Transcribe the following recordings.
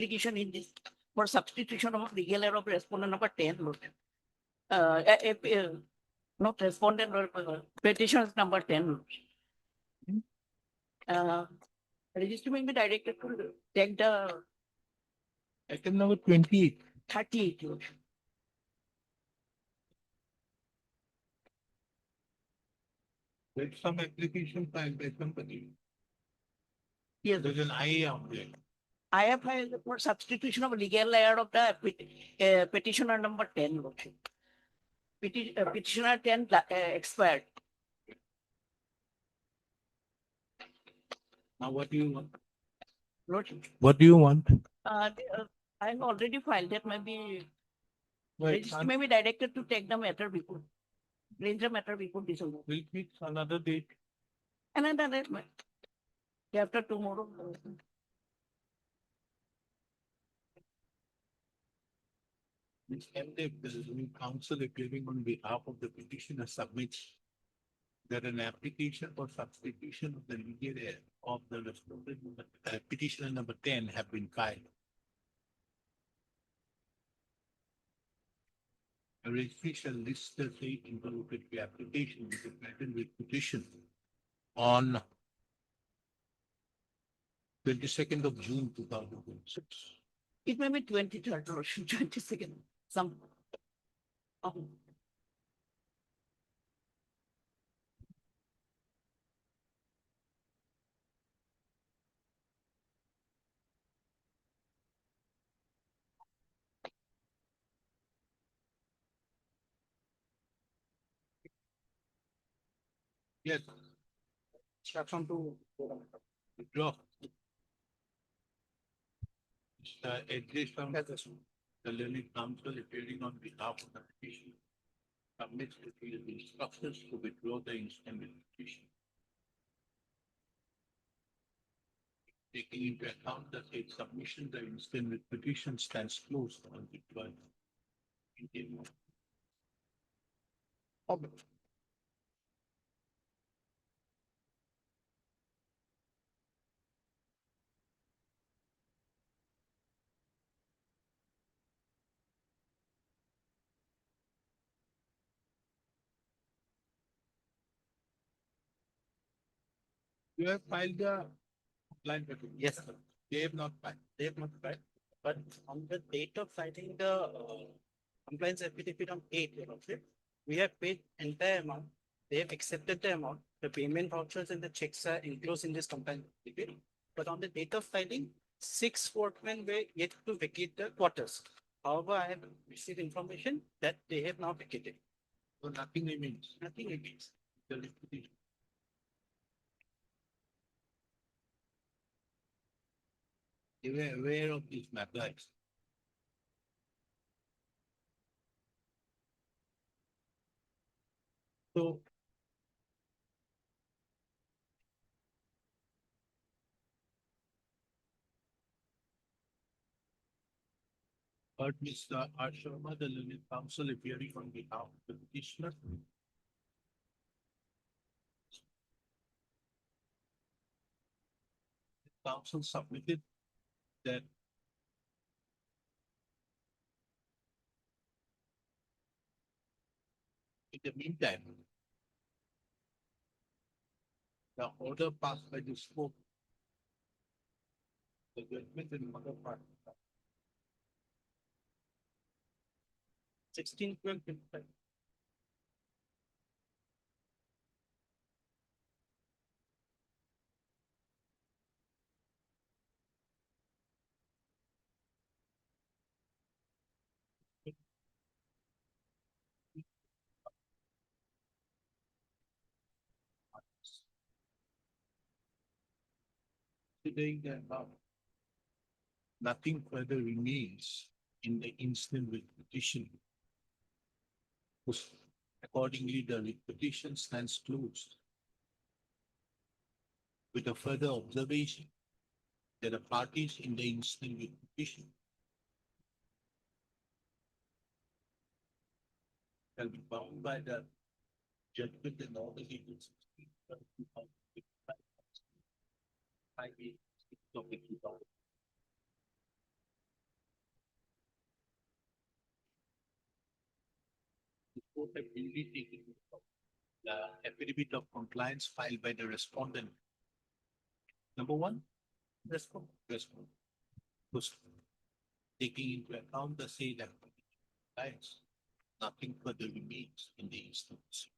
application in this for substitution of legal error of respondent number 10. Not respondent or petition number 10. Registry may be directed to take the Item number 28. 38. There's some application filed by company. Yes, There's an IA on there. I have filed for substitution of legal error of the petitioner number 10. Petitioner 10 expired. Now what do you want? Not, What do you want? I've already filed that. Maybe Wait, registry may be directed to take the matter before. Raise the matter before December. we'll fix another date. Another date, after tomorrow. This MDEP, the new counsel appearing on behalf of the petitioner submits that an application for substitution of the legal heir of the respondent petitioner number 10 have been filed. A registry shall list the date interlocutory application with the patent with petition on 22nd of June 2026. It may be 23rd or 22nd. Some. Yes. Instruction to Withdraw. Address from the learned counsel appearing on behalf of the petitioner submits to the instructions to withdraw the instant petition. Taking into account that its submission, the instant petition stands closed on withdrawal. You have filed the complaint petition? Yes, sir. They have not filed. They have not filed, but on the date of filing the compliance affidavit on 8th, Your Lordship, we have paid entire amount. They have accepted the amount. The payment vouchers and the checks are enclosed in this compliance affidavit. But on the date of filing, 6 workmen were yet to vacate the quarters. However, I have received information that they have now vacated. So nothing remains. Nothing remains. The liquidation. You were aware of these matters. So but Mr. R. Sharma, the learned counsel appearing on behalf of the petitioner. The counsel submitted that in the meantime, the order passed by the scope, the judgment in other part. 16/12/25. Considering the above, nothing further remains in the instant with petition. Accordingly, the petition stands closed. With a further observation that the parties in the instant with petition shall be bound by the judgment and all the legal. court have duly taken the affidavit of compliance filed by the respondent. Number one, respond. First, taking into account the said compliance, nothing further remains in the instance.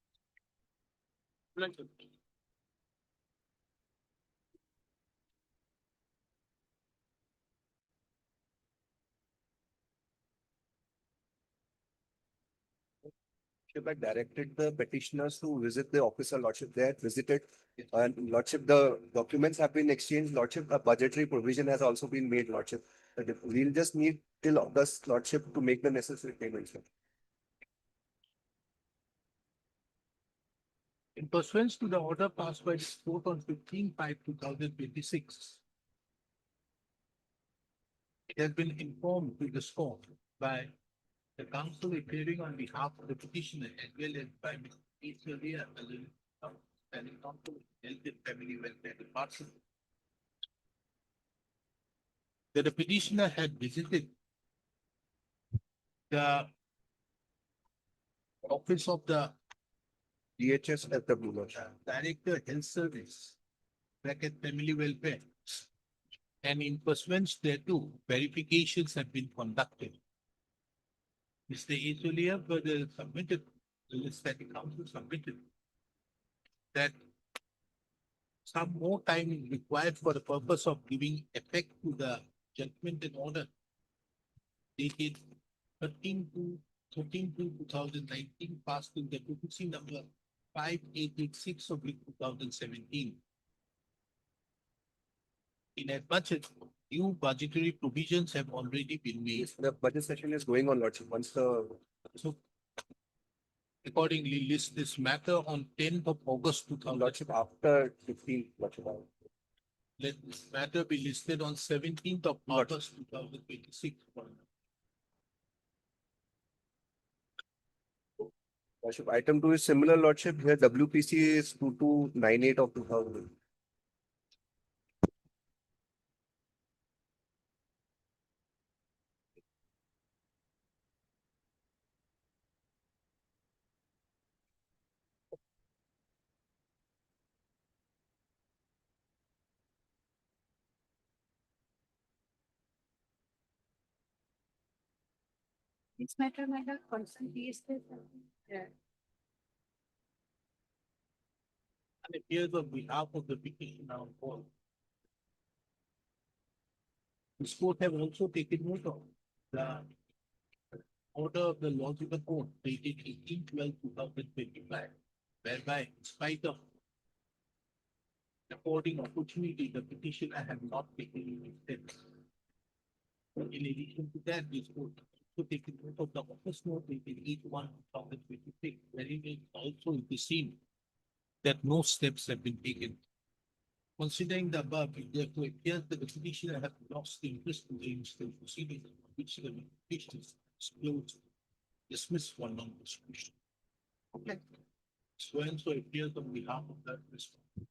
Lordship had directed the petitioners to visit the officer, Lordship. They had visited, and Lordship, the documents have been exchanged. Lordship, a budgetary provision has also been made, Lordship. We'll just need till August, Lordship, to make the necessary payments. In pursuance to the order passed by this court on 15/5/2026, it has been informed to this court by the counsel appearing on behalf of the petitioner as well as by Mr. Alia, standing counsel, Health and Family Welfare Department, that the petitioner had visited the office of the DHS SW, Lordship. Director Health Service, bracket Family Welfare. And in pursuance thereto, verifications have been conducted. Mr. Alia further submitted, the list that the council submitted, that some more time is required for the purpose of giving effect to the judgment and order dated 13/2019, passed in the PCC number 5886 of 2017. In as much as new budgetary provisions have already been made. The budget session is going on, Lordship. Once the So accordingly list this matter on 10th of August 2000. Lordship after 15, Lordship. Let this matter be listed on 17th of August 2026. Lordship, item 2 is similar, Lordship. Here WPC is 2298 of 2000. This matter, madam, concern is the. And appears on behalf of the petitioner on call. This court have also taken note of the order of the laws of the court dated 18/12/2025, whereby in spite of affording opportunity, the petitioner have not taken any steps. In addition to that, this court also taken note of the office note dated 8/1/2026, wherein it also is seen that no steps have been taken. Considering the above, it therefore appears that the petitioner have lost interest in the instance proceedings, which the petition is closed, dismissed for non-prosecution. Okay. So and so appears on behalf of that respondent.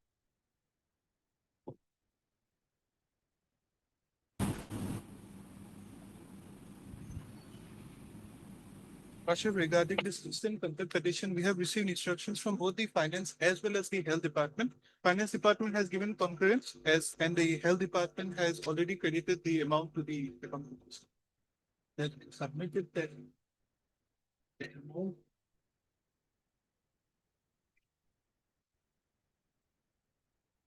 Ashif, regarding this instant contempt petition, we have received instructions from both the finance as well as the health department. Finance department has given concurrence and the health department has already credited the amount to the company. That submitted that the amount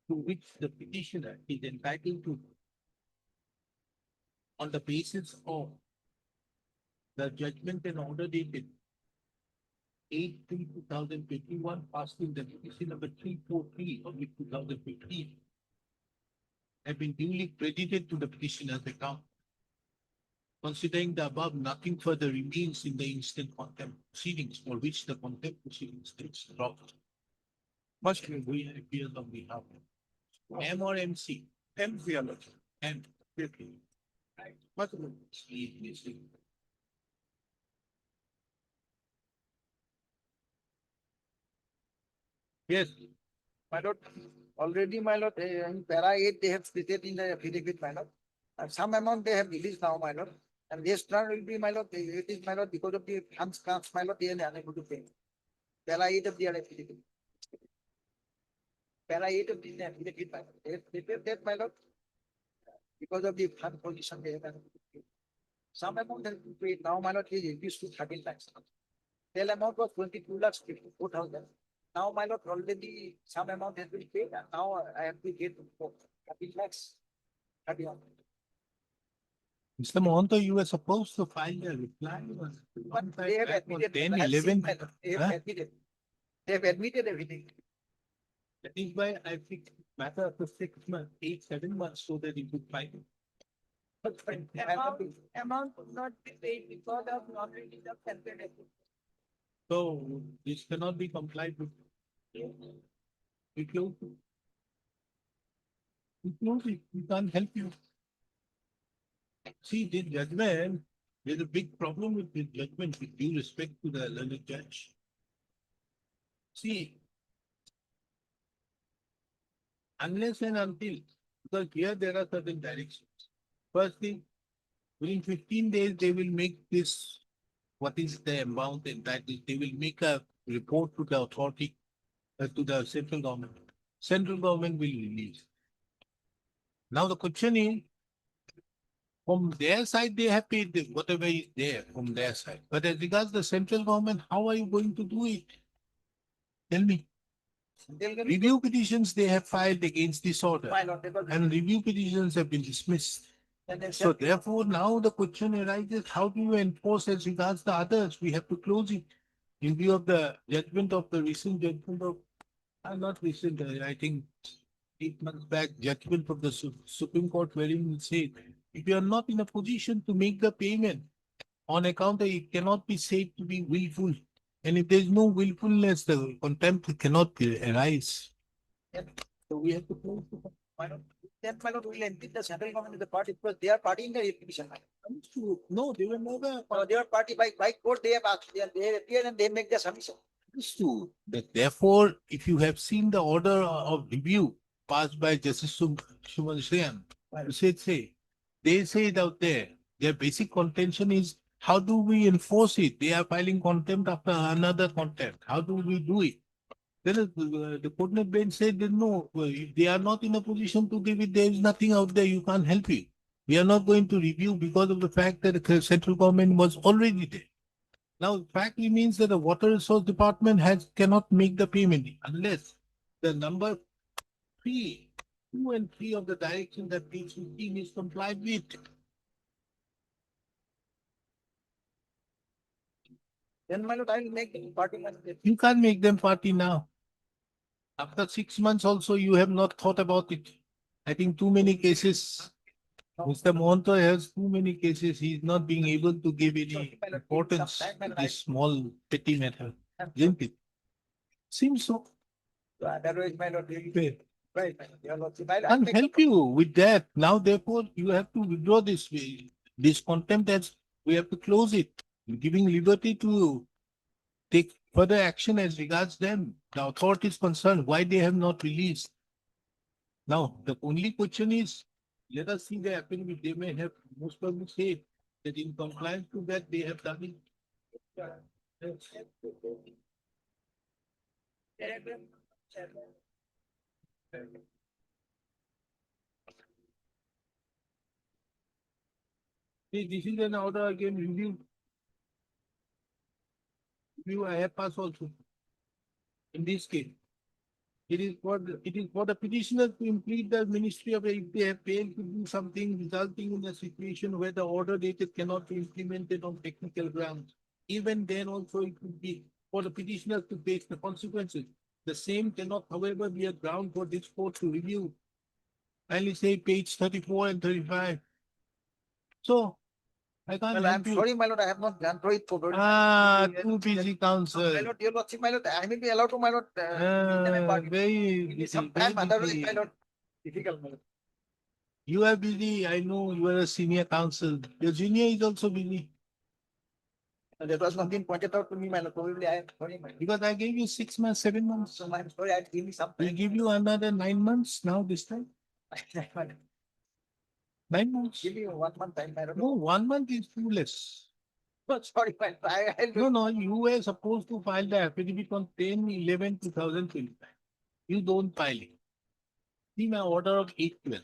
to which the petitioner is entitled to on the basis of the judgment and order dated 8/3/2021, passed in the petition number 343 of 2015, have been duly credited to the petitioner's account. Considering the above, nothing further remains in the instant contempt proceedings for which the contempt proceedings is dropped. Much we appears on behalf of M or MC. And we are not. And okay. Right. What is missing? Yes, My lord, already, my lord, in para 8, they have stated in the affidavit, my lord. And some amount they have released now, my lord. And this term will be, my lord, it is, my lord, because of the funds comes, my lord, they are unable to pay. Para 8 of the affidavit. Para 8 of the affidavit, my lord. They pay that, my lord. Because of the fund position, they have unable to pay. Some amount has been paid. Now, my lord, is reduced to 13 lakhs. Their amount was 22 lakhs 54,000. Now, my lord, already some amount has been paid, and now I have to get 13 lakhs. 31. Mr. Mohanto, you were supposed to file a reply. But they have admitted. 10, I have seen, 11. my lord. They have Huh? admitted. They have admitted everything. That is why I think matter of 6 months, 8, 7 months, so that you could file it. But amount could not be paid because of non-reading of calculated. So this cannot be complied with. We close it. We close it. We can't help you. See, this judgment, there's a big problem with this judgment with due respect to the learned judge. See, unless and until, because here there are certain directions. Firstly, within 15 days, they will make this, what is the amount, and that is, they will make a report to the authority, to the central government. Central government will release. Now the question is, from their side, they have paid whatever is there from their side. But as regards the central government, how are you going to do it? Tell me. Review petitions they have filed against this order, Why not? Because and review petitions have been dismissed. then they So said, therefore, now the question arises, how do you enforce as regards the others? We have to close it in view of the judgment of the recent judgment of, not recent, I think 8 months back, judgment of the Supreme Court wherein it said, if you are not in a position to make the payment on account that it cannot be said to be willful. And if there is no willfulness, the contempt cannot arise. So we have to close the why not? Then why not? We'll admit the central government is the party because they are party in the petition. No, they were never. No, they are party by court. They have asked. They appear and they make the submission. Understood. That therefore, if you have seen the order of review passed by Justice Shuman Shriyam, they say it out there, their basic contention is, how do we enforce it? They are filing contempt after another contempt. How do we do it? Then the court bench said, that no, if they are not in a position to give it, there is nothing out there, you can't help it. We are not going to review because of the fact that the central government was already there. Now, the fact remains that the water resource department cannot make the payment unless the number 3, 2 and 3 of the direction that page 15 is complied with. Then my lord, I will make the party. You can't make them party now. After 6 months also, you have not thought about it. I think too many cases. Mr. Mohanto has too many cases. He is not being able to give any importance to this small petty matter. Isn't it? Seems so. Otherwise, my lord, Fair. right. Your lordship, I Can't make help you with that. Now, therefore, you have to withdraw this contempt as we have to close it, giving liberty to take further action as regards them. The authorities concerned, why they have not released. Now, the only question is, let us see the affidavit. They may have most probably said that in compliance to that, they have done it. See, this is an order again review. Review I have passed also. In this case, it is for the petitioner to impede the ministry of, if they have failed to do something resulting in a situation where the order dated cannot be implemented on technical grounds. Even then also it would be for the petitioner to face the consequences. The same cannot, however, be a ground for this court to review. I'll say page 34 and 35. So, I can't Well, I'm help you. sorry, my lord, I have not gone through it for. Too busy, counsel. My lord, your lordship, my lord, I may be allowed to, my lord. Very Give me busy, some very time, otherwise, busy. my lord, difficult, my lord. You are busy. I know you are a senior counsel. Your junior is also busy. And that was not been pointed out to me, my lord, probably I am sorry, my lord. Because I gave you 6 months, 7 months. So I'm sorry, I give me some We'll time. give you another 9 months now this time. My lord. 9 months. Give me 1 month time, my lord. No, 1 month is too less. Oh, sorry, my lord. I'll No, no, you were supposed to file the affidavit on 10/11/2025. You don't file it. See my order of 8/12.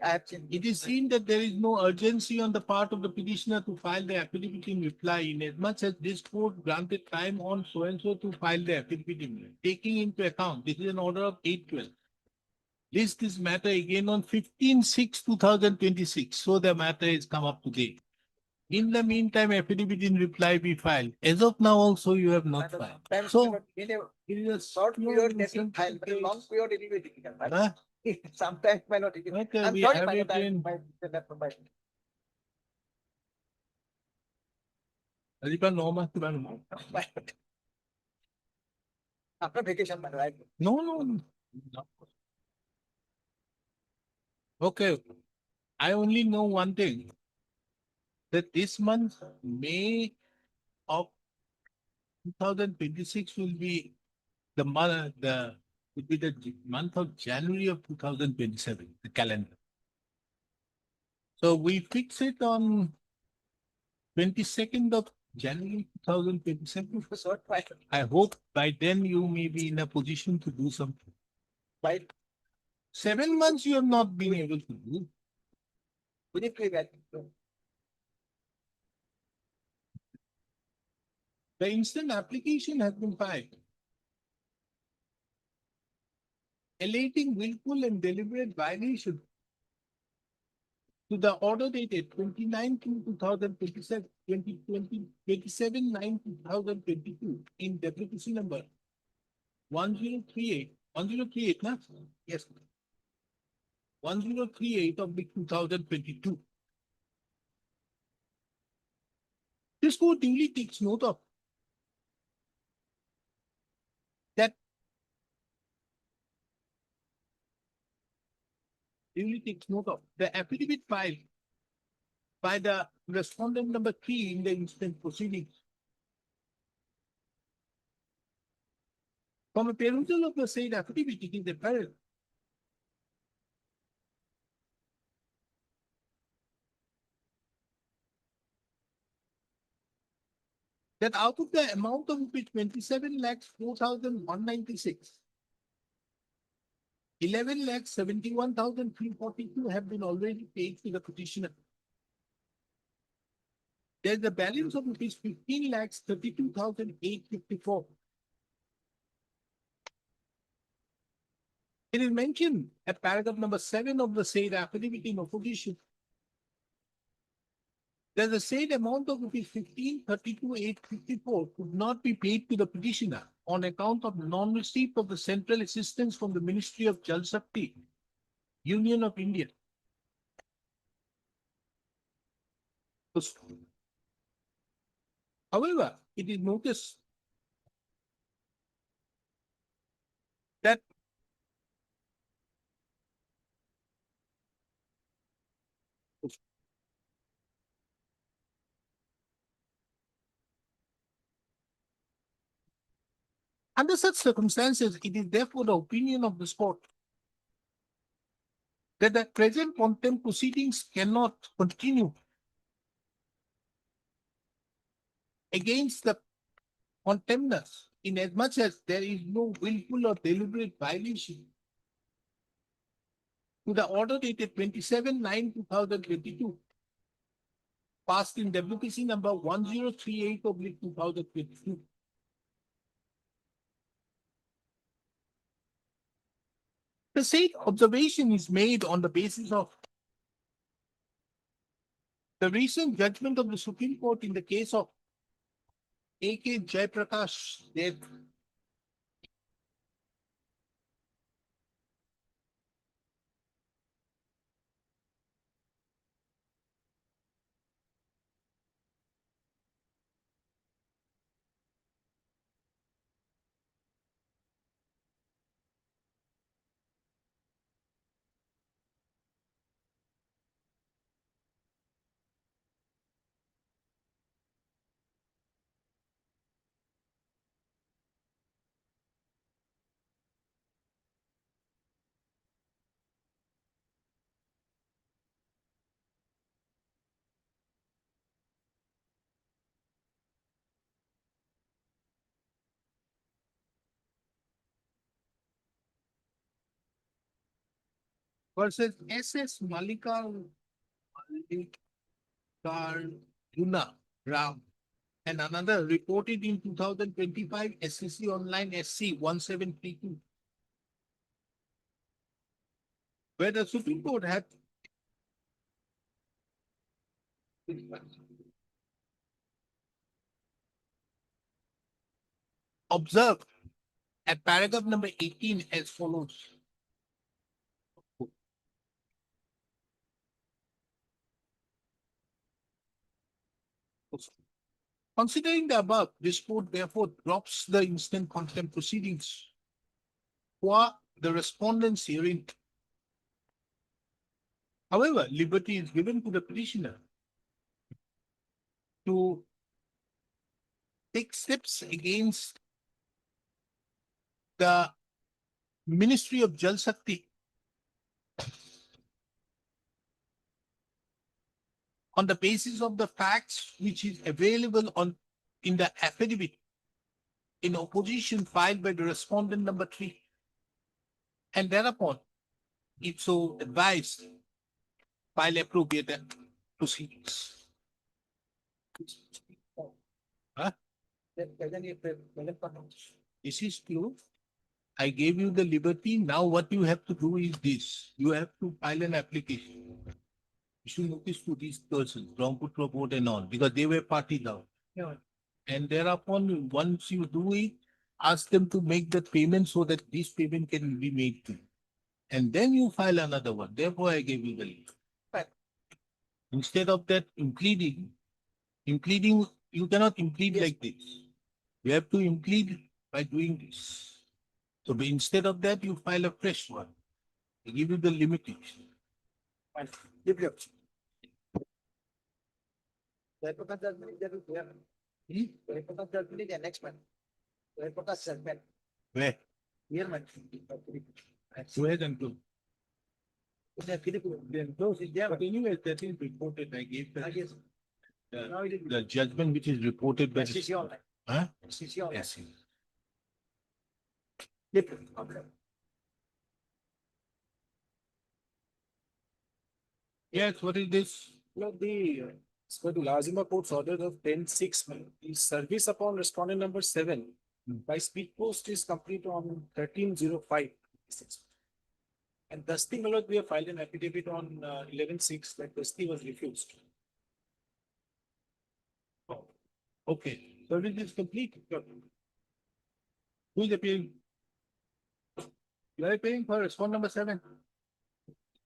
I have changed. It is seen that there is no urgency on the part of the petitioner to file the affidavit in reply, inasmuch as this court granted time on so and so to file the affidavit in, taking into account, this is an order of 8/12. List this matter again on 15/6/2026. So the matter has come up today. In the meantime, affidavit in reply be filed. As of now, also you have not filed. Sometimes, So my lord, in a it is a short pure period, they will innocent file, but a long case. period, it will be difficult. my lord. Huh? Sometimes, my lord, it will- Okay, I'm we sorry, have my it lord, in- Alipa normal to ban. my lord. After vacation, my lord, No, no, no. Okay, I only know one thing. That this month, May of 2026 will be the month, would be the month of January of 2027, the calendar. So we fix it on 22nd of January 2027. so my lord, I hope by then you may be in a position to do something. my 7 months you have not been able to do. would you please, The instant application has been filed. Alleging willful and deliberate violation to the order dated 29/2/2027, 27/9/2022 in deputation number 1038, na? Yes. 1038 of the 2022. This court duly takes note of that the affidavit filed by the respondent number 3 in the instant proceedings. From a perusal of the said affidavit, it is apparent that out of the amount of which 27,04,196, 11,71,342 have been already paid to the petitioner. There's a balance of rupees 15,32,854. It is mentioned at paragraph number 7 of the said affidavit in opposition that the said amount of rupees 15,32,854 could not be paid to the petitioner on account of non-receipt of the central assistance from the Ministry of Jal Shakti, Union of India. However, it is noticed that under such circumstances, it is therefore the opinion of this court that the present contempt proceedings cannot continue against the contemners inasmuch as there is no willful or deliberate violation to the order dated 27/9/2022, passed in WPC number 1038 of 2022. The said observation is made on the basis of the recent judgment of the Supreme Court in the case of A.K. Jaiprakash death. versus SS Malika Yuna Ram and another reported in 2025 SCC Online SC 1732, where the Supreme Court had observed at paragraph number 18 as follows. Considering the above, this court therefore drops the instant contempt proceedings for the respondents herein. However, liberty is given to the petitioner to take steps against the Ministry of Jal Shakti on the basis of the facts which is available in the affidavit in opposition filed by the respondent number 3. And thereupon, if so advised, file appropriate proceedings. Huh? This is true. I gave you the liberty. Now what you have to do is this. You have to file an application. You should notice to these persons, Brahmaputra board and all, because they were party now. Yeah. And thereupon, once you do it, ask them to make the payment so that this payment can be made to. And then you file another one. Therefore, I gave you the leave. Right. Instead of that, impleading, you cannot implead like this. You have to implead by doing this. So instead of that, you file a fresh one. I give you the limitation. Fine. Develop. The hypothetical judgment is there to clear. The hypothetical judgment is the next one. The hypothetical judgment. Where? Here, man. Where and do. Then those is there. But anyway, that is reported. I gave I the, guess. Now it is. the judgment which is reported by. SCC online. Huh? SCC online. Yes. Different. Okay. Yes, what is this? As per the Lazima Court's order of 10-6, the service upon respondent number 7 by speed post is complete on 13/05. And Dusty Malot, we have filed an affidavit on 11/6 that Dusty was refused. Okay, service is complete. Who is appearing? You are appearing for respond number 7.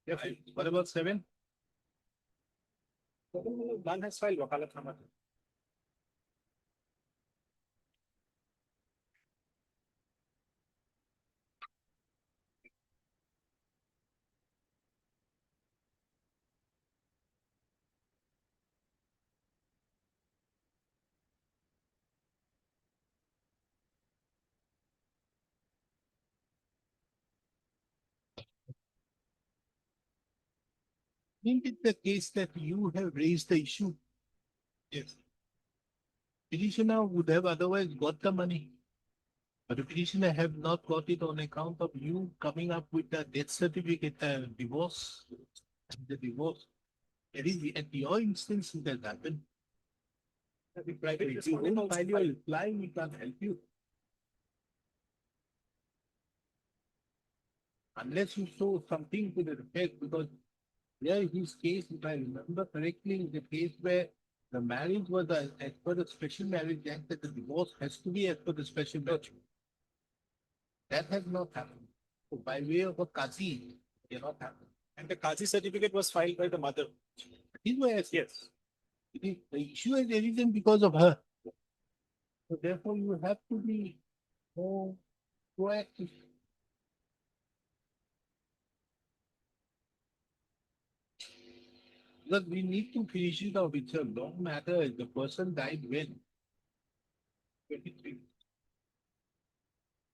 Yes, what about 7? None has filed Wakalat Hamad. Isn't it the case that you have raised the issue? Yes. Petitioner would have otherwise got the money. But the petitioner have not got it on account of you coming up with the death certificate, divorce, the divorce. It is at your instance it has happened. The private If you respondent don't also file your filed. reply, we can't help you. Unless you show something to the effect, because here his case, if I remember correctly, is a case where the marriage was as per the Special Marriage Act, that the divorce has to be as per the special marriage. That has not happened. So by way of a Qazi, it cannot happen. And the Qazi certificate was filed by the mother. This way, Yes. the issue has arisen because of her. So therefore, you have to be more proactive. Because we need to finish it off. It's a long matter. The person died when? 23.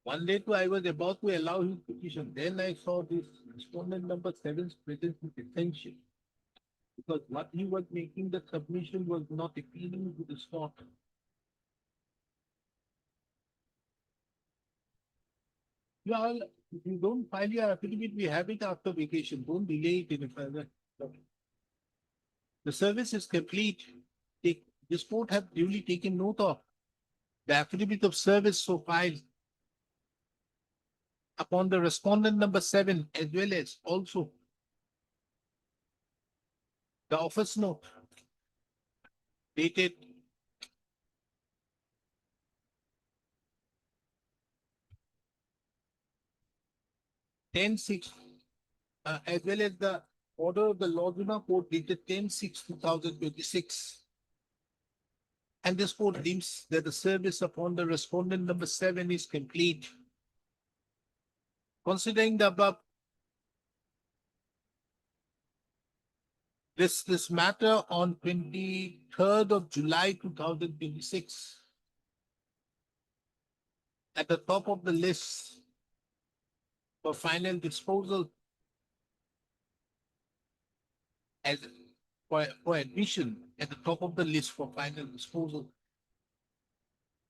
One day too, I was about to allow his petition. Then I saw this respondent number 7's presence is essential. Because what he was making the submission was not appealing to the court. Well, if you don't file your affidavit, we have it after vacation. Don't delay it any further. The service is complete. This court have duly taken note of the affidavit of service so filed upon the respondent number 7, as well as also the office note dated ten six, as well as the order of the Lordina Court dated 10/6/2026. And this court deems that the service upon the respondent number 7 is complete. Considering the above, this matter on 23rd of July 2026, at the top of the list for final disposal as for admission at the top of the list for final disposal.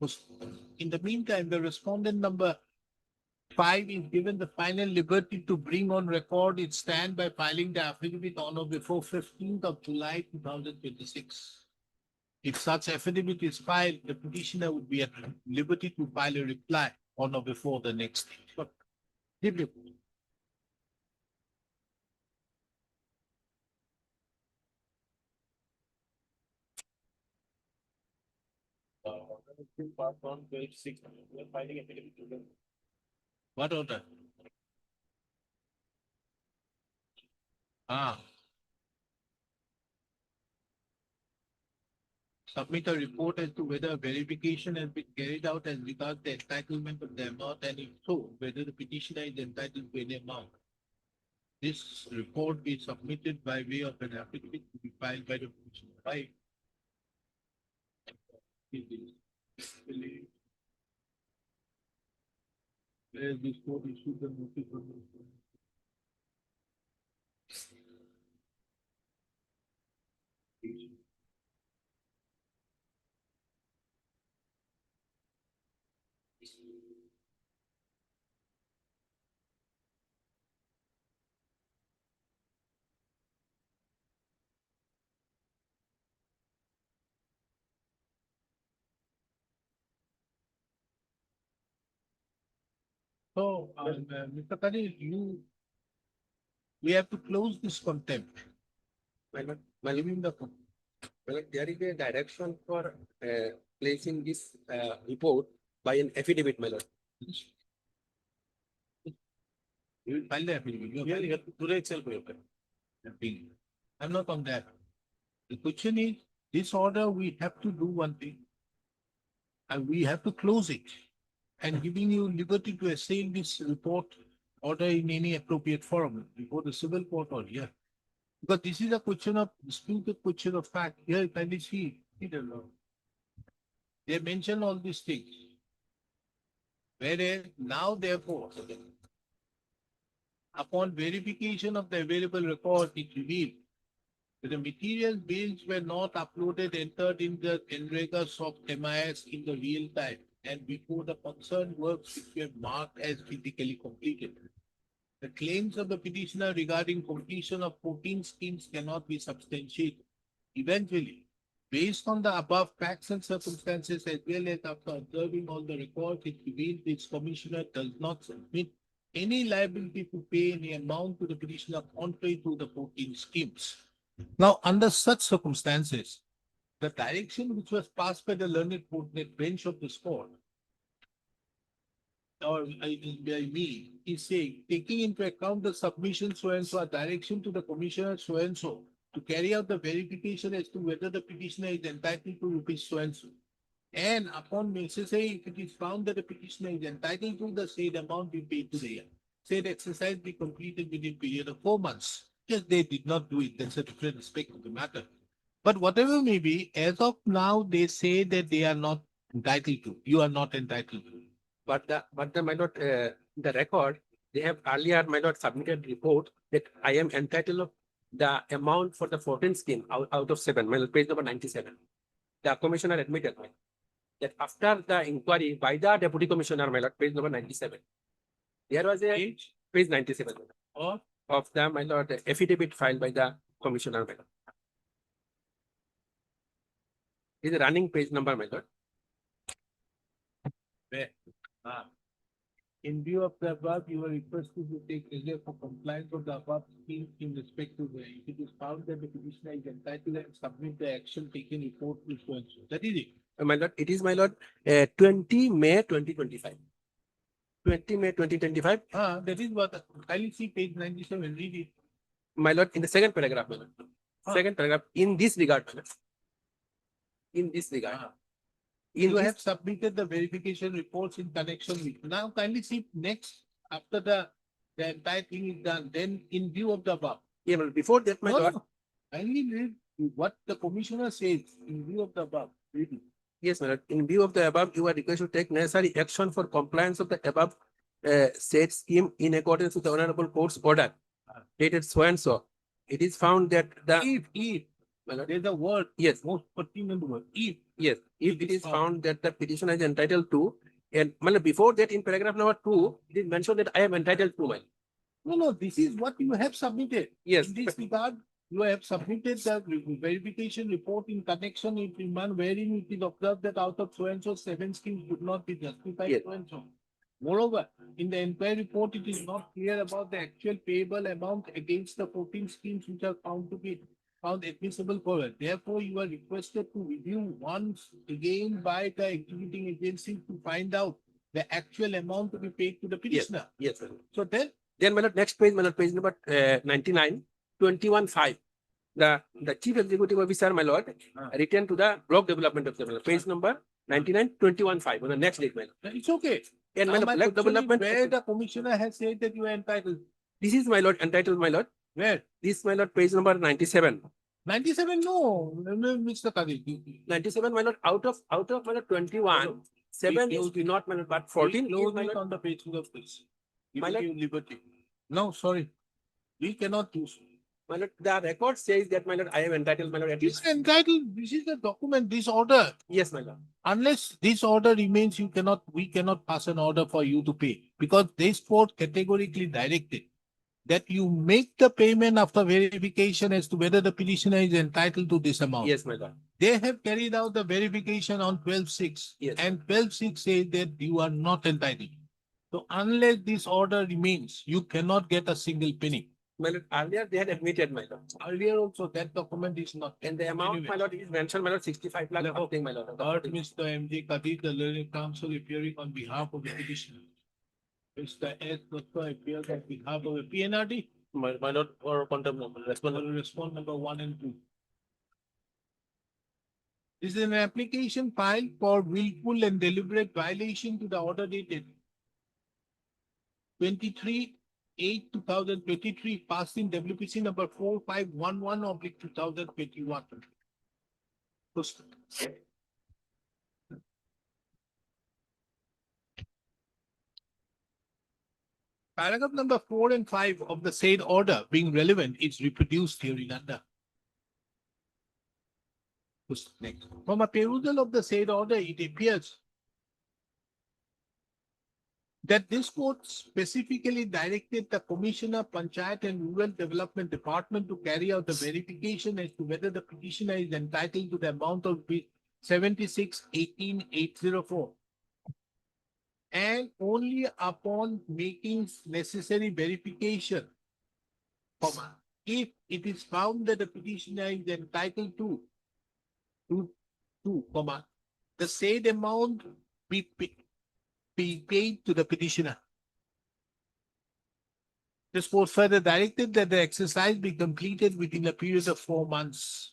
Was in the meantime, the respondent number 5 is given the final liberty to bring on record its stand by filing the affidavit on or before 15th of July 2026. If such affidavit is filed, the petitioner would be at liberty to file a reply on or before the next day. But, give me- What order? Ah. Submit a report as to whether verification has been carried out as regards the entitlement of the amount, and if so, whether the petitioner is entitled to any amount. This report be submitted by way of an affidavit to be filed by the petitioner. Right? Where this court issued the notice of So, Mr. Khalil, we have to close this contempt. Giving the Well, there is a direction for placing this report by an affidavit, my lord. You will file the affidavit. You have to today itself. I'm not on that. The question is, this order, we have to do one thing. And we have to close it. And giving you liberty to assail this report order in any appropriate forum before the civil court or here. Because this is a question of disputed question of fact. Here, can you see? They mention all these things. Whereas now, therefore, upon verification of the available record, it revealed that the material bills were not uploaded, entered in the NREGAs of MIS in the real time and before the concerned works which were marked as physically completed. The claims of the petitioner regarding completion of 14 schemes cannot be substantiated. Eventually, based on the above facts and circumstances, as well as after observing all the records, it revealed this commissioner does not submit any liability to pay any amount to the petitioner contrary to the 14 schemes. Now, under such circumstances, the direction which was passed by the learned bench of this court, or by me, is saying, taking into account the submission so and so, a direction to the commissioner so and so, to carry out the verification as to whether the petitioner is entitled to rupees so and so. And upon necessary, if it is found that the petitioner is entitled to the said amount be paid to the year. Said exercise be completed within a period of 4 months. Yes, they did not do it. That's a different aspect of the matter. But whatever may be, as of now, they say that they are not entitled to. You are not entitled to. But my lord, the record, they have earlier, my lord, submitted report that I am entitled of the amount for the 14 scheme out of 7, my lord, page number 97. The commissioner admitted that after the inquiry by the deputy commissioner, my lord, page number 97, There was a page 97 Or of the, my lord, affidavit filed by the commissioner, my lord. Is a running page number, my lord. where? In view of the above, you are requested to take measure for compliance of the above scheme in respect to the, if it is found that the petitioner is entitled and submit the action taken report to so and so. That is it. My lord, it is, my lord, 20 May 2025. 20 May 2025, That is what, kindly see page 97, read it. my lord, in the second paragraph, my lord. Second paragraph, in this regard, my lord. In this regard. In You this, have submitted the verification reports in connection with. Now kindly see next, after the entire thing is done, then in view of the above. yeah, but before that, my No, lord, no. Kindly read what the commissioner says in view of the above. Read it. yes, my lord, in view of the above, you are requested to take necessary action for compliance of the above said scheme in accordance with the honorable court's order dated so and so. It is found that the, If, my lord, there's a word, yes, most pertinent word, if. yes, if it is found that the petitioner is entitled to, and my lord, before that, in paragraph number 2, it is mentioned that I am entitled to, my lord. No, this is what you have submitted. Yes, In this regard, you have submitted the verification report in connection with the man wherein it is observed that out of so and so 7 schemes could not be justified Yes. so and so. Moreover, in the inquiry report, it is not clear about the actual payable amount against the 14 schemes which are found to be found admissible for it. Therefore, you are requested to review once again by the executing agency to find out the actual amount to be paid to the petitioner. yes, my lord. So Then, my lord, next page, my lord, page number 99, 21.5. The chief executive officer, my lord, returned to the block development of the page number 99, 21.5 on the next date, my lord. it's okay. And my Now, lord, my block question is development, where the commissioner has said that you are entitled. this is my lord, entitled, my lord. Where? This, my lord, page number 97. 97, no, Mr. Kadi. 97, my lord, out of my lord 21, 7 is close it. not, my lord, but 14 is, Close my it lord. on the page of this. My lord- Liberty. No, sorry. We cannot do so. My lord, the record says that, my lord, I am entitled, my lord, at This least. is entitled, this is the document, this order. Yes, my lord. Unless this order remains, we cannot pass an order for you to pay. Because this court categorically directed that you make the payment after verification as to whether the petitioner is entitled to this amount. Yes, my lord. They have carried out the verification on 12/6. Yes. And 12/6 says that you are not entitled. So unless this order remains, you cannot get a single penny. My lord, earlier they had admitted, my lord. Earlier also, that document is not. And the amount, Anyway. my lord, is mentioned, my lord, 65 lakh, Level. something, my lord. Third, Mr. M.J. Kadir, the learned counsel appearing on behalf of the petitioner. Mr. S. Dutta appears on behalf of the PNRD. My lord, or contempt number, Respond number 1 and 2. This is an application filed for willful and deliberate violation to the order dated 23/8/2023, passed in WPC number 4511/2021. Paragraph number 4 and 5 of the said order being relevant is reproduced hereunder. Next. From a perusal of the said order, it appears that this court specifically directed the Commissioner, Panchayat and Rural Development Department to carry out the verification as to whether the petitioner is entitled to the amount of 76,18,804. And only upon making necessary verification, if it is found that the petitioner is entitled to, the said amount be paid to the petitioner. This court further directed that the exercise be completed within a period of 4 months.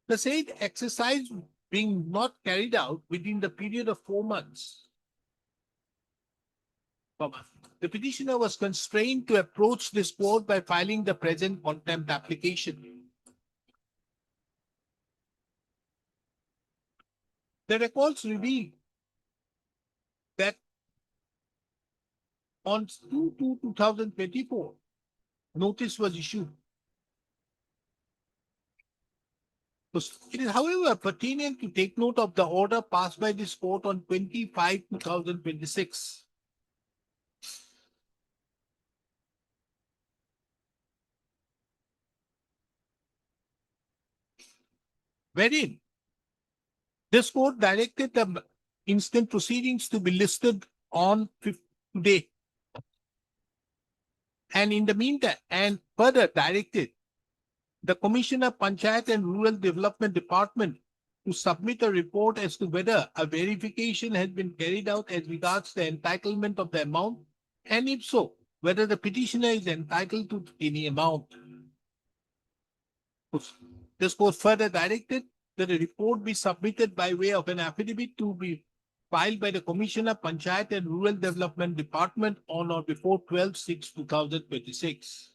The said exercise being not carried out within the period of 4 months, the petitioner was constrained to approach this court by filing the present contempt application. The records reveal that on 2/2/2024, notice was issued. It is, however, pertinent to take note of the order passed by this court on 25/2026. Wherein this court directed the instant proceedings to be listed on today. And in the meantime, and further directed the Commissioner Panchayat and Rural Development Department to submit a report as to whether a verification has been carried out as regards the entitlement of the amount, and if so, whether the petitioner is entitled to any amount. This court further directed that a report be submitted by way of an affidavit to be filed by the Commissioner Panchayat and Rural Development Department on or before 12/6/2026.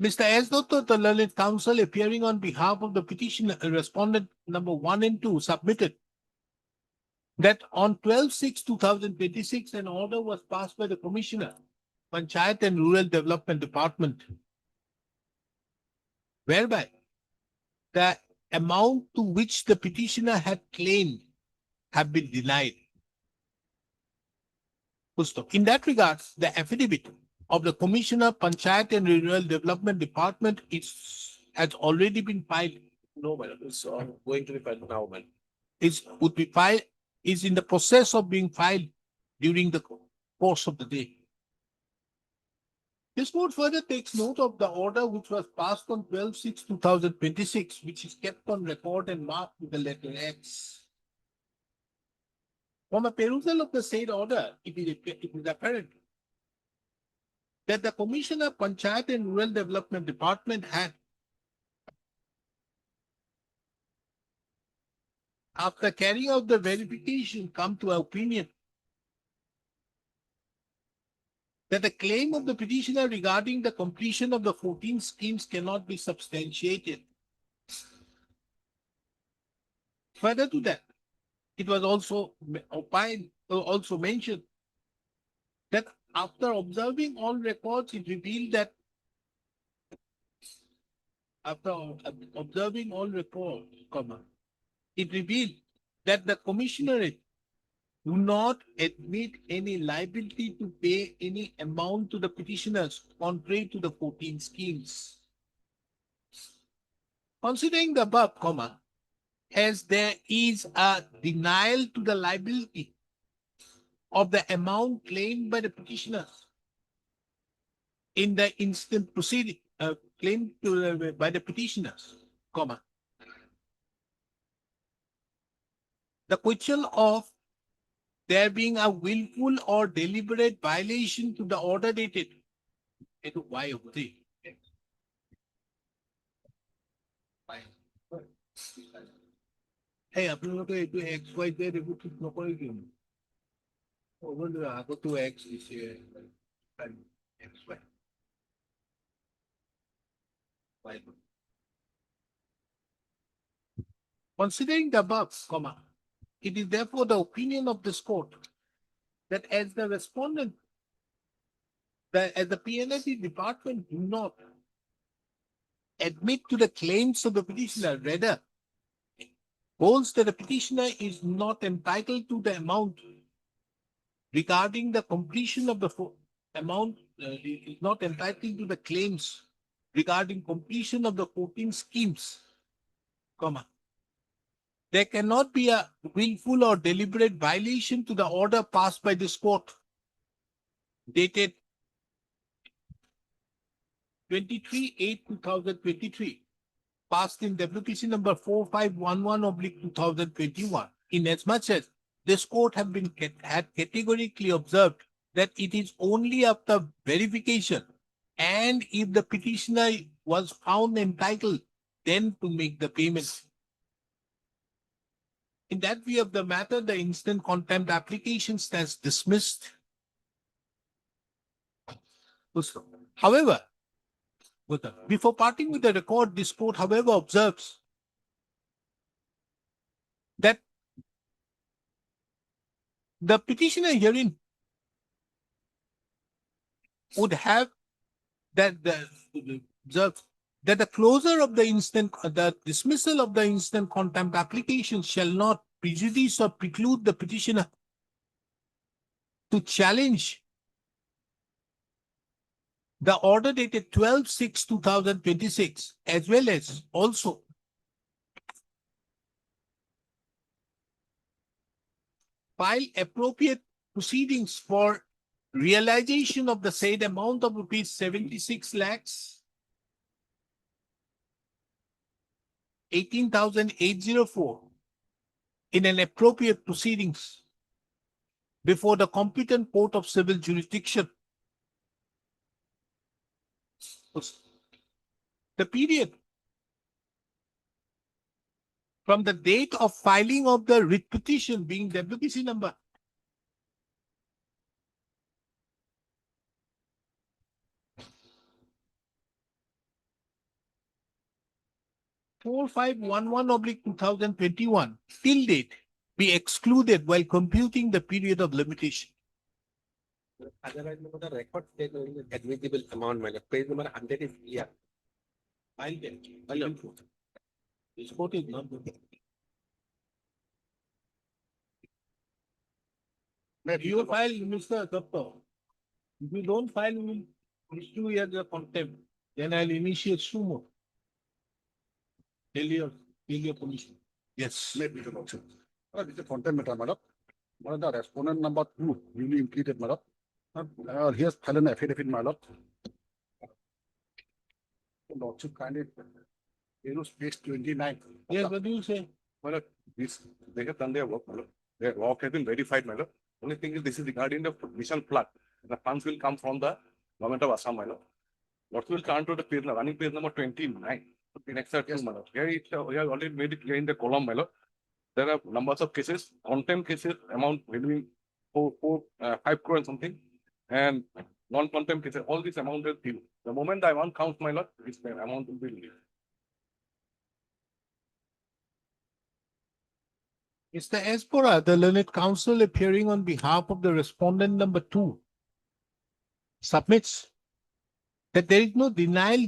Mr. S. Dr. the learned counsel appearing on behalf of the petitioner, respondent number 1 and 2, submitted that on 12/6/2026, an order was passed by the Commissioner, Panchayat and Rural Development Department, whereby the amount to which the petitioner had claimed have been denied. In that regard, the affidavit of the Commissioner, Panchayat and Rural Development Department has already been filed. No, madam, it's going to be filed now, madam. Would be filed, is in the process of being filed during the course of the day. This court further takes note of the order which was passed on 12/6/2026, which is kept on record and marked with the letter X. From a perusal of the said order, it is apparent that the Commissioner, Panchayat and Rural Development Department had, after carrying out the verification, come to an opinion that the claim of the petitioner regarding the completion of the 14 schemes cannot be substantiated. Further to that, it was also mentioned that after observing all records, it revealed that the commissionerate do not admit any liability to pay any amount to the petitioners contrary to the 14 schemes. Considering the above, as there is a denial to the liability of the amount claimed by the petitioners in the instant proceeding, claimed by the petitioners, the question of there being a willful or deliberate violation to the order dated. Why over there? Hey, আপোনালোকে এইটো X Y Z এইবোৰ ঠিক নকৰে কিয়? আগতো X দিছে X Y. Considering the above, it is therefore the opinion of this court that as the respondent, as the PNSD department do not admit to the claims of the petitioner, rather holds that the petitioner is not entitled to the amount regarding the completion of the amount, is not entitled to the claims regarding completion of the 14 schemes, there cannot be a willful or deliberate violation to the order passed by this court dated 23/8/2023, passed in WPC number 4511/2021, inasmuch as this court had categorically observed that it is only after verification and if the petitioner was found entitled then to make the payment. In that view of the matter, the instant contempt application stands dismissed. However, before parting with the record, this court, however, observes that the petitioner herein would have that that the closure of the dismissal of the instant contempt application shall not prejudice or preclude the petitioner to challenge the order dated 12/6/2026, as well as also file appropriate proceedings for realization of the said amount of rupees 76 lakhs 18,804 in an appropriate proceedings before the competent court of civil jurisdiction. The period from the date of filing of the writ petition being WBC number 4511/2021 till date be excluded while computing the period of limitation. Otherwise, the record state only admissible amount, my lord. Page number 100 is clear. This court is not good. You file, Mr. Dutta. If you don't file, we will issue you the contempt. Then I'll initiate sumo. Tell your police. Yes. Maybe the option. It's a content matter, madam. One of the respondent number 2, newly impleted, madam. Here's filed an affidavit, madam. Lordship kindly, page 29. Yes, what do you say? Madam, this, they have done their work, madam. Their work has been verified, madam. Only thing is, this is regarding the mission flood. The funds will come from the government of Assam, madam. What will turn to the page, running page number 29. The next two, madam. Here it, we have already made it clear in the column, madam. There are numbers of cases, contempt cases, amount between 5 crore and something, and non-contempt cases, all these amount is due. The moment the amount counts, my lord, this amount will be released. Mr. Espora, the learned counsel appearing on behalf of the respondent number 2 submits that there is no denial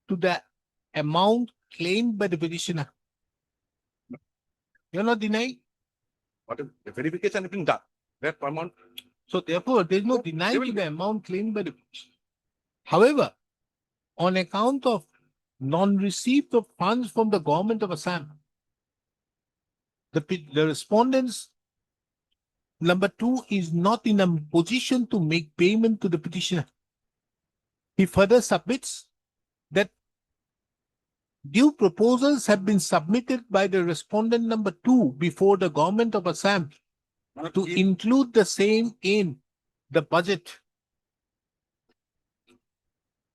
to the amount claimed by the petitioner. You're not denying? But the verification has been done. That amount, So therefore, there is no denial to the amount claimed by the petitioner. However, on account of non-receipt of funds from the government of Assam, the respondents number 2 is not in a position to make payment to the petitioner. He further submits that due proposals have been submitted by the respondent number 2 before the government of Assam to include the same in the budget.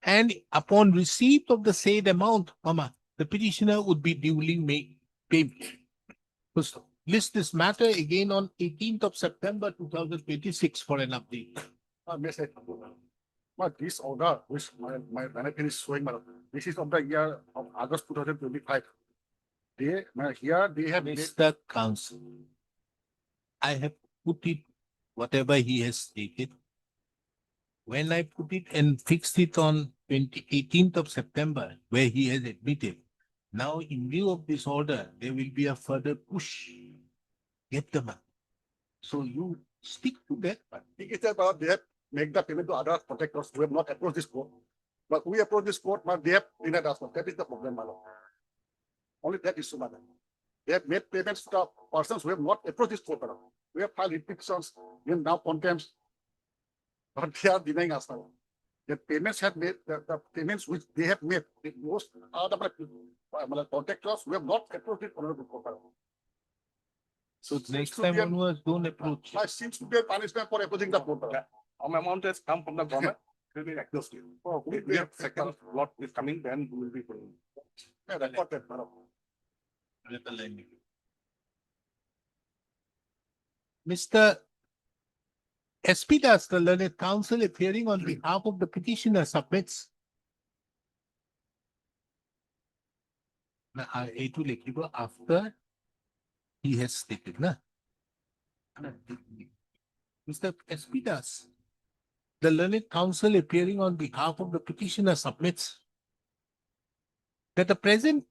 And upon receipt of the said amount, the petitioner would be duly made payment. List this matter again on 18th of September 2026 for an update. Yes, I- but this order, which my benefit is showing, madam, this is of the year of August 2025. Here they have made, Mr. Counsel, I have put it, whatever he has stated. When I put it and fixed it on 18th of September, where he has admitted, now in view of this order, there will be a further push. Get the money. So you stick to that. it is about they have make the payment to other protectors who have not approached this court. But we approach this court, but they have denied us. That is the problem, madam. Only that issue, madam. They have made payments to the persons who have not approached this court, madam. We have filed petitions, we have now contempts. But they are denying us now. The payments have made, the payments which they have made, most are the protectors who have not approached it honorable court, madam. So next to time be a- onwards, don't approach. There seems to be a punishment for approaching the court, madam. Some amount has come from the government, will be exhausted. We have second lot is coming, then we will be. Yeah, that's what that, madam. Mr. Espidas, the learned counsel appearing on behalf of the petitioner submits. Now, it will go after he has stated, na? Mr. Espidas, the learned counsel appearing on behalf of the petitioner submits that the present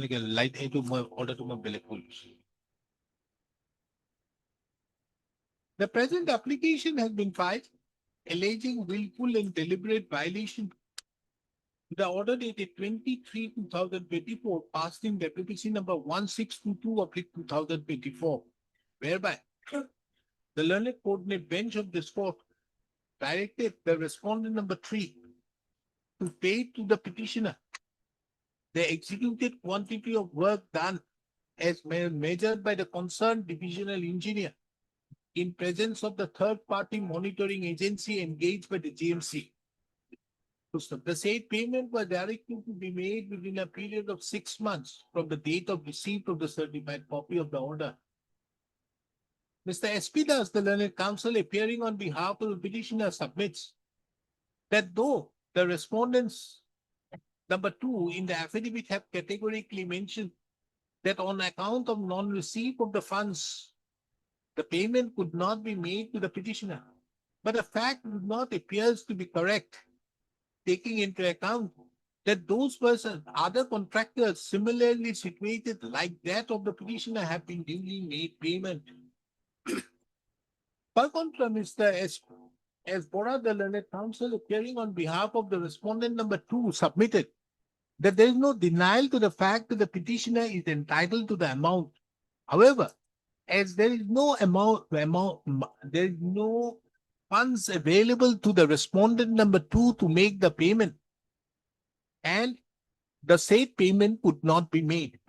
light into my order to my bill. The present application has been filed alleging willful and deliberate violation to the order dated 23/2024 passed in WPC number 1622 of 2024, whereby the learned coordinate bench of this court directed the respondent number 3 to pay to the petitioner the executed quantity of work done as measured by the concerned divisional engineer in presence of the third party monitoring agency engaged by the GMC. The said payment was directed to be made within a period of 6 months from the date of receipt of the certified copy of the order. Mr. S.P. Das, the learned counsel appearing on behalf of the petitioner, submits that though the respondents number 2 in the affidavit have categorically mentioned that on account of non-receipt of the funds, the payment could not be made to the petitioner. But the fact does not appears to be correct, taking into account that those persons, other contractors similarly situated like that of the petitioner, have been duly made payment. Per contra, Mr. S. Bora, the learned counsel appearing on behalf of the respondent number 2, submitted that there is no denial to the fact that the petitioner is entitled to the amount. However, as there is no there is no funds available to the respondent number 2 to make the payment, and the said payment could not be made.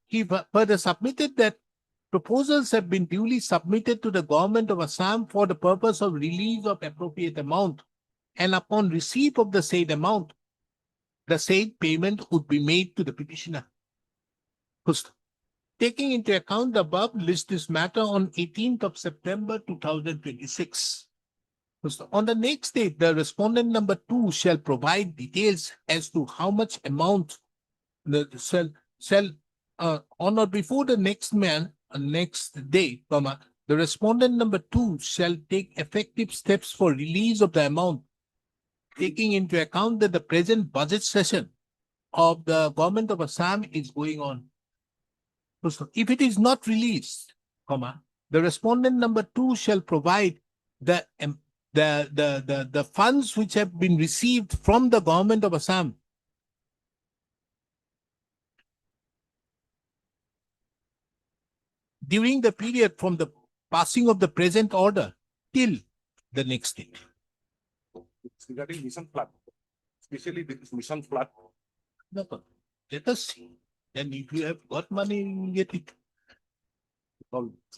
He further submitted that proposals have been duly submitted to the government of Assam for the purpose of release of appropriate amount, and upon receipt of the said amount, the said payment would be made to the petitioner. Taking into account the above, list this matter on 18th of September 2026. On the next date, the respondent number 2 shall provide details as to how much amount the shall on or before the next day, the respondent number 2 shall take effective steps for release of the amount, taking into account that the present budget session of the government of Assam is going on. If it is not released, the respondent number 2 shall provide the funds which have been received from the government of Assam during the period from the passing of the present order till the next date. It's regarding mission flood, especially this mission flood. No, let us see. Then if you have got money, you will get it.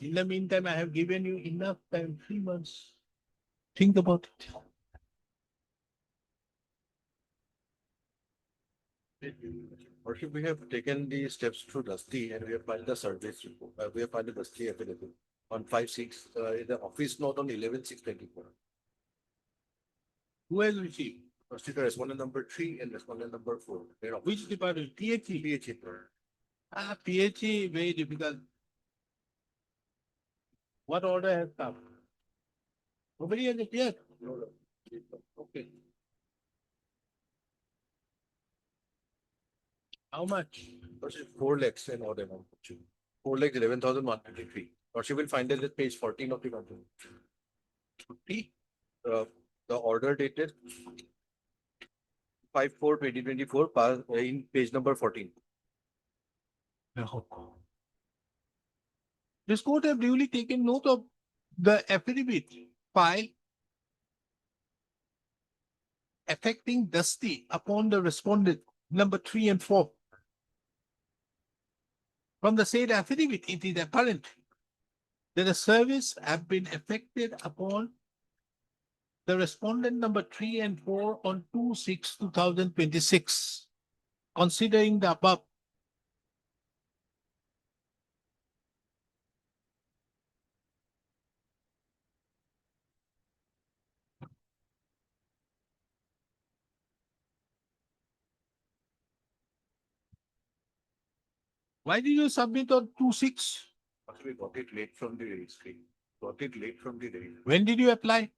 In the meantime, I have given you enough time, 3 months. Think about it. Worship, we have taken the steps through Dusty and we have filed the service report. We have filed the Dusty affidavit on 5/6, the office note on 11/6/24. Who has received? Dusty, the respondent number 3 and respondent number 4. Which department? PHE? PHA. PHE, very difficult. What order has come? Nobody has it yet. Okay. How much? 4 lakhs and odd amount. 4 lakhs 11,123. Or she will find it at page 14 of the contract. The order dated 5/4/2024 in page number 14. This court have duly taken note of the affidavit filed affecting Dusty upon the respondent number 3 and 4. From the said affidavit, it is apparent that the service have been effected upon the respondent number 3 and 4 on 2/6/2026. Considering the above, why did you submit on 2/6? We got it late from the registry. Got it late from the registry. When did you apply?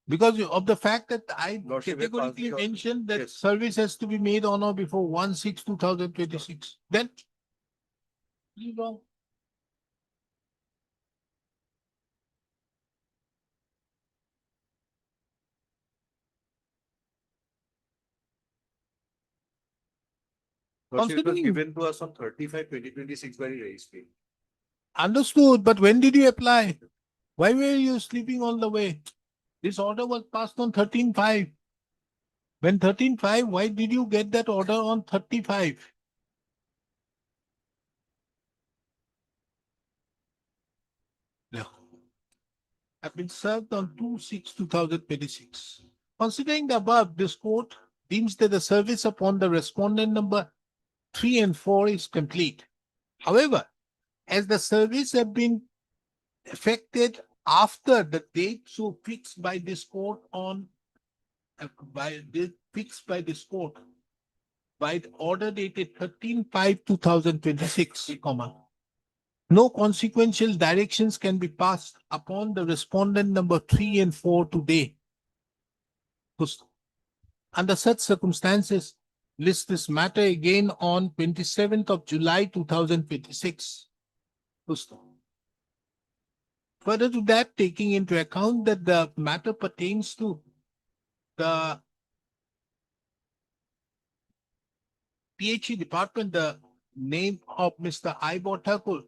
Because of the fact that I Lordship, we pass categorically the- mentioned that Yes. service has to be made on or before 1/6/2026. Then you wrong. Lordship, it was Considering- given to us on 35/2026 by the registry. Understood, but when did you apply? Why were you sleeping all the way? This order was passed on 13/5. When 13/5, why did you get that order on 35? No. Have been served on 2/6/2026. Considering the above, this court deems that the service upon the respondent number 3 and 4 is complete. However, as the service have been effected after the date so fixed by this court on fixed by this court by the order dated 13/5/2026, no consequential directions can be passed upon the respondent number 3 and 4 today. Under such circumstances, list this matter again on 27th of July 2026. Further to that, taking into account that the matter pertains to the PHE department, the name of Mr. Ibo Thakur,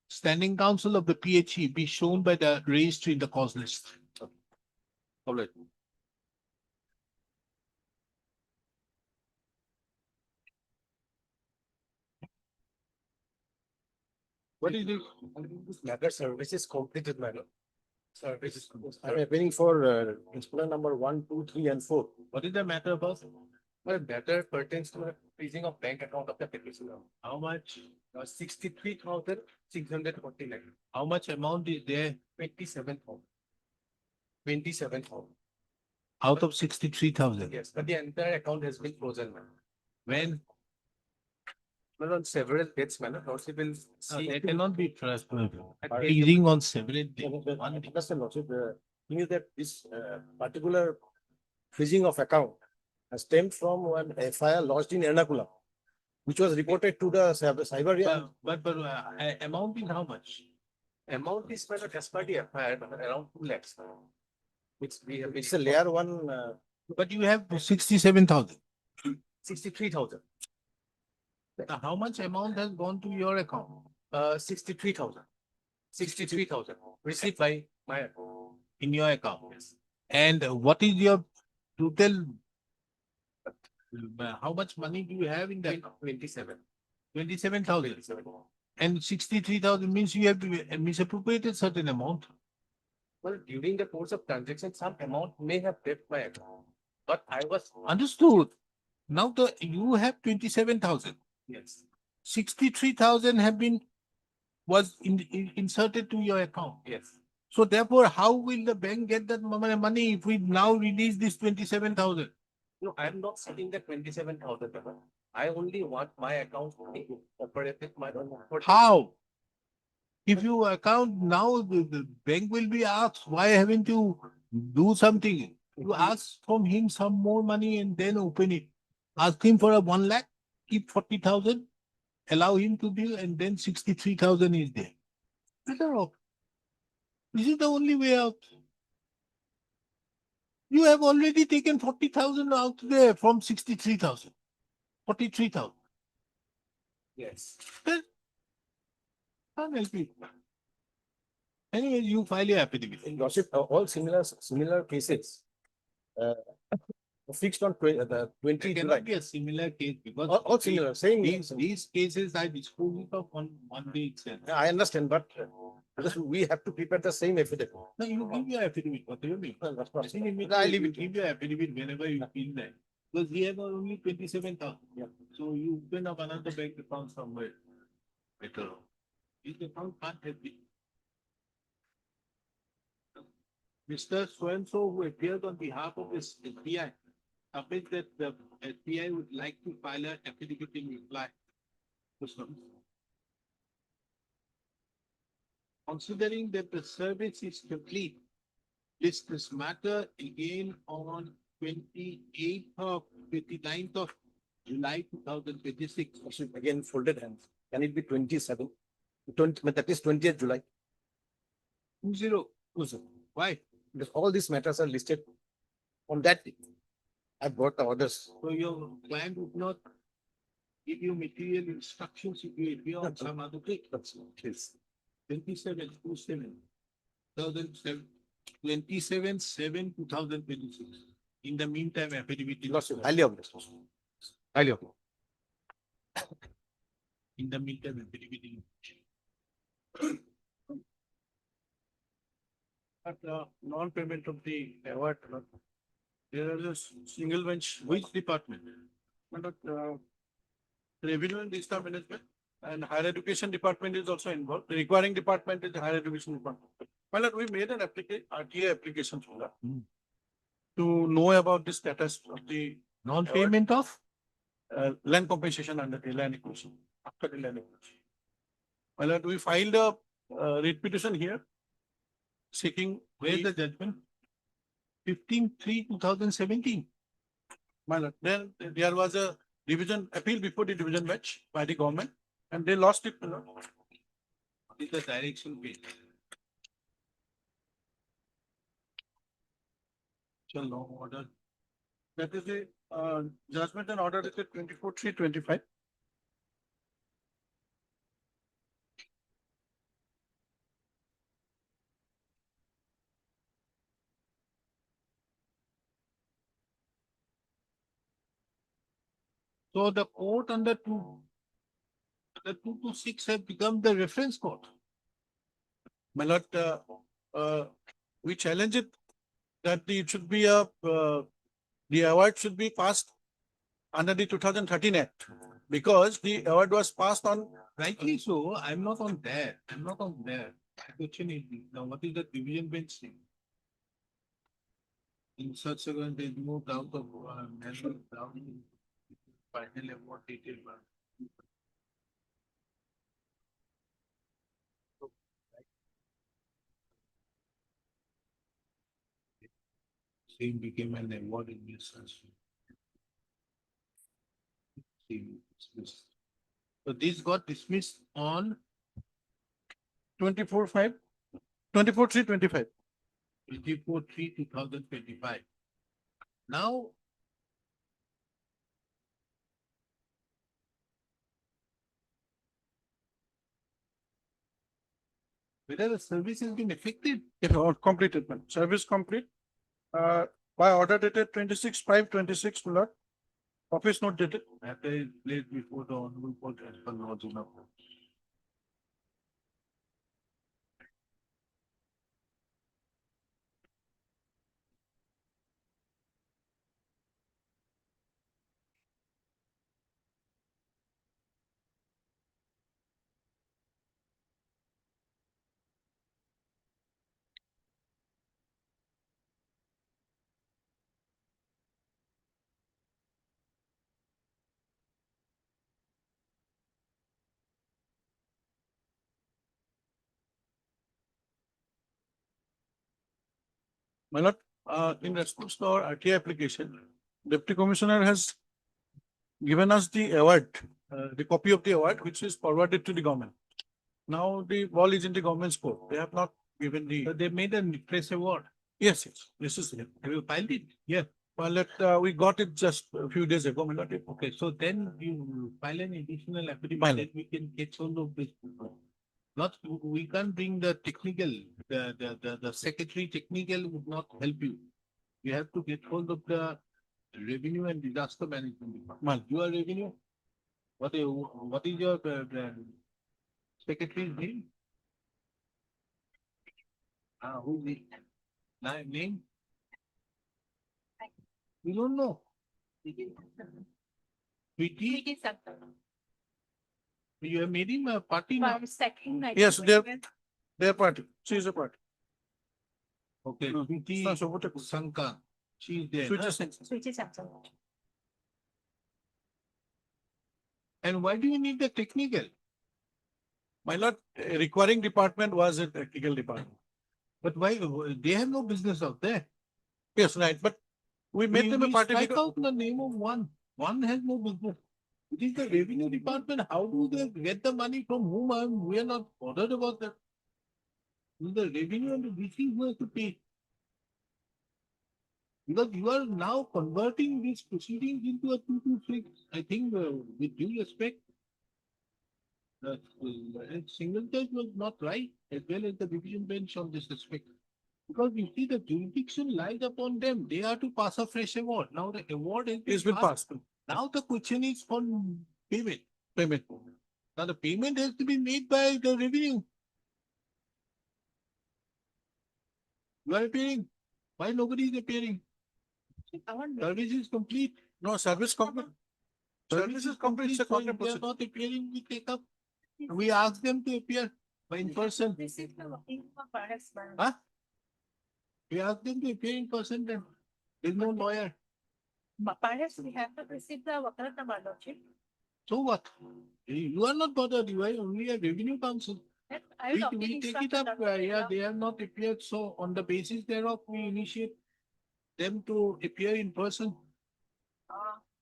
standing counsel of the PHE, be shown by the registry in the cause list. All right. What is it? This matter service is completed, madam. Service. I'm appealing for principal number 1, 2, 3, and 4. What is the matter about? Well, matter pertains to the freezing of bank account of the petitioner. How much? 63,649. How much amount is there 27,000. 27,000. out of 63,000? Yes, but the entire account has been frozen, madam. When? Well, on several dates, madam. Also will No, see. there cannot be trust. At Freezing on several days. One understand, Lordship, thing is that this particular freezing of account has stemmed from one FIR lodged in Ernakulam, which was reported to the cyber. Amount is how much? Amount is not as per the FIR, but around 2 lakhs. Which we have. It's a layer one, But you have 67,000. 63,000. How much amount has gone to your account? 63,000. 63,000 received by my account. In your account? And what is your total? How much money do you have in that? 27. 27,000. 27. And 63,000 means you have misappropriated certain amount. Well, during the course of transaction, some amount may have left my account, but I was. Understood. Now you have 27,000. Yes. 63,000 have been was inserted to your account. Yes. So therefore, how will the bank get that money if we now release this 27,000? No, I am not setting the 27,000. I only want my account to operate with my own. How? If you account now, the bank will be asked, why haven't you do something? You ask from him some more money and then open it. Ask him for a 1 lakh, keep 40,000, allow him to deal, and then 63,000 is there. Better off. This is the only way out. You have already taken 40,000 out there from 63,000. 43,000. Yes. Then can't help you. Anyway, you file your affidavit. In Lordship, all similar cases. Fixed on the It 20 cannot July. be a similar case because All similar, same. these cases I dispose of on one day itself. I understand, but we have to prepare the same affidavit. No, you give your affidavit. What do you mean? Well, that's what- I think immediately I leave you it. give your affidavit whenever you feel that. Because we have only 27,000. Yeah. So you open up another bank account somewhere. Better. This account can't help you. Mr. So-and-so who appears on behalf of this SBI, submit that the SBI would like to file an affidavit in reply. Considering that the service is complete, this matter again on 29th of July 2026. Again, folded hands. Can it be 27? 20, but that is 20th July. 20. 20. Why? Because all these matters are listed on that day. I've got the orders. So your client would not give you material instructions if you appear on some other date. That's yes. 27/7/2026. In the meantime, affidavit. is- Lots of highly obvious. Highly obvious. In the meantime, affidavit. is- But non-payment of the award, there is a single bench, which department? But revenue and disaster management and higher education department is also involved. The requiring department is the higher education department. Well, we made an application, RTA application for that. To know about the status of the Non-payment of? land compensation under the land acquisition, after the land acquisition. Well, we filed a writ petition here seeking Where's the judgment? 15/3/2017. My lord, then there was a division appeal before the division bench by the government and they lost it. My lord. What is the direction page? Shall law order. That is the judgment and order dated 24/3/25. So the court under the 226 have become the reference court. My lord, we challenge it that it should be the award should be passed under the 2013 Act because the award was passed on. Rightly so, I'm not on that. I'm not on that. My question is, now what is the division bench thing? In such circumstances, there is no doubt of manual doubt in final award detail. Same became an award in this sense. Same dismissed. So this got dismissed on 24/5, 24/3/25. 24/3/2025. Now, whether the service has been effective, If all completed, man, service complete. By order dated 26/5/26, my lord. Office note dated. matter is placed before the honorable court as per law. My lord, in response to our RTA application, Deputy Commissioner has given us the award, the copy of the award, which is forwarded to the government. Now the ball is in the government's court. They have not given the, So they made a press award. yes, this is it. Have you filed it? Yeah, well, we got it just a few days ago, my lord. Okay, so then you file an additional File affidavit, it. then we can get hold of this. Not, we can't bring the technical, the secretary technical would not help you. You have to get hold of the revenue and disaster management department. Man. You are revenue? What is your secretary's name? Who's the name? You don't know? Sweetie, you have made him a party now? Yes, they're party. She is a party. Okay, No, Sweetie no, so what a- Sanka, she is there. Switch huh? is- And why do you need the technical? My lord, requiring department was a technical department. But why, they have no business out there. Yes, right, but we made them a party Strike because out the name of one. One has no business. It is the revenue department. How do they get the money from whom? We are not bothered about that. It is the revenue and the VC who has to pay. Because you are now converting these proceedings into a 226. I think, with due respect, single judge was not right, as well as the division bench on this respect. Because you see, the jurisdiction lies upon them. They are to pass a fresh award. Now the award has it's been passed. Now the question is for payment. Payment. Now the payment has to be made by the revenue. You are appearing. Why nobody is appearing? Service is complete. No, service complete. Service is complete, it's a so if contract they are procedure. not appearing, we take up. We ask them to appear by in person. This is the working for perhaps. Huh? We ask them to appear in person then. There's no lawyer. Perhaps we have to receive the Wakalata Lordship. So what? You are not bothered. You are only a revenue council. I will We take it up. Yeah, they have not appeared. So on the basis thereof, we initiate them to appear in person.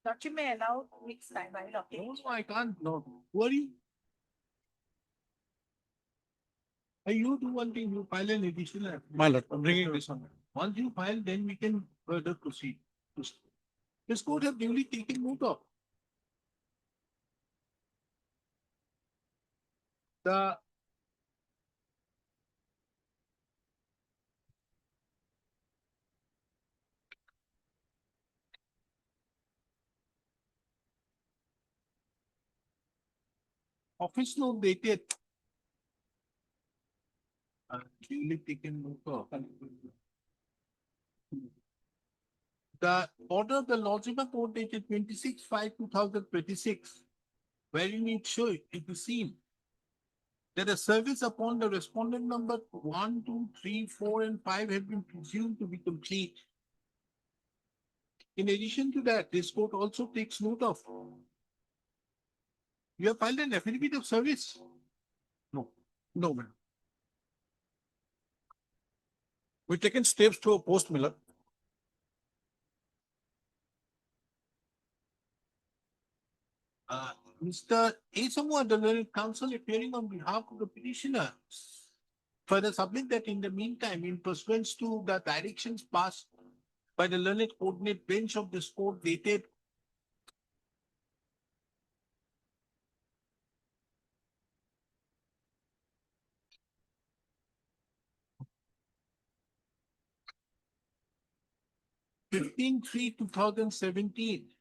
Lordship may allow weeks time. I will No, obtain. no, I can't. No. Who are you? You do one thing. You file an additional. My lord, I'm bringing this on. Once you file, then we can further proceed. This court have duly taken note of. The office note dated. Duly taken note of. The order of the Lordship Court dated 26/5/2026, wherein it is seen that a service upon the respondent number 1, 2, 3, 4, and 5 have been presumed to be complete. In addition to that, this court also takes note of. You have filed an affidavit of service. No, madam. We've taken steps to oppose Miller. Mr. Asamoah, the learned counsel appearing on behalf of the petitioner, further submit that in the meantime, in pursuance to the directions passed by the learned coordinate bench of this court dated (15/3, 2017)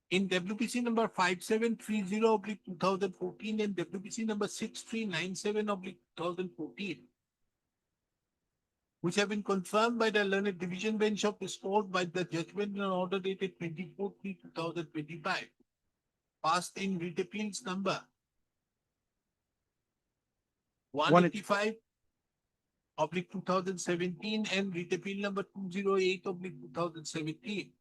in WPC number 5730/2014 and WPC number 6397/2014, which have been confirmed by the learned division bench of this court by the judgment and order dated 24/3/2025, passed in writ appeals number 185/2017 and writ appeal number 208/2017.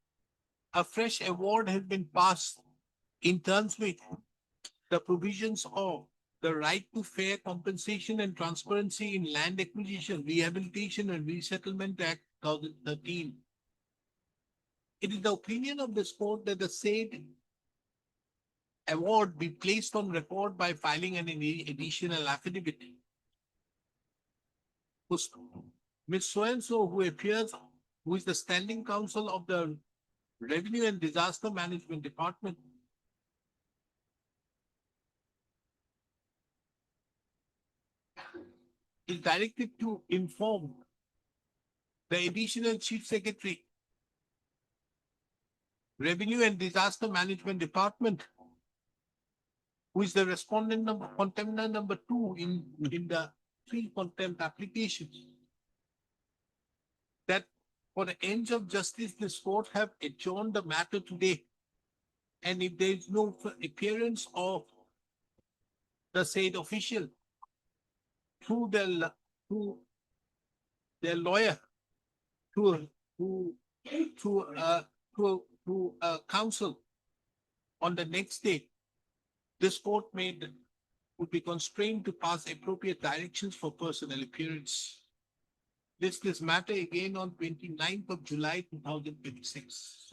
A fresh award has been passed in terms with the provisions of the right to fair compensation and transparency in land acquisition, rehabilitation and resettlement act 2013. It is the opinion of this court that the said award be placed on record by filing an additional affidavit. Ms. So-and-so, who appears, who is the standing counsel of the Revenue and Disaster Management Department, is directed to inform the additional chief secretary, Revenue and Disaster Management Department, who is the respondent number, contender number 2 in the 3 contempt applications, that for the ends of justice, this court have adjourned the matter today. And if there is no appearance of the said official through their lawyer, to counsel on the next day, this court would be constrained to pass appropriate directions for personal appearance. this matter again on 29th of July, 2026.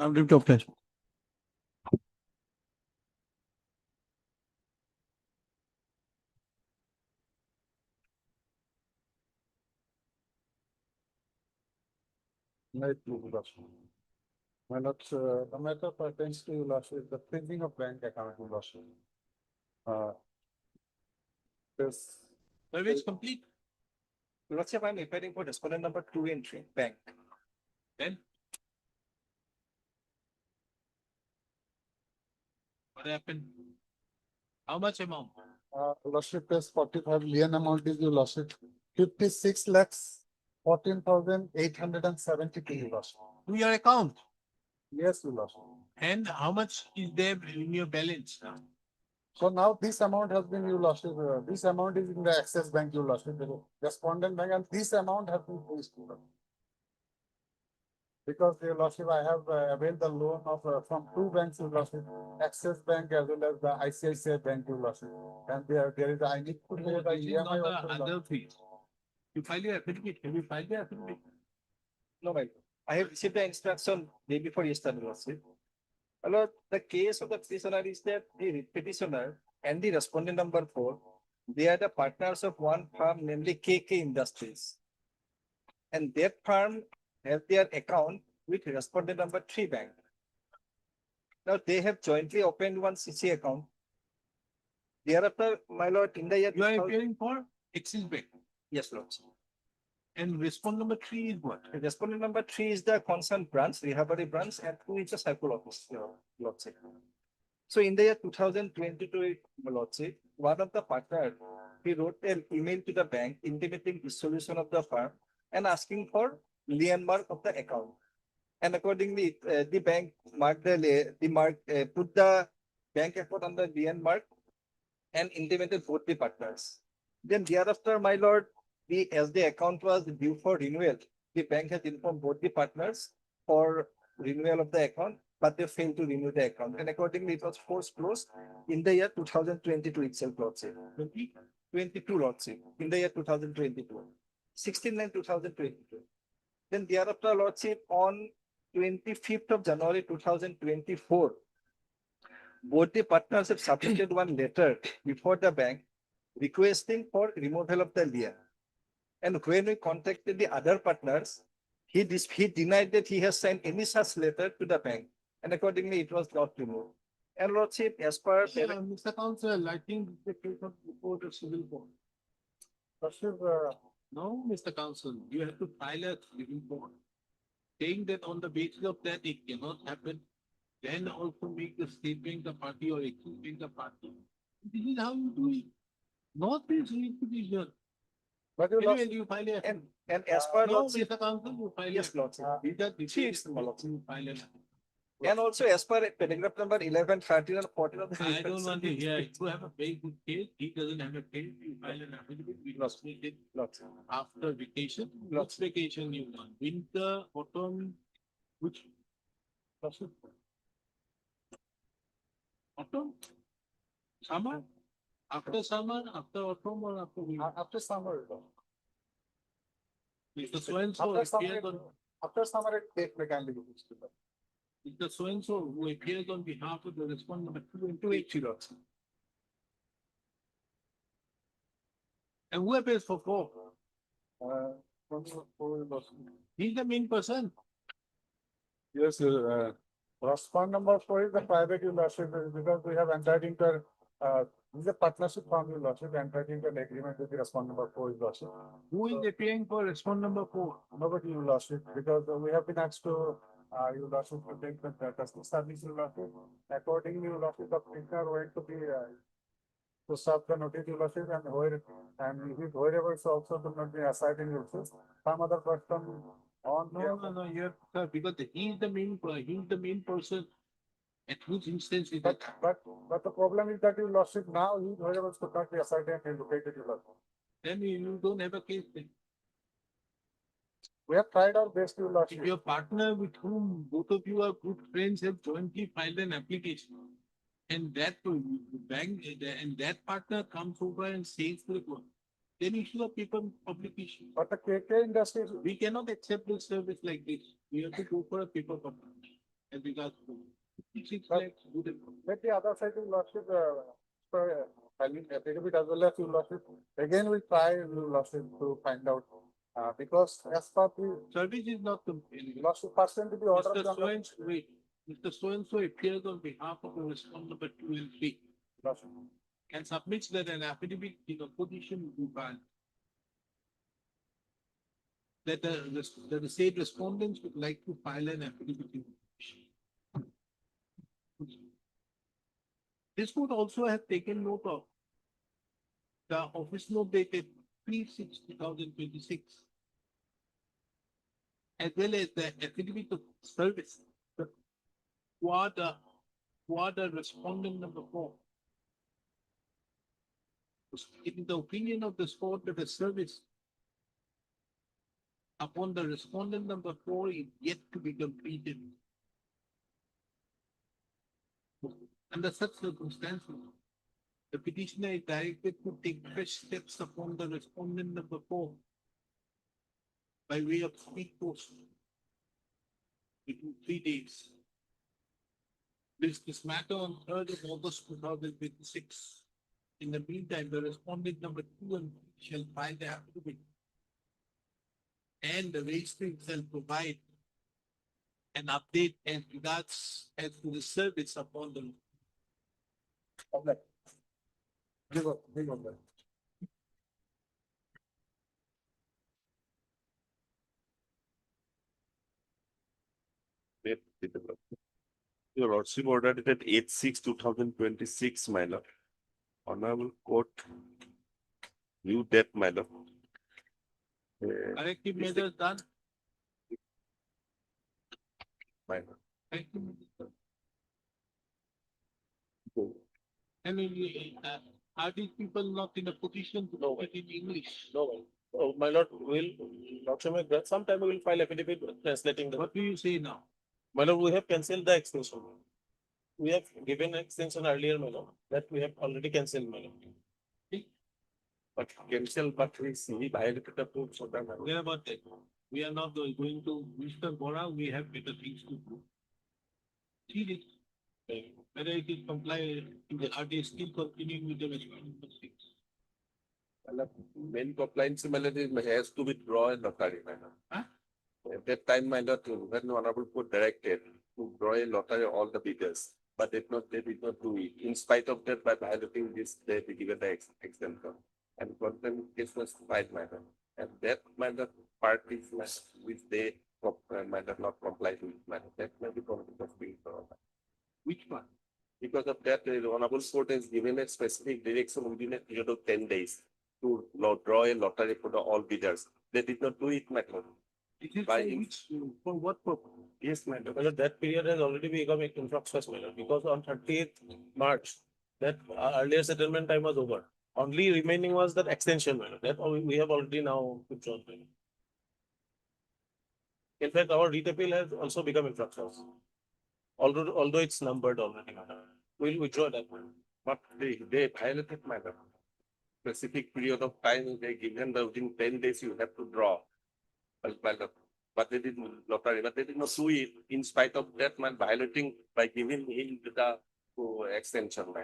Right, my lord, the matter pertains to your lordship, the freezing of bank account, your lordship. This, Survey is complete. Lordship, I'm appearing for respondent number 2 entry, bank. Then what happened? How much amount? lordship is 45 lien amount is your lordship, 56 lakhs, 14,872, your lordship. To your account. Yes, your lordship. And how much is there in your balance now? So now this amount has been your lordship, this amount is in the Access Bank, your lordship, the respondent bank, and this amount has been placed. Because your lordship, I have availed the loan of from two banks, your lordship, Access Bank as well as the ICICI Bank, your lordship. And there is, I need to pay No, the this is EMI not also, the other fees. You file your affidavit. Have you filed your affidavit? No, my, I have received the instruction day before yesterday, Lordship. My lord, the case of the petitioner is that the petitioner and the respondent number 4, they are the partners of one firm, namely KK Industries. And that firm have their account with respondent number 3 bank. Now they have jointly opened one CC account. Thereafter, my lord, in the year You are 2000 appearing for Axis Bank. yes, Lord. And respond number 3 is what? The respondent number 3 is the concerned branch, recovery branch, and 2 is the circle office, Lordship. So in the year 2022, Lordship, one of the partners, he wrote an email to the bank intimating dissolution of the firm and asking for lien mark of the account. And accordingly, the bank marked put the bank account on the lien mark and intimated both the partners. Then thereafter, my lord, as the account was due for renewal, the bank has informed both the partners for renewal of the account, but they failed to renew the account. And accordingly, it was forced closed in the year 2022 itself, Lordship. 2022, Lordship, in the year 2022. 16/9/2022. Then thereafter, Lordship, on 25th of January 2024, both the partners have submitted one letter before the bank requesting for removal of the lien. And when we contacted the other partners, he denied that he has sent any such letter to the bank. And accordingly, it was not removed. And Lordship, as per Mr. Counsel, I think the case of before the civil court. Lordship, No, Mr. Counsel, you have to file a civil court. Saying that on the basis of that it cannot happen, then also make the state being the party or Axis being the party. This is how you do it. Not this litigation. but your Anyway, lordship, you file a. and as per No, Lordship, Mr. Counsel, you file. yes, Lordship. These are Chiefs, my lord. you file a. And also as per paragraph number 11, 13, and 14 of the I don't want to hear, it. You have a very good case, he doesn't have a case, you file an affidavit, we must make it Lordship. after vacation. Which vacation you want? Winter, autumn, which? Autumn? Summer? After summer, after autumn or after winter? after summer, If the so and so after summer, appears on, after summer, it take the can be used. if the so and so who appears on behalf of the respondent number 2 and 280. And who appears for 4? He's the main person. Yes, respond number 4 is the private your lordship, because we have entered into, this is a partnership from your lordship, entered into an agreement with the respond number 4 your lordship. Who is appearing for respond number 4? Nobody your lordship, because we have been asked to, your lordship to take the custody service your lordship. Accordingly, your lordship, the prisoner went to be, to serve the notice your lordship, and wherever is also to not be assigned in your lordship. Some other person on. No, you're, sir, because he's the main person. At whose instance is But, it? but the problem is that your lordship now, he wherever to not be assigned and located your lordship. Then you don't have a case then. We have tried our best your If lordship. your partner with whom both of you are good friends have jointly filed an application. And that bank and that partner comes over and says to the court Then issue a paper publication. But the KK industry, We cannot accept this service like this. We have to go for a paper publication. As regards to. It's But- like good. let the other side you lost it, filing affidavit as well as you lost it. Again, we try, we lost it to find out. Because as per the, Service is not the. lost the person to the order of Mr. the. So-and-so, wait, Mr. So-and-so appears on behalf of the respondent number 2 and 3 Lost. and submits that an affidavit in opposition to ban. That the said respondents would like to file an affidavit in opposition. This would also have taken note of the office note dated 3/6/2026, as well as the affidavit of service who are the respondent number 4. It is the opinion of this court that the service upon the respondent number 4 is yet to be completed. Under such circumstances, the petitioner is directed to take fresh steps upon the respondent number 4 by way of speed post within 3 days. This matter on 3rd of August 2026. In the meantime, the respondent number 2 and 3 shall file the affidavit, and the registry shall provide an update as regards as to the service upon the. Give on that. Your lordship ordered it at 8/6/2026, my lord. Honorable court. New date, my lord. Corrective measures done. My lord. Corrective measures done. I mean, are these people not in a position to No. speak in English? No, oh, my lord, lordship, sometime we will file affidavit translating the. What do you say now? My lord, we have cancelled the extension. We have given extension earlier, my lord, that we have already cancelled, my lord. But cancel, but we see violated the rules of the. Forget about that. We are not going to, Mr. Bora, we have better things to do. See this. Whether it is compliant, are they still continuing with the response number 6? Main compliance, my lord, has to withdraw a lottery, my lord. Huh? At that time, my lord, when honorable court directed to draw a lottery all the bidders, but they did not do it. In spite of that, by violating this, they given the exemption. And content case was filed, my lord. And that, my lord, part is which they, my lord, not complied with, my lord. That may be conflict of being. Which one? Because of that, the honorable court has given a specific direction within a period of 10 days to draw a lottery for the all bidders. They did not do it, my lord. It is By for which, for what purpose? Yes, my lord. My lord, that period has already become infructuous, my lord, because on 30th March, that earlier settlement time was over. Only remaining was that extension, my lord. That we have already now withdrawn, my lord. In fact, our writ appeal has also become infructuous. Although it's numbered already, my lord. We'll withdraw that, my lord. But they violated, my lord. Specific period of time, they given the within 10 days, you have to draw. But they did lottery, but they did not do it in spite of that man violating by giving him the extension, my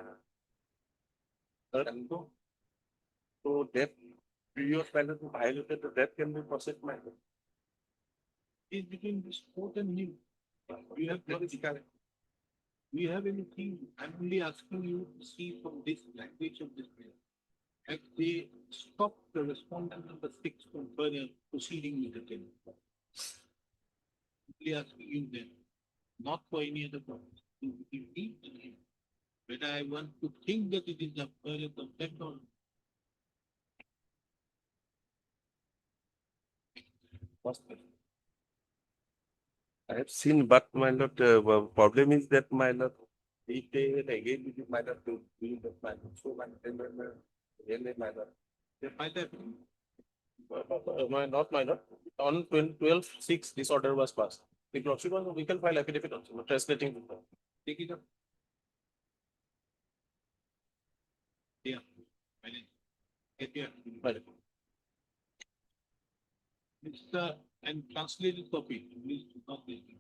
lord. And so that period violated, that can be processed, my lord. Is between this court and him. We have, we have anything, I'm only asking you to see from this language of this bill. If they stop the respondent number 6 from further proceeding with the case. Only asking you then, not for any other purpose. You need to know whether I want to think that it is a further contempt or. I have seen, but my lord, problem is that my lord, if they again with my lord to do that, my lord, so my lord, really, my lord. They find that Not my lord. On 12/6, this order was passed. The lordship, we can file affidavit also, translating. take it up. Yeah. I didn't get your. My lord. Mr. and translated copy, English to not English.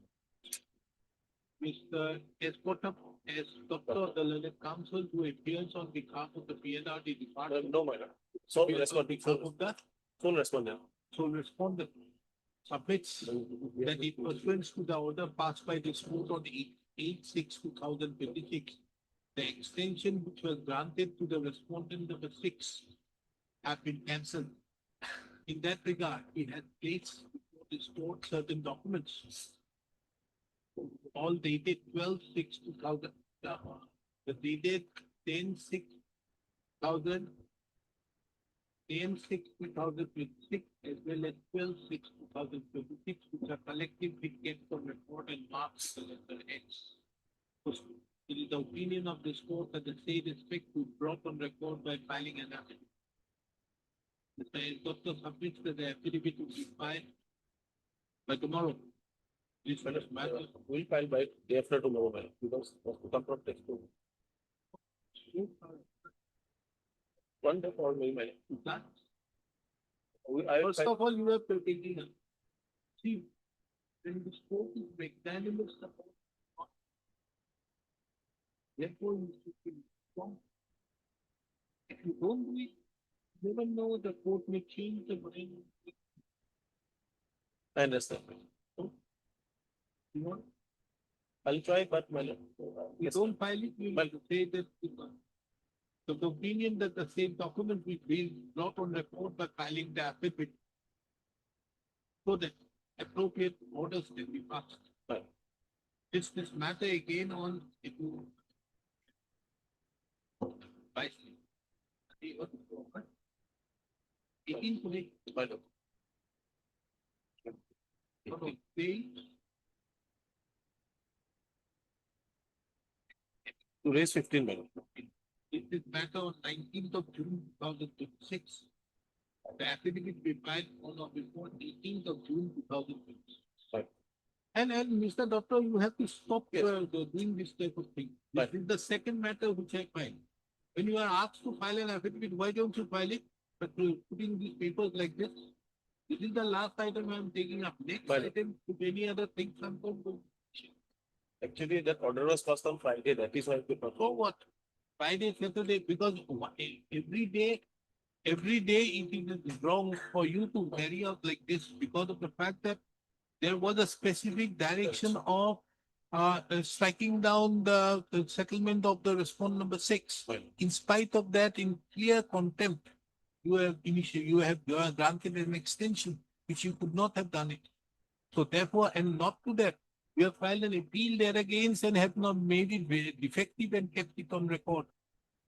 Mr. Escotto, Escotto, the learned counsel who appears on behalf of the PNRD department. No, madam. So appears on behalf of the Full respondent. sole respondent submits that in pursuant to the order passed by this court on 8/6/2026, the extension which was granted to the respondent number 6 have been cancelled. In that regard, it has placed before this court certain documents, all dated 12/6/2000, the dated 10/6/2000, 10/6/2026, as well as 12/6/2026, which are collectively kept from record and marked with the letter X. It is the opinion of this court that the said respect to brought on record by filing an affidavit. Mr. Doctor submits that the affidavit will be filed by tomorrow. This matter We'll file by day after tomorrow, madam, because of the control text. One day for me, madam. that. I will First file. of all, you have to take it. See, when this court is magnanimous about. Therefore, you should be strong. If you don't do it, you never know the court may change the mind. I understand. You want, I'll try, but madam. you don't file it, you will say that. So the opinion that the same document will be brought on record by filing the affidavit. So that appropriate orders can be passed. Right. This matter again on it will. By. 18 today. Madam. Okay, they. Today is 15, madam. It is matter on 19th of June 2026. The affidavit will be filed on or before 18th of June 2026. Right. And Mr. Doctor, you have to stop Yes. doing this type of thing. This Right. is the second matter which I filed. When you are asked to file an affidavit, why don't you file it? But putting these papers like this. This is the last item I am taking up. Next Right. item, if any other things I'm going to. Actually, that order was passed on Friday, that is why I could not. So what? Friday, Saturday, because every day it is wrong for you to carry out like this because of the fact that there was a specific direction of striking down the settlement of the respondent number 6. Right. In spite of that, in clear contempt, you have granted an extension which you could not have done it. So therefore, and not to that, you have filed an appeal there against and have not made it very defective and kept it on record.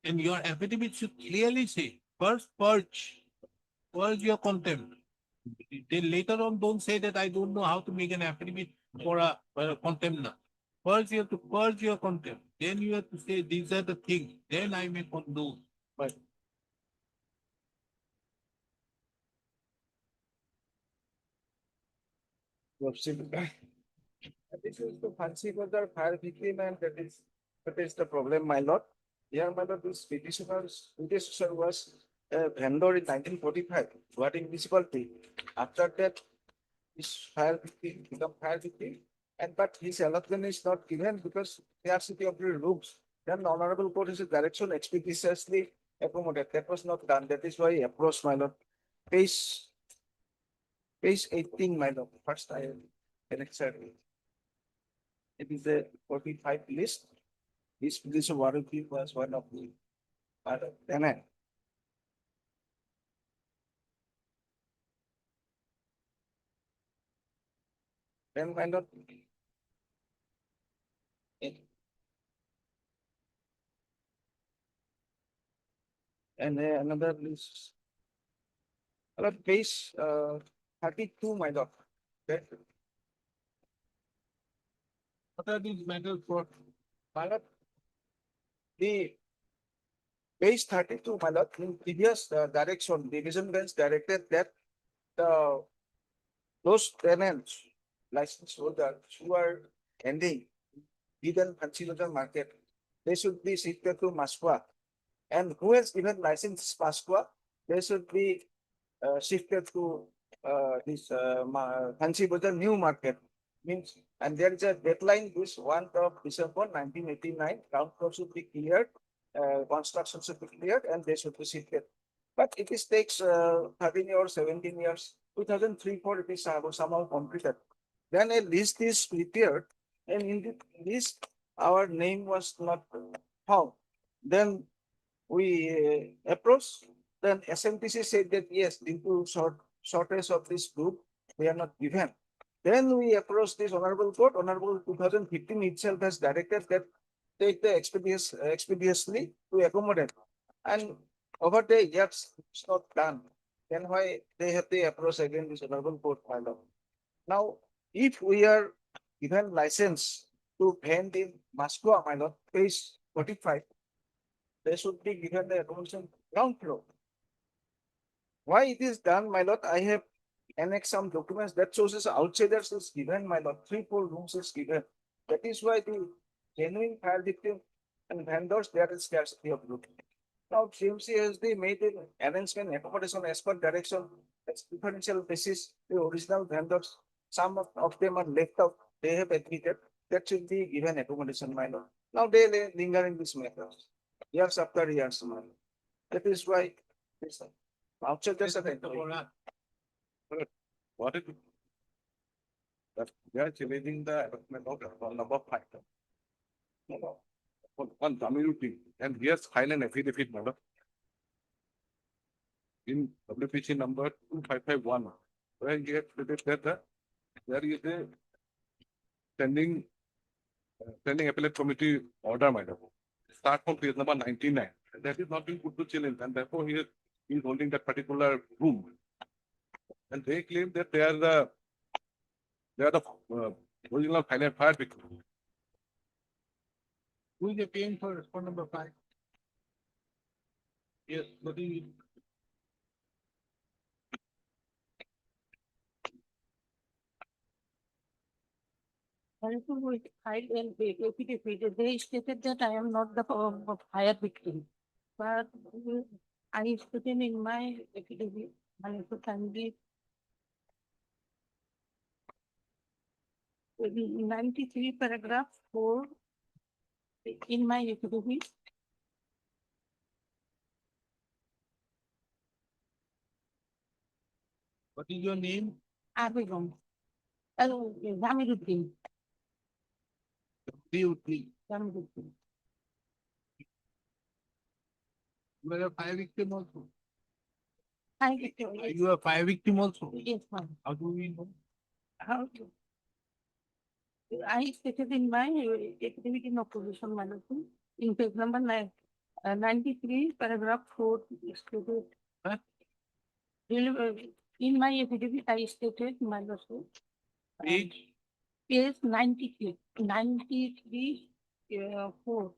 And your affidavit should clearly say, first purge your contempt. Then later on, don't say that I don't know how to make an affidavit for a contempt now. First, you have to purge your contempt. Then you have to say, these are the things. Then I may condone. But This is the fancy for the fire victim and that is the problem, my lord. Here, my lord, this petitioner was a vendor in 1945, Gauhati municipality. After that, this fire victim become fire victim. And but his allotment is not given because scarcity of the rooms. Then the honorable court is direction expeditiously accommodated. That was not done. That is why he approached, my lord. Page 18, my lord. First I annexed. It is a 45 list. This warranty was one of the tenant. Then why not? And another list. Page 32, my lord. Okay. What are these matters for? My lord, the page 32, my lord, in previous direction, division bench directed that those tenants, license holders who are ending legal consider market, they should be shifted to Masqua. And who has given license Masqua, they should be shifted to this Fancy Bazaar New Market means, and there is a deadline this 1st of December 1989. Ground floor should be cleared, construction should be cleared, and they should be seated. But it is takes 13 years, 17 years. 2003-4 it is somehow completed. Then a list is prepared, and in the list our name was not found. Then we approached. Then SMTC said that yes, due to shortage of this group, they are not given. Then we approached this honorable court. Honorable 2015 itself has directed that take the expeditiously to accommodate. And over the years, it's not done. Then why they have the approach again this honorable court, my lord. Now, if we are given license to vend in Moscow, my lord, page 45, they should be given the accommodation ground floor. Why it is done, my lord? I have annexed some documents that shows as outsiders is given, my lord. 3-4 rooms is given. That is why the genuine fire victim and vendors, there is scarcity of room. Now, CMC has made an arrangement accommodation as per direction, as differential basis. The original vendors, some of them are left out. They have admitted that should be given accommodation, my lord. Now they linger in this matter, years after years, my lord. That is why this outsiders are employed. What is it? That they are challenging the allotment of number 5. One community, and here's file an affidavit, madam. In WPC number 2551, where you have stated that there is a pending appellate committee order, madam. Start from page number 99. That is not being put to challenge, and therefore he is holding that particular room. And they claim that they are the original fire victim. Who is appearing for respond number 5? Yes, but he Also, with filed and affidavit, they stated that I am not the fire victim. But I stated in my affidavit, and so kindly 93 paragraph 4 in my affidavit. what is your name? Abegum. Oh, Zamiruddin. DUT. Zamiruddin. You are a fire victim also. I get you. Are you a fire victim also? Yes, ma'am. How do we know? How to? I stated in my affidavit in opposition, madam, in page number 93, paragraph 4, stated. Huh? In my affidavit, I stated, my lordship, Page? page 93, 4.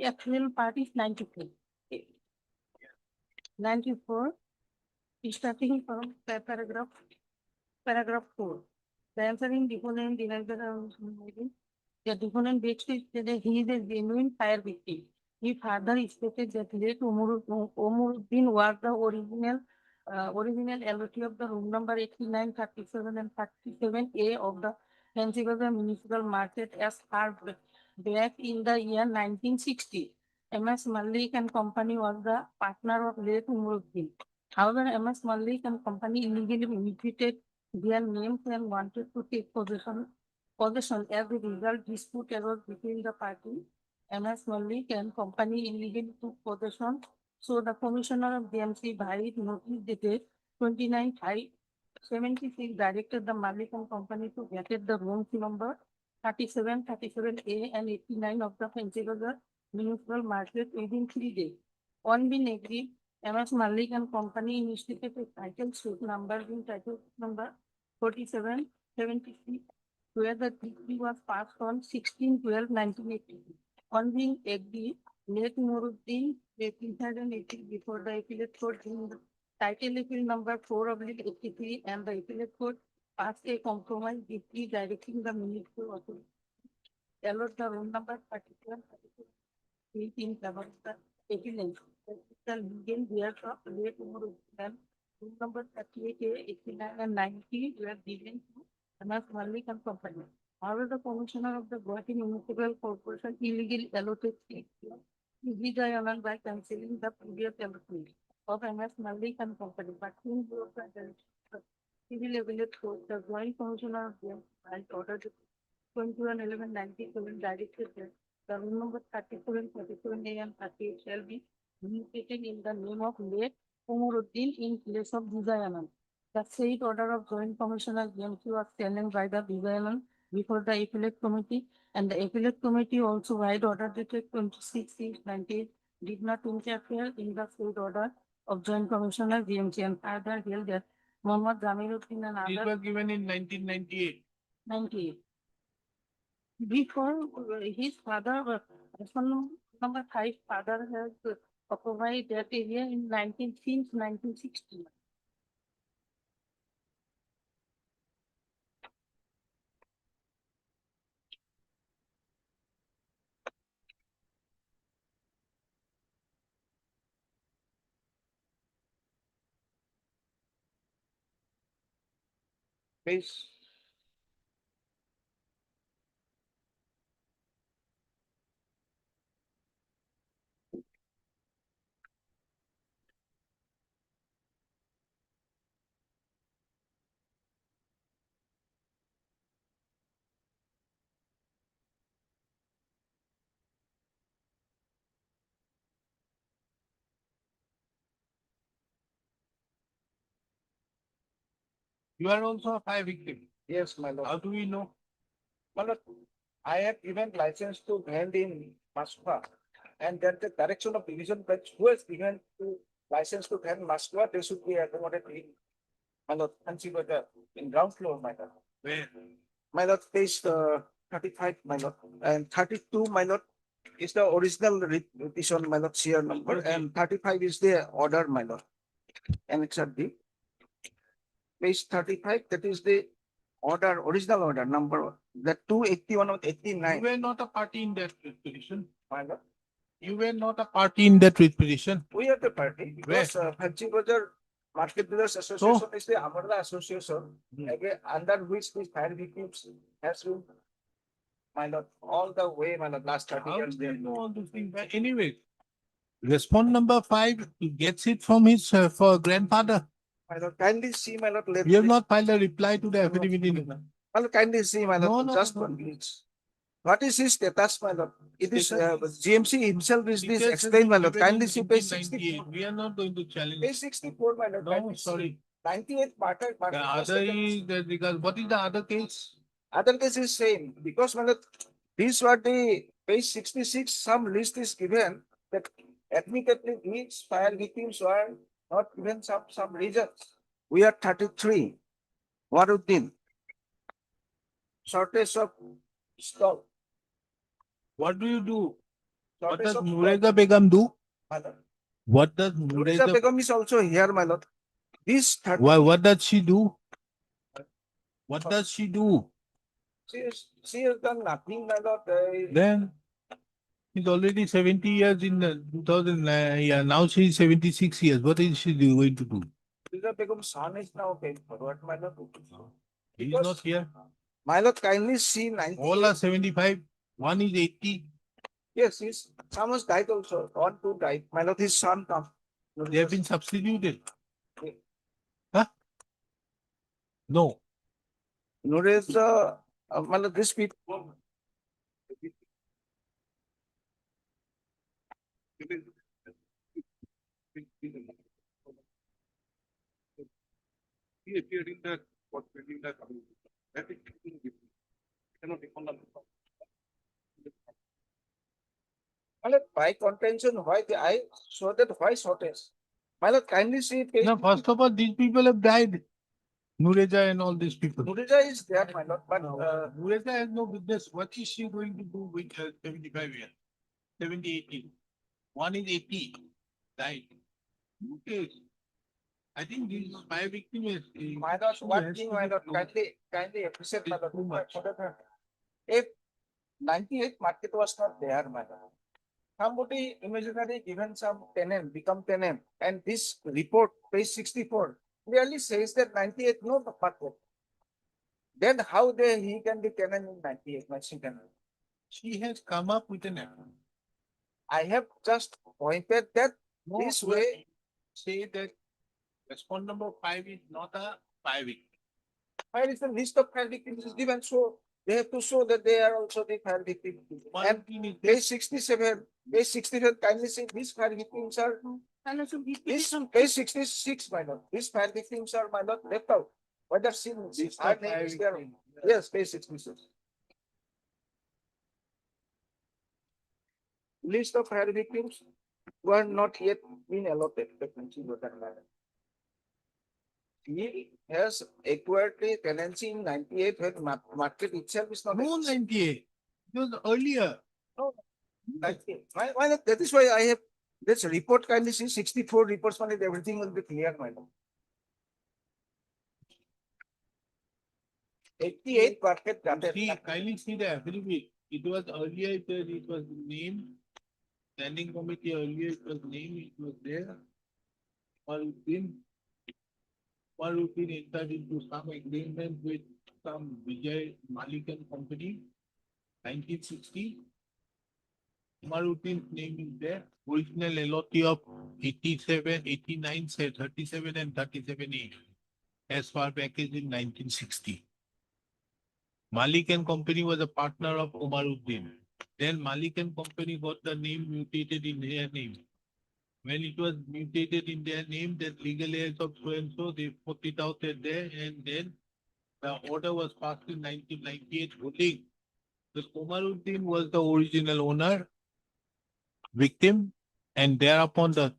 Actual part is 93. 94, starting from paragraph 4. The answering deponent denies the deponent begs to state that he is a genuine fire victim. He further stated that late Omuruddin was the original allotee of the room number 89, 37 and 37A of the Fancy Bazaar Municipal Market as far back in the year 1960. MS Malik and Company was the partner of late Omuruddin. However, MS Malik and Company illegally imitated their names and wanted to take possession. As a result, dispute arose between the party. MS Malik and Company illegally took possession. So the Commissioner of DMC Bhai notice dated 29/5/76 directed the Malik and Company to vacate the rooms number 37, 37A and 89 of the Fancy Bazaar Municipal Market within 3 days. On being agreed, MS Malik and Company initiated a title suit number in title number 47/76, where the decree was passed on 16/12/1980. On being agreed, late Nuruddin pleaded before the appellate court in the title appeal number 4/83, and the appellate court passed a compromise decree directing the municipal authority allot the room number 37, 32 in favor of the appellant. The legal bears of late Nuruddin Room number 38A, 89 and 90 were given to MS Malik and Company. However, the Commissioner of the Gauhati Municipal Corporation illegally allocated Vijayanan by cancelling the previous allotment of MS Malik and Company. But in the civil appellate court, the Joint Commissioner of the ordered 21/11/97 directed that the room number 37, 37A and 38 shall be communicated in the name of late Umuruddin in place of Vijayanan. The said order of Joint Commissioner GMC was challenged by the Vijayanan before the appellate committee, and the appellate committee also wide order dated 26/6/98 did not interfere in the said order of Joint Commissioner GMC and further held that Mohammad Jamiluddin and It others was given in 1998. 98. Before his father, son number 5 father has occupied that area in 1960. Please. You are also a fire victim. Yes, my lord. How do we know? My lord, I have given license to vend in Maswa. And that the direction of division bench who has given to license to vend Maswa, they should be accommodated in, my lord, consider in ground floor, my lord. Where? My lord, page 35, my lord, and 32, my lord, is the original petition, my lord, share number, Okay. and 35 is the order, my lord. And it's at the page 35, that is the order, original order number, the 281 of You 89, were not a party in that petition. my lord. You were not a party in that petition. We are the party because Fancy Bazar Market Dealers Association is the Amarla Association, again, under which the fire victims has been, my lord, all the way, my lord, last 30 How years do you there. know all these things? But anyway, respond number 5 gets it from his for grandfather. My lord, kindly see, my lord, let We have me- not filed a reply to the affidavit. my lord, kindly see, my No, lord, no, just no. 1 minute. What is his status, my lord? It is Status GMC himself is this Details has explained, been my lord, given in kindly see page 1998. 64. We are not going to challenge. Page 64, my lord. No, kindly see. sorry. 98 market. The other is that because what is the other case? Other case is same, because when these were the page 66, some list is given that admittedly these fire victims were not given some reasons. We are 33. Waruddin. Shortage of stock. What do you do? What Shortage does of stock. Mureza Begum do? My lord. What does Nureza Mureza? Begum is also here, my lord. This 30, What does she do? What does she do? she has done nothing, my lord. Then she's already 70 years in the 2000. Yeah, now she's 76 years. What is she going to do? Nureza Begum's son is now paid forward, my lord. He's Because- not here. My lord, kindly see 90. All are 75. One is 80. Yes, his son was died also. 1, 2 died. My lord, his son come. They have been substituted. Huh? No. Nureza, my lord, this people. He appeared in the what in the that is cannot be on My lord, by contention, why the I saw that why shortage? My lord, kindly see page. No, first of all, these people have died. Nureja and all these people. Nureza is there, my lord, but Nureja has no business. What is she going to do with her 75 years? 70, 80. One is 80. Died. Okay. I think this is my victim is. my lord, she one has thing, to my be lord, proved. kindly appreciate, my It's lord. too much. If 98 market was not there, my lord. Somebody imaginary given some tenant, become tenant, and this report, page 64, clearly says that 98 no apartment. Then how he can be tenant in 98, maximum tenant? She has come up with an app. I have just pointed that No, this well, way, say that respond number 5 is not a 5. where is the list of fire victims is given, so they have to show that they are also the fire victims. And page 67, kindly say these fire victims are, this page 66, my lord, these fire victims are, my lord, left out. Whether seen, List our of name fire is there. victims. Yes, page 66. List of fire victims who are not yet been allotted the principal matter. He has acquired the tenancy in 98 when market itself is not. No, 98. It was earlier. No, 98. Why not? That is why I have this report kindly see 64 reports on it, everything will be clear, my lord. 88 market granted. See, kindly see the affidavit. It was earlier, it was named, standing committee earlier, it was named, it was there. Maruddin entered into some agreement with some Vijay Malik and Company, 1960. Maruddin's name is there. Original LOT of 87, 89, 37 and 37A as far back as in 1960. Malik and Company was a partner of Umaruddin. Then Malik and Company got the name mutated in their name. When it was mutated in their name, that legal heirs of so and so, they put it out there, and then the order was passed in 1998 holding that Umaruddin was the original owner, victim, and thereupon the.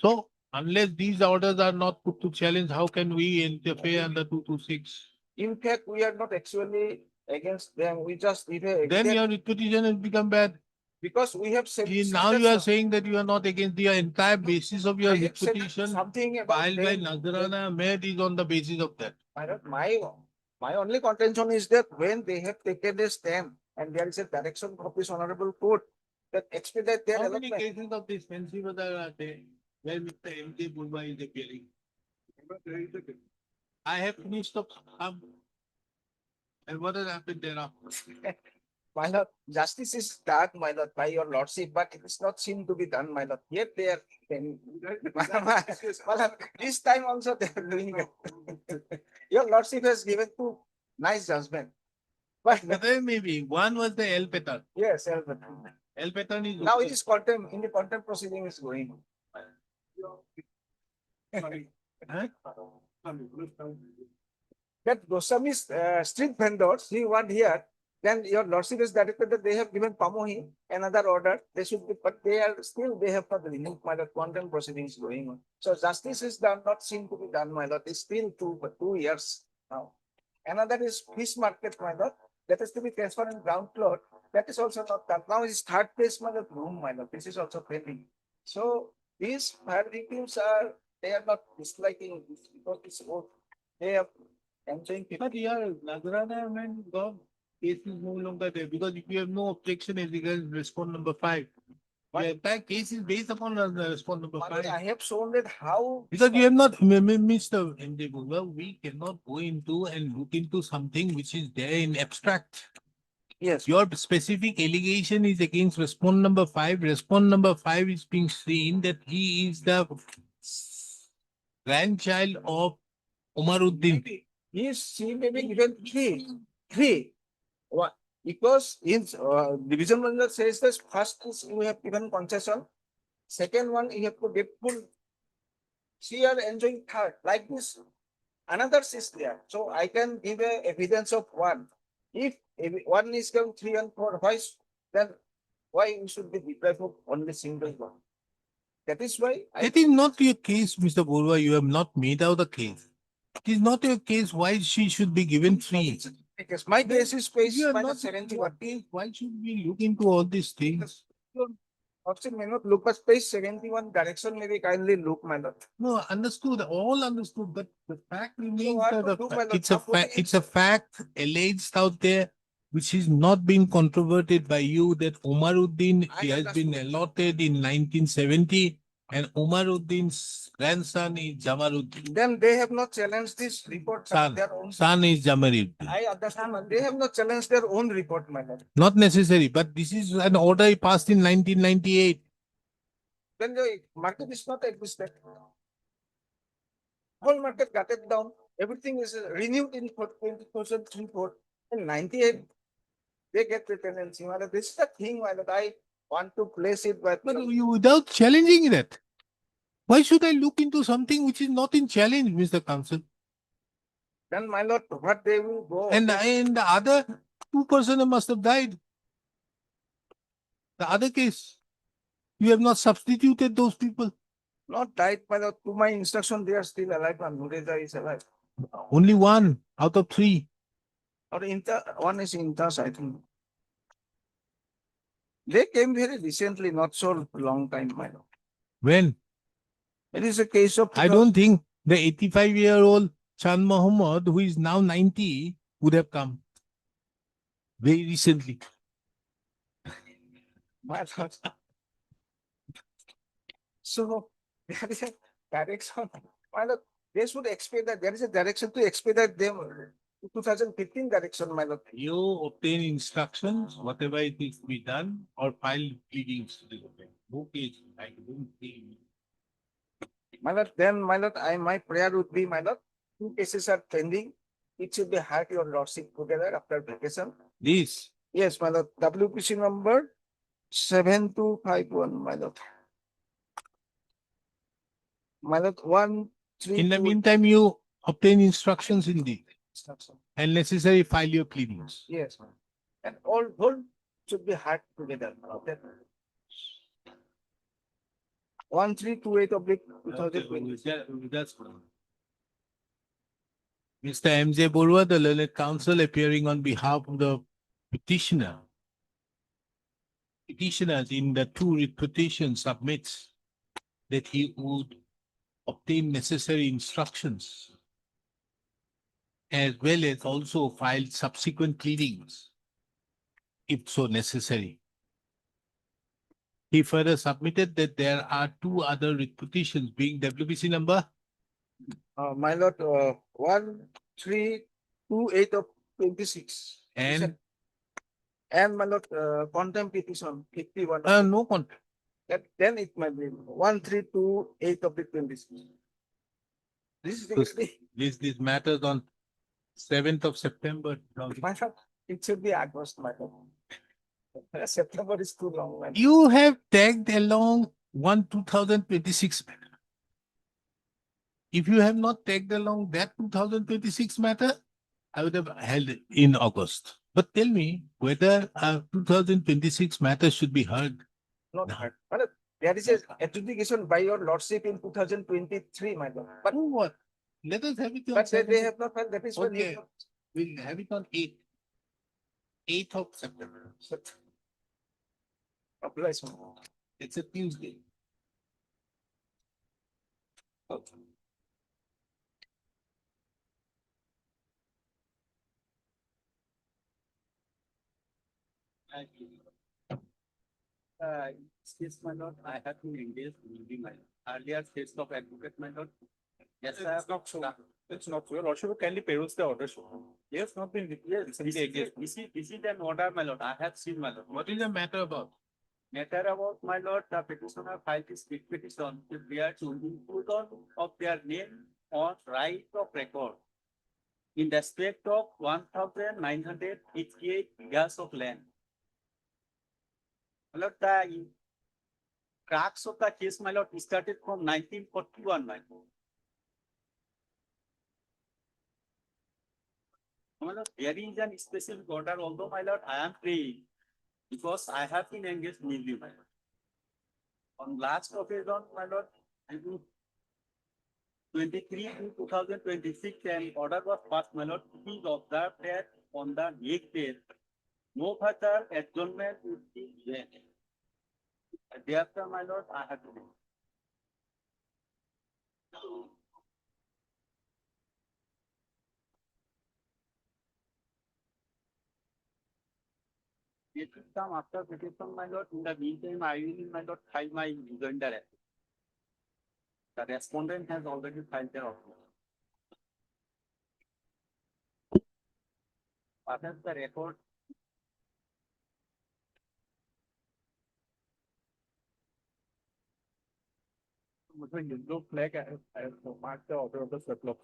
So unless these orders are not put to challenge, how can we interfere under 226? In fact, we are not actually against them. We just Then your petition has become bad. because we have said. Now you are saying that you are not against the entire basis of your petition Something about filed by them. Nazarana Ahmed is on the basis of that. My only contention is that when they have taken a stand and there is a direction of this honorable court that expedite their How many allotment. cases of this fancy weather are there where Mr. M.J. Bulba is appealing? I have finished up some. And what has happened thereafter? My lord, justice is done, my lord, by your lordship, but it is not seen to be done, my lord. Yet they are, my lord, this time also they are doing it. Your lordship has given two nice judgment. But There may be. One was the El Petar. yes, El Petar is. now it is contempt, in the contempt proceeding is going. Huh? That Goswami's street vendors, he want here, then your lordship is directed that they have given Pamohi another order, they should be, but they are still, they have not removed, my lord, contempt proceedings going on. So justice is done, not seen to be done, my lord, it's still 2 years now. Another is fish market, my lord, that is to be transferred in ground floor, that is also not done. Now it's third place, my lord, room, my lord, this is also pending. So these fire victims are, they are not disliking this because it's both, they are enjoying people. But here, Nazarana Ahmed gone. Case is no longer there because if you have no objection as regards response number 5, What? the entire case is based upon the response number My lord, 5. I have shown that how. Because you have not, Mr. M.J. Bulba, we cannot go into and look into something which is there in abstract. Yes. Your specific allegation is against response number 5. Response number 5 is being seen that he is the grandchild of Umaruddin. Yes, she may be given three. What? Because in division one says this first is you have given concession, second one you have to get full. She are enjoying third like this. Another is there, so I can give a evidence of one. If one is given 3 and 4, then why we should be deprived of only single one? That is why That is not your case, Mr. Bulba. You have not made out the case. It is not your case why she should be given 3. because my case is page You are minus not 71. Why should we look into all these things? Option may not look, but page 71 direction maybe kindly look, my lord. No, understood, all understood, but the fact remains what that to do, my lord? it's a it's a fact alleged out there which is not being controverted by you that Umaruddin I has been understood. allotted in 1970 And Umaruddin's grandson is Jamaluddin. Then they have not challenged this report. Son, Their own. son is Jamaluddin. I understand, but they have not challenged their own report, my lord. Not necessary, but this is an order passed in 1998. Then the market is not existed. Whole market got it down. Everything is renewed in 2003 report. In 98, they get the tendency. My lord, this is the thing, my lord. I want to place it, but But you, without challenging that, why should I look into something which is not in challenge, Mr. Counsel? then, my lord, what they will go. And the other two persons must have died. The other case, you have not substituted those people. Not died, my lord. To my instruction, they are still alive, and Mureza is alive. Only one out of three. Or one is Intas, I think. They came very recently, not so long time, my lord. When? It is a case of. I don't think the 85-year-old Chan Muhammad, who is now 90, would have come very recently. My lord. So there is a direction. My lord, they should expect that there is a direction to expedite them. 2015 direction, my lord. You obtain instructions, whatever it is to be done, or file pleadings to the government. Book is, I don't think. My lord, then, my lord, my prayer would be, my lord, two cases are pending. It should be had your lordship together after vacation. This, Yes, my lord, WPC number 7251, my lord. My lord, 132. in the meantime, you obtain instructions in the and necessary file your pleadings. Yes, ma'am. And all whole should be had together. Okay. 1328 oblique 2020. That's fine. Mr. M.J. Borua, the learned counsel appearing on behalf of the petitioner. Petitioners in the two petitions submits that he would obtain necessary instructions as well as also file subsequent pleadings if so necessary. He further submitted that there are two other petitions being WBC number My lord, 1328 of 26. and And my lord, contempt petition 51. no contact. Then it might be 1328 of the 26. This is the, This matters on 7th of September. my lord, it should be August, my lord. September is too long. My lord. You have tagged along 2026 matter. If you have not tagged along that 2026 matter, I would have held it in August. But tell me whether a 2026 matter should be heard. Not No. heard. My lord, there is a adjudication by your lordship in 2023, my lord. But, So what? Let us have it on but they 7th. have not filed. That is why Okay. We'll have it on 8th. 8th of September. applies. My lord. It's a Tuesday. Okay. Excuse my lord, I have been engaged in my earlier case of advocate, my lord. Yes, sir. It's not so. It's not so. Your lordship kindly peruse the order. Yes, not been recently engaged. This is an order, my lord. I have seen, my lord. What is the matter about? Matter about, my lord, the petitioner filed his writ petition to bear to inclusion of their name on right of record in respect of 1,988 acres of land. My lord, the crux of the case, my lord, started from 1941, my lord. My lord, there is an specific order, although, my lord, I am praying because I have been engaged newly, my lord. On last occasion, my lord, I think 23 to 2026, an order was passed, my lord. Please observe that on the next day, no further adjournment would be there. Thereafter, my lord, I have to. It will come after petition, my lord. In the meantime, I will, my lord, file my rejoinder. The respondent has already filed their offer. What is the record? मुझे yellow flag I have marked the order of the surplus.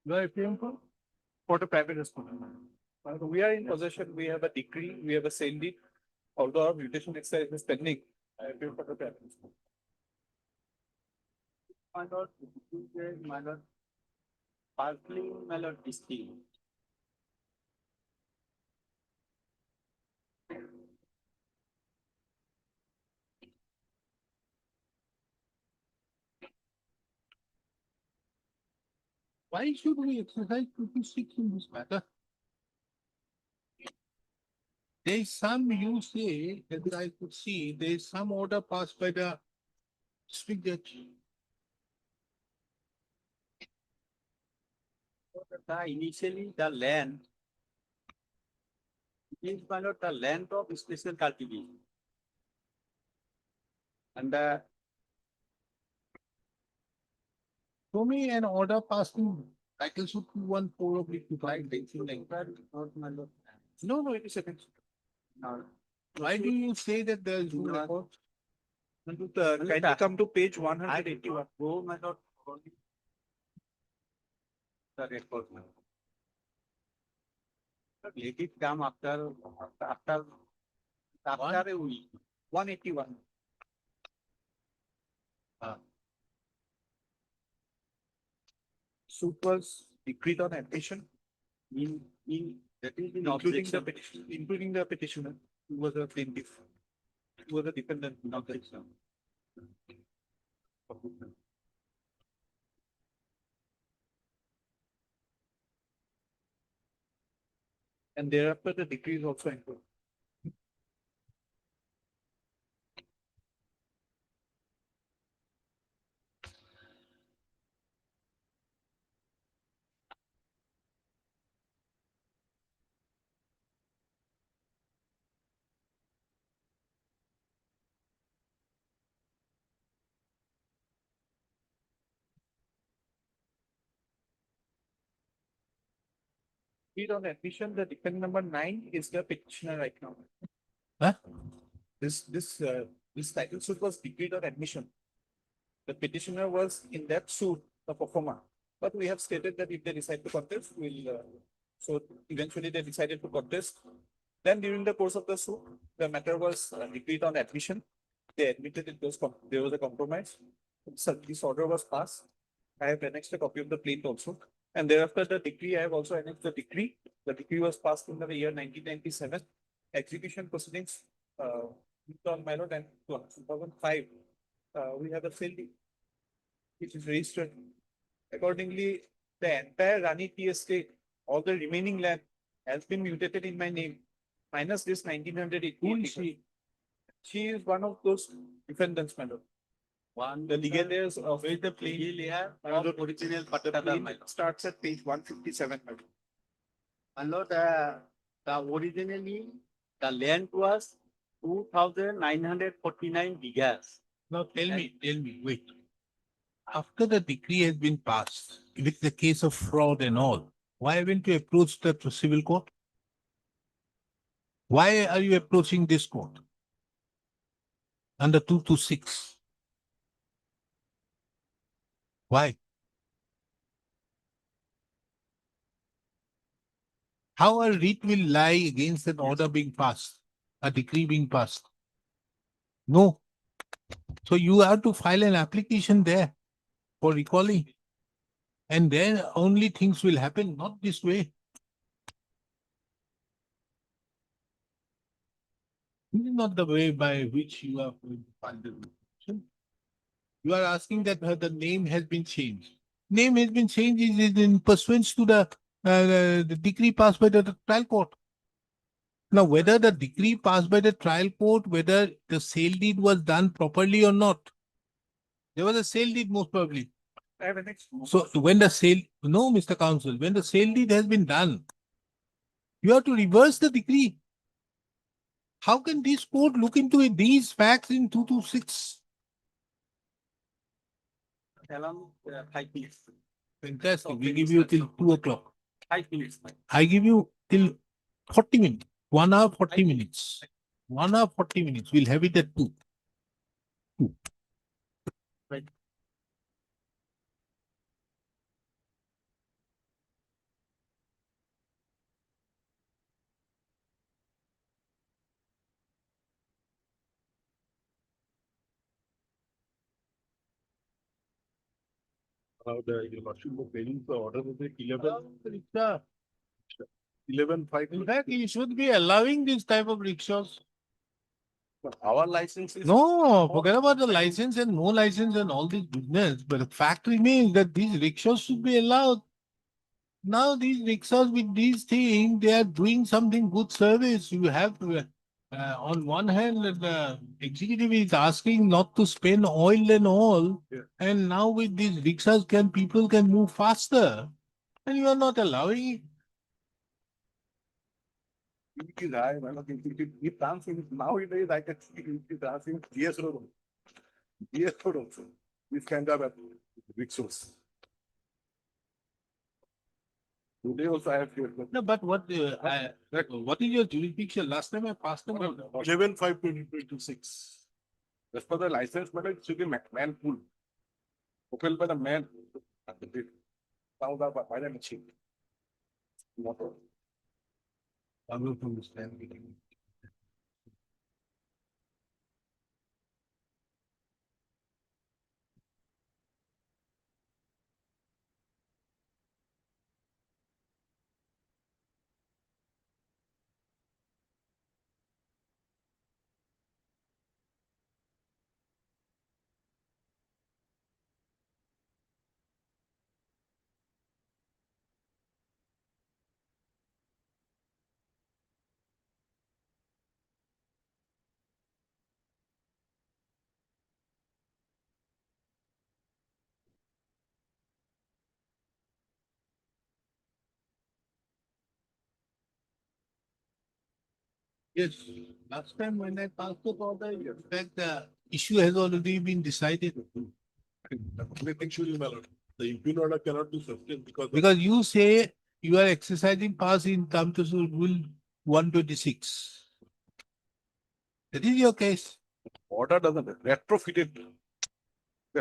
The appeal for the private respondent. We are in possession, we have a decree, we have a sale deed. Although our mutation exercise is pending, I appeal for the private respondent. My lord, my lord, sparkling, my lord, distinct. Why should we exercise 56 in this matter? There is some, you say, as I could see, there is some order passed by the district judge. Initially, the land is, my lord, the land of special cultivation. And the Show me an order passed in title suit 214/25. my lord, No, it is a. now, Why do you say that there is no No. record? Kindly come to page one I hundred did eighty-one. not go, my lord, only the record. my lord. Let it come after a week. 181. Suit was decreed on admission, That is in including the objection. petition, including the petitioner, who was a plaintiff, who was a dependent. Objection. And thereafter, the decree is also included. Decreed on admission, the dependent number 9 is the petitioner right now. Huh? This title suit was decreed on admission. The petitioner was in that suit, the performer. But we have stated that if they decide to contest, so eventually they decided to contest. Then during the course of the suit, the matter was decreed on admission. They admitted there was a compromise. So this order was passed. I have annexed a copy of the plaint also. And thereafter the decree, I have also annexed the decree. The decree was passed in the year 1997. Execution proceedings, on my note, and 2005. We have a sale deed, which is registered. Accordingly, the entire Rani Tea Estate, all the remaining land has been mutated in my name, minus this 1980. Who is she? She is one of those defendants, madam. One, The legal heirs of with the plea layer of original the Pattada, my plaint lord. starts at page 157, madam. My lord, the originally, the land was 2,949 bighas. Now tell me, wait. After the decree has been passed, with the case of fraud and all, why haven't you approached the civil court? Why are you approaching this court? Under 226? Why? How a writ will lie against an order being passed, a decree being passed? No. So you have to file an application there for recalling. And then only things will happen, not this way. This is not the way by which you are going to file the application. You are asking that the name has been changed. Name has been changed is in pursuance to the decree passed by the trial court. Now, whether the decree passed by the trial court, whether the sale deed was done properly or not, there was a sale deed most probably. I have annexed. So when the sale, no, Mr. Counsel, when the sale deed has been done, you have to reverse the decree. How can this court look into it? These facts in 226? Around 5 minutes. Fantastic. We give you till 2 o'clock. 5 minutes. I give you till 40 minutes. 1 hour, 40 minutes. 1 hour, 40 minutes. We'll have it at 2. Your lordship was paying the order of the 11.5. In fact, you should be allowing this type of rickshaws. Our license is. No, forget about the license and no license and all this business. But the fact remains that these rickshaws should be allowed. Now these rickshaws with these things, they are doing something good service. You have to, on one hand, the executive is asking not to spend oil and all. Yeah. And now with these rickshaws, people can move faster. And you are not allowing it. It is high, man. It dancing now it is I can see it is dancing GS road. GS road also. This kind of rickshaws. Today also I have here. No, but what is your jurisdiction? Last time I passed them. 11/5/2026. As per the license, but it should be man pool. Opened by the man. Found out by the machine. Motor. I will understand. Yes, last time when I passed the order, in fact, the issue has already been decided. Nothing should be allowed. The impugn order cannot be sustained because. Because you say you are exercising powers in terms of Rule 126. That is your case. Order doesn't retrofit it.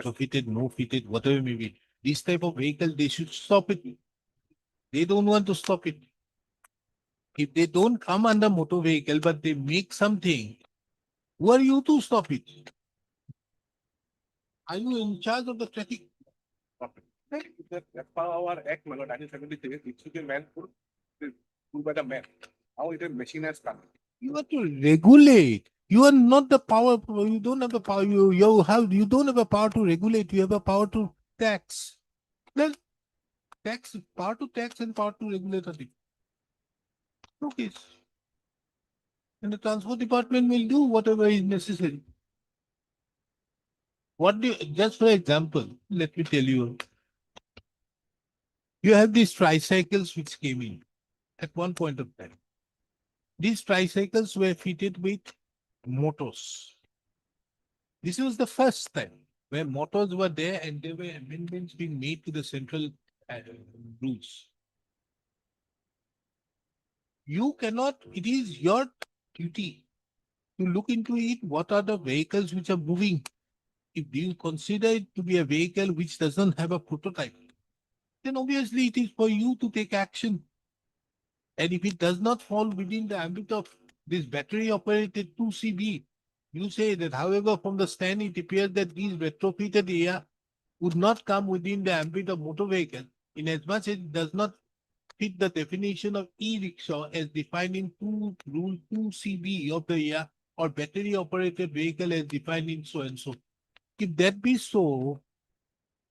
So fitted, no fitted, whatever may be. This type of vehicle, they should stop it. They don't want to stop it. If they don't come under motor vehicle, but they make something, who are you to stop it? Are you in charge of the traffic? That's our act, man, 1973, it should be man pulled by the man. Now it is machine has come. You have to regulate. You are not the power. You don't have the power. You don't have a power to regulate. You have a power to tax. Then tax, power to tax and power to regulate are different. Okay. And the transport department will do whatever is necessary. Just for example, let me tell you. You have these tricycles which came in at one point of time. These tricycles were fitted with motors. This was the first time where motors were there and there were amendments being made to the central rules. You cannot, it is your duty to look into it. What are the vehicles which are moving? If you consider it to be a vehicle which doesn't have a prototype, then obviously it is for you to take action. And if it does not fall within the ambit of this battery operated 2CB, you say that, however, from the stand, it appears that these retrofitted alia would not come within the ambit of motor vehicle, inasmuch as it does not fit the definition of e-rickshaw as defined in Rule 2CB of the alia or battery operated vehicle as defined in so and so. If that be so,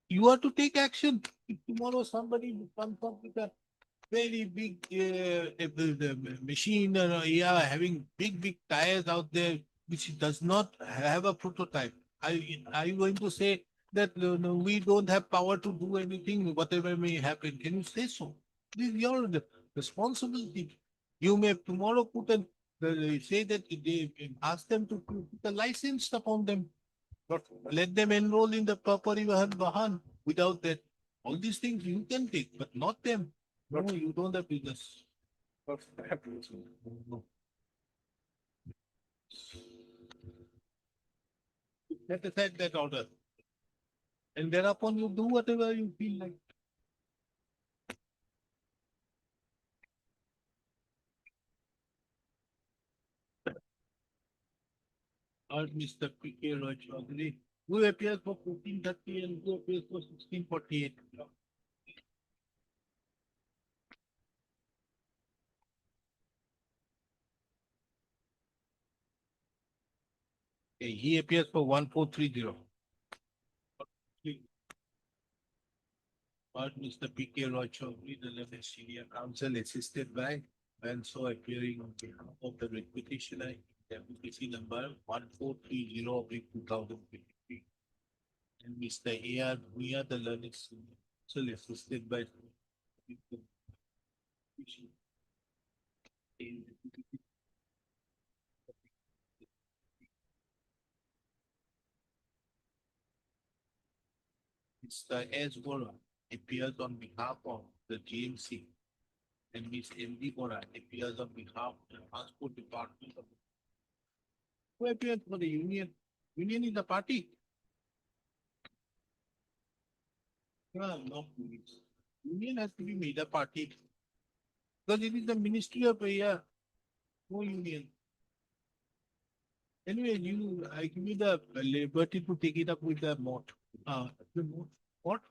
you are to take action. If tomorrow somebody comes up with a very big the machine or having big tires out there which does not have a prototype, are you going to say that no, we don't have power to do anything, whatever may happen? Can you say so? This is your responsibility. You may tomorrow put They say that they ask them to put the license upon them. But let them enroll in the Parivahan Vahan without that. All these things you can take, but not them. No, you don't have business. No. Set aside that order. And thereupon you do whatever you feel like. Or Mr. P.K. Roy Chaudhary, who appears for 1430 and who appears for 1648. Okay, he appears for 1430. Or Mr. P.K. Roy Chaudhary, the level senior counsel assisted by and so appearing on behalf of the petitioner, WPC number 1430/2023. And Mr. A.R. Bhuya, the learned senior counsel assisted by Mr. S. Bora appears on behalf of the GMC and Ms. M.D. Bora appears on behalf of the Transport Department. Who appears for the union? Union is the party. No, no, police. Union has to be made a party. Because it is the Ministry of no union. Anyway, I give you the liberty to take it up with the MOT. The MOT. What?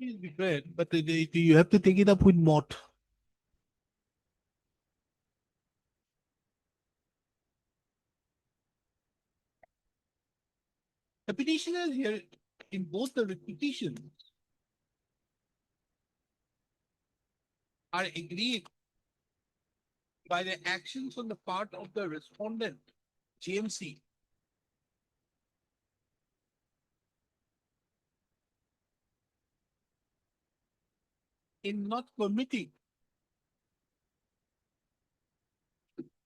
Is different, but you have to take it up with MOT. The petitioners here in both the petitions are agreed by the actions on the part of the respondent, GMC. In not permitting.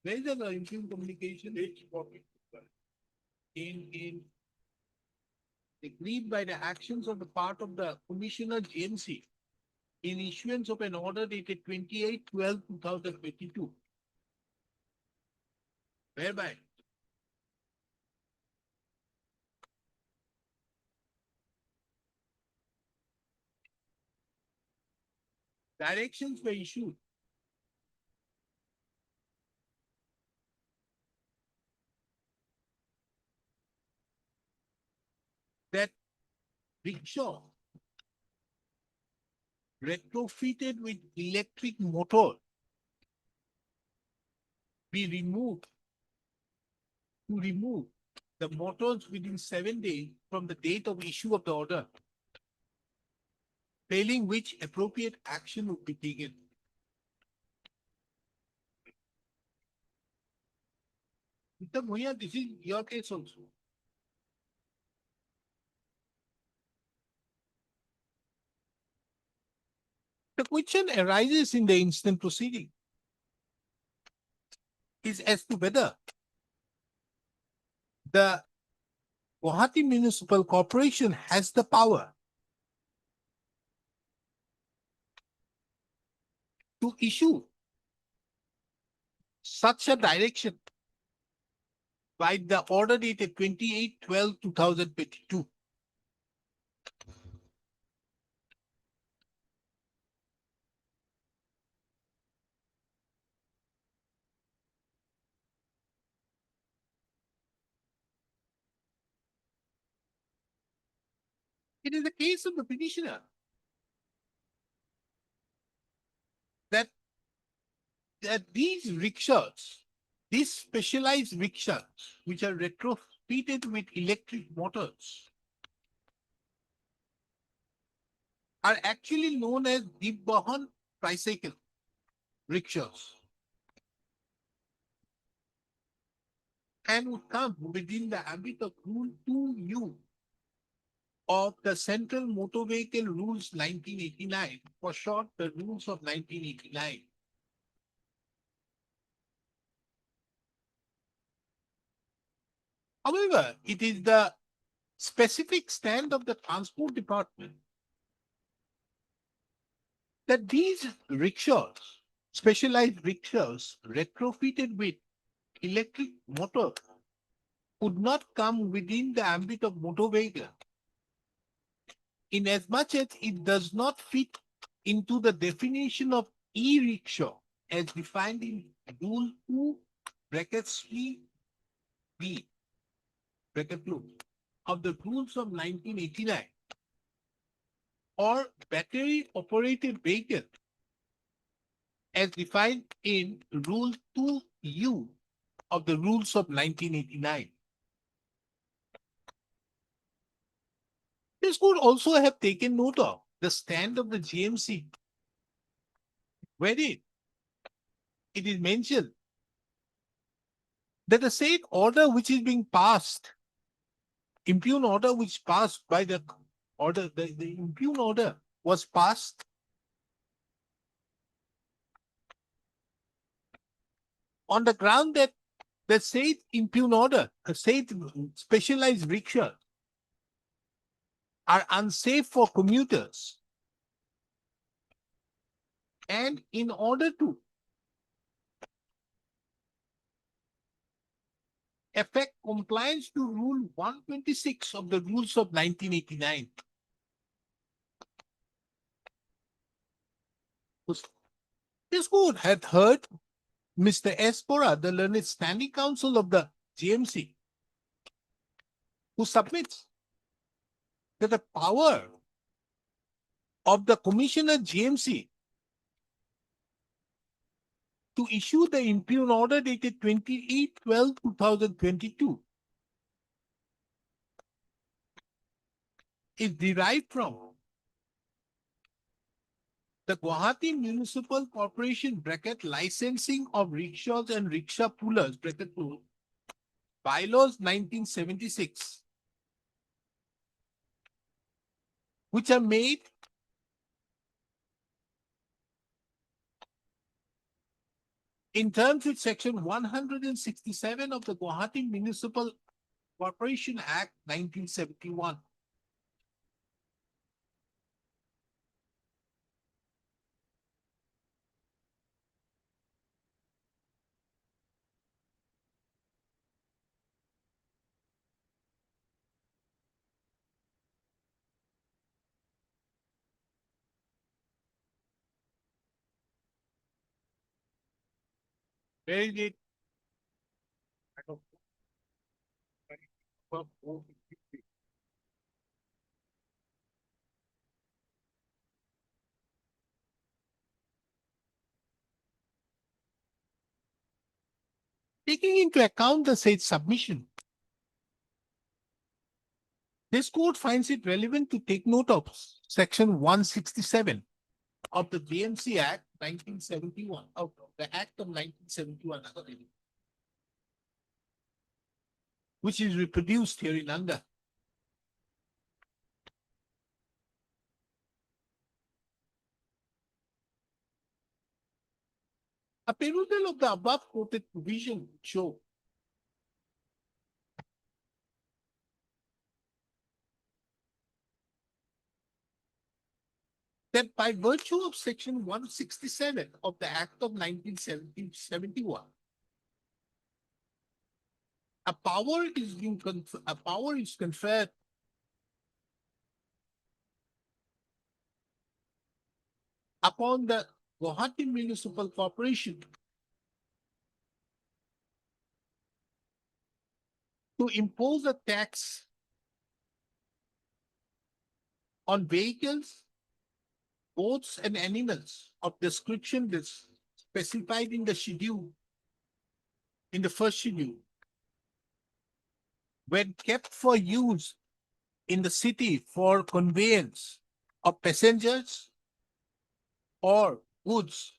Where is the improved communication? In agreed by the actions on the part of the Commissioner GMC in issuance of an order dated 28/12/2022. Whereby directions were issued that rickshaw retrofitted with electric motor be removed to remove the motors within 7 days from the date of issue of the order, failing which appropriate action would be taken. Mr. Bhuya, this is your case also. The question arises in the instant proceeding is as to whether the Gauhati Municipal Corporation has the power to issue such a direction by the order dated 28/12/2022. It is the case of the petitioner that these rickshaws, these specialized rickshaws, which are retrofitted with electric motors, are actually known as Dibbahan tricycle rickshaws and would come within the ambit of Rule 2U of the Central Motor Vehicle Rules 1989, for short, the rules of 1989. However, it is the specific stand of the Transport Department that these rickshaws, specialized rickshaws retrofitted with electric motor, would not come within the ambit of motor vehicle, in as much as it does not fit into the definition of e-rickshaw as defined in Rule 2 brackets 3b bracket 2 of the rules of 1989, or battery operated vehicle as defined in Rule 2u of the rules of 1989. This could also have taken note of the stand of the GMC, wherein it is mentioned that the said order which is being passed, impugn order which passed by the order, the impugn order was passed on the ground that the said impugn order, the said specialized rickshaws are unsafe for commuters. And in order to effect compliance to Rule 126 of the rules of 1989, this court had heard Mr. Espora, the learned standing counsel of the GMC, who submits that the power of the Commissioner GMC to issue the impugn order dated 28/12/2022 is derived from the Gauhati Municipal Corporation bracket licensing of rickshaws and rickshaw pullers bracket 2 bylaws 1976, which are made in terms with section 167 of the Gauhati Municipal Corporation Act 1971. Where is it? Taking into account the said submission, this court finds it relevant to take note of section 167 of the GMC Act 1971, of the Act of 1971, which is reproduced here in under. A perusal of the above quoted provision show that by virtue of section 167 of the Act of 1971, a power is conferred upon the Gauhati Municipal Corporation to impose a tax on vehicles, boats, and animals of description that's specified in the schedule, in the first schedule, when kept for use in the city for conveyance of passengers or goods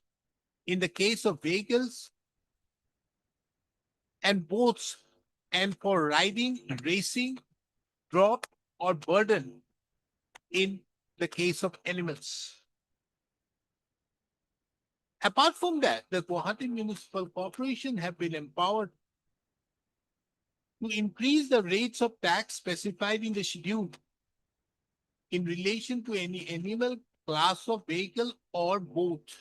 in the case of vehicles and boats, and for riding, racing, drop, or burden in the case of animals. Apart from that, the Gauhati Municipal Corporation have been empowered to increase the rates of tax specified in the schedule in relation to any animal, class of vehicle, or boat.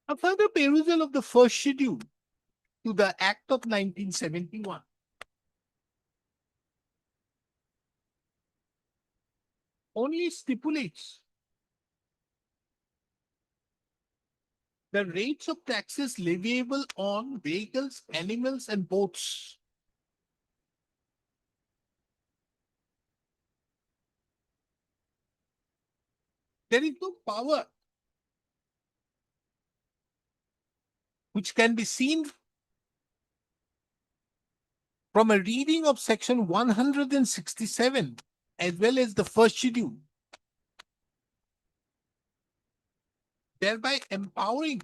A further perusal of the first schedule to the Act of 1971 only stipulates the rates of taxes leviable on vehicles, animals, and boats. There is no power which can be seen from a reading of section 167 as well as the first schedule, thereby empowering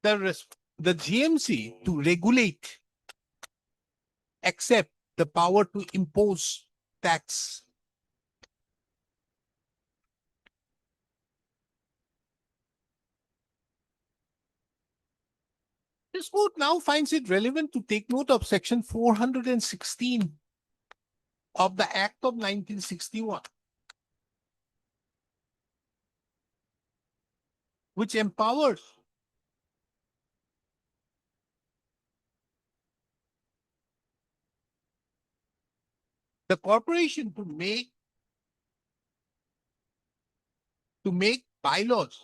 the GMC to regulate, except the power to impose tax. This court now finds it relevant to take note of section 416 of the Act of 1961, which empowers the corporation to make bylaws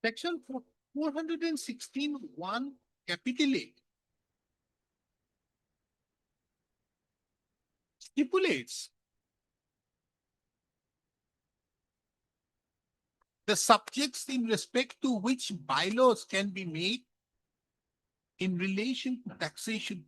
Section 416(1) capital A stipulates the subjects in respect to which bylaws can be made in relation to taxation.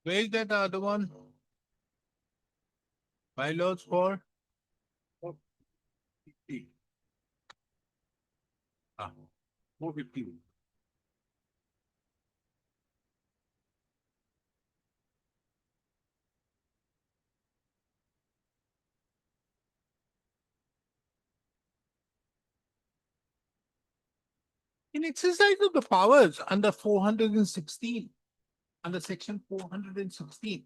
Where is that other one? Bylaws for 450. 450. In exercise of the powers under 416, under section 416,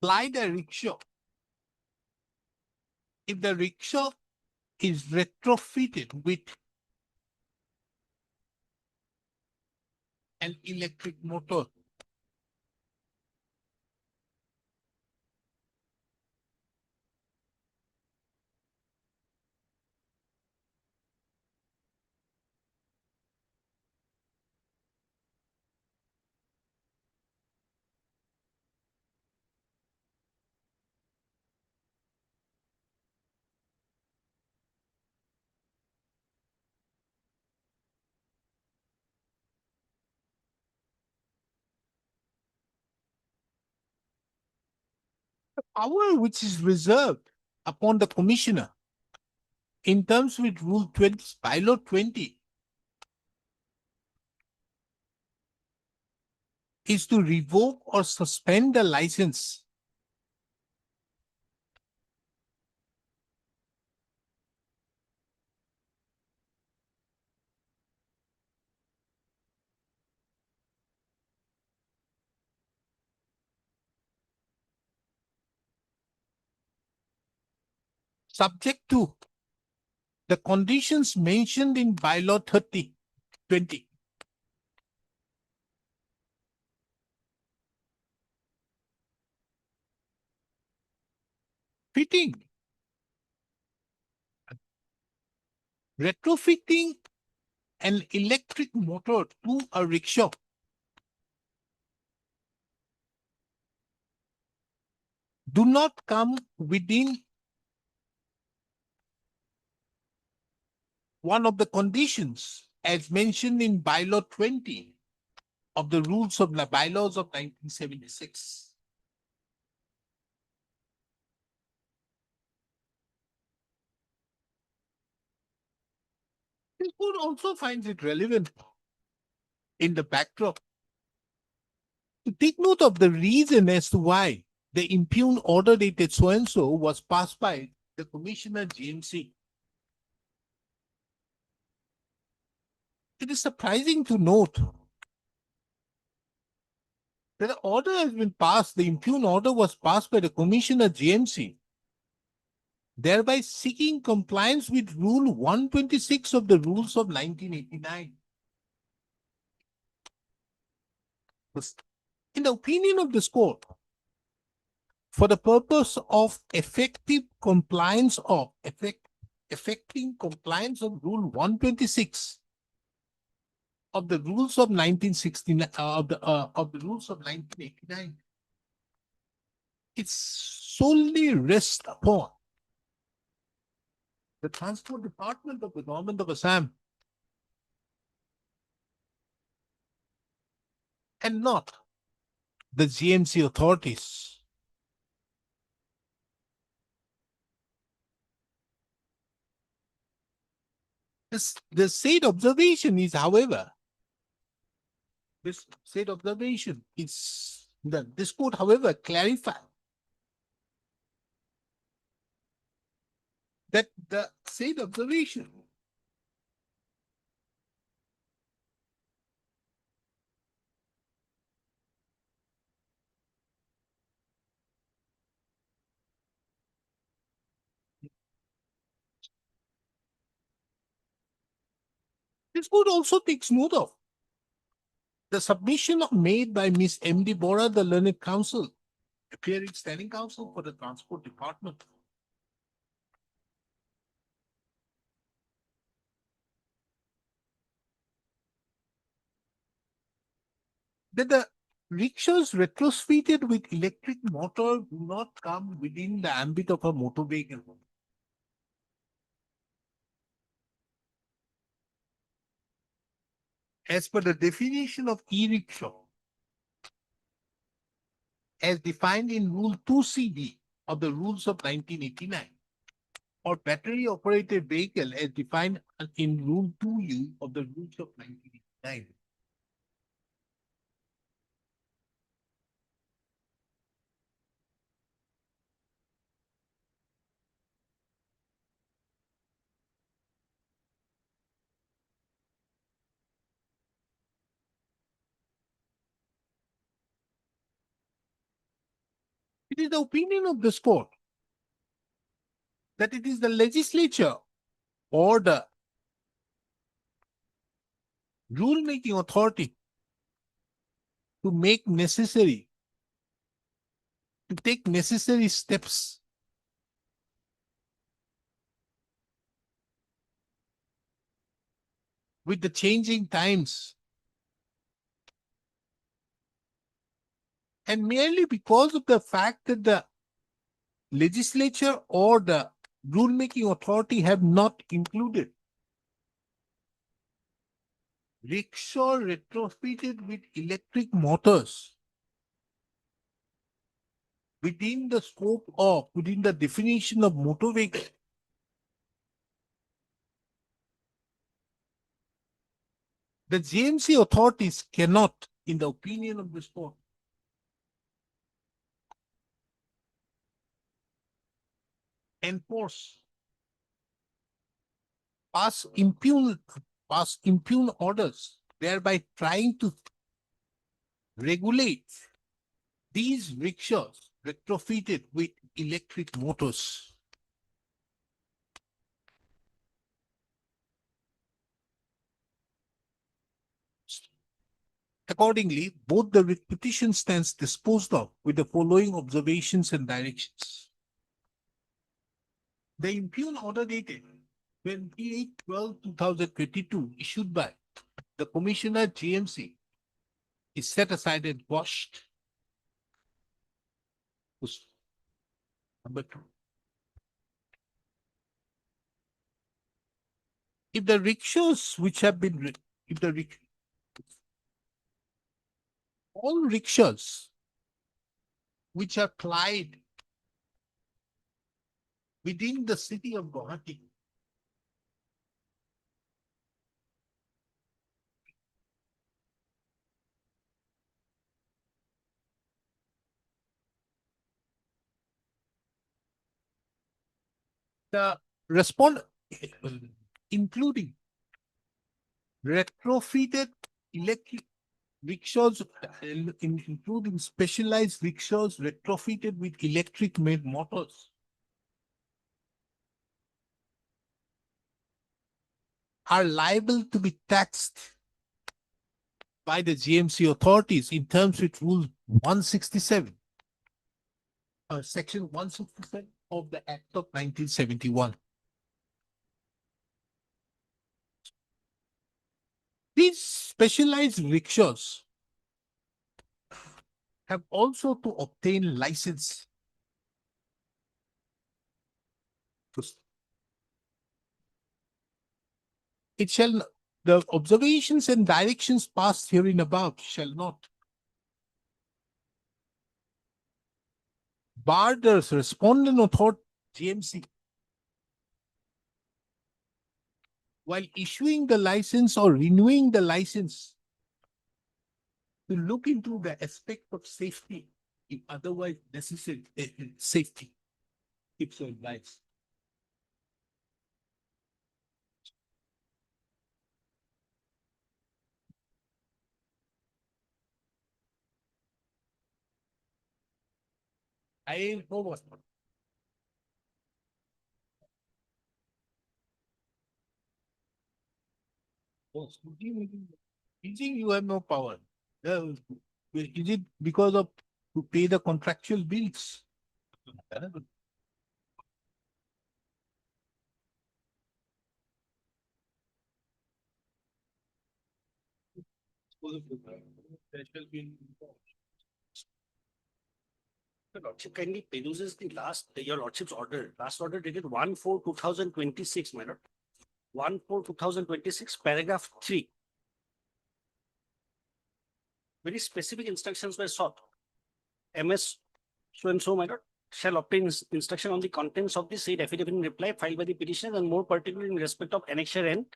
supply the rickshaw, if the rickshaw is retrofitted with an electric motor, the power which is reserved upon the commissioner in terms with Rule 20, Bylaw 20, is to revoke or suspend the license subject to the conditions mentioned in Bylaw 20. Fitting. Retrofitting an electric motor to a rickshaw do not come within one of the conditions as mentioned in Bylaw 20 of the rules of the bylaws of 1976. This court also finds it relevant in the backdrop to take note of the reason as to why the impugned order dated so and so was passed by the Commissioner GMC. It is surprising to note that the order has been passed, the impugned order was passed by the Commissioner GMC, thereby seeking compliance with Rule 126 of the Rules of 1989. In the opinion of this court, for the purpose of effective compliance of effecting compliance of Rule 126 of the Rules of 1969 of the Rules of 1989, it solely rests upon the Transport Department of the Government of Assam and not the GMC authorities. The said observation is, however, this court, however, clarified that the said observation this court also takes note of the submission made by Ms. M.D. Bora, the learned counsel, appearing standing counsel for the Transport Department, that the rickshaws retrofitted with electric motor do not come within the ambit of a motor vehicle. As per the definition of e-rickshaw, as defined in Rule 2CD of the Rules of 1989, or battery operated vehicle as defined in Rule 2U of the Rules of 1989. It is the opinion of this court that it is the legislature or the rule-making authority to make necessary, to take necessary steps with the changing times. And merely because of the fact that the legislature or the rule-making authority have not included rickshaw retrofitted with electric motors within the scope of, within the definition of motor vehicle, the JMC authorities cannot, in the opinion of this court, enforce, pass impugn orders, thereby trying to regulate these rickshaws retrofitted with electric motors. Accordingly, both the writ petition stands disposed of with the following observations and directions. The impugn order dated 28/12/2022 issued by the Commissioner GMC is set aside and quashed. Number two. If the rickshaws which have been, all rickshaws which are plied within the city of Gauhati the respond, including retrofitted electric rickshaws, including specialized rickshaws retrofitted with electric motors, are liable to be taxed by the GMC authorities in terms with Rule 167, Section 167 of the Act of 1971. These specialized rickshaws have also to obtain license. It shall, the observations and directions passed herein above shall not bar the respondent authority, GMC, while issuing the license or renewing the license, to look into the aspect of safety, if otherwise necessary, safety, if so advised. I know what. Oh, teaching you have no power. Is it because of to pay the contractual bills? The Lordship kindly peruses the your Lordship's order, last order dated 1/4/2026, my lord. 1/4/2026, paragraph 3. Very specific instructions were sought. MS so and so, my lord, shall obtain instruction on the contents of the said affidavit in reply filed by the petitioner, and more particularly in respect of annexure N.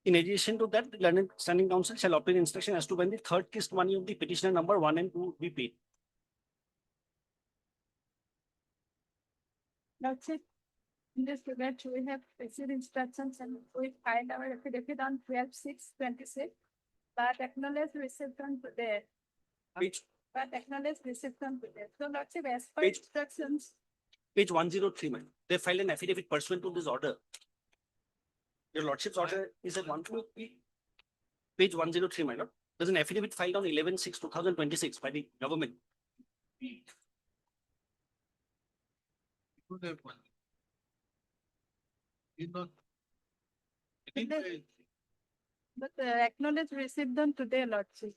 In addition to that, the learned standing counsel shall obtain instruction as to when the third kist money of the petitioner number 1 and 2 be paid. That's it. In this regard, we have received instructions and we filed our affidavit on 12/6/26. But acknowledge reception today. Which But acknowledge receipt from today. So Lordship, as per Page- instructions, Page 103, man. They filed an affidavit pursuant to this order. Your lordship's order is at 103. Page 103, my lord. There's an affidavit filed on 11/6/2026 by the government. We don't have one. You not. I think Today. but acknowledge receipt done today, Lordship.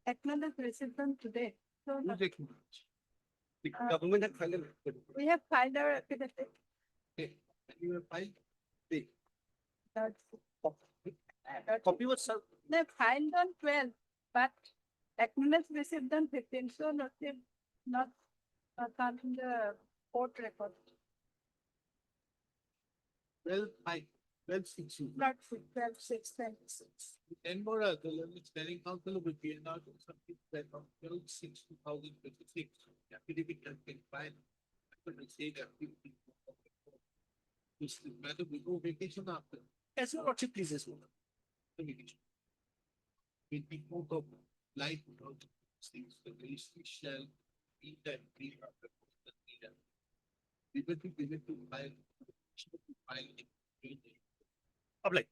Acknowledge receipt done today. So who's acknowledged? The Uh, government had filed an affidavit. we have filed our affidavit. Okay, you have filed. Lordship. Copy was served. They filed on 12, but acknowledge receipt on 15. So Lordship, not counting the court record. Well, I, well, 6. Lordship, 12, 6, 26. Ten more are the limits standing council of the PNR or something that on 12/6/2026. Affidavit has been filed. I could say that. This is matter we go vacation after Yes, your lordship pleases. the vacation. With the court of life without things, the registry shall be that we are the. Liberty given to file. To file it. Apply.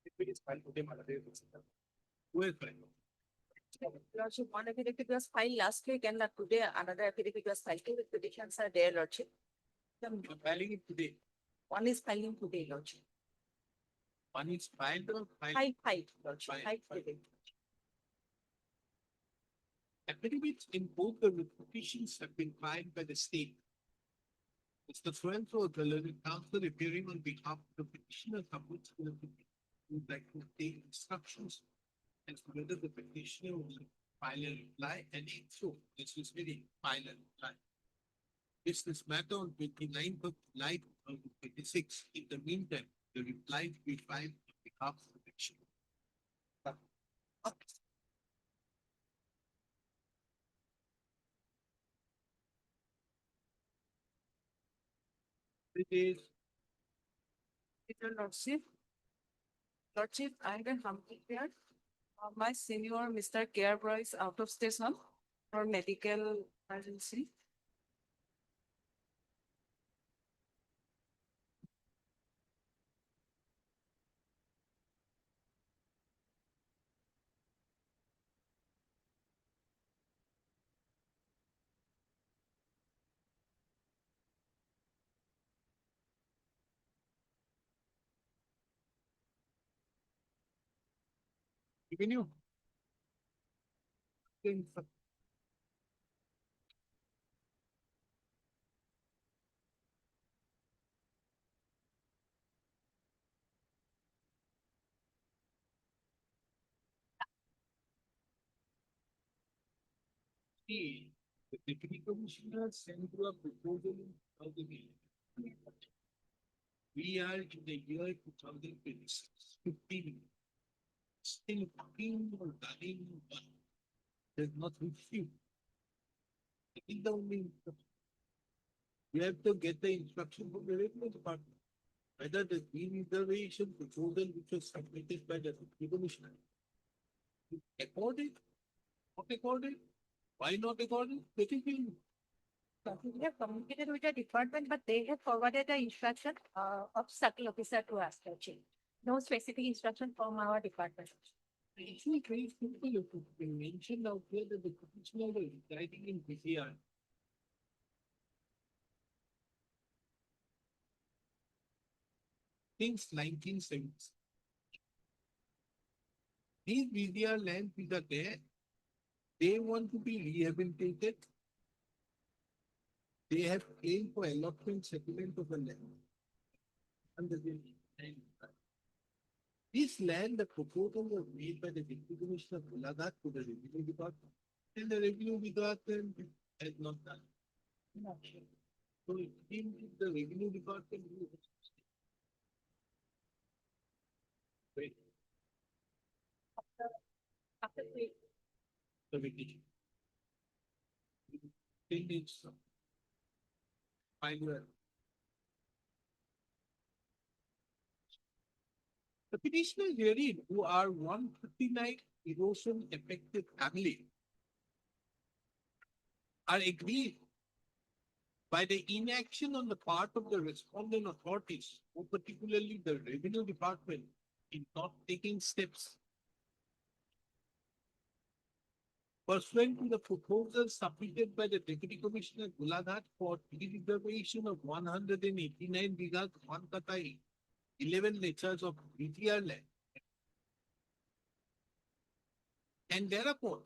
If it is filed today, my lord, they will consider. Well, fine. Lordship, one affidavit was filed last week and today another affidavit was filed. Two petitions are there, Lordship. I'm filing it today. One is filing today, Lordship. One is filed or filed. Five, Lordship, Fine, five fine. today. Affidavits in both the petitions have been filed by the state. Mr. So the learned counsel appearing on behalf of the petitioner submits to the petition would like to take instructions as to whether the petitioner will file a reply, and if so, this is very file a reply. This matter on 29th of July 2026. In the meantime, the reply will be filed on behalf of the petitioner. It is Your Lordship. Lordship, I am Humphrey here. My senior, Mr. Care is out of station for medical emergency. revenue. The deputy commissioner sent to a proposal of the bill. We are in the year 2026, 15. Still talking or running, but there's not received. I think the only, we have to get the instruction from the revenue department. Whether the reservation proposal which was submitted by the deputy commissioner. According, not according, why not according? Let it be. We have communicated with the department, but they have forwarded the instruction of circle officer to us, Lordship. No specific instruction from our department. It's not very simple. It has been mentioned out here that the commissioner was residing in PCR. Since 1970s. These VDR lands which are there, they want to be rehabilitated. They have claimed for allotment settlement of the land. Under the land. This land, the proposal was made by the deputy commissioner of Gauhati to the revenue department. And the revenue department has not done. So it seems the revenue department. Wait, After we the vacation. They need some. Fine, well. The petitioners herein, who are 159 erosion affected family, are agreed by the inaction on the part of the respondent authorities, more particularly the revenue department, in not taking steps pursuant to the proposal submitted by the Deputy Commissioner Gulaghat for reservation of 189 bighas, 1 katai, 11 acres of BTR land. And thereupon,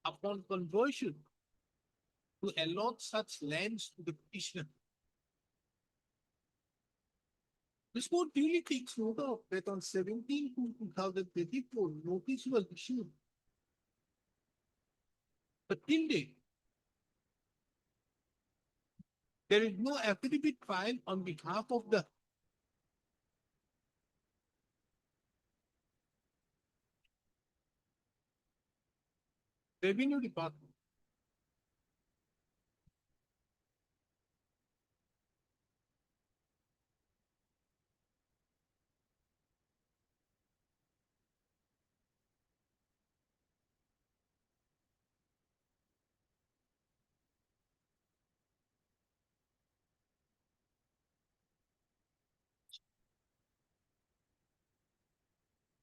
upon conversion, to allot such lands to the petitioner. This court duly takes note of that on 17/2/2024, notice was issued. But till date, there is no affidavit filed on behalf of the revenue department.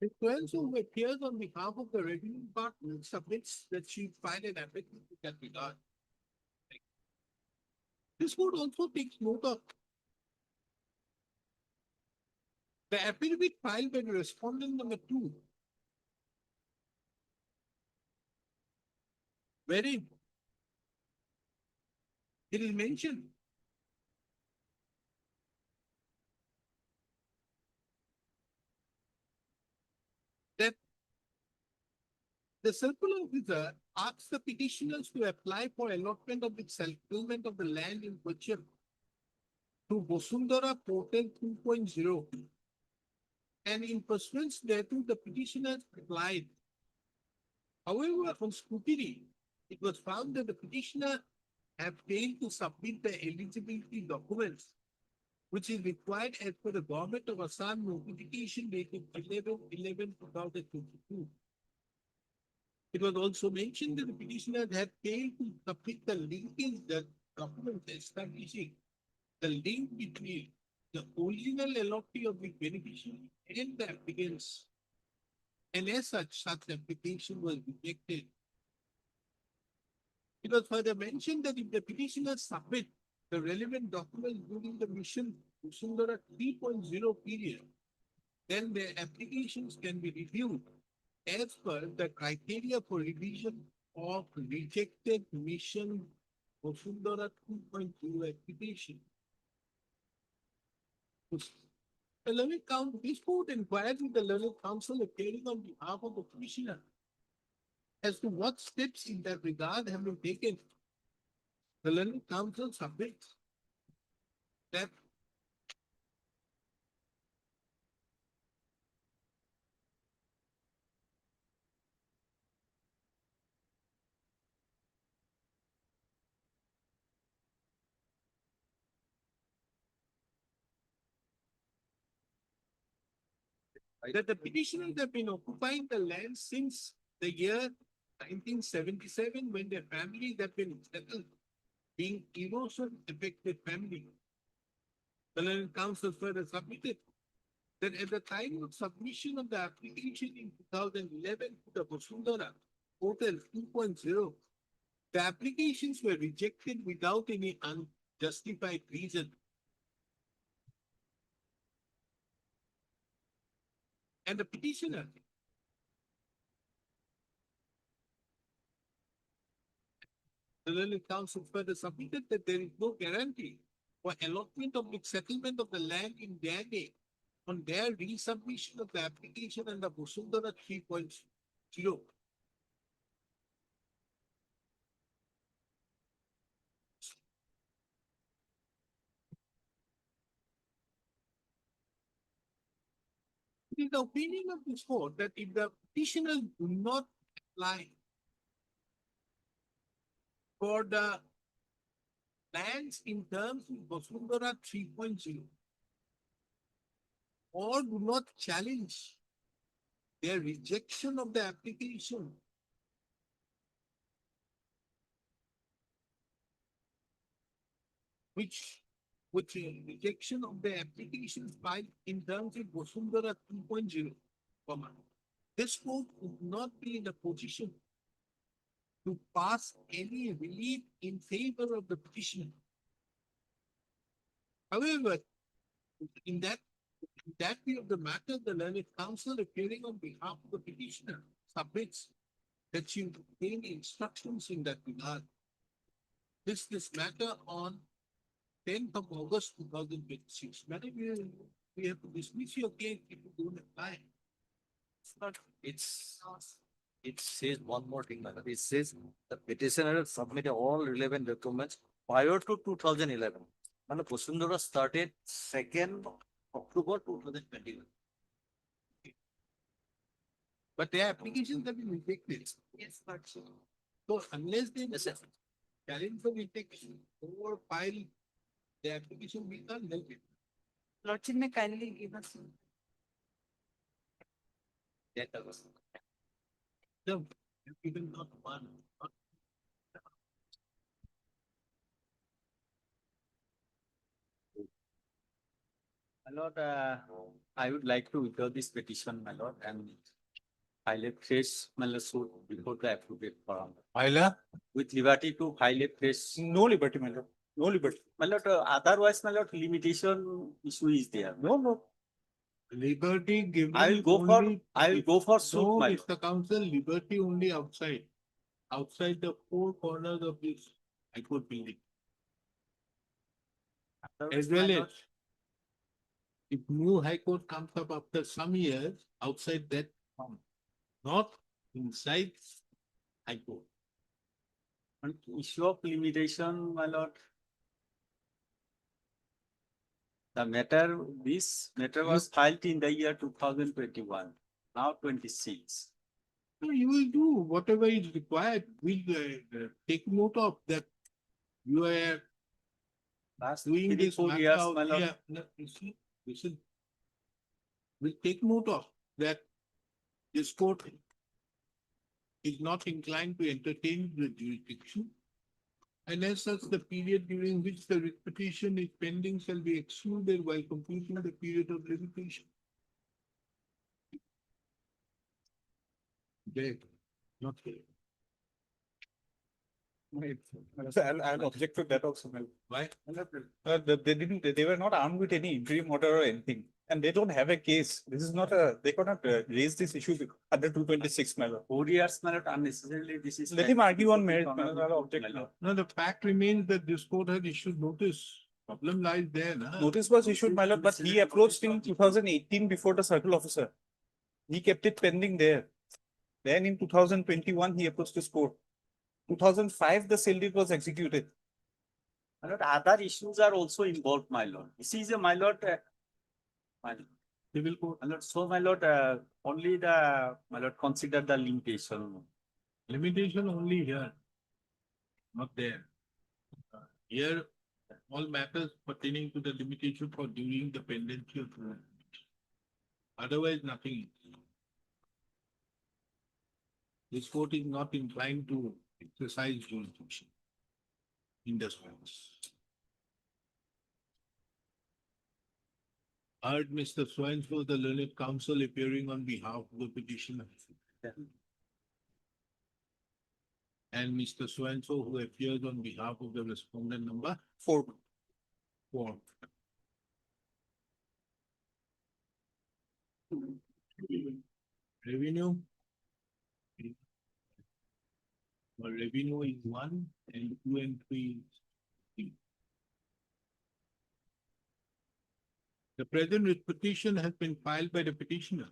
The client who appears on behalf of the revenue department submits that she filed an affidavit in that regard. This court also takes note of the affidavit filed by the respondent number 2, wherein it is mentioned that the circular officer asks the petitioners to apply for allotment of the settlement of the land in question to Bosundara Portal 2.0. And in pursuance thereto, the petitioners applied. However, on scrutiny, it was found that the petitioner have failed to submit the eligibility documents, which is required as per the Government of Assam notification dated 11/11/2022. It was also mentioned that the petitioners had failed to submit the linkage documents establishing the link between the original allotee of the beneficiary and the applicants. And as such application was rejected. It was further mentioned that if the petitioners submit the relevant documents during the mission Sundara 3.0 period, then their applications can be reviewed as per the criteria for revision of rejected mission Sundara 2.0 application. The learned counsel, this court inquired with the learned counsel appearing on behalf of the petitioner as to what steps in that regard have been taken. The learned counsel submits that the petitioners have been occupying the land since the year 1977 when their families have been settled, being erosion affected family. The learned counsel further submitted that at the time of submission of the application in 2011 to the Bosundara Portal 2.0, the applications were rejected without any unjustified reason. And the petitioner the learned counsel further submitted that there is no guarantee for allotment of the settlement of the land in their name on their resubmission of the application under Bosundara 3.0. It is the opinion of this court that if the petitioners do not apply for the lands in terms of Bosundara 3.0, or do not challenge their rejection of the application. Which rejection of the application filed in terms of Vasundhara 2.0, this court would not be in a position to pass any relief in favor of the petitioner. However, in that view of the matter, the learned counsel appearing on behalf of the petitioner submits that she would obtain instructions in that regard. This matter on 10th of August 2026. Madam, we have to dismiss your case if you don't apply. It says one more thing, madam. It says the petitioner submitted all relevant documents prior to 2011. Madam, Vasundhara started 2nd October 2021. But their applications have been rejected. Yes, but. So unless they Yes, sir. challenge for rejection or file the application, we can't help it. Lordship may kindly give us. No, even not one. not- My lord, I would like to withdraw this petition, my lord, and file a fresh, my lord, suit before the appropriate forum. Aila? With liberty to file a fresh, No liberty, my lord. No liberty. my lord, otherwise, my lord, limitation issue is there. No. Liberty given. I will go for suit, No, my lord. Mr. Counsel, liberty only outside. Outside the four corners of this High Court building. As My well as lord, if new High Court comes up after some years, outside that, not inside High Court. on issue of limitation, my lord. This matter was filed in the year 2021, now 26. No, you will do whatever is required. We'll take note of that. You are Last doing 3, this 4 matter years, out my lord. here. No, you see, listen. We'll take note of that. This court is not inclined to entertain the jurisdiction. And as such, the period during which the writ petition is pending shall be excluded while completing the period of limitation. There, not here. I'll object to that also, my lord. Why? They were not armed with any interim order or anything, and they don't have a case. This is not they cannot raise this issue under 226, my lord. 4 years, my lord, unnecessarily, this is. Let him argue on merit, my my lord. I'll object now. No, the fact remains that this court had issued notice. Problem lies there, na? Notice was issued, my lord, but he approached in 2018 before the circle officer. He kept it pending there. Then in 2021, he approached his court. 2005, the sale deed was executed. My lord, other issues are also involved, my lord. This is a, my lord, my Civil court. my lord, so my lord, only my lord, consider the limitation. Limitation only here, not there. Here, all matters pertaining to the limitation for during the pendency of the limitation. Otherwise, nothing. This court is not inclined to exercise jurisdiction in this matters. Heard Mr. Swansford, the learned counsel appearing on behalf of the petitioner. And Mr. So-and-so who appears on behalf of the respondent number 4. 4. Revenue. Well, revenue is 1 and 2 and 3 is 3. The present writ petition has been filed by the petitioner.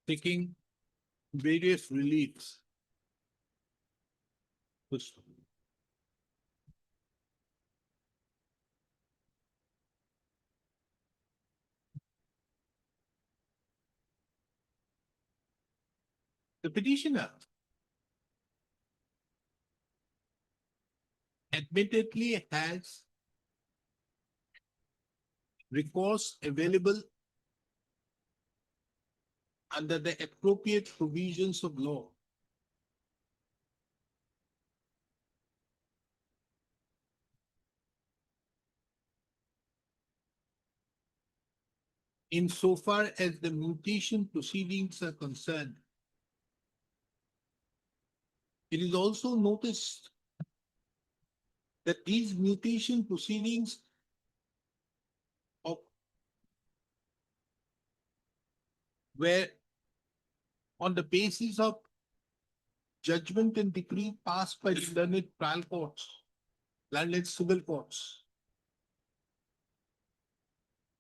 Seeking various reliefs. First, the petitioner admittedly has recourse available under the appropriate provisions of law. Insofar as the mutation proceedings are concerned, it is also noticed that these mutation proceedings of were on the basis of judgment and decree passed by the learned trial courts, learned civil courts.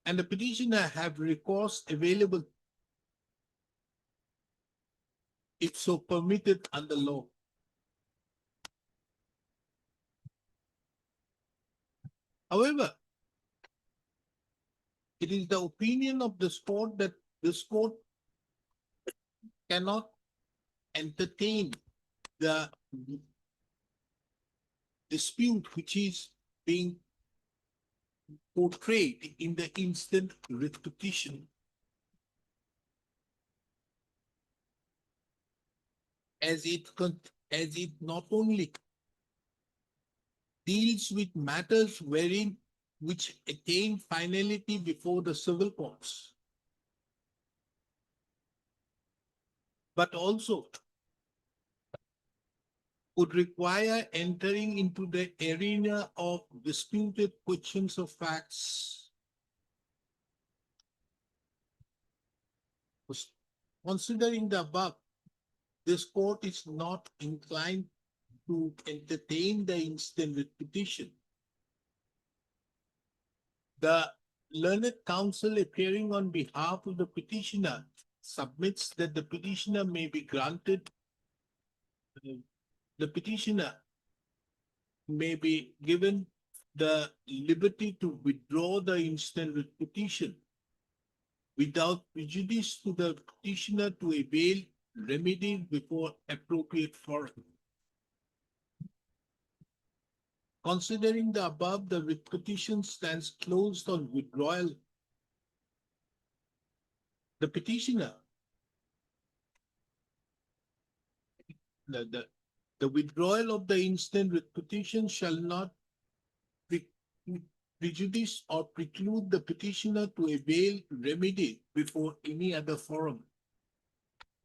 And the petitioner have recourse available if so permitted under law. However, it is the opinion of this court that this court cannot entertain the dispute which is being portrayed in the instant writ petition, as it not only deals with matters which attain finality before the civil courts, but also would require entering into the arena of disputed questions of facts. Considering the above, this court is not inclined to entertain the instant writ petition. The learned counsel appearing on behalf of the petitioner submits that the petitioner may be granted, the petitioner may be given the liberty to withdraw the instant writ petition without prejudice to the petitioner to avail remedy before appropriate forum. Considering the above, the writ petition stands closed on withdrawal. The petitioner, the withdrawal of the instant writ petition shall not prejudice or preclude the petitioner to avail remedy before any other forum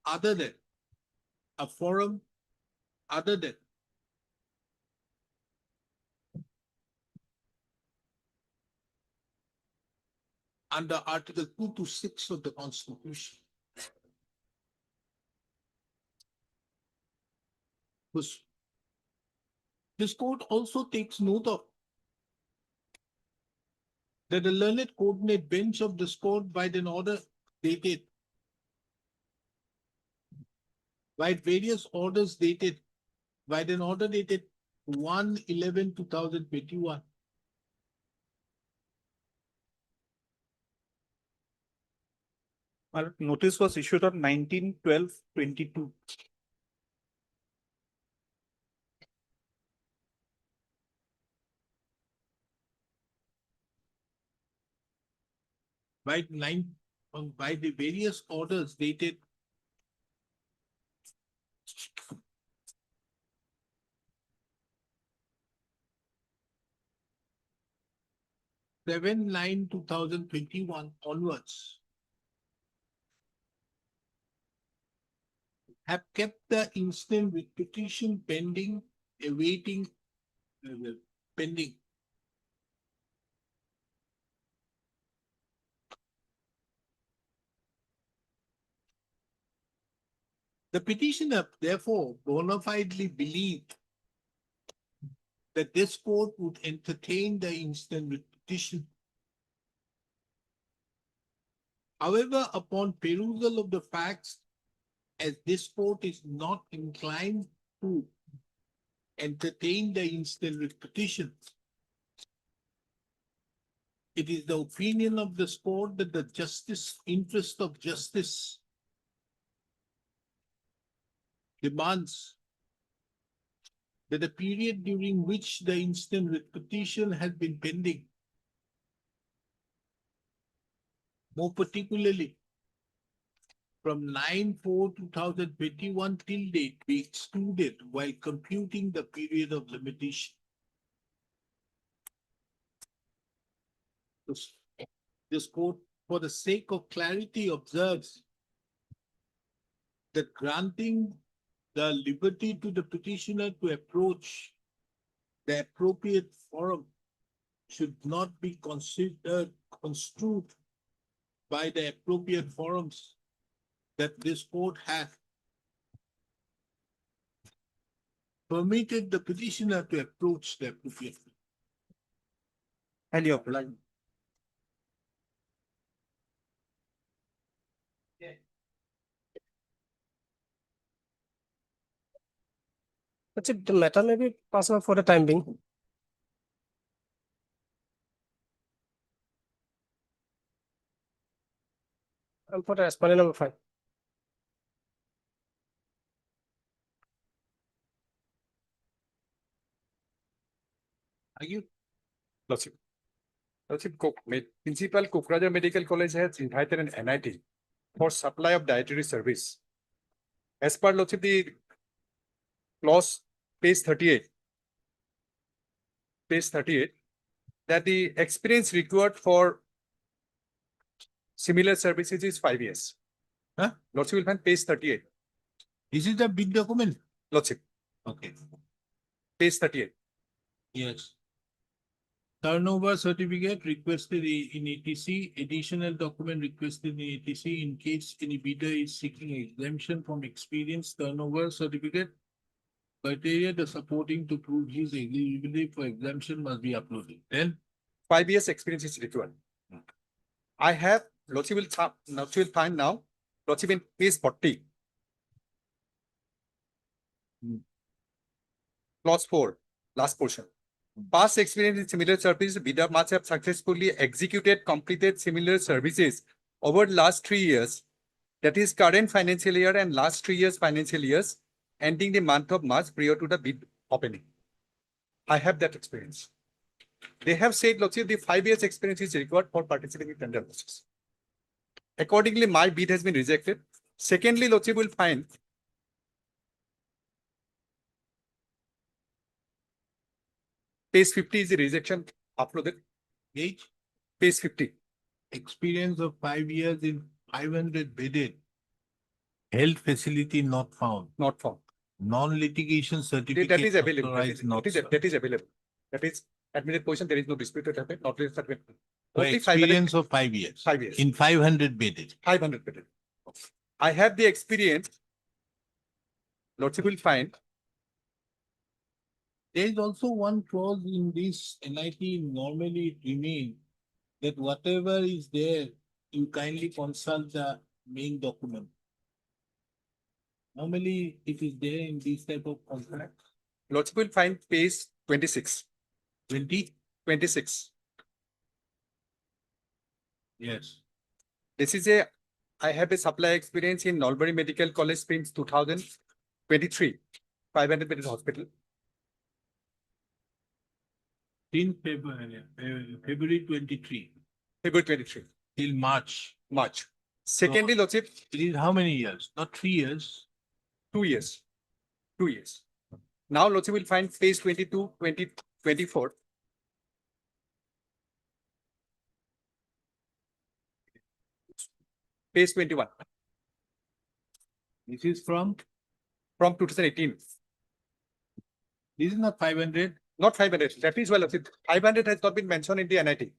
other than a forum other than under Article 2 to 6 of the Constitution. This court also takes note of that the learned coordinate bench of this court by an order dated by various orders dated by an order dated 1/11/2021. Notice was issued on 19/12/22. By the various orders dated Seven 9/2021 onwards, have kept the instant writ petition pending, awaiting pending. The petitioner therefore bona fidely believed that this court would entertain the instant writ petition. However, upon perusal of the facts, as this court is not inclined to entertain the instant writ petition, it is the opinion of this court that the interest of justice demands that the period during which the instant writ petition has been pending, more particularly from 9/4/2021 till date, be excluded while computing the period of limitation. This court, for the sake of clarity, observes that granting the liberty to the petitioner to approach the appropriate forum should not be considered construed by the appropriate forums that this court has permitted the petitioner to approach the appropriate. And you apply. That's it. The matter may be possible for the time being. And for the respondent number 5. Are you? Lordship. Lordship, Principal Kokrajhar Medical College has invited an NIT for supply of dietary service. As per Lordship, the clause page 38, that the experience required for similar services is 5 years. Huh? Lordship will find page 38. Is it a bid document? Lordship, Okay. page 38. Yes. Turnover certificate requested in ATC, additional document requested in ATC in case any bidder is seeking exemption from experience turnover certificate. Criteria the supporting to prove his eligibility for exemption must be uploaded. Then 5 years experience is required. I have, Lordship will find now, Lordship in page 40. Clause 4, last portion. Past experience in similar services, bidder must have successfully completed similar services over the last 3 years, that is current financial year and last 3 years financial years, ending the month of March prior to the bid opening. I have that experience. They have said, Lordship, the 5 years experience is required for participating in tender process. Accordingly, my bid has been rejected. Secondly, Lordship will find page 50 is the rejection uploaded. age, Page 50. experience of 5 years in 500 bedded health facility not found. Not found. Non-litigation certificate. That is available. authorized not served. That is available. That is admitted position. There is no dispute that happened. Not less than So only 500. experience of 5 years. 5 years. In 500 bedded. 500 bedded. I have the experience. Lordship will find. There is also one clause in this NIT, normally it remains that whatever is there, you kindly consult the main document. Normally, it is there in this type of contract. Lordship will find page 26. 26. Yes. This is I have a supply experience in Nalbari Medical College since 2023. 500 bedded hospital. In February 23 February 23. till March. March. Secondly, Lordship, It is how many years? Not 3 years. 2 years. 2 years. Now, Lordship will find page 22, 20, 24. Page 21. This is from, 2018. this is not 500. Not 500. That is well, Lordship. 500 has not been mentioned in the NIT.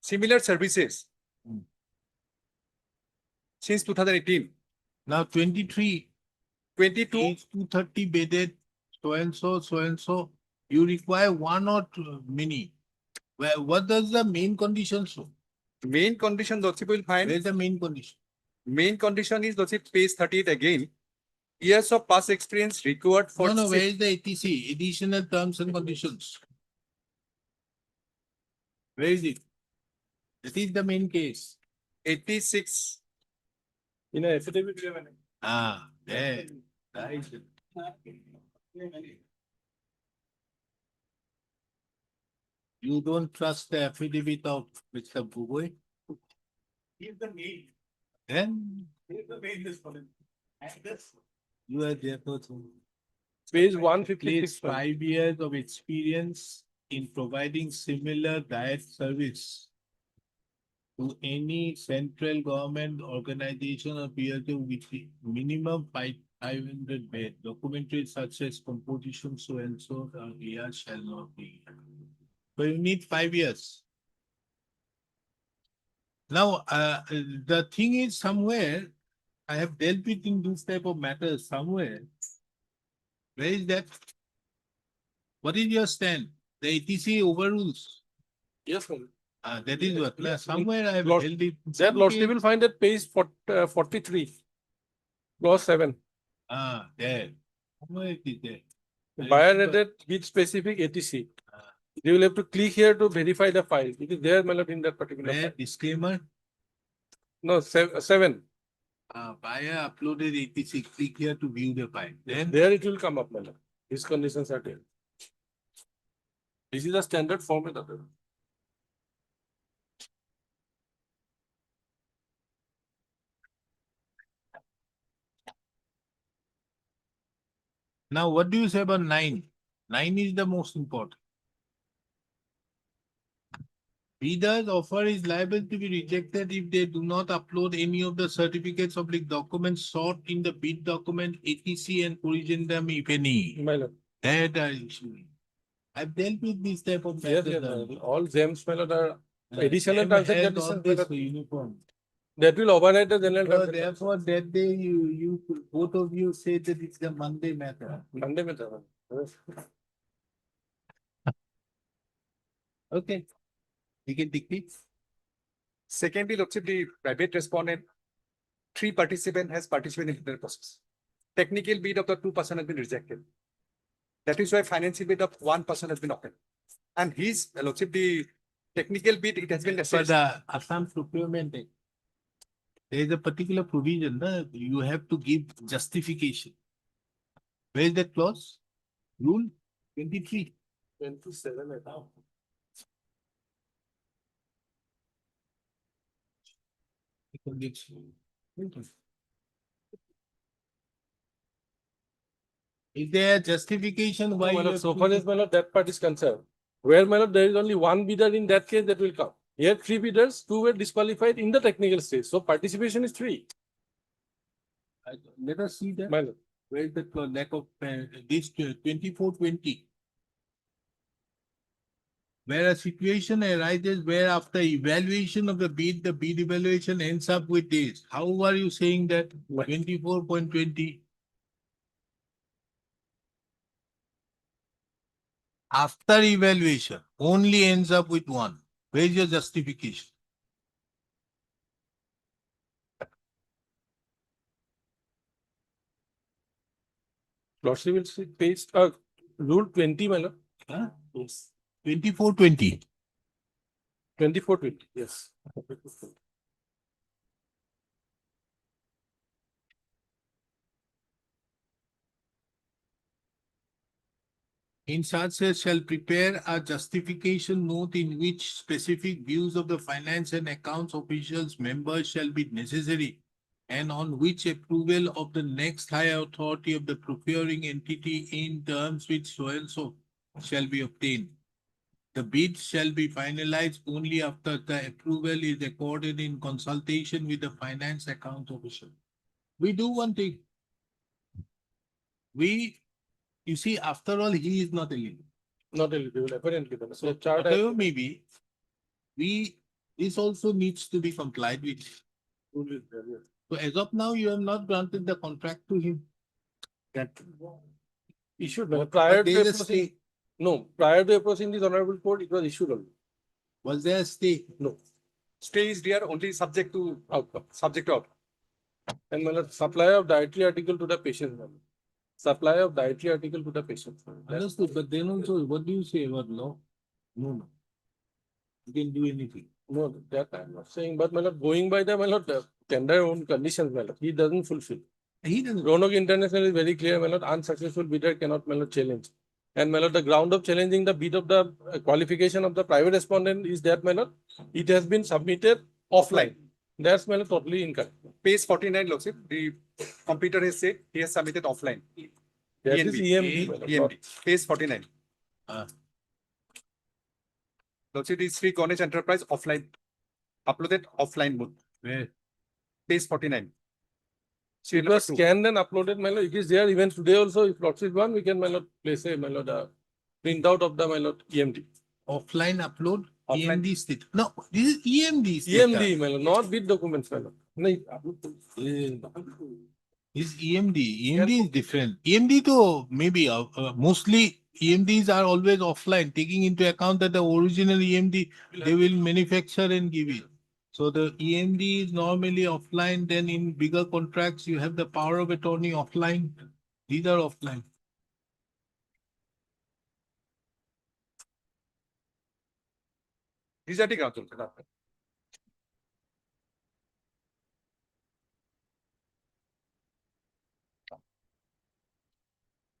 Similar services. Since 2018. Now 23. 22. Is 230 bedded, so and so. You require one or many. Well, what does the main condition show? Main condition, Lordship will find. Where is the main condition? Main condition is, Lordship, page 38 again. Years of past experience required for. No, where is the ATC, additional terms and conditions? Where is it? That is the main case. 86. In a affidavit, we have an. Ah, there. That is it. You don't trust the affidavit of Mr. Bugoi? He's the main, Then he's the main respondent. And this, you are therefore Page at 156. least 5 years of experience in providing similar diet service to any central government organization or PSU with the minimum 500 bed. Documentary such as composition so and so alia shall not be. So you need 5 years. Now, the thing is somewhere, I have dealt with in this type of matters somewhere. Where is that? What is your stand? The ATC overrules. Yes, sir. That is what, Yes, somewhere I have Lord- held it. That lordship will find at page 43. Clause 7. There. Somewhere it is there. Buyer added with specific ATC. You will have to click here to verify the file. It is there, my lord, in that particular Where file. disclaimer, No, 7. buyer uploaded ATC, click here to view the file. Then There it will come up, my lord. These conditions are there. This is a standard format of it. now what do you say about 9? 9 is the most important. Bidder's offer is liable to be rejected if they do not upload any of the certificates of the documents sought in the bid document, ATC and corrigendum, if any. My lord. That are issuing. I've dealt with this type of Yes, matters. yes, my lord. All gems, my lord, are additional Them has transaction got conditions, this my lord. uniform. That will override the general So transaction. therefore, that day you both of you say that it's the Monday matter. Monday mein tha, yes. Okay. You can dictate. Secondly, Lordship, the private respondent, 3 participant has participated in the process. Technical bid of the 2 person has been rejected. That is why financial bid of 1 person has been opened. And his, Lordship, the technical bid, it has been For assessed. the Assam Procurement Act, there is a particular provision, you have to give justification. Where is that clause? Rule 23. 27 है now. Is there a justification why No, my you lord, have so to- far as my lord, that part is concerned. Where, my lord, there is only one bidder in that case that will come. Here, 3 bidders, 2 were disqualified in the technical stage. So participation is 3. Let us see that. My lord. Where is the lack of this 2420? Where a situation arises where after evaluation of the bid evaluation ends up with this. How are you saying that? 24.20? After evaluation, only ends up with 1. Where is your justification? Lordship will see page, rule 20, my lord. Huh? Yes. 2420. 2420, yes. In such case shall prepare a justification note in which specific views of the finance and accounts officials members shall be necessary, and on which approval of the next higher authority of the procuring entity in terms which so and so shall be obtained. The bid shall be finalized only after the approval is accorded in consultation with the finance account official. We do one thing. You see, after all, he is not eligible. Not eligible, apparently. my lord. So, The chart has- whatever may be, this also needs to be complied with. rule is there, yes. So as of now, you have not granted the contract to him. That issued, my lord. But Prior there to is a approaching, stay. no, prior to approaching this honorable court, it was issued only. Was there a stay? No, Stay is there only subject to outcome. outcome. And my lord, supply of dietary article to the patient. my lord. Supply of dietary article to the patient. That's- Understood, but then also, what do you say about law? No. You can do anything. No, that I'm not saying, but my lord, going by the, my lord, the tender own conditions, my lord, he doesn't fulfill. He doesn't. Roanoke International is very clear, my lord, unsuccessful bidder cannot, my lord, challenge. And my lord, the ground of challenging the bid of the qualification of the private respondent is that, my lord, it has been submitted offline. That's, my lord, totally incorrect. Page 49, Lordship, the computer has said he has submitted offline. That is EMD. my lord, not- EMD, page 49. Lordship, is Sri Ganesh Enterprise offline, uploaded offline mode. Where? Page 49. It was scanned and uploaded, my lord. It is there even today also. If lordship want, we can, my lord, place a, my lord, printout of the, my lord, EMD. Offline upload, Offline. EMD state. No, this is EMD state. EMD, my lord, not bid documents, my lord. No, Is EMD. EMD is different. EMD though, maybe mostly EMDs are always offline, taking into account that the original EMD, they will manufacture and give it. So the EMD is normally offline, then in bigger contracts, you have the power of attorney offline. These are offline. These are the grounds. Lordship.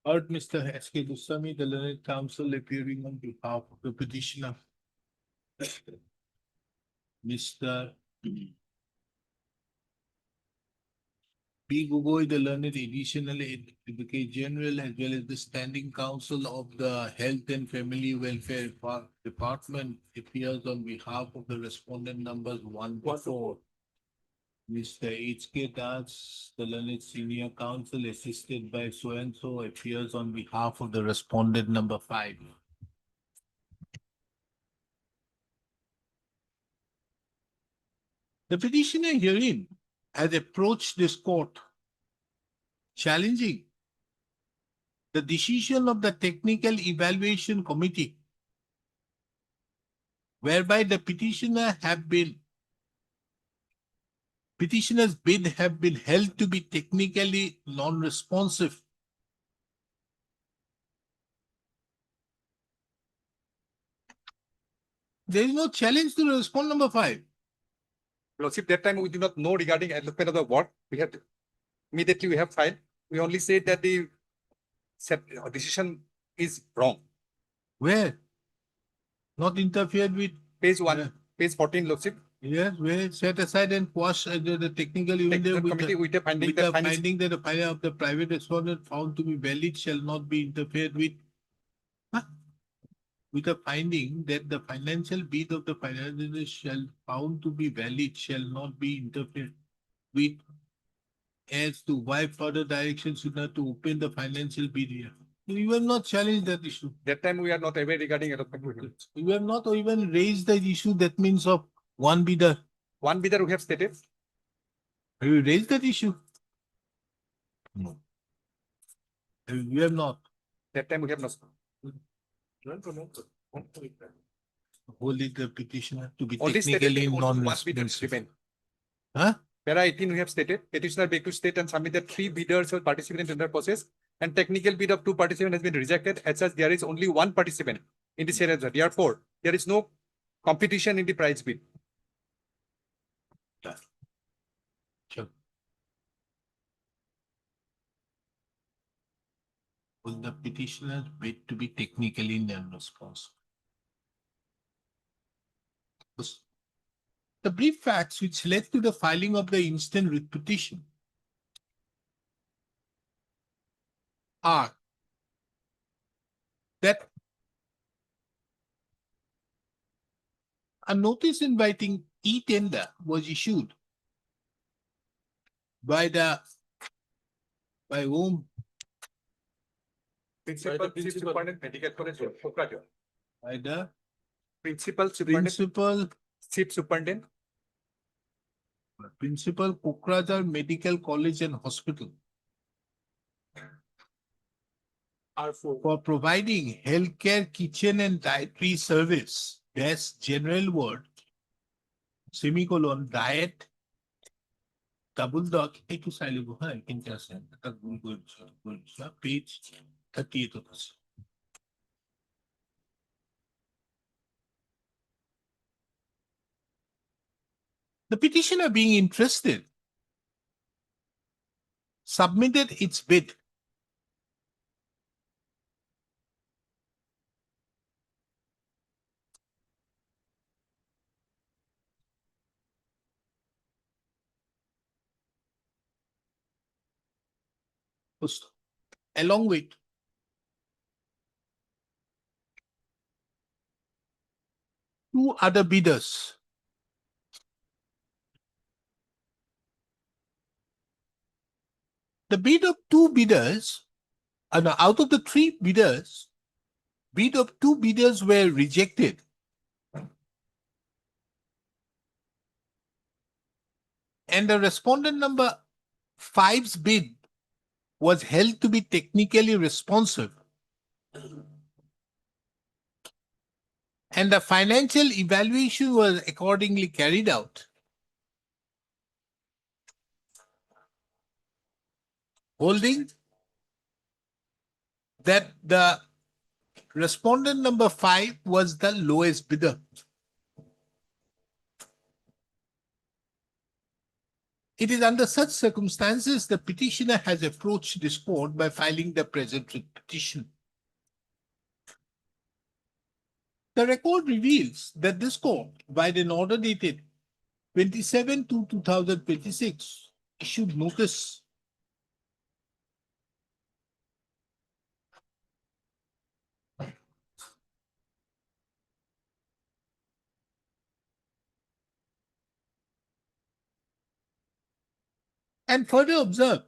Heard Mr. S.K. Goswami, the learned counsel appearing on behalf of the petitioner. Mr. P. Gugoi, the learned additional advocate general, as well as the standing counsel of the Health and Family Welfare Department, appears on behalf of the respondent numbers 1 to 4. Mr. H.K. Das, the learned senior counsel, assisted by so-and-so, appears on behalf of the respondent number 5. The petitioner herein has approached this court challenging the decision of the technical evaluation committee, whereby the petitioner's bid have been held to be technically non-responsive. There is no challenge to respond number 5. Lordship, that time we do not know regarding allotment of the work. We have immediately we have filed. We only say that the decision is wrong. Where? Not interfered with. Page 1, Yeah. page 14, Lordship. Yes, where set aside and quash the technical even there Technical with committee with a finding with that the finance finding that the finding of the private respondent found to be valid shall not be interfered with. Huh? With a finding that the financial bid of the financial shall found to be valid shall not be interfered with, as to why further direction should not to open the financial bid here. You have not challenged that issue. that time we are not aware regarding allotment. You have not even raised the issue that means of one bidder. One bidder we have stated. Have you raised that issue? No. You have not. That time we have not. Hold the petitioner to be Only stated technically only one bidder non-responsive. remain. Huh? Para 18 we have stated petitioner beg to state and submit that 3 bidders will participate in tender process and technical bid of 2 participants has been rejected. As such, there is only 1 participant in the series. Therefore, there is no competition in the prize bid. Sure. Will the petitioner bid to be technically non-responsive? The brief facts which led to the filing of the instant writ petition are that a notice inviting e-tender was issued by whom? Principal Chief Superintendent Medical College, Kokrajhar. By the Principal Superintendent principal Chief Superintendent Kokrajhar Medical College and Hospital for providing healthcare kitchen and dietary service. That's general word. Semicolon diet. Double dot. Page 38 of this. The petitioner being interested submitted its bid. Along with two other bidders. The bid of two bidders, no, out of the three bidders, bid of two bidders were rejected. And the respondent number 5's bid was held to be technically responsive. And the financial evaluation was accordingly carried out. Holding that the respondent number 5 was the lowest bidder. It is under such circumstances the petitioner has approached this court by filing the present petition. The record reveals that this court, by an order dated 27/2/2026, issued notice and further observed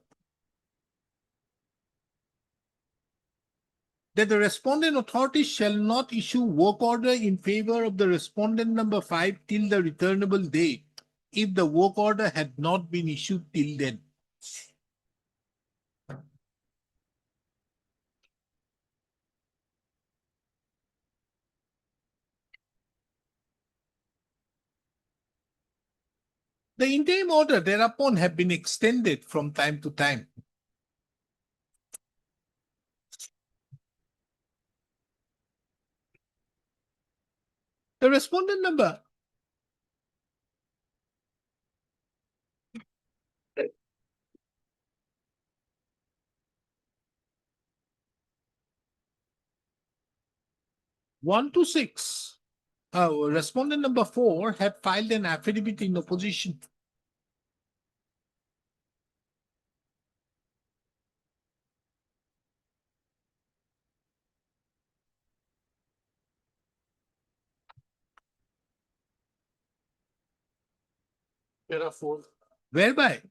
that the respondent authorities shall not issue work order in favor of the respondent number 5 till the returnable date if the work order had not been issued till then. The interim order thereupon have been extended from time to time. The respondent number one to six, respondent number 4 had filed an affidavit in opposition. There are four. Whereby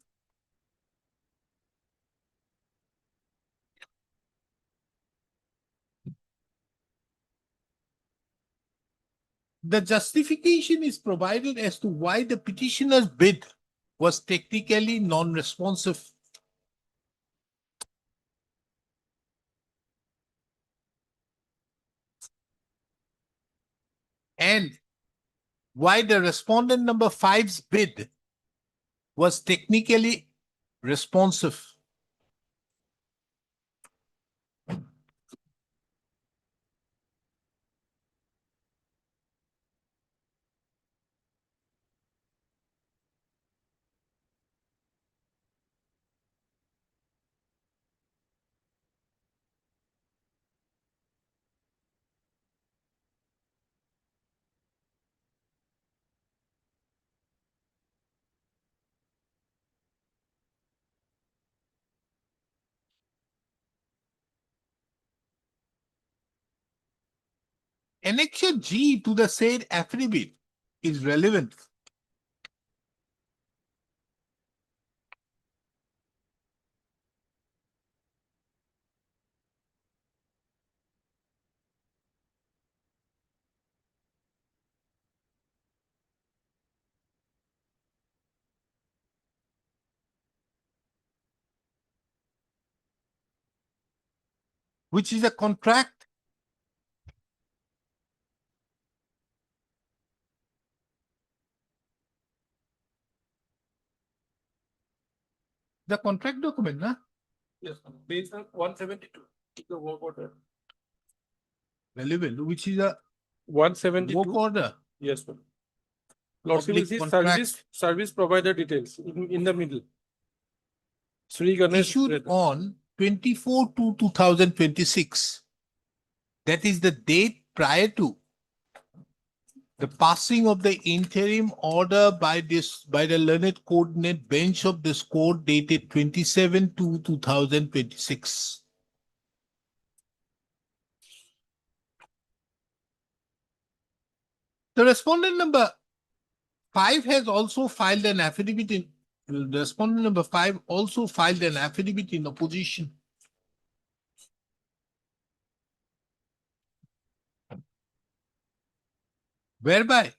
the justification is provided as to why the petitioner's bid was technically non-responsive. And why the respondent number 5's bid was technically responsive. Annexure G to the said affidavit is relevant. Which is a contract the contract document, na? Yes, based on 172, the work order. Relevant, which is a 172. work order. Yes, sir. Lordship, Public this is contract. service provider details in the middle. Sri Ganesh. issued on 24/2/2026. That is the date prior to the passing of the interim order by the learned coordinate bench of this court dated 27/2/2026. The respondent number 5 has also filed an affidavit in the respondent number 5 also filed an affidavit in opposition. Whereby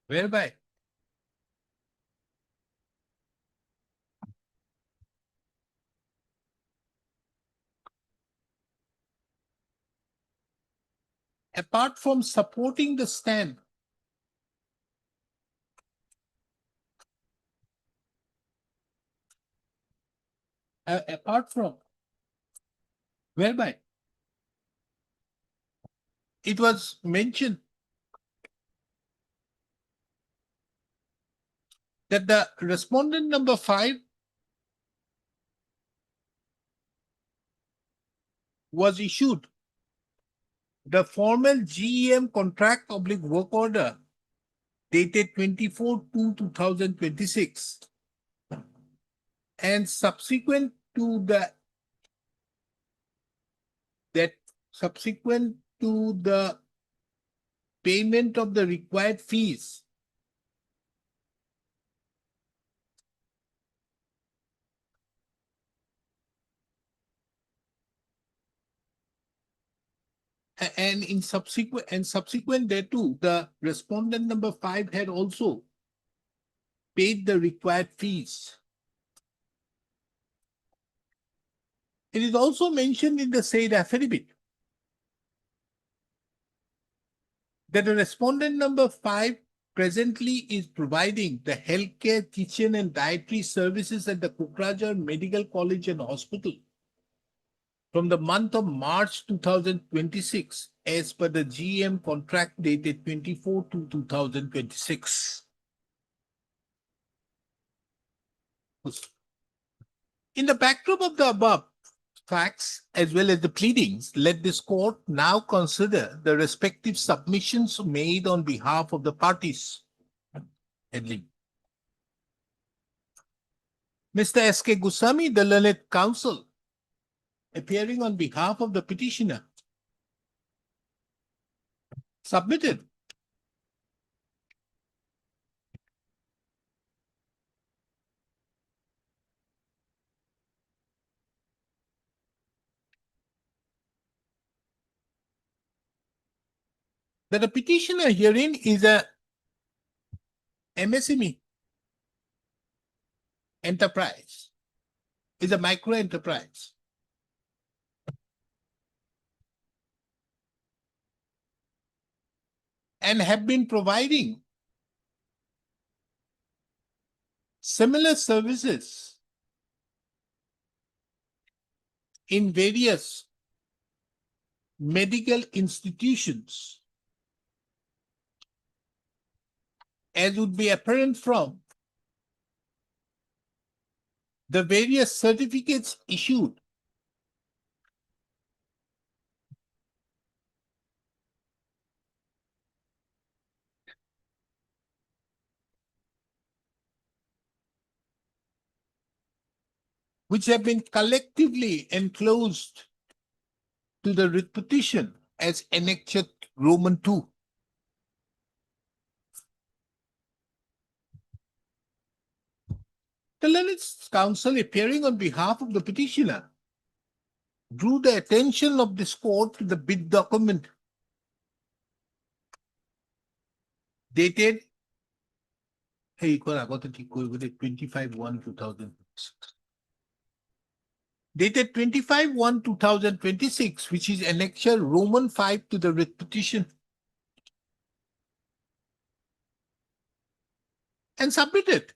whereby apart from supporting the stand apart from whereby it was mentioned that the respondent number 5 was issued the formal GEM contract oblique work order dated 24/2/2026 and subsequent to the payment of the required fees, and subsequent thereto, the respondent number 5 had also paid the required fees. It is also mentioned in the said affidavit that the respondent number 5 presently is providing the healthcare, kitchen and dietary services at the Kokrajhar Medical College and Hospital from the month of March 2026 as per the GM contract dated 24/2/2026. In the backdrop of the above facts as well as the pleadings, let this court now consider the respective submissions made on behalf of the parties. Heading. Mr. S.K. Goswami, the learned counsel, appearing on behalf of the petitioner, submitted that the petitioner herein is a MSME enterprise, is a micro enterprise. And have been providing similar services in various medical institutions, as would be apparent from the various certificates issued which have been collectively enclosed to the writ petition as Annexure Roman 2. The learned counsel, appearing on behalf of the petitioner, drew the attention of this court to the bid document dated, hey, 25/1/2026. Dated 25/1/2026, which is annexure Roman 5 to the writ petition, and submitted.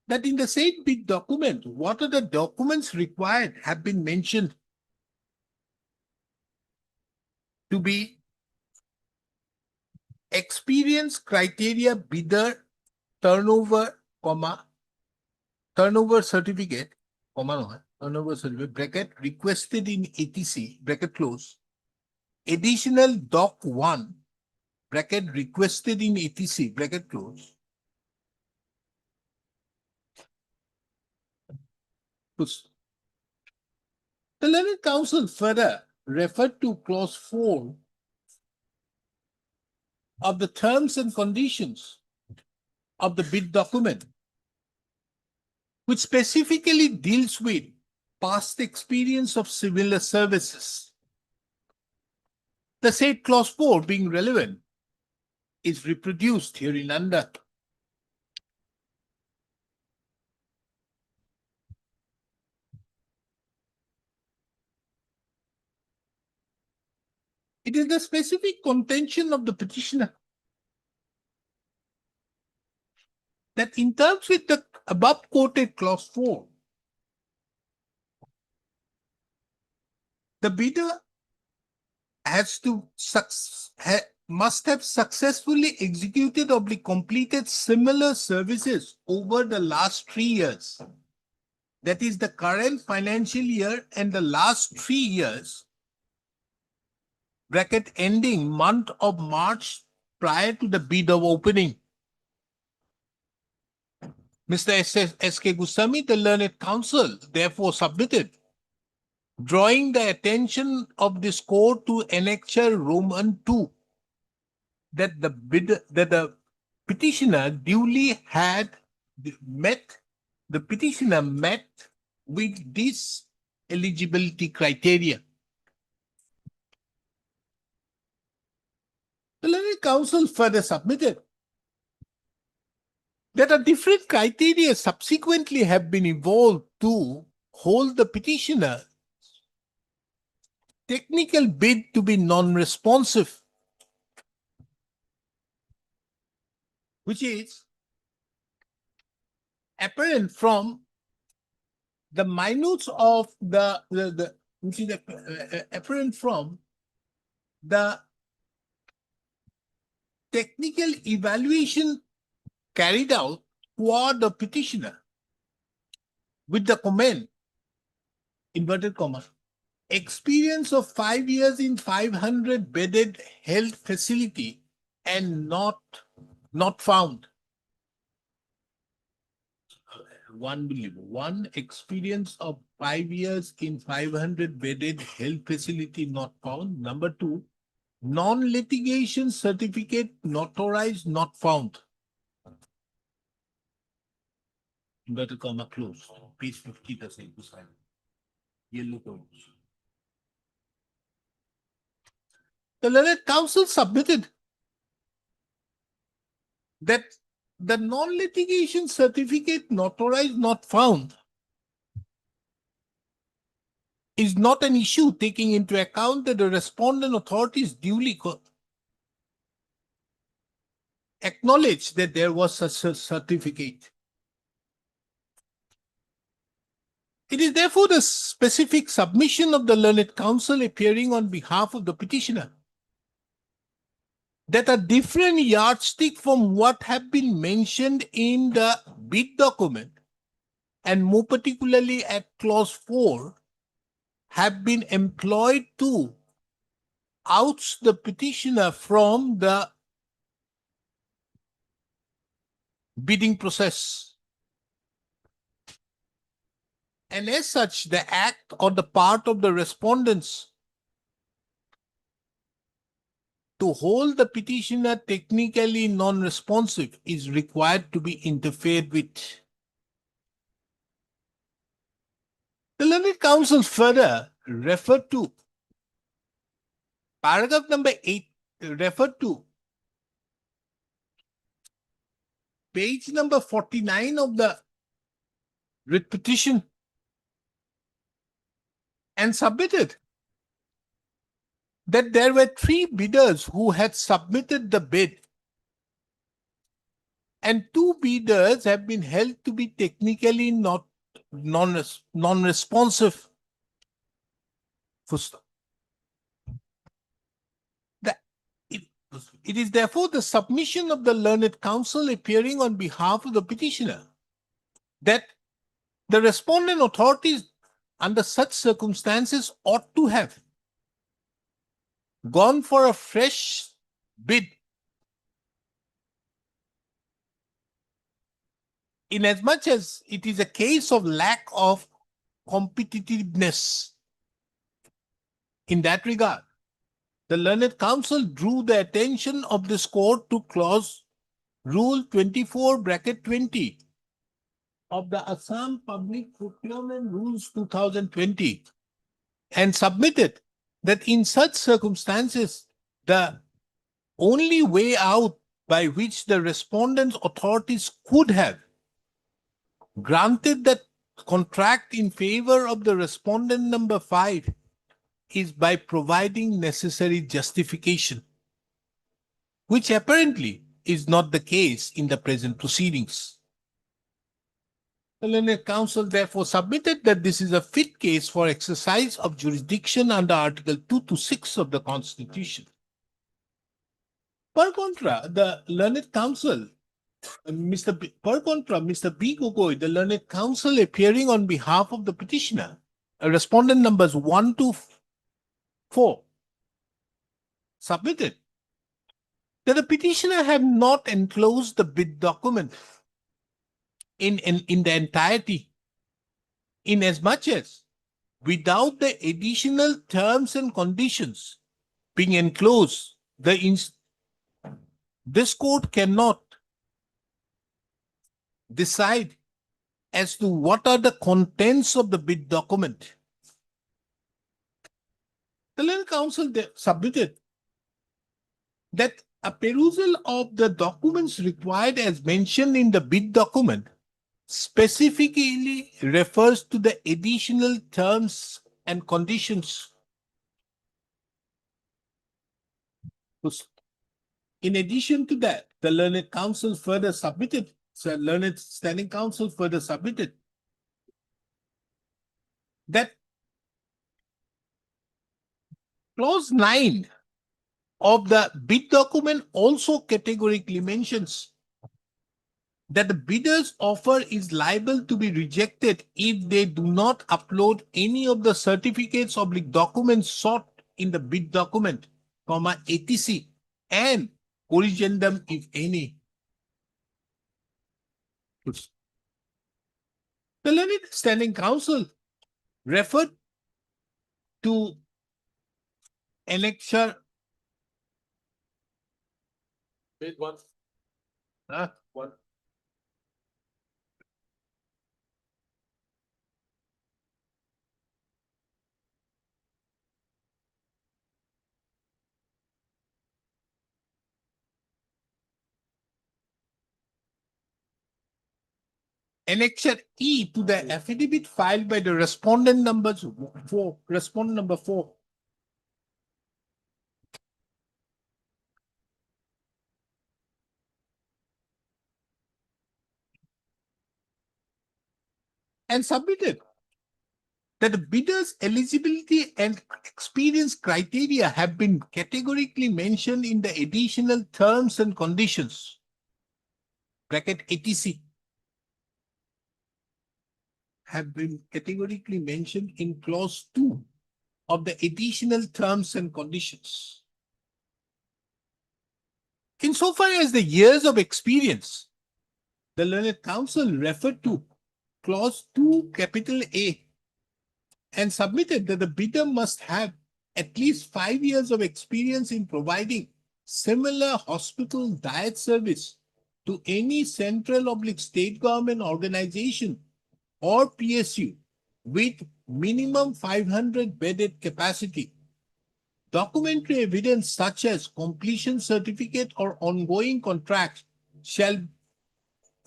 That in the said bid document, what are the documents required have been mentioned to be experience criteria bidder turnover, turnover certificate, turnover certificate, bracket, requested in ATC, bracket close. Additional doc 1, bracket, requested in ATC, bracket close. The learned counsel further referred to clause 4 of the terms and conditions of the bid document, which specifically deals with past experience of similar services. The said clause 4 being relevant is reproduced hereunder. It is the specific contention of the petitioner that in terms with the above quoted clause 4, the bidder must have successfully executed or completed similar services over the last 3 years. That is the current financial year and the last 3 years, bracket ending month of March prior to the bid of opening. Mr. S.K. Goswami, the learned counsel, therefore submitted, drawing the attention of this court to annexure Roman 2, that the petitioner duly had met with this eligibility criteria. The learned counsel further submitted that a different criteria subsequently have been evolved to hold the petitioner technical bid to be non-responsive, which is apparent from the minutes of which is apparent from the technical evaluation carried out toward the petitioner with the comment, inverted comma, experience of 5 years in 500 bedded health facility and not found. One experience of 5 years in 500 bedded health facility not found. Number 2, non-litigation certificate notarized not found. Inverted comma close. Page 50 the same. Yellow tones. The learned counsel submitted that the non-litigation certificate notarized not found is not an issue, taking into account that the respondent authorities duly acknowledged that there was such a certificate. It is therefore the specific submission of the learned counsel appearing on behalf of the petitioner that a different yardstick from what have been mentioned in the bid document, and more particularly at clause 4, have been employed to oust the petitioner from the bidding process. And as such, the act on the part of the respondents to hold the petitioner technically non-responsive is required to be interfered with. The learned counsel further referred to paragraph number 8 referred to page number 49 of the writ petition and submitted that there were 3 bidders who had submitted the bid, and 2 bidders have been held to be technically non-responsive. Full stop. It is therefore the submission of the learned counsel appearing on behalf of the petitioner that the respondent authorities under such circumstances ought to have gone for a fresh bid inasmuch as it is a case of lack of competitiveness. In that regard, the learned counsel drew the attention of this court to clause Rule 24(20) of the Assam Public Procurement Rules 2020 and submitted that in such circumstances, the only way out by which the respondent's authorities could have granted that contract in favor of the respondent number 5 is by providing necessary justification, which apparently is not the case in the present proceedings. The learned counsel therefore submitted that this is a fit case for exercise of jurisdiction under Article 2 to 6 of the Constitution. Per contra, the learned counsel, Mr. B. Gogoi, the learned counsel appearing on behalf of the petitioner, respondent numbers 1 to 4, submitted that the petitioner have not enclosed the bid document in the entirety, inasmuch as without the additional terms and conditions being enclosed, this court cannot decide as to what are the contents of the bid document. The learned counsel submitted that a perusal of the documents required as mentioned in the bid document specifically refers to the additional terms and conditions. In addition to that, the learned counsel further submitted, learned standing counsel further submitted that clause 9 of the bid document also categorically mentions that the bidder's offer is liable to be rejected if they do not upload any of the certificates or documents sought in the bid document, etc., and corrigendum if any. The learned standing counsel referred to annexure. Wait, one. One. Annexure E to the affidavit filed by the respondent number 4. And submitted that the bidder's eligibility and experience criteria have been categorically mentioned in the additional terms and conditions, (etc), have been categorically mentioned in clause 2 of the additional terms and conditions. Insofar as the years of experience, the learned counsel referred to clause 2 capital A and submitted that the bidder must have at least 5 years of experience in providing similar hospital diet service to any central or state government organization or PSU with minimum 500 bedded capacity documentary evidence such as completion certificate or ongoing contract shall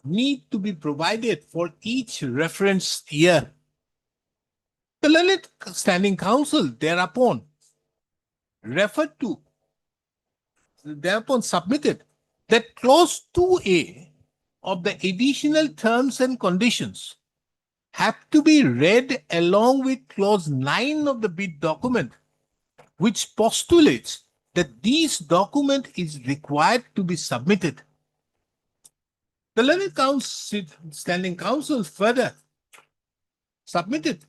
need to be provided for each referenced year. The learned standing council thereupon submitted that clause 2A of the additional terms and conditions have to be read along with clause 9 of the bid document, which postulates that this document is required to be submitted. The learned council, standing council further submitted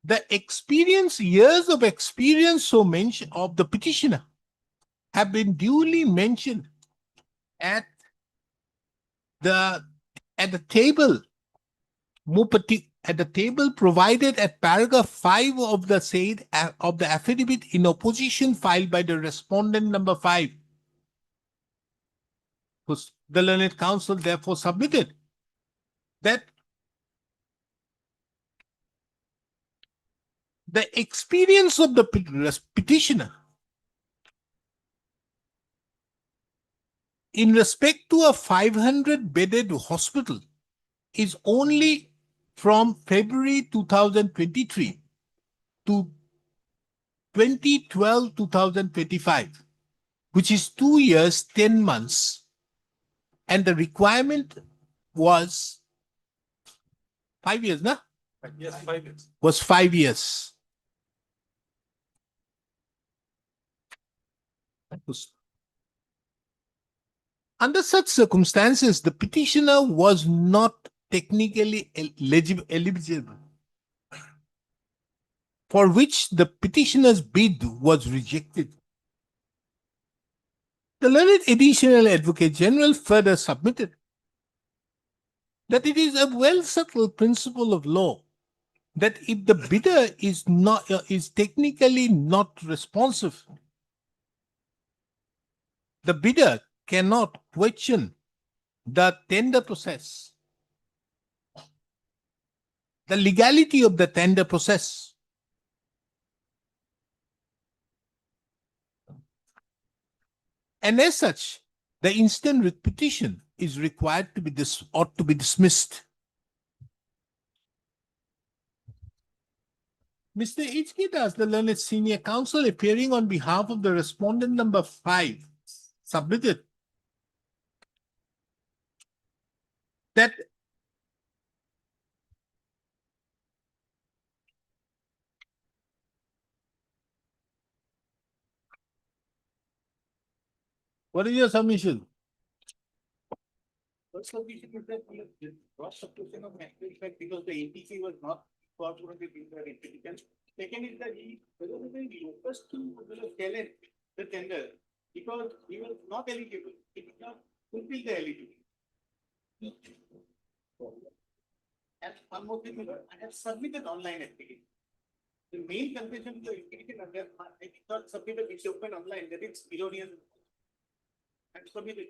the years of experience so mentioned of the petitioner have been duly mentioned at the table provided at paragraph 5 of the said of the affidavit in opposition filed by the respondent number 5. The learned council therefore submitted that the experience of the petitioner in respect to a 500-bedded hospital is only from February 2023 to 2012-2025, which is 2 years, 10 months. And the requirement was 5 years, no? Yes, 5 years. Was 5 years. Under such circumstances, the petitioner was not technically eligible, for which the petitioner's bid was rejected. The learned additional advocate general further submitted that it is a well-settled principle of law that if the bidder is technically not responsive, the bidder cannot question the tender process, the legality of the tender process. And as such, the instant writ petition is required to be ought to be dismissed. Mr. H.K. Das, the learned senior counsel, appearing on behalf of the respondent number 5, submitted that what is your submission? First submission is that we have cross substitution of natural effect because the ATC was not incorporated in the intelligence. Second is that he was the locus to challenge the tender because he was not eligible. He did not fulfill the eligibility. And one more thing, I have submitted online application. The main confession to the application I did not submit a which open online, that is erroneous. I submitted.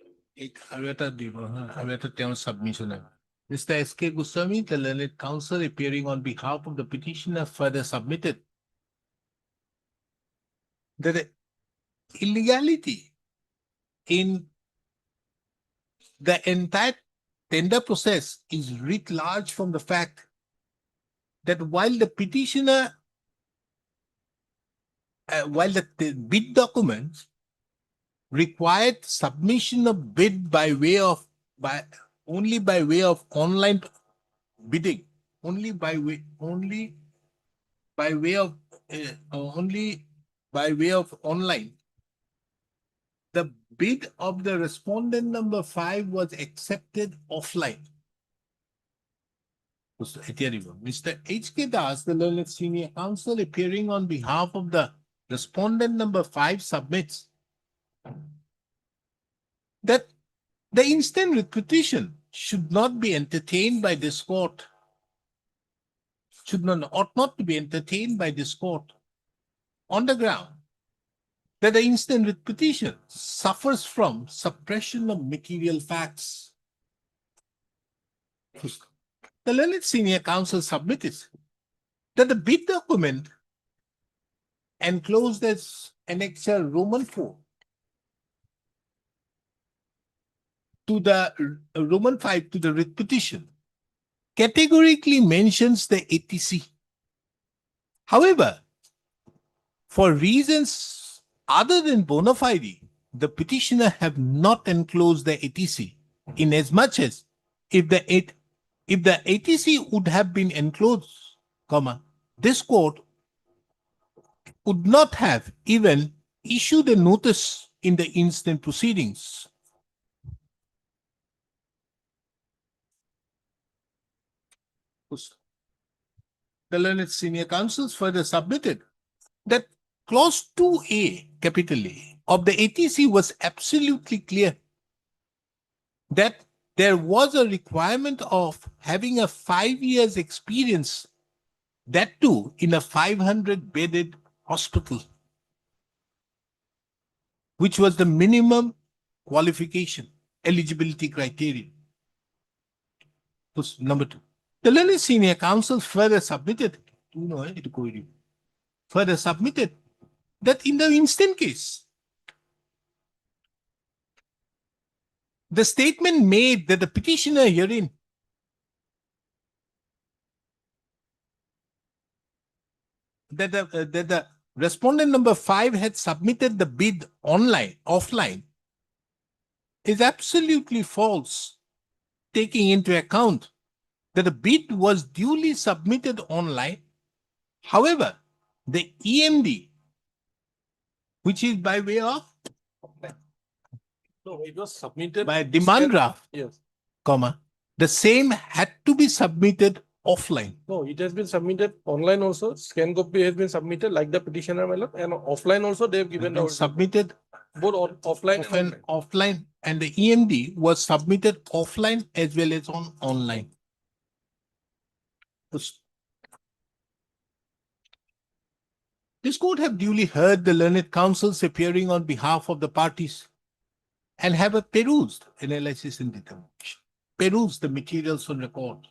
Submission. Mr. S.K. Goswami, the learned counsel, appearing on behalf of the petitioner, further submitted that the illegality in the entire tender process is writ large from the fact that while the petitioner, while the bid documents required submission of bid only by way of online bidding, only by way of online. The bid of the respondent number 5 was accepted offline. Mr. H.K. Das, the learned senior counsel, appearing on behalf of the respondent number 5, submits that the instant writ petition should not be entertained by this court, ought not to be entertained by this court, on the ground that the instant writ petition suffers from suppression of material facts. The learned senior counsel submitted that the bid document enclosed as Annexure Roman 4 to the Roman 5 to the writ petition categorically mentions the ATC. However, for reasons other than bona fide, the petitioner have not enclosed the ATC inasmuch as if the ATC would have been enclosed, this court would not have even issued a notice in the instant proceedings. The learned senior counsels further submitted that clause 2A, capital A, of the ATC was absolutely clear that there was a requirement of having a 5 years experience, that too in a 500 bedded hospital, which was the minimum qualification, eligibility criteria. Number 2. The learned senior counsel further submitted, that in the instant case, the statement made that the petitioner herein that the respondent number 5 had submitted the bid offline is absolutely false, taking into account that the bid was duly submitted online. However, the EMD, which is by way of No, it was submitted. by demand draft, Yes. the same had to be submitted offline. No, it has been submitted online also. Scan copy has been submitted like the petitioner, my lord, and offline also they have given Been out submitted both offline and online. offline, and the EMD was submitted offline as well as online. This court have duly heard the learned counsels appearing on behalf of the parties and have a perused analysis and determination, perused the materials on record.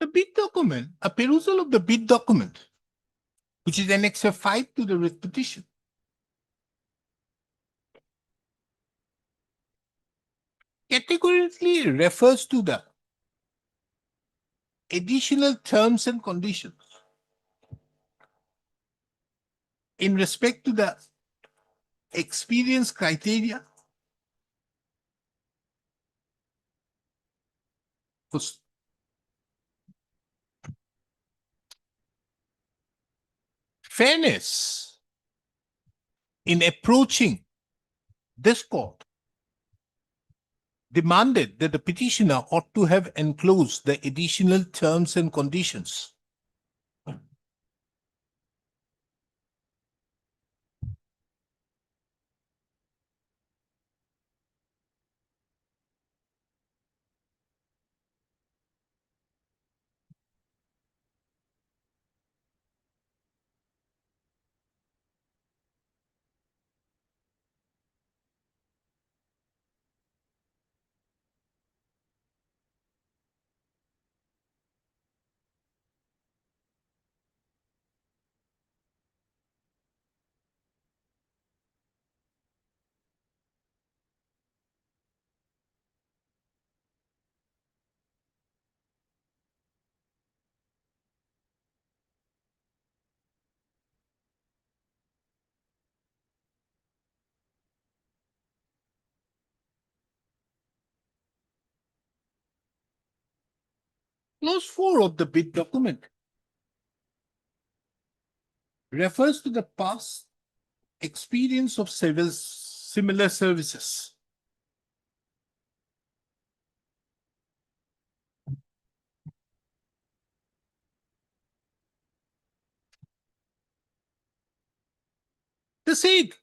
The bid document, a perusal of the bid document, which is Annexure 5 to the writ petition, categorically refers to the additional terms and conditions in respect to the experience criteria for fairness in approaching this court, demanded that the petitioner ought to have enclosed the additional terms and conditions. Clause 4 of the bid document refers to the past experience of several similar services. The said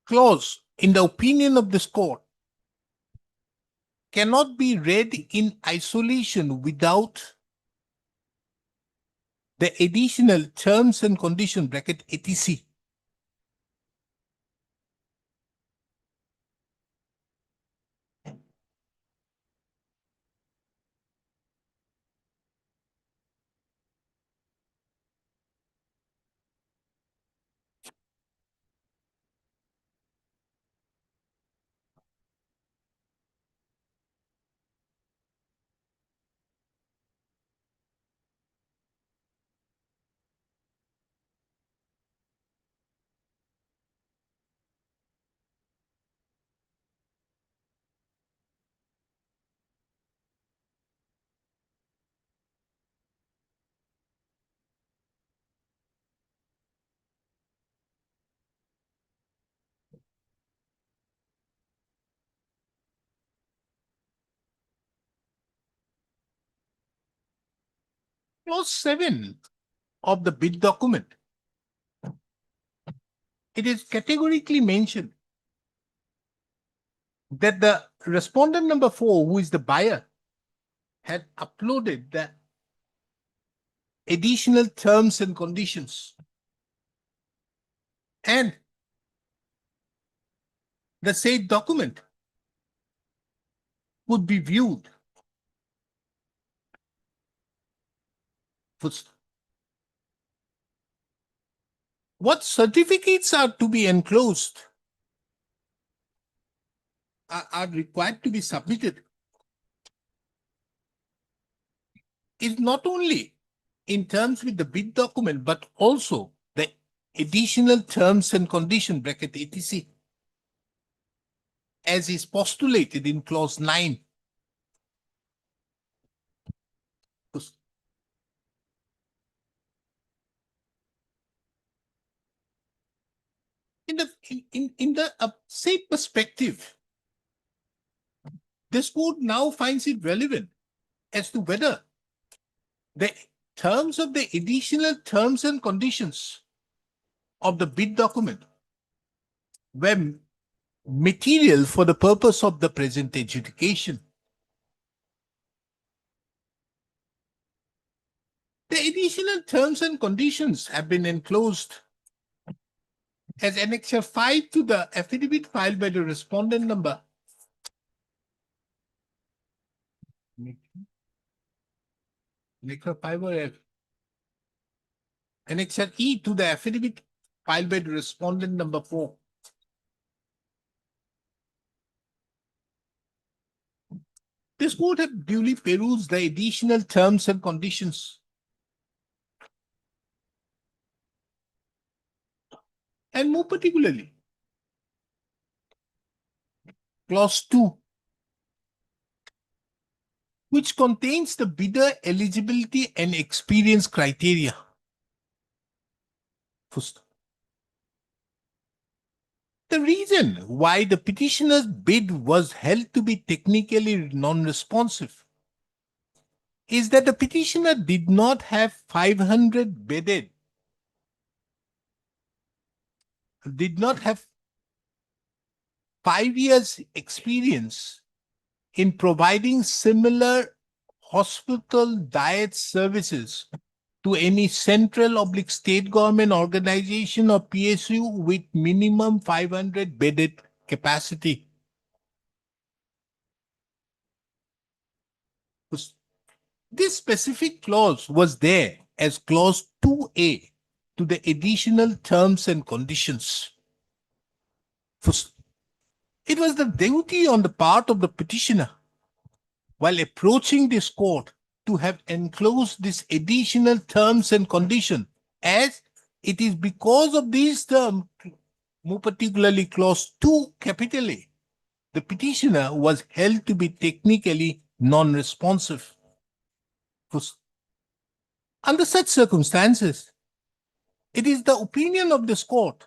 clause, in the opinion of this court, cannot be read in isolation without the additional terms and condition bracket etc. Clause 7 of the bid document, it is categorically mentioned that the respondent number 4, who is the buyer, had uploaded the additional terms and conditions, and the said document would be viewed. What certificates are to be enclosed are required to be submitted is not only in terms with the bid document, but also the additional terms and condition bracket etc. as is postulated in clause 9. In the said perspective, this court now finds it relevant as to whether the terms of the additional terms and conditions of the bid document were material for the purpose of the present adjudication. The additional terms and conditions have been enclosed as annexure 5 to the affidavit filed by the respondent number. Annexure 5 or F? Annexure E to the affidavit filed by the respondent number 4. This court have duly perused the additional terms and conditions and more particularly clause 2, which contains the bidder eligibility and experience criteria. First, the reason why the petitioner's bid was held to be technically non-responsive is that the petitioner did not have 500 bedded, did not have 5 years experience in providing similar hospital diet services to any central oblique state government organization or PSU with minimum 500 bedded capacity. This specific clause was there as clause 2A to the additional terms and conditions. First, it was the duty on the part of the petitioner while approaching this court to have enclosed this additional terms and condition, as it is because of these terms, more particularly clause 2 capital A, the petitioner was held to be technically non-responsive. Under such circumstances, it is the opinion of this court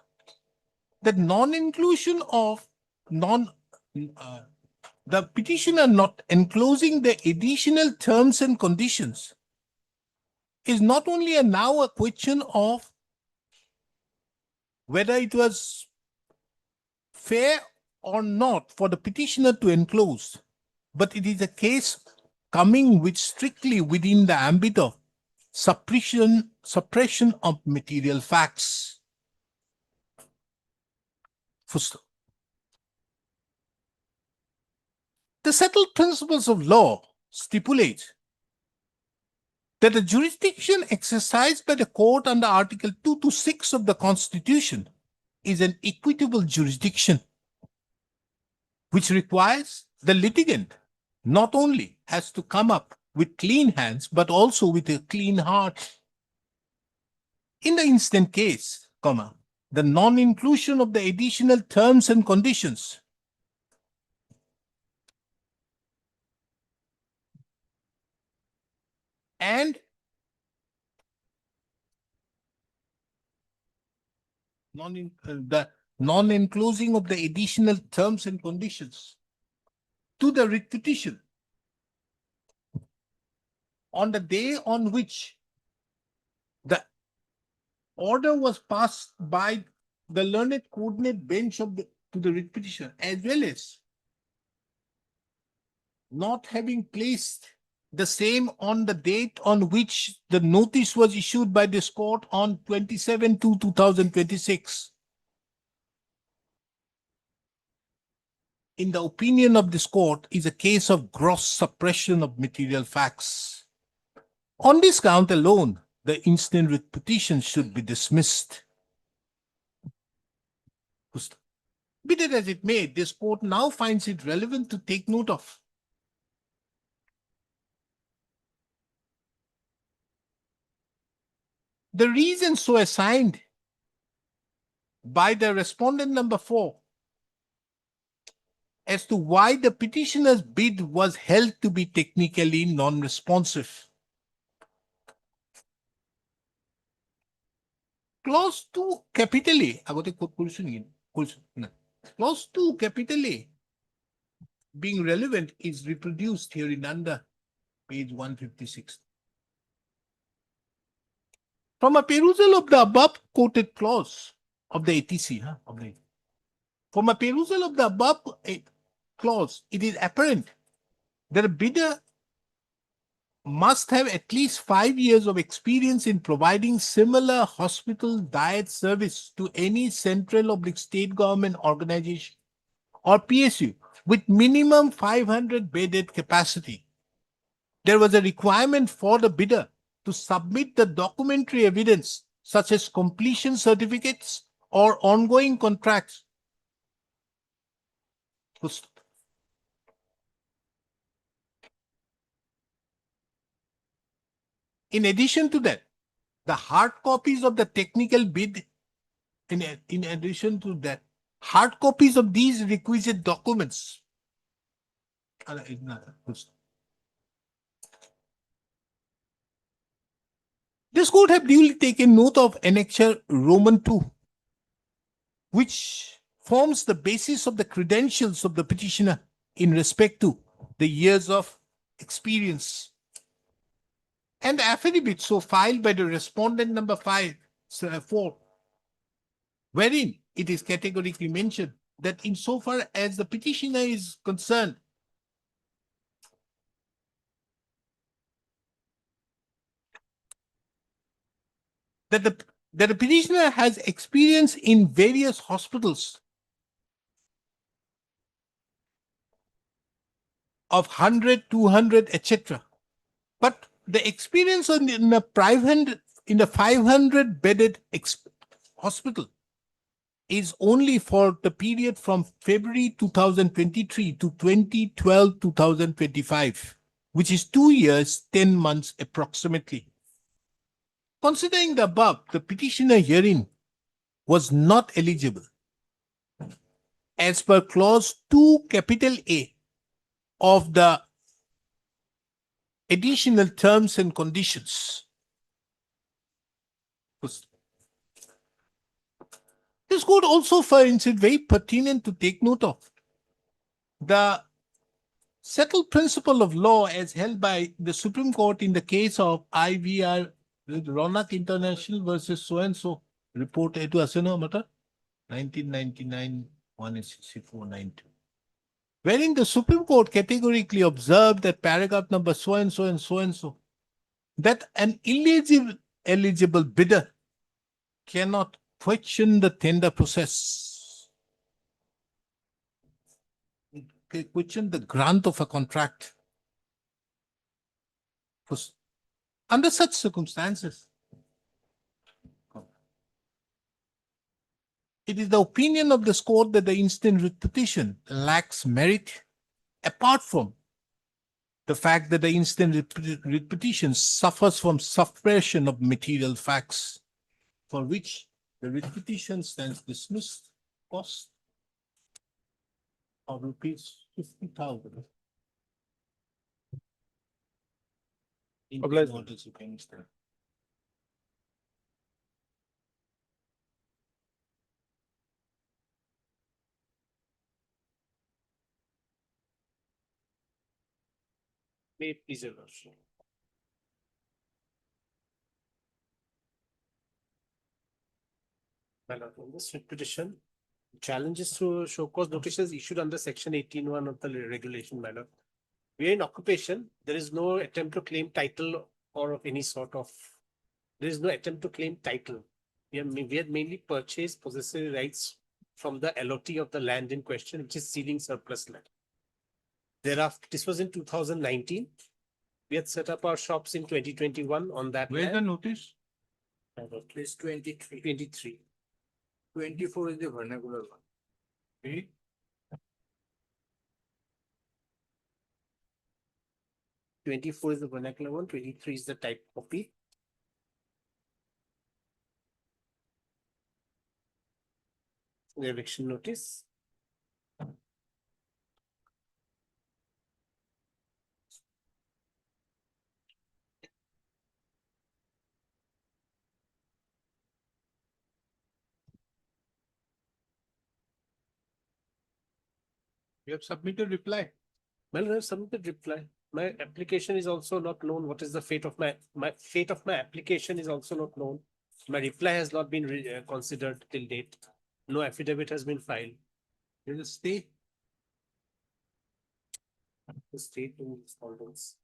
that non-inclusion of the petitioner not enclosing the additional terms and conditions is not only now a question of whether it was fair or not for the petitioner to enclose, but it is a case coming with strictly within the ambit of suppression of material facts. First, the settled principles of law stipulate that the jurisdiction exercised by the court under Article 2 to 6 of the Constitution is an equitable jurisdiction, which requires the litigant not only has to come up with clean hands, but also with a clean heart. In the instant case, the non-inclusion of the additional terms and conditions and the non-enclosing of the additional terms and conditions to the writ petition on the day on which the order was passed by the learned coordinate bench of to the writ petition, as well as not having placed the same on the date on which the notice was issued by this court on 27/2/2026. In the opinion of this court, is a case of gross suppression of material facts. On this count alone, the instant writ petition should be dismissed. Be that as it may, this court now finds it relevant to take note of the reason so assigned by the respondent number 4 as to why the petitioner's bid was held to be technically non-responsive. Clause 2 capital A, clause 2 capital A being relevant is reproduced here in under page 156. From a perusal of the above quoted clause of the ATC, from a perusal of the above clause, it is apparent that a bidder must have at least 5 years of experience in providing similar hospital diet service to any central or state government organization or PSU with minimum 500 bedded capacity. There was a requirement for the bidder to submit the documentary evidence such as completion certificates or ongoing contracts. In addition to that, the hard copies of the technical bid, in addition to that, hard copies of these requisite documents. This court have duly taken note of Annexure Roman II, which forms the basis of the credentials of the petitioner in respect to the years of experience. And the affidavit so filed by the respondent number 4, wherein it is categorically mentioned that insofar as the petitioner is concerned, that the petitioner has experience in various hospitals of 100, 200, etc. But the experience in the 500 bedded hospital is only for the period from February 2023 to 2012-2025, which is 2 years, 10 months approximately. Considering the above, the petitioner herein was not eligible as per clause 2 capital A of the additional terms and conditions. This court also finds it very pertinent to take note of the settled principle of law as held by the Supreme Court in the case of IVR Ronak International versus so and so report etu ase no mata 1999 16492, wherein the Supreme Court categorically observed that paragraph number so and so and so and so, that an eligible bidder cannot question the tender process, question the grant of a contract. Under such circumstances, it is the opinion of this court that the instant writ petition lacks merit, apart from the fact that the instant writ petition suffers from suppression of material facts, for which the writ petition stands dismissed, cost of rupees 50,000. May it please your lordship. My lord, in this writ petition, challenges to show cause notices issued under section 18(1) of the regulation, my lord. We are in occupation. There is no attempt to claim title or of any sort of. There is no attempt to claim title. We had mainly purchased possessory rights from the LOT of the land in question, which is ceiling surplus land. Thereafter, this was in 2019. We had set up our shops in 2021 on that. Where's the notice? It's 23. 23. 24 is the vernacular one. Okay. 24 is the vernacular one, 23 is the type copy. The eviction notice. You have submitted reply. Well, I have submitted reply. My application is also not known. What is the fate of my fate of my application is also not known. My reply has not been considered till date. No affidavit has been filed. There's a stay. The state in respondents.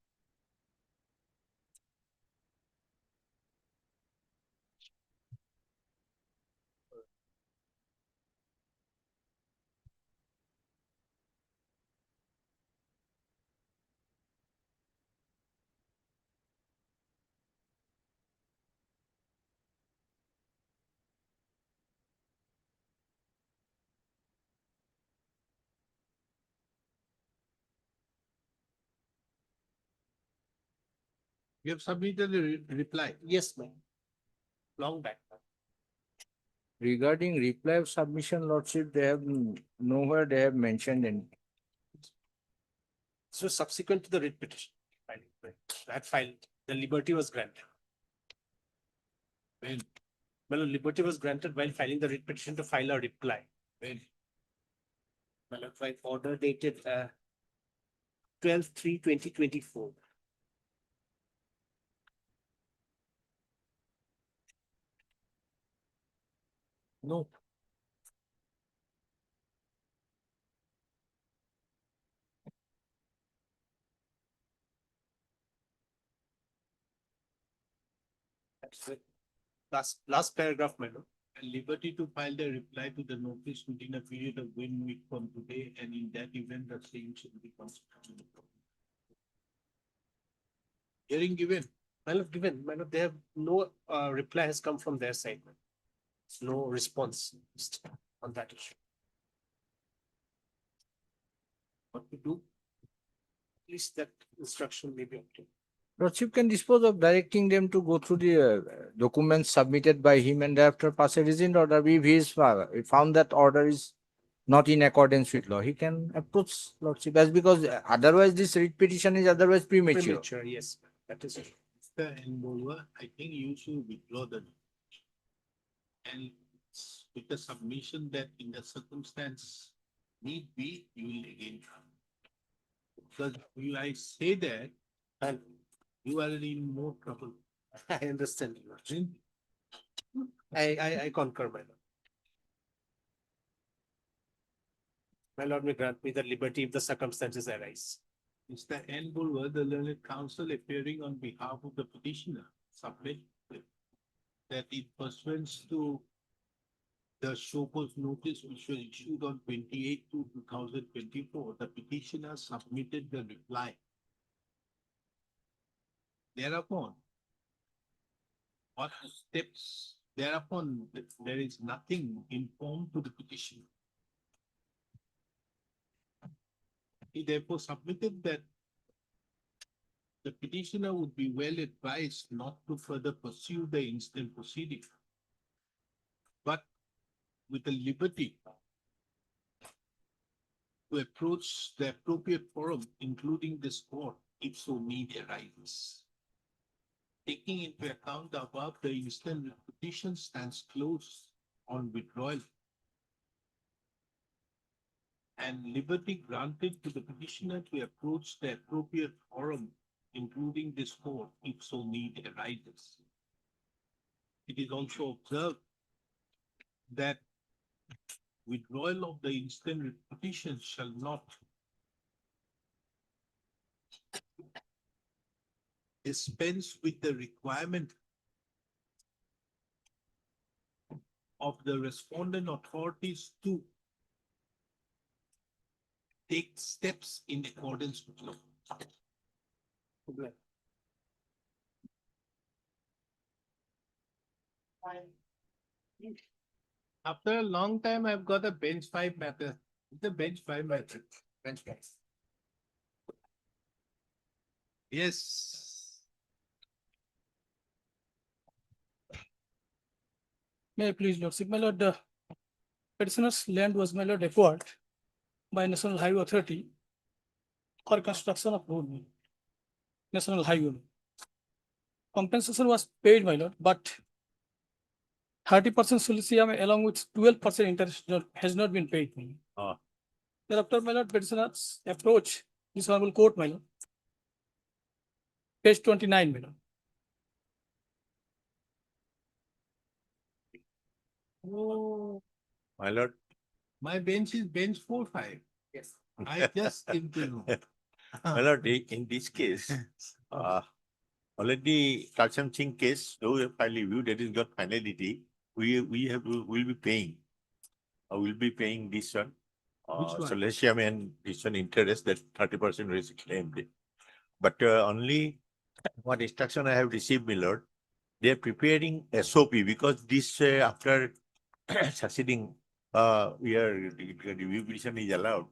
You have submitted a reply. Yes, ma'am. Long back. Regarding reply of submission, Lordship, they have nowhere they have mentioned any. So subsequent to the writ petition. Filing, that file, the liberty was granted. When? Well, liberty was granted while filing the writ petition to file a reply. When? Well, by order dated 12/3/2024. No. That's it. Last paragraph, my lord. And liberty to file the reply to the notice within a period of 1 week from today, and in that event, the same should be constituted. Hearing given. My lord, given, my lord, they have no reply has come from their side. My lord. No response on that issue. What to do? At least that instruction may be obtained. Lordship can dispose of directing them to go through the documents submitted by him and thereafter pass a reasoned order. If he is found that order is not in accordance with law, he can approach Lordship as because otherwise this writ petition is otherwise premature. Premature, yes, that is it. Mr. Enbola, I think you should withdraw the notice. And with the submission that in the circumstance need be, you will again come. Because you, I say that, And you are in more trouble. I understand, your lordship. Hmm? I concur, my lord. My lord may grant me the liberty if the circumstances arise. Mr. N. Bulwer, the learned counsel appearing on behalf of the petitioner, submit that in pursuance to the show cause notice which was issued on 28/2/2024, the petitioner submitted the reply. Thereupon, what steps thereupon, there is nothing informed to the petitioner. He therefore submitted that the petitioner would be well advised not to further pursue the instant proceeding, but with the liberty to approach the appropriate forum, including this court, if so need arises. Taking into account the above, the instant petition stands closed on withdrawal, and liberty granted to the petitioner to approach the appropriate forum, including this court, if so need arises. It is also observed that withdrawal of the instant petition shall not dispense with the requirement of the respondent authorities to take steps in accordance with law. After a long time, I've got a bench 5 matter. The bench 5 matter. Bench 5. Yes. May I please, Lordship, my lord, the petitioner's land was, my lord, acquired by National Highway Authority for construction of road, National Highway. Compensation was paid, my lord, but 30% Sulicium along with 12% interest has not been paid. Ah. Thereafter, my lord, petitioners approach this honorable court, my lord. Page 29, my lord. Oh, My lord, my bench is bench 4-5. Yes. I just came to know. my lord, in this case, already Karcham Singh case, though we have finally viewed that is got finality, we'll be paying. We'll be paying this one. Which one? So let's say, I mean, this one interest that 30% is claimed. But only what instruction I have received, my lord, they are preparing SOP because this after succeeding, the review petition is allowed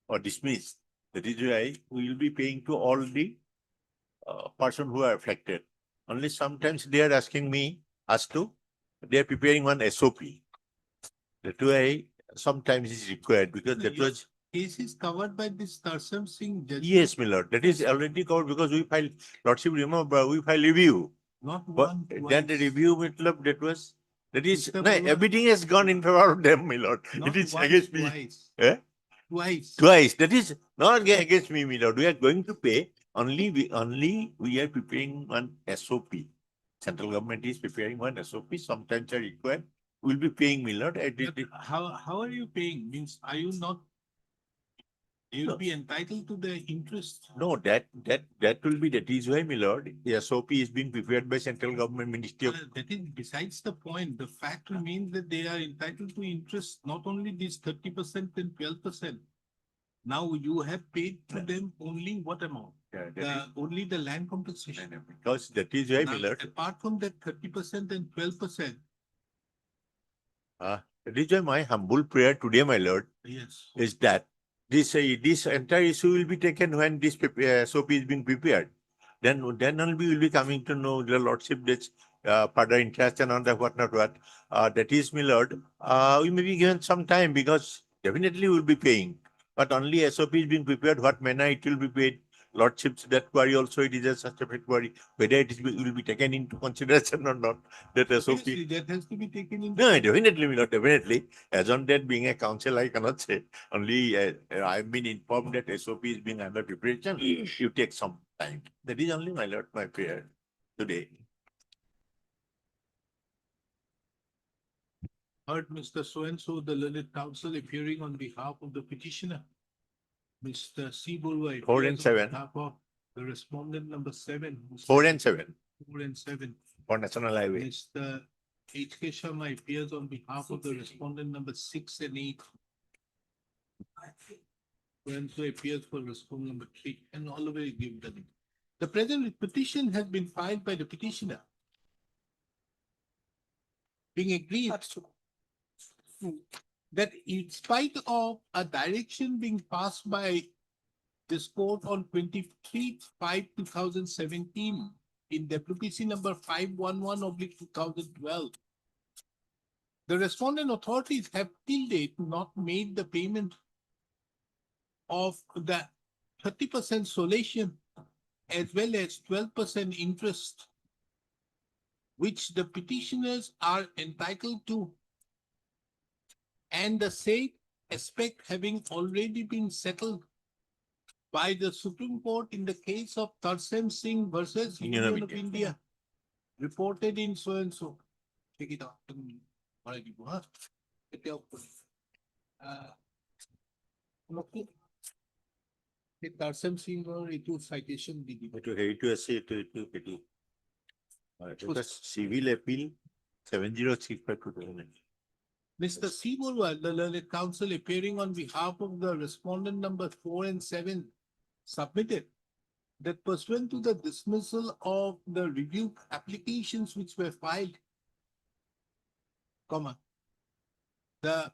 or dismissed. That is why we will be paying to all the person who are affected. Only sometimes they are asking me, they are preparing one SOP. That way, sometimes it's required because that was. Case is covered by this Tarsam Singh judgment. Yes, my lord, that is already covered because we filed, Lordship, remember, we filed review. Not But one, then the twice. review, matlab, that is, Mr. no, Barua- everything has gone in favor of them, my lord. Not It is once, against me. twice. Eh? Twice. Twice, that is not against me, my lord. We are going to pay, only we are preparing one SOP. Central government is preparing one SOP, sometimes are required. We'll be paying, my lord. But how are you paying? Means, are you not? You'll No. be entitled to the interest. No, that is why, my lord, the SOP is being prepared by central government ministry of. That is besides the point. The fact remains that they are entitled to interest, not only this 30% and 12%. Now you have paid to them only what amount? Only the land compensation. Because that is why, my Now, lord, apart from that 30% and 12%, that is why my humble prayer today, my lord, yes. is that this entire issue will be taken when this SOP is being prepared. Then only we will be coming to know the lordship that's further interest and on the whatnot what. That is, my lord. We may be given some time because definitely we will be paying. But only SOP is being prepared, what manner it will be paid. Lordships, that query also, it is a such a query, whether will be taken into consideration or not. That SOP. Obviously, that has to be taken into. No, definitely, my lord, definitely. As on that, being a council, I cannot say. Only I've been informed that SOP is being under preparation. You take some time. That is only, my lord, my prayer today. Heard Mr. So-and-so, the learned counsel appearing on behalf of the petitioner. Mr. C. Burwai. 4 and 7. On behalf of the respondent number 7. 4 and 7 4 and 7. for National Highway. Mr. H. K. Sharma appears on behalf of the respondent number 6 and 8. So appears for respondent number 3, and all the way give the name. The present petition has been filed by the petitioner. Being agreed that in spite of a direction being passed by this court on 23/5/2017 in WPC number 511/2012, the respondent authorities have till date not made the payment of the 30% solation as well as 12% interest, which the petitioners are entitled to, and the said aspect having already been settled by the Supreme Court in the case of Tarsem Singh versus Union Union of of India, reported in so and so. Take it out. Tarsem Singh or itu citation did. It was civil appeal 7065/2009. Mr. C. Burwai, the learned counsel appearing on behalf of the respondent number 4 and 7, submitted that pursuant to the dismissal of the review applications which were filed, the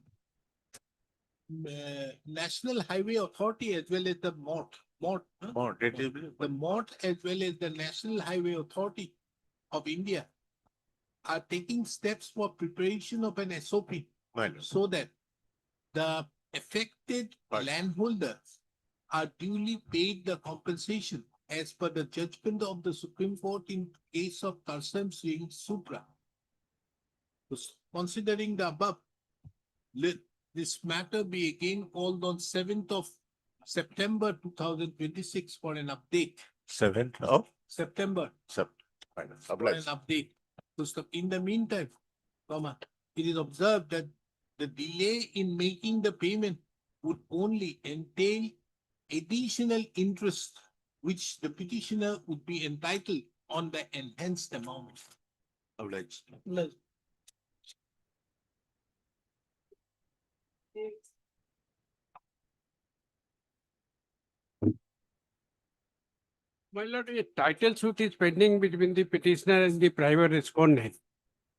National Highway Authority as well as the MOT, as well as the National Highway Authority of India are taking steps for preparation of an SOP so that the affected landholders are duly paid the compensation as per the judgment of the Supreme Court in case of Tarsem Singh Supra. Considering the above, let this matter be again called on 7th of September 2026 for an update. 7th of September for an update. So in the meantime, it is observed that the delay in making the payment would only entail additional interest which the petitioner would be entitled on the enhanced amount. Obliged. My lord, a title suit is pending between the petitioner and the private respondent.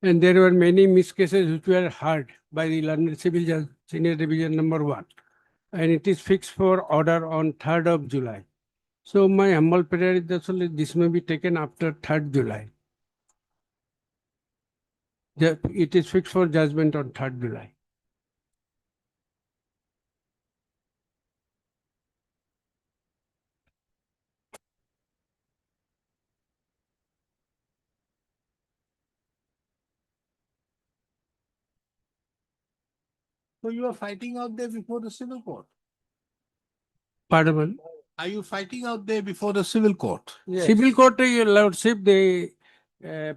And there were many miscases which were heard by the learned civil judge, senior division number 1. And it is fixed for order on 3rd of July. So my humble prayer is that only this may be taken after 3rd July. It is fixed for judgment on 3rd July. So you are fighting out there before the civil court. Pardon? Are you fighting out there before the civil court? Civil court, your lordship, the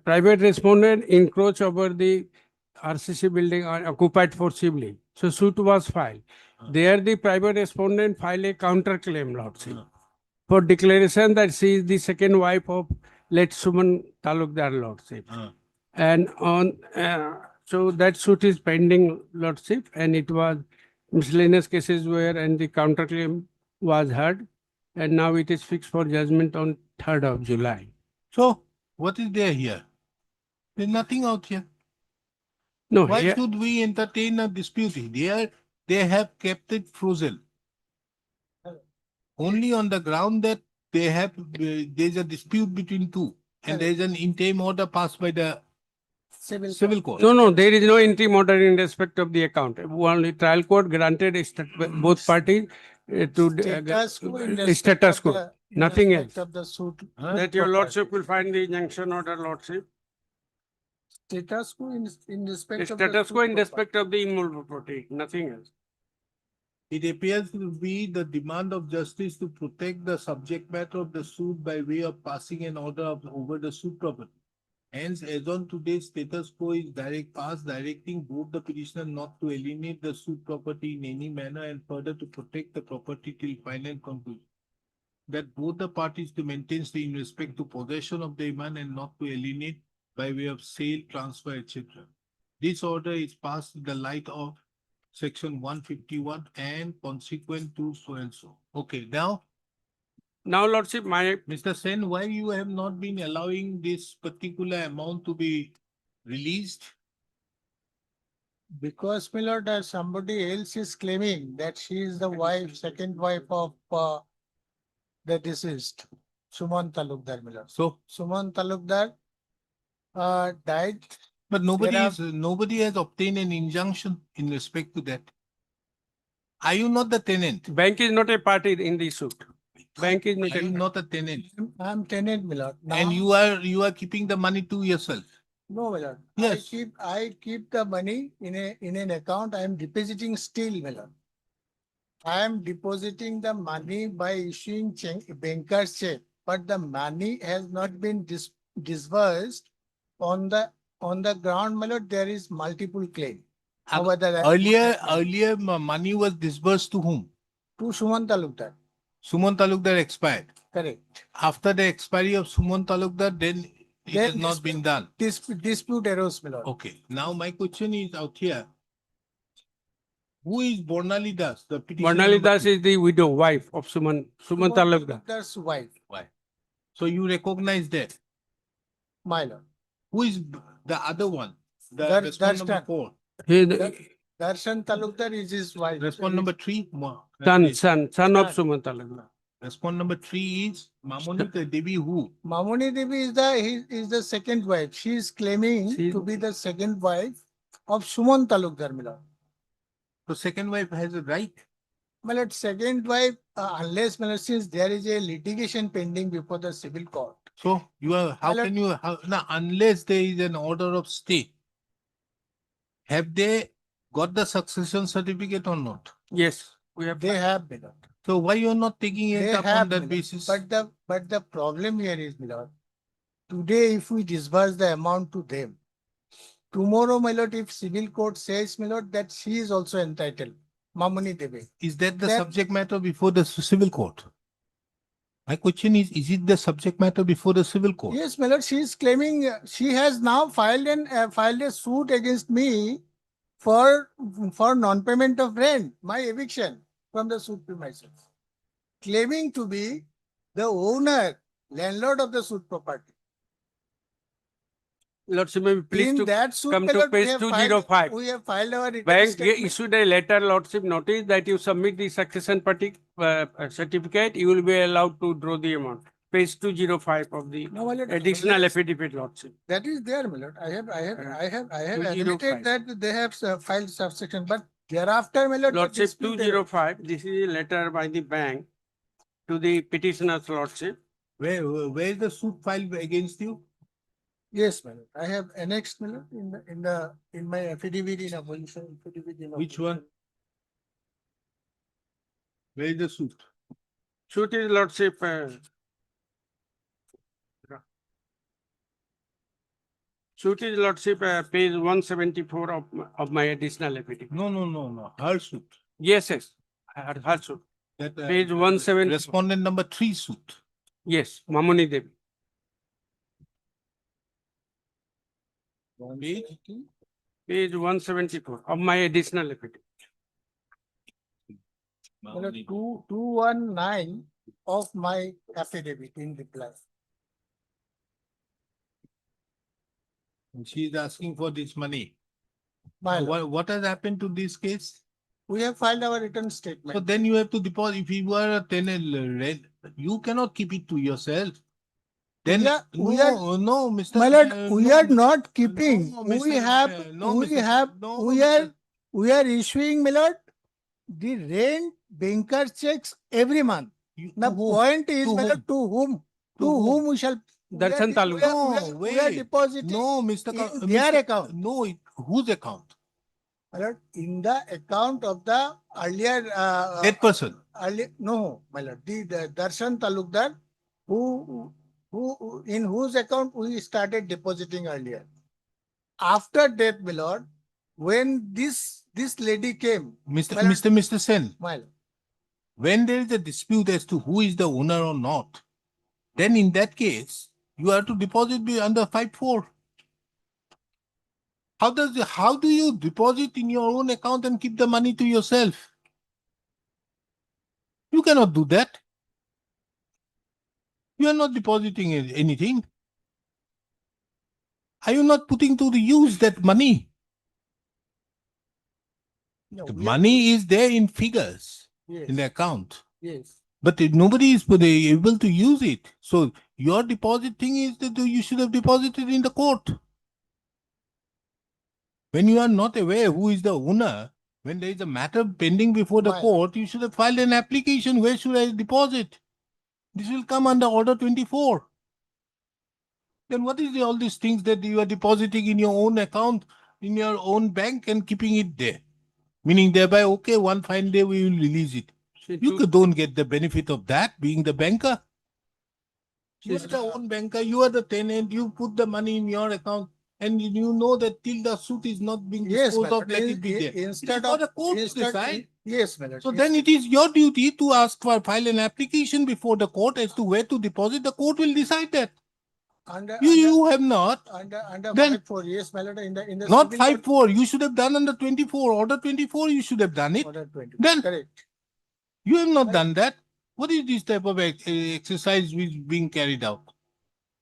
private respondent encroached over the RCC building or occupied forcibly. So suit was filed. There the private respondent filed a counterclaim, lordship, for declaration that she is the second wife of late Suman Talukdar, lordship. And on, so that suit is pending, lordship, and it was miscellaneous cases where, and the counterclaim was heard. And now it is fixed for judgment on 3rd of July. So what is there here? There's nothing out here. No, Why here, should we entertain a dispute? They have kept it frozen. Only on the ground that there's a dispute between two, and there's an interim order passed by the civil court. no, there is no interim order in respect of the account. Only trial court granted both parties to status quo, nothing else. Of the suit. That your lordship will find the injunction order, lordship. Status quo in respect of. Status quo in respect of the immovable property, nothing else. It appears to be the demand of justice to protect the subject matter of the suit by way of passing an order over the suit property. Hence, as on today's status quo is directing both the petitioner not to alienate the suit property in any manner and further to protect the property till final conclusion. That both the parties to maintain stay in respect to possession of the iman and not to alienate by way of sale, transfer, etc. This order is passed in the light of Section 151 and consequent to so and so. Okay, now, lordship, my Mr. Sen, why you have not been allowing this particular amount to be released? Because, my lord, somebody else is claiming that she is the wife, second wife of the deceased, Suman Talukdar, my lord. So, Suman Talukdar died. but nobody has obtained an injunction in respect to that. Are you not the tenant? bank is not a party in the suit. Bank is not Are you not a tenant? I'm tenant, my lord. And Now- you are keeping the money to yourself. No, my lord. Yes. I keep the money in an account. I am depositing still, my lord. I am depositing the money by issuing banker's check, but the money has not been disbursed on the ground, my lord. There is multiple claim. Earlier, money was disbursed to whom? To Suman Talukdar. Suman Talukdar expired. Correct. After the expiry of Suman Talukdar, then it has not been done. Dispute arose, my lord. Okay. Now my question is out here. Who is Bornali Das? The petitioner Barnali number Das two? is the widow, wife of Suman Talukdar. Talukdar's wife, So you recognize that. my lord. Who is the other one? The That's respondent number done. 4. Darshan Talukdar is his wife. Respondent number 3. Son of Suman Talukdar. Respondent number 3 is Mamoni Devi who? Mamoni Devi is the second wife. She is claiming to be the second wife of Suman Talukdar, my lord. So second wife has a right. My lord, second wife, unless, my lord, since there is a litigation pending before the civil court. So you are, unless there is an order of stay, have they got the succession certificate or not? Yes, we have. They have, my lord. So why you are not taking They it up have, on that my lord. basis? But the problem here is, my lord, today if we disburse the amount to them, tomorrow, my lord, if civil court says, my lord, that she is also entitled, Mamoni Devi. Is that the subject matter before the civil court? My question is it the subject matter before the civil court? Yes, my lord, she is claiming, she has now filed a suit against me for non-payment of rent, my eviction from the suit premises, claiming to be the owner, landlord of the suit property. Lordship, may be pleased In to that suit, come my to lord, page 205. we have filed our return Bank statement. issued a letter, Lordship, notice that you submit the succession certificate, you will be allowed to draw the amount. Page 205 of the No, my lord, additional let's- affidavit, Lordship. That is there, my lord. I have 205. admitted that they have filed subsection, but thereafter, my lord. the Lordship, dispute 205, this is a letter by the bank to the petitioner's Lordship. Where is the suit filed against you? Yes, my lord. I have annexed, my lord, in my affidavit in opposition. Which one? Where is the suit? Suit is Lordship, suit is Lordship, page 174 of my additional affidavit. No. Her suit. Yes, her suit. That Page 174. respondent number 3 suit. Yes, Mamuni Devi. Page? Page 174 of my additional affidavit. My lord, 219 of my affidavit in reply. And she is asking for this money. My So lord, what has happened to this case? we have filed our return So statement. then you have to deposit. If you are a tenant, you cannot keep it to yourself. Then We no, Mr. My lord, we no, are not keeping. no, We Mr. have, no, we Mr. have, no, we Mr. are, we are issuing, my lord, the rent banker checks every month. You- The to whom? point is, To my lord, whom? to whom we shall. Darshan Taluk. We are depositing. No, Mr. in their Mr. account. No, whose account? My lord, in the account of the earlier, That person. no, my lord, the Darshan Talukdar, in whose account we started depositing earlier. After death, my lord, when this lady came, Mr. Sen, my lord, when there is a dispute as to who is the owner or not, then in that case, you have to deposit under 5(4). How do you deposit in your own account and keep the money to yourself? You cannot do that. You are not depositing anything. Are you not putting to the use that money? no, The we are- money is there in figures Yes, in the account, yes. but nobody is able to use it. So your deposit thing is that you should have deposited in the court. When you are not aware who is the owner, when there is a matter pending before the Right. court, you should have filed an application. Where should I deposit? This will come under Order 24. Then what is all these things that you are depositing in your own account, in your own bank and keeping it there? Meaning thereby, okay, one fine day we will release it. You don't get the benefit of that being the banker. You are the own banker, you are the tenant, you put the money in your account and you know that till the suit is not being Yes, disposed my of, lord. let it be there. It is Instead for of the court to decide. yes, my lord. So then it is your duty to file an application before the court as to where to deposit. The court will decide that. You have not. Under Then- 5(4), yes, my lord, in the Not civil 5(4). You should have done under 24. Order 24, you should have done it. Order 20. Then- Correct. You have not done that. What is this type of exercise which is being carried out?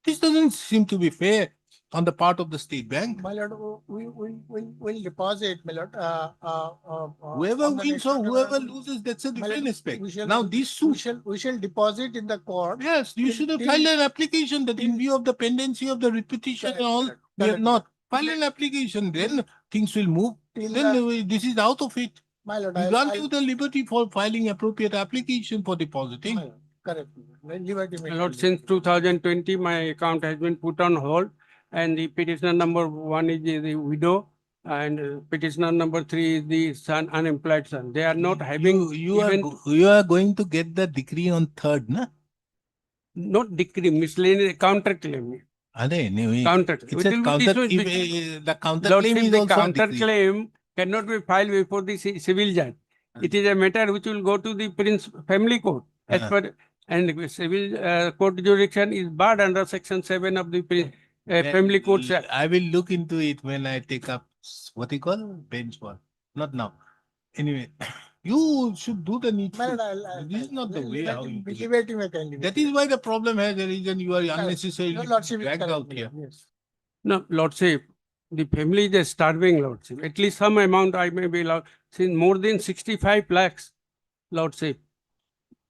This doesn't seem to be fair on the part of the state bank. My lord, we will deposit, my lord. Whoever on the wins next or order, whoever loses, that's a my different lord, aspect. we shall- Now this suit, we shall deposit in the court. yes, you till- should have till- filed an application that in till- view of the pendency of the repetition and Correct, all, correct, we have correct. not. File an application, then things will move. Till Then the- this is out of it. My lord, We I'll- grant I'll- you the liberty for filing appropriate application for depositing. my lord, correct. Liberty may My Lord, can since be- 2020, my account has been put on hold and the petitioner number 1 is the widow and petitioner number 3 is the son, unemployed son. They are not having You even are going to get the decree on 3rd, na? not decree, miscellaneous counterclaim. Counter. It It will says be counter. dismissed If the counter Lordship, claim is the also a decree. counterclaim cannot be filed before the civil judge. It is a matter which will go to the family court as per, and civil court jurisdiction is barred under section 7 of the family court act. I will look into it when I take up what you call bench one. Not now. Anyway, you should do the My needful. lord, I'll- This is not the way how you do it. Liberty may kindly. That is why the problem has arisen. You are unnecessarily Your lordship is dragged correct, out my here. lord, yes. No, Lordship, the family is starving, Lordship. At least some amount I may be allowed, since more than 65 lakhs, Lordship.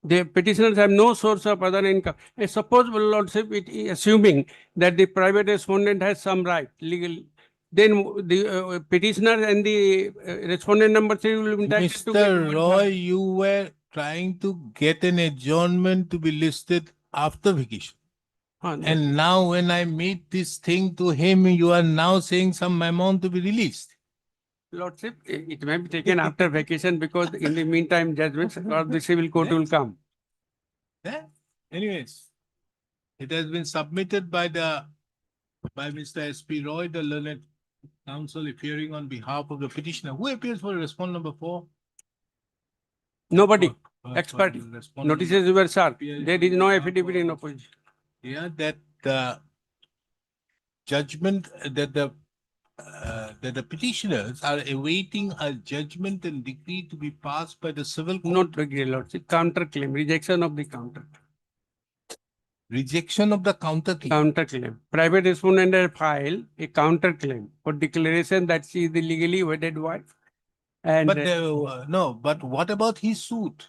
The petitioners have no source of other income. Suppose, Lordship, assuming that the private respondent has some right legally, then the petitioner and the respondent number 3 will be entitled to get Mr. what Roy, you were trying to get an adjournment to be listed after vacation. And now when I made this thing to him, you are now saying some amount to be released. Lordship, it may be taken after vacation because in the meantime judgments of the civil court will come. Yeah. Anyways, it has been submitted by Mr. S.P. Roy, the learned counsel appearing on behalf of the petitioner. Who appears for respondent number 4? Nobody, For expert, the respondent notices were served. number- There is no affidavit in opposition. Yeah, that the judgment that the petitioners are awaiting a judgment and decree to be passed by the civil court. Not the Lordship, counterclaim, rejection of the counter. Rejection of the counterclaim. Counterclaim. Private respondent has filed a counterclaim for declaration that she is the legally wedded wife. And But no, but what about his suit?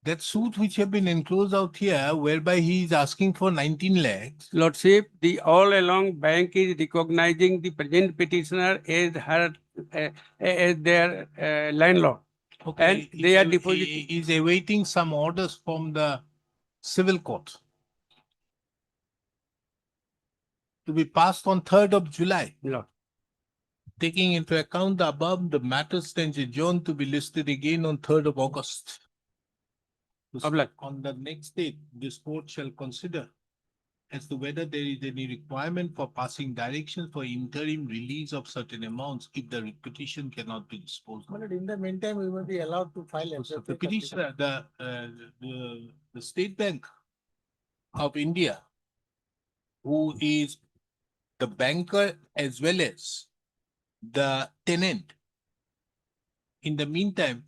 That suit which have been enclosed out here, whereby he is asking for 19 lakhs. Lordship, the all along bank is recognizing the present petitioner as her as their landlord. And they are depositing. He is awaiting some orders from the civil court to be passed on 3rd of July. Lord. Taking into account the above, the matter stands adjourned to be listed again on 3rd of August. On the next date, this court shall consider as to whether there is any requirement for passing directions for interim release of certain amounts if the petition cannot be disposed of. But in the meantime, we will be allowed to file. The petitioner, the State Bank of India, who is the banker as well as the tenant, in the meantime,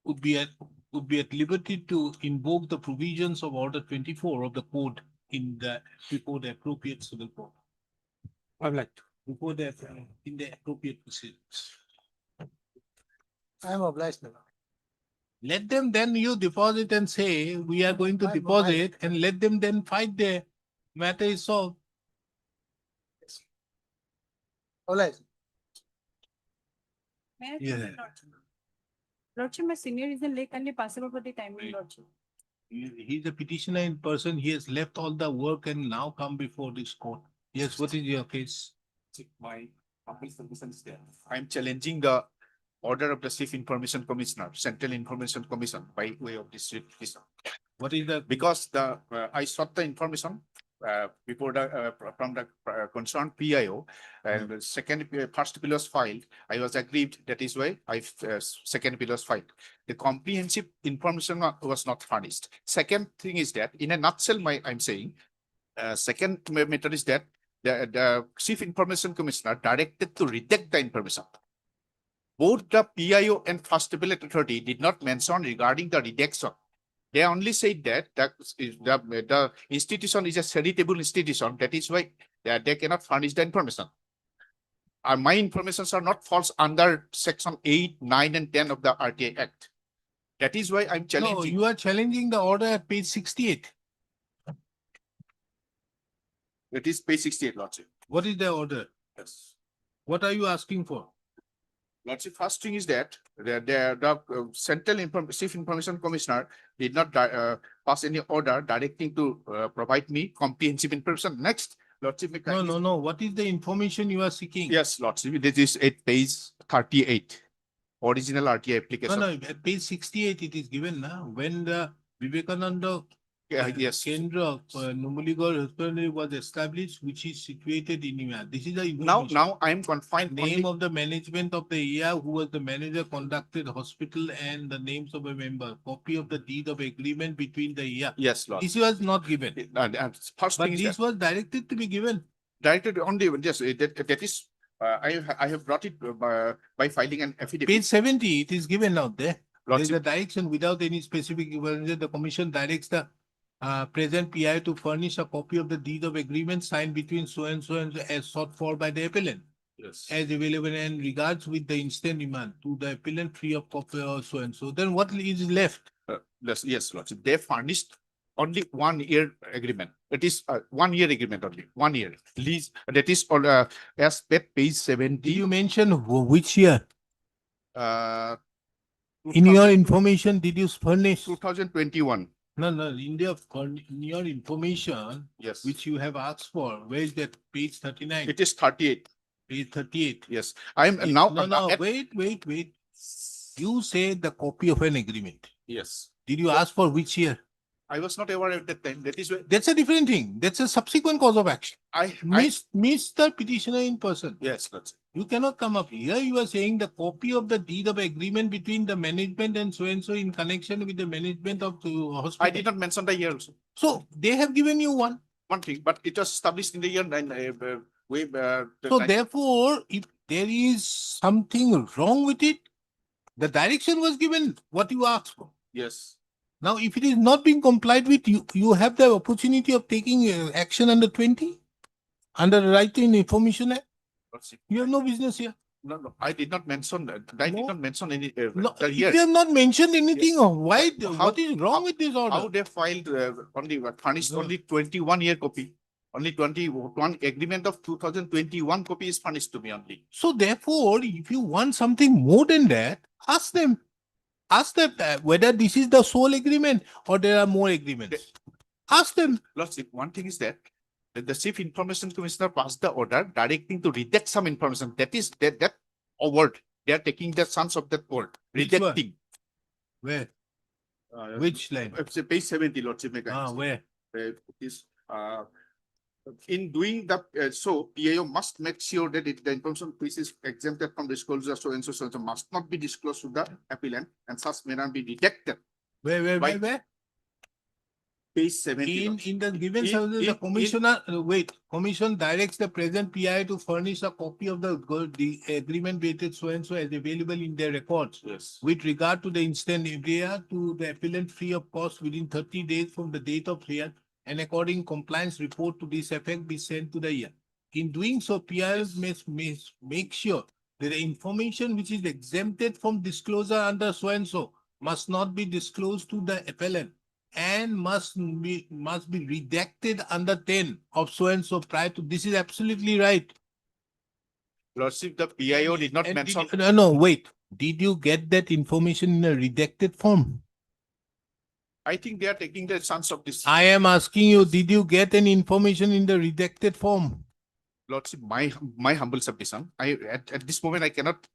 would be at liberty to invoke the provisions of Order 24 of the code before the appropriate civil court. Before in the appropriate proceedings. I am obliged now. Let them then you deposit and say, we are going to deposit, and let them then fight the matter is solved. Obliged. Yeah. Lordship, my senior is in late, kindly passable for the timing, Lordship. He's a petitioner in person. He has left all the work and now come before this court. Yes, what is your case? My humble submission is there. I'm challenging the order of the Chief Information Commissioner, Central Information Commission, by way of this petition. What is the? Because I sought the information before from the concerned PIO, and the first bill was filed. I was aggrieved. That is why second bill was filed. The comprehensive information was not furnished. Second thing is that, in a nutshell, I'm saying, second matter is that the Chief Information Commissioner directed to reject the information. Both the PIO and First Appellate Authority did not mention regarding the rejection. They only said that the institution is a charitable institution. That is why they cannot furnish the information. My informations are not false under Section 8, 9, and 10 of the RTA Act. That is why I'm challenging. No, you are challenging the order at page 68. It is page 68, Lordship. What is the order? Yes. What are you asking for? Lordship, first thing is that the Central Chief Information Commissioner did not pass any order directing to provide me comprehensive information. Next, Lordship. No. What is the information you are seeking? Yes, Lordship. This is at page 38. Original RTA application. No, at page 68 it is given now. When the Vivekananda yes. Kendra Numaligarh Hospital was established, which is situated in India. This is the information. Now I am confined. Name of the management of the area, who was the manager, conducted hospital, and the names of a member. Copy of the deed of agreement between the area. Yes, Lord. This was not given. First But thing this was directed to be given. Directed only. Yes, that is. I have brought it by filing an affidavit. Page 70, it is given out there. There is Lordship. a direction without any specific, the commission directs the present PI to furnish a copy of the deed of agreement signed between so and so as sought for by the appellant. Yes. As available in regards with the instant demand to the appellant free of copy or so and so. Then what is left? Yes, Lordship. They furnished only 1 year agreement. It is 1 year agreement only, 1 year lease. That is on as per page 70. Did you mention which year? Uh, In your information, did you furnish? 2021. No, in your information, Yes. which you have asked for, where is that page 39? It is 38. Page 38. Yes. I am Wait, now. No, wait. You said the copy of an agreement. Yes. Did you ask for which year? I was not aware at that time. That is why That's a different thing. That's a subsequent cause of action. I Mr. Petitioner in person. yes, Lordship. You cannot come up here. You are saying the copy of the deed of agreement between the management and so in connection with the management of the hospital. I did not mention the year also. So they have given you one. One thing, but it was established in the year So therefore, if there is something wrong with it, the direction was given what you asked for. yes. Now, if it is not being complied with, you have the opportunity of taking action under 20, under the Right to Information Act. Lordship. You have no business here. No, I did not mention that. I did No. not mention any No, the if year. you have not mentioned anything, Yes. why? How- What is wrong with this order? How they filed only furnished No. only 21 year copy. Only 21 agreement of 2021 copy is furnished to me only. So therefore, if you want something more than that, ask them. Ask them whether this is the sole agreement or there are more agreements. Ask them. Lordship, one thing is that the Chief Information Commissioner passed the order directing to reject some information. That is that word. They are taking the sons of that word. Which one? Rejecting. Where? Which line? Page 70, Lordship. Where? It is in doing the so PIO must make sure that the information which is exempted from disclosure so and so must not be disclosed to the appellant and such may not be detected. Where? Page 70. In the given In- services, the in- commissioner, commission directs the present PI to furnish a copy of the agreement dated so and so as available in their records. Yes. With regard to the instant area to the appellant free of cost within 30 days from the date of hearing, and according compliance report to this effect be sent to the year. In doing so, PIs must make sure that the information which is exempted from disclosure under so and so must not be disclosed to the appellant and must be redacted under 10 of so and so prior to. This is absolutely right. Lordship, the PIO did not And mention. no, wait. Did you get that information in a redacted form? I think they are taking the chance of this. I am asking you, did you get any information in the redacted form? Lordship, my humble submission. At this moment I cannot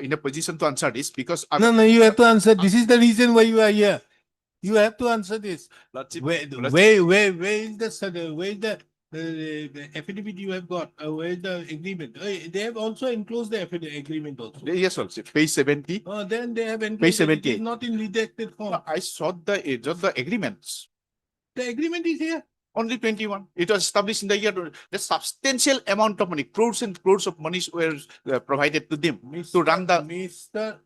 in a position to answer this because No, you have to answer. This is the reason why you are here. You have to answer this. Lordship, Where is the affidavit you have got? Where is the agreement? They have also enclosed the agreement also. yes, Lordship, page 70. Then they have enclosed. Page It 78. is not in redacted form. No, I saw the agreements. The agreement is here. Only 21. It was established in the year. The substantial amount of money, crores and crores of money were provided to them to run the.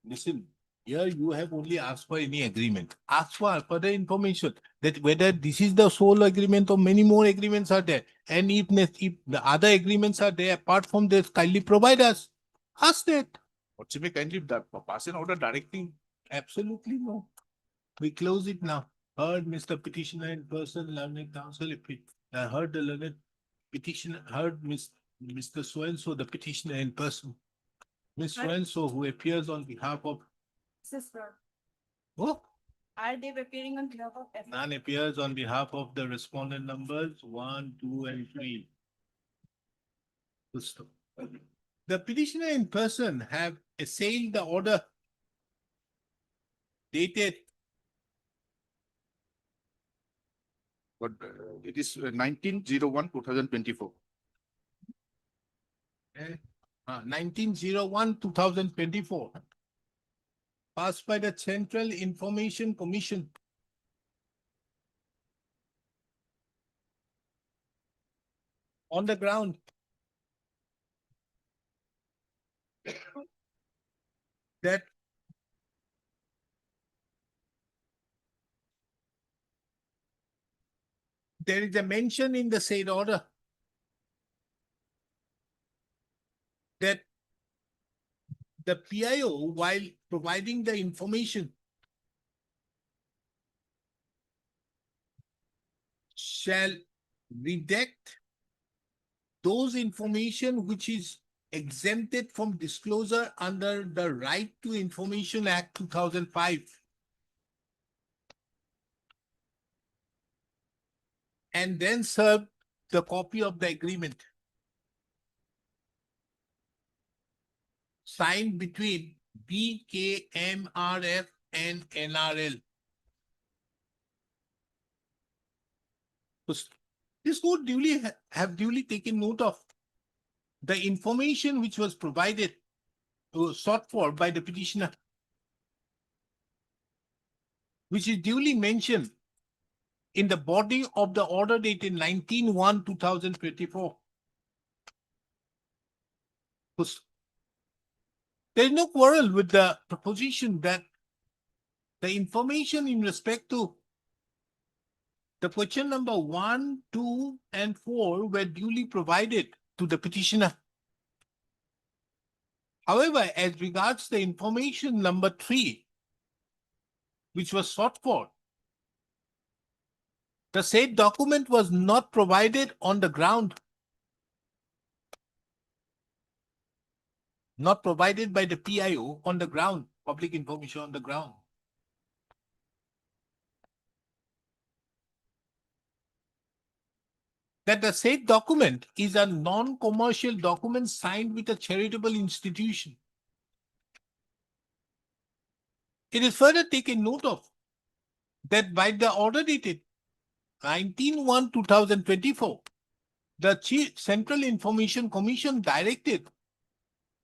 Listen, here you have only asked for any agreement. Ask for further information that whether this is the sole agreement or many more agreements are there. And if the other agreements are there apart from this, kindly provide us. Ask that. What should be kindly pass an order directing? Absolutely no. We close it now. Heard Mr. Petitioner in person, learned counsel. Heard the learned petitioner, heard Mr. So-and-so, the petitioner in person. Ms. So-and-so, who appears on behalf of. Sister, Oh, are they appearing on behalf of? none appears on behalf of the respondent numbers 1, 2, and 3. The petitioner in person have assailed the order dated. But it is 19/01/2024. 19/01/2024. Passed by the Central Information Commission. On the ground. That there is a mention in the said order that the PIO, while providing the information, shall redact those information which is exempted from disclosure under the Right to Information Act 2005. And then serve the copy of the agreement signed between BKMRF and NRL. This would duly have duly taken note of the information which was provided or sought for by the petitioner, which is duly mentioned in the body of the order dated 19/1/2024. There is no quarrel with the proposition that the information in respect to the question number 1, 2, and 4 were duly provided to the petitioner. However, as regards the information number 3, which was sought for, the said document was not provided on the ground, not provided by the PIO on the ground, public information on the ground. That the said document is a non-commercial document signed with a charitable institution. It is further taken note of that by the order dated 19/1/2024, the Chief Central Information Commission directed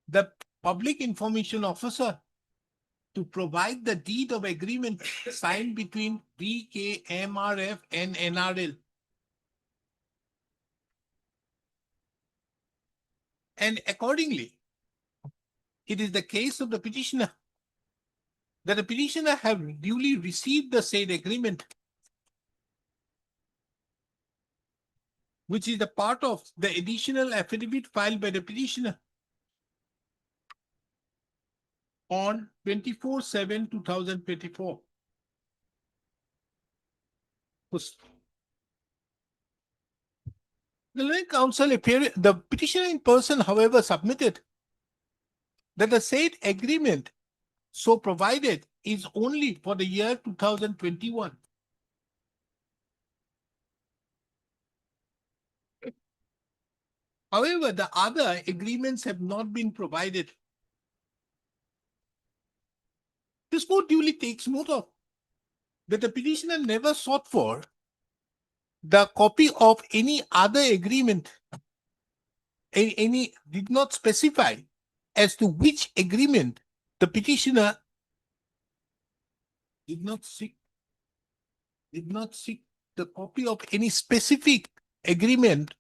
the Public Information Officer to provide the deed of agreement signed between BKMRF and NRL. And accordingly, it is the case of the petitioner that the petitioner have duly received the said agreement, which is the part of the additional affidavit filed by the petitioner on 24/7/2024. The learned counsel the petitioner in person, however, submitted that the said agreement so provided is only for the year 2021. However, the other agreements have not been provided. This court duly takes note of that the petitioner never sought for the copy of any other agreement, did not specify as to which agreement the petitioner did not seek the copy of any specific agreement,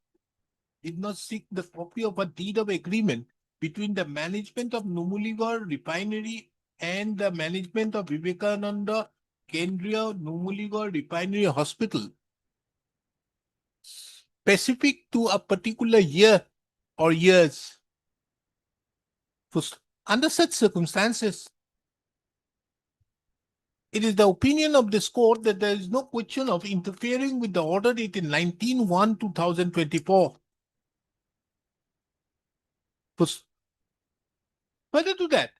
did not seek the copy of a deed of agreement between the management of Numaligarh Refinery and the management of Vivekananda Kendriya Numaligarh Refinery Hospital, specific to a particular year or years. Under such circumstances, it is the opinion of this court that there is no question of interfering with the order dated 19/1/2024. Further to that,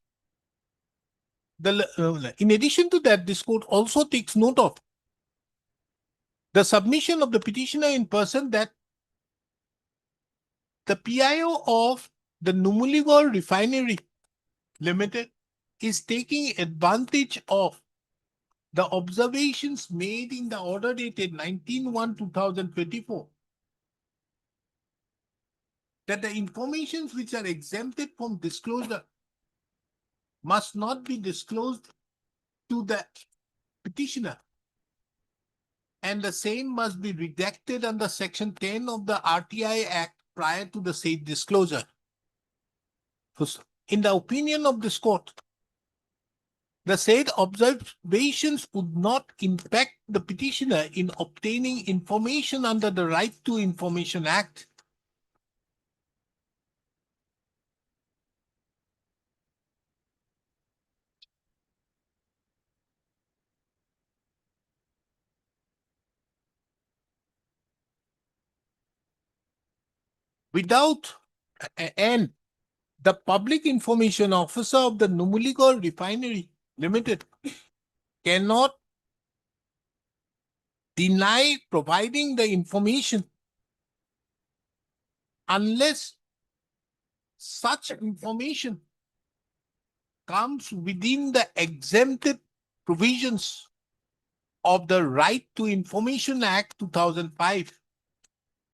in addition to that, this court also takes note of the submission of the petitioner in person that the PIO of the Numaligarh Refinery Limited is taking advantage of the observations made in the order dated 19/1/2024 that the informations which are exempted from disclosure must not be disclosed to the petitioner, and the same must be redacted under Section 10 of the RTI Act prior to the said disclosure. In the opinion of this court, The said observations would not impact the petitioner in obtaining information under the Right to Information Act. Without and the public information officer of the Numaligarh Refinery Limited cannot deny providing the information unless such information comes within the exempted provisions of the Right to Information Act 2005,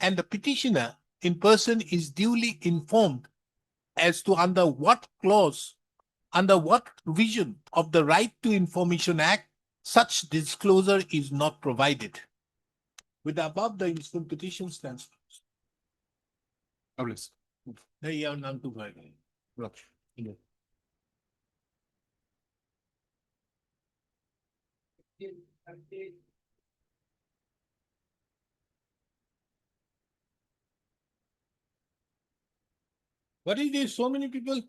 and the petitioner in person is duly informed as to under what clause, under what provision of the Right to Information Act such disclosure is not provided. With the above, the instant petition stands. Obvious. They are none to vote. What is this? So many people?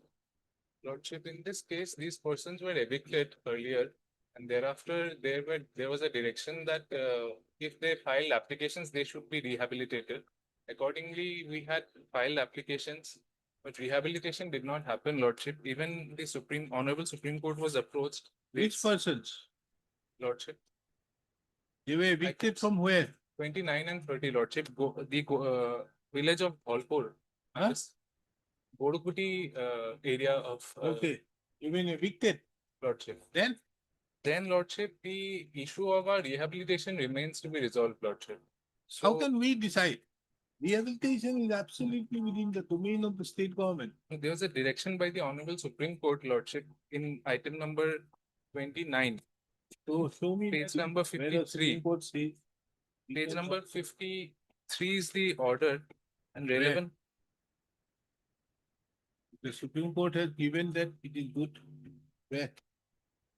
Lordship, in this case, these persons were evicted earlier, and thereafter there was a direction that if they filed applications, they should be rehabilitated. Accordingly, we had filed applications, but rehabilitation did not happen, Lordship. Even the Honorable Supreme Court was approached. Which persons? Lordship, They were evicted from where? 29 and 30, Lordship. Village of Bholpur. Huh? Bodukuti area of Okay, you mean evicted? Lordship. Then Lordship, the issue of our rehabilitation remains to be resolved, Lordship. how can we decide? Rehabilitation is absolutely within the domain of the state government. There was a direction by the Honorable Supreme Court, Lordship, in item number 29, So show me page that number where the 53. Supreme Court says. Page number 53 is the order and relevant. The Supreme Court has given that it is good. Where?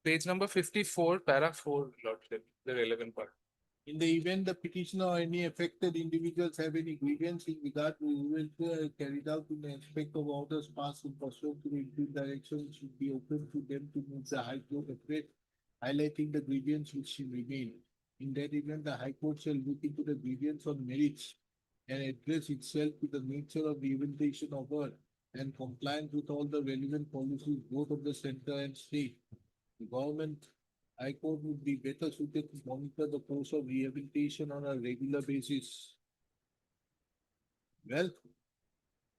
Page number 54, para 4, Lordship, the relevant part. In the event the petitioner or any affected individuals have any grievance in regard to events carried out in respect of orders passed in pursuant to the improved direction, it should be open to them to move the High Court afresh, highlighting the grievance which should remain. In that event, the High Court shall look into the grievance on merits and address itself to the nature of the invitation of her and compliance with all the relevant policies both of the center and state. The government High Court would be better suited to monitor the course of rehabilitation on a regular basis. Well,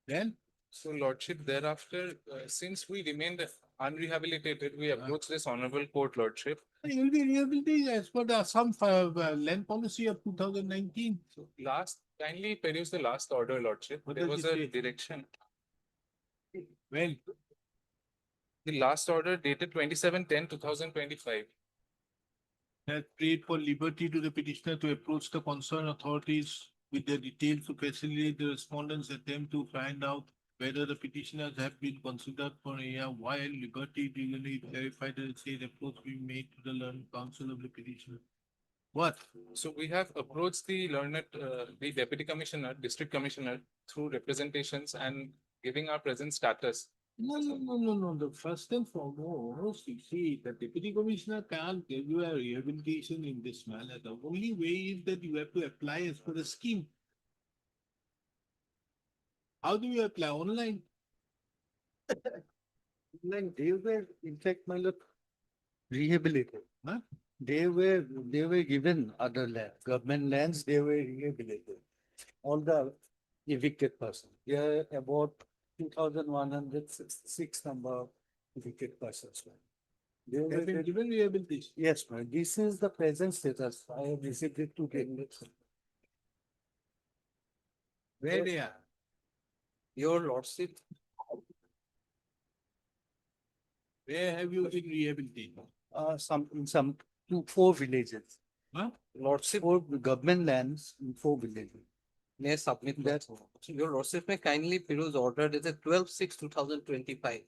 then, So, Lordship, thereafter, since we remained unrehabilitated, we approached this Honorable Court, Lordship. it will be rehabilitated as per the Assam land policy of 2019. So, kindly peruse the last order, Lordship. What There does was it a say? direction. Well, The last order dated 27/10/2025. has prayed for liberty to the petitioner to approach the concerned authorities with the details to facilitate the respondents' attempt to find out whether the petitioners have been considered for a while liberty legally clarified that said approach be made to the learned counsel of the petitioner. What? So we have approached the the Deputy Commissioner, District Commissioner through representations and giving our present status. No. The first and foremost, you see, the deputy commissioner can't give you a rehabilitation in this manner. The only way is that you have to apply as per the scheme. How do you apply? Online? Like they were, in fact, my lord, rehabilitated. Huh? They were given other land, government lands, they were rehabilitated. All the evicted person, they are about 2,166 number of evicted persons. They Have were, been given rehabilitation. yes, ma'am, this is the present status. I have received it today. Where they are? Your Lordship, Where have you been rehabilitated? In some 4 villages. Huh? Lordship, 4 government lands in 4 villages. may I submit that? Your Lordship may kindly peruse order dated 12/6/2025.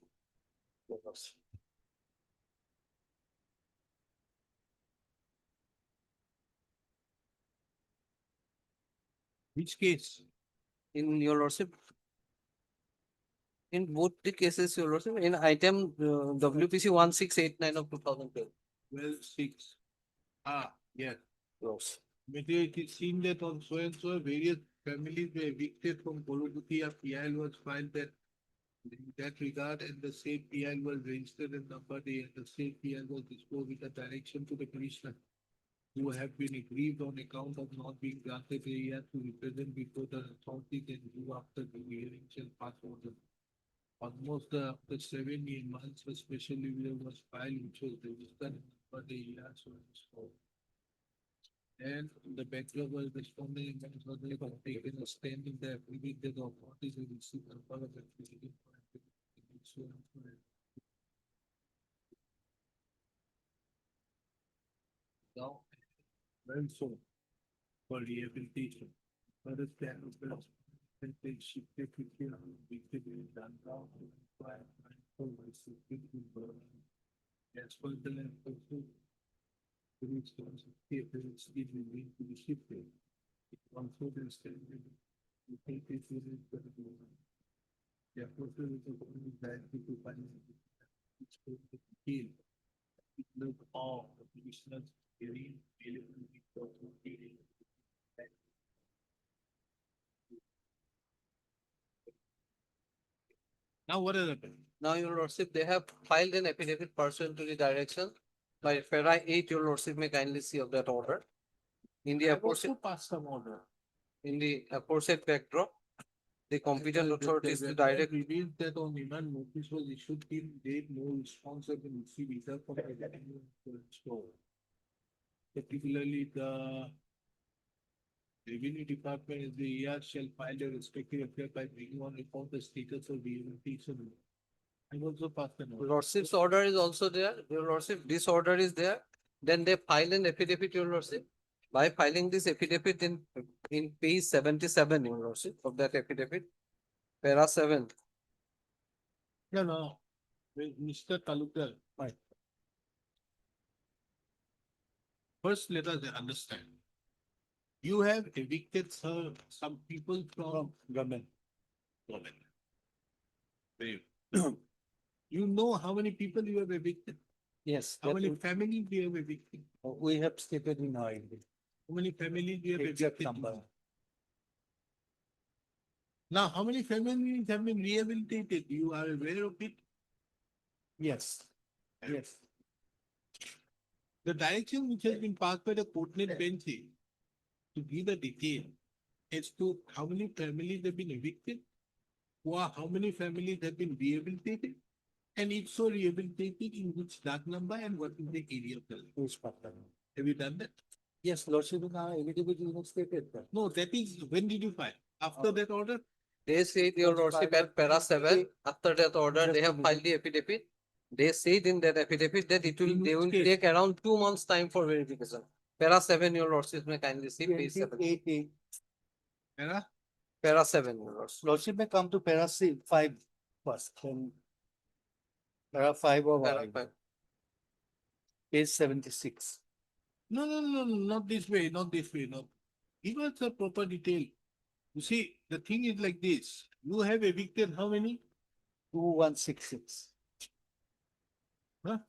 Which case? In your lordship. In both the cases, your lordship, in item WPC 1689 of 2012. 12.6. Ah, yes. But it seemed that on so and so various families were evicted from Gauhati. A PIL was filed that in that regard, and the same PIL was registered in number day, and the same PIL was disposed with a direction to the commissioner who have been aggrieved on account of not being granted area to represent before the authority can do after the hearing shall pass order. Almost after 7 months, a special review was filed, which was registered in number day, so and so. And the backdrop was responding and so they have taken a stand in the affidavit that the authorities have received a part of the affidavit for so and so. Now, well, so for rehabilitation, for the stand of the and they shifted to here, we could be done now. As for the land, also, the responsibility is being to be shifted. Also, the standard, we think it is going to be. Therefore, there is a very bad to find it's going to heal. It look all the commissioners hearing, now what has happened? Now, your lordship, they have filed an affidavit pursuant to the direction by Para 8, your lordship may kindly see of that order. In the aforesaid, Pass some order. in the aforesaid backdrop, the competent authorities to direct. Revealed that on demand notice was issued till date, no response has been received either from the store. Particularly the Revenue Department is the ER shall file their respective affair by bringing on report the status of rehabilitation. And also pass the note. Lordship's order is also there, your lordship, this order is there, then they file an affidavit, your lordship. By filing this affidavit in page 77, your lordship, of that affidavit, para 7. No, with Mr. Talukdar. Right. First, let us understand. You have evicted some people from government. Very good. You know how many people you have evicted? Yes. How many families you have evicted? We have stated in our. How many families you have Exact evicted? number. Now, how many families have been rehabilitated? You are aware of it? Yes. Yes. The direction which has been passed by the coordinate bench is to give a detail as to how many families have been evicted, or how many families have been rehabilitated, and if so rehabilitated in which dark number and what is the area of the land. Have you done that? Yes, lordship, affidavit is not stated. No, that is, when did you file? After that order? They say, your lordship, at para 7, after that order, they have filed the affidavit. They said in that affidavit that they will take around 2 months time for verification. Para 7, your lordship may kindly see page 7. Era? Para 7, your lordship. Lordship may come to para 5 first, then para 5 or Para 5. page 76. No, not this way, not this way, no. Give us a proper detail. You see, the thing is like this. You have evicted how many? 2166. Huh?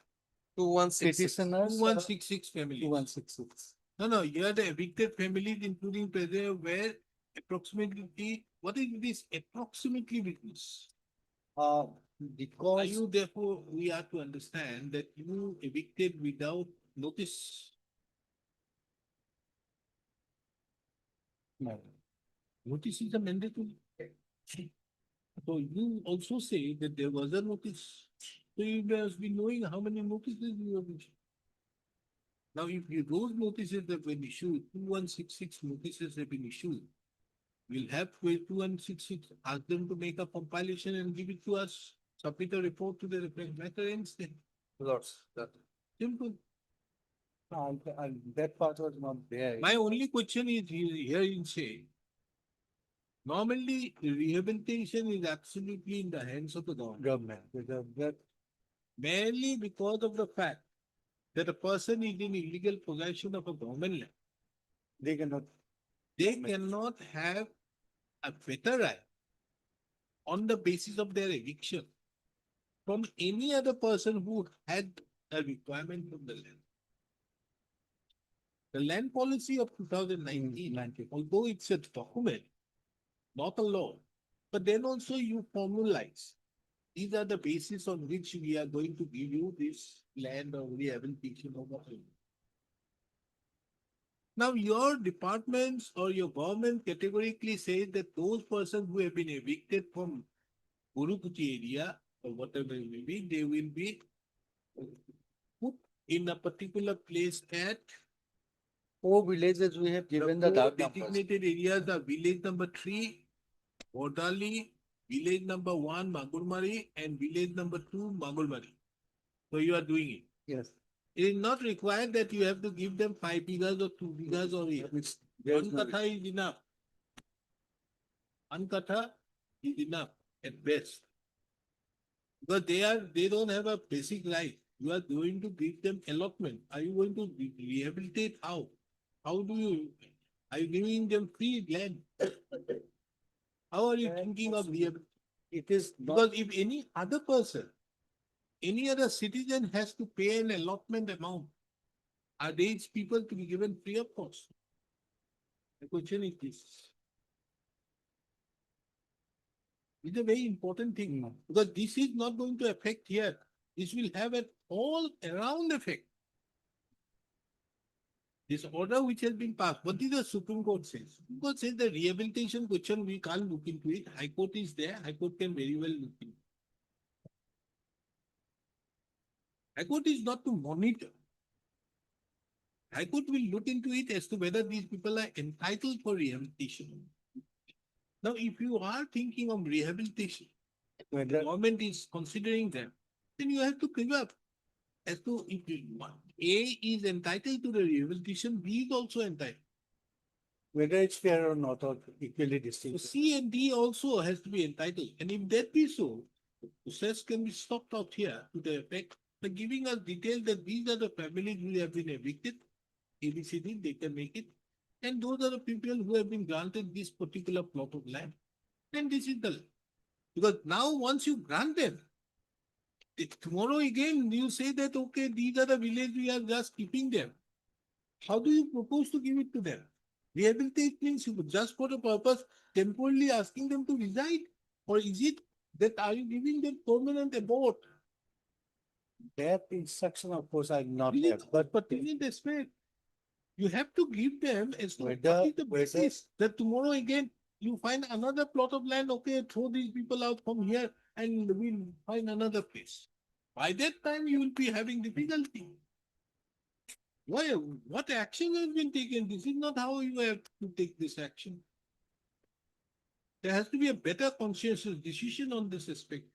2166. Petitioners. 2166 families. 2166. No, you are the evicted families, including present, where approximately, what is this approximately witness? Are Because you therefore, we are to understand that you evicted without notice? no, Notice is a mandatory. So you also say that there was a notice. So you must be knowing how many notices you have issued. Now, if you, those notices have been issued, 2166 notices have been issued, we'll have 2166, ask them to make a compilation and give it to us, submit a report to the reference matter and say, Lords, that. simple. that part was not there. My only question is here in say, normally rehabilitation is absolutely in the hands of the government. That Merely because of the fact that a person is in illegal possession of a government land. they cannot They cannot have a better right on the basis of their eviction from any other person who had a requirement from the land. The land policy of 2019, although it's a document, not a law, but then also you formalize. These are the basis on which we are going to give you this land or rehabilitation or whatever. Now, your departments or your government categorically says that those persons who have been evicted from Gurukuchi area or whatever it may be, they will be put in a particular place at 4 villages we have given the four dark numbers. designated areas are village number 3, Bordali, village number 1, Magulmari, and village number 2, Magulmari. So you are doing it. Yes. It is not required that you have to give them 5 bighas or 2 bighas or one katha is enough. One katha is enough at best. Because they don't have a basic right. You are going to give them allotment. Are you going to rehabilitate how? How do you, are you giving them free land? How are you thinking of rehabilitation? It is Because if any other person, any other citizen has to pay an allotment amount, are these people to be given free of cost? The question is this. It's a very important thing because this is not going to affect here. This will have an all around effect. This order which has been passed, what did the Supreme Court say? Supreme Court says the rehabilitation question, we can't look into it. High Court is there. High Court can very well look into it. High Court is not to monitor. High Court will look into it as to whether these people are entitled for rehabilitation. Now, if you are thinking of rehabilitation, the government is considering them, then you have to give up as to if A is entitled to the rehabilitation, B is also entitled. whether it's fair or not, or equally So distinct. C and D also has to be entitled. And if that be so, the process can be stopped out here to the effect by giving us details that these are the families who have been evicted, ABCD, they can make it. And those are the people who have been granted this particular plot of land. Then this is the, because now once you grant them, tomorrow again you say that, okay, these are the villages, we are just keeping them. How do you propose to give it to them? Rehabilitate means you just for the purpose temporarily asking them to reside? Or is it that are you giving them permanent abode? That instruction, of course, I not Really, have, but pertinent aspect. You have to give them as to Whether- what is the basis that tomorrow again you find another plot of land, okay, throw these people out from here and we'll find another place. By that time you will be having difficulty. Why? What action has been taken? This is not how you have to take this action. There has to be a better conscientious decision on this aspect.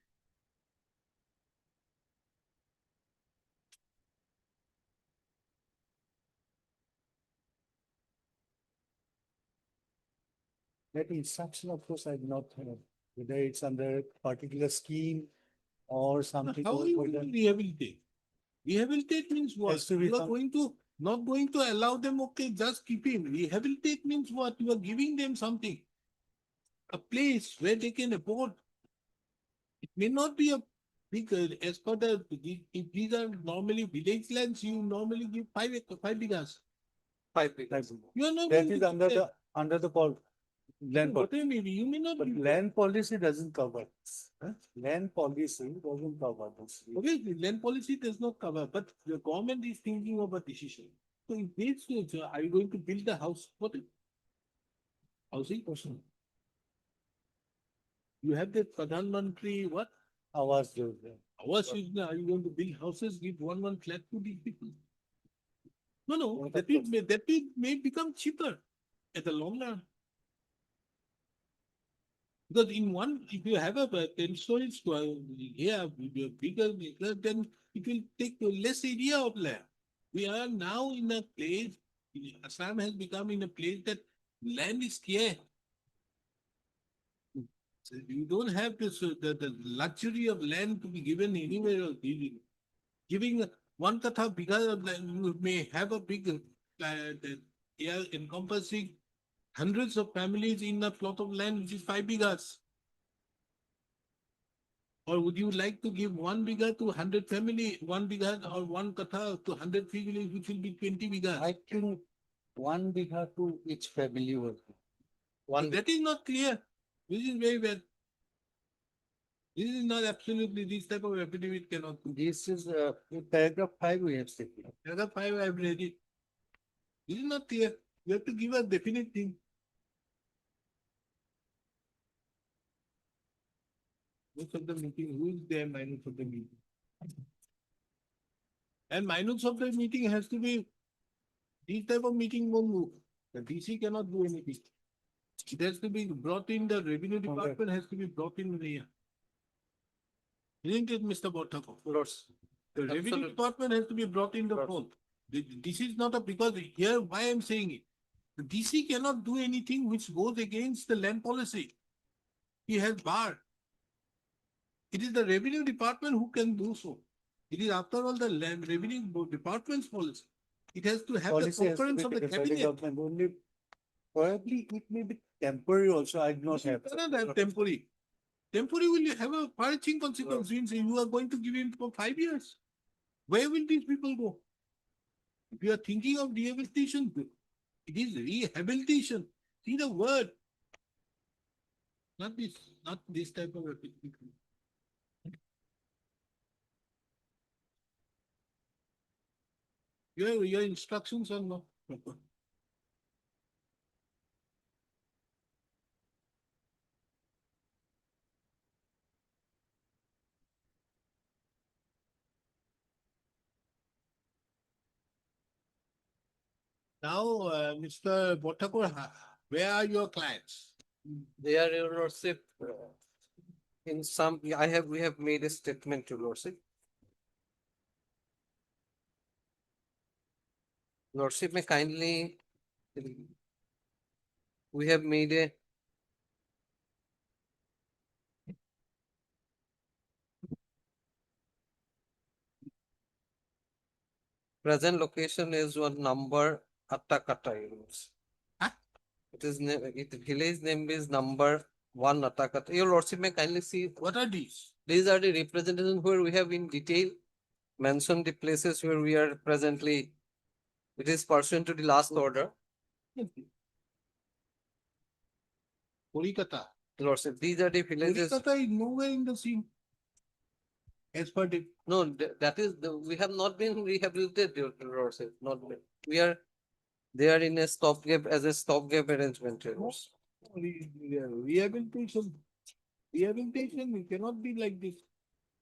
that instruction, of course, I not have, whether it's under particular scheme or something. How or you whether- will rehabilitate? Rehabilitate means what? Has to be You are some- going to, not going to allow them, okay, just keep him. Rehabilitate means what? You are giving them something. A place where they can afford. It may not be a big, as per the, if these are normally village lands, you normally give 5 bighas. 5 acres. You are not That going is to under give them. under the land policy. Whatever maybe, you may not. But give them. land policy doesn't cover. this, huh? Land policy doesn't cover this. Obviously, land policy does not cover, but the government is thinking of a decision. So in this case, are you going to build a house? What? Housing person. You have the Pradhan Mantri, what? Awas Yojana. Awas Yojana, are you going to build houses, give one flat to these people? No, no, Not that may become cheaper at the long run. Because in one, if you have a 10-story square, here, bigger, then it will take less area of land. We are now in a place, Assam has become in a place that land is scarce. So you don't have this, the luxury of land to be given anywhere else. Giving 1 katha bigger of land, you may have a big area encompassing hundreds of families in a plot of land which is 5 bighas? Or would you like to give 1 bigha to 100 family, 1 bigha or 1 katha to 100 families, which will be 20 bighas? I think 1 bigha to each family was. That is not clear. This is very bad. This is not absolutely, this type of affidavit cannot be. This is in paragraph 5 we have said. Paragraph 5, I have read it. This is not clear. You have to give a definite thing. Minutes of the meeting, who is there, minutes of the meeting? And minutes of the meeting has to be, this type of meeting won't move. The DC cannot do anything. It has to be brought in, the revenue department has to be brought in here. Isn't it, Mr. Bothako? Lords. The revenue Absolutely. department has to be brought in the fold. This is not a, because here, why I'm saying it. The DC cannot do anything which goes against the land policy. He has bar. It is the revenue department who can do so. It is after all the land revenue department's policy. It has to have the Policy has to concurrence be of the taken by the cabinet. government only. Probably it may be temporary also, I do not You have. cannot have temporary. Temporary will have a far-reaching consequence, means you are going to give him for 5 years. Where will these people go? If you are thinking of rehabilitation, it is rehabilitation. See the word. Not this type of application. Your instructions are not proper. Now, Mr. Bothakur, where are your clients? They are, your lordship, in some, we have made a statement to lordship. Lordship may kindly, we have made a present location is one number Atakata units. Huh? It is village name is number 1 Atakata. Your lordship may kindly see. What are these? These are the representations where we have in detail mentioned the places where we are presently. It is pursuant to the last order. Kolkata. Lordship, these are the villages. Kolkata is nowhere in the scene. As per the. No, that is, we have not been rehabilitated, your lordship, not been. We are, they are in a stopgap, as a stopgap arrangement. Your lordship. Rehabilitation. Rehabilitation, it cannot be like this.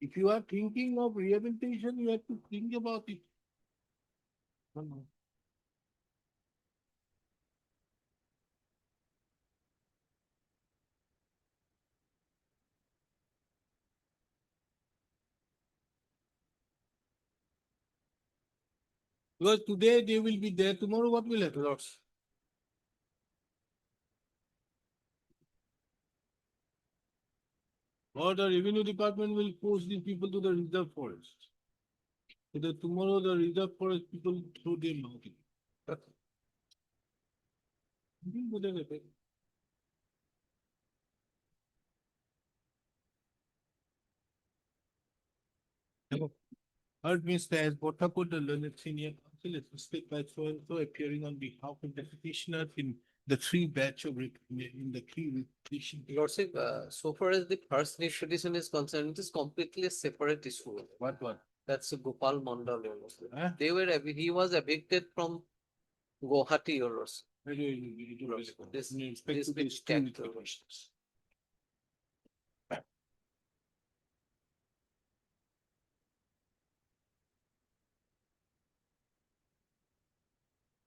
If you are thinking of rehabilitation, you have to think about it. Because today they will be there, tomorrow what will happen? Or the revenue department will force these people to the reserve forest. So that tomorrow the reserve forest people throw them out. Heard Mr. as Bothakur, the learned senior counsel, assisted by so and so appearing on behalf of the petitioner in the three batch of in the three petition. Lordship, so far as the first petition is concerned, it is completely a separate issue. What one? That's Gopal Mandal, your lordship. Huh? He was evicted from Gauhati, your lordship. This Respect to big these two act, your petitions.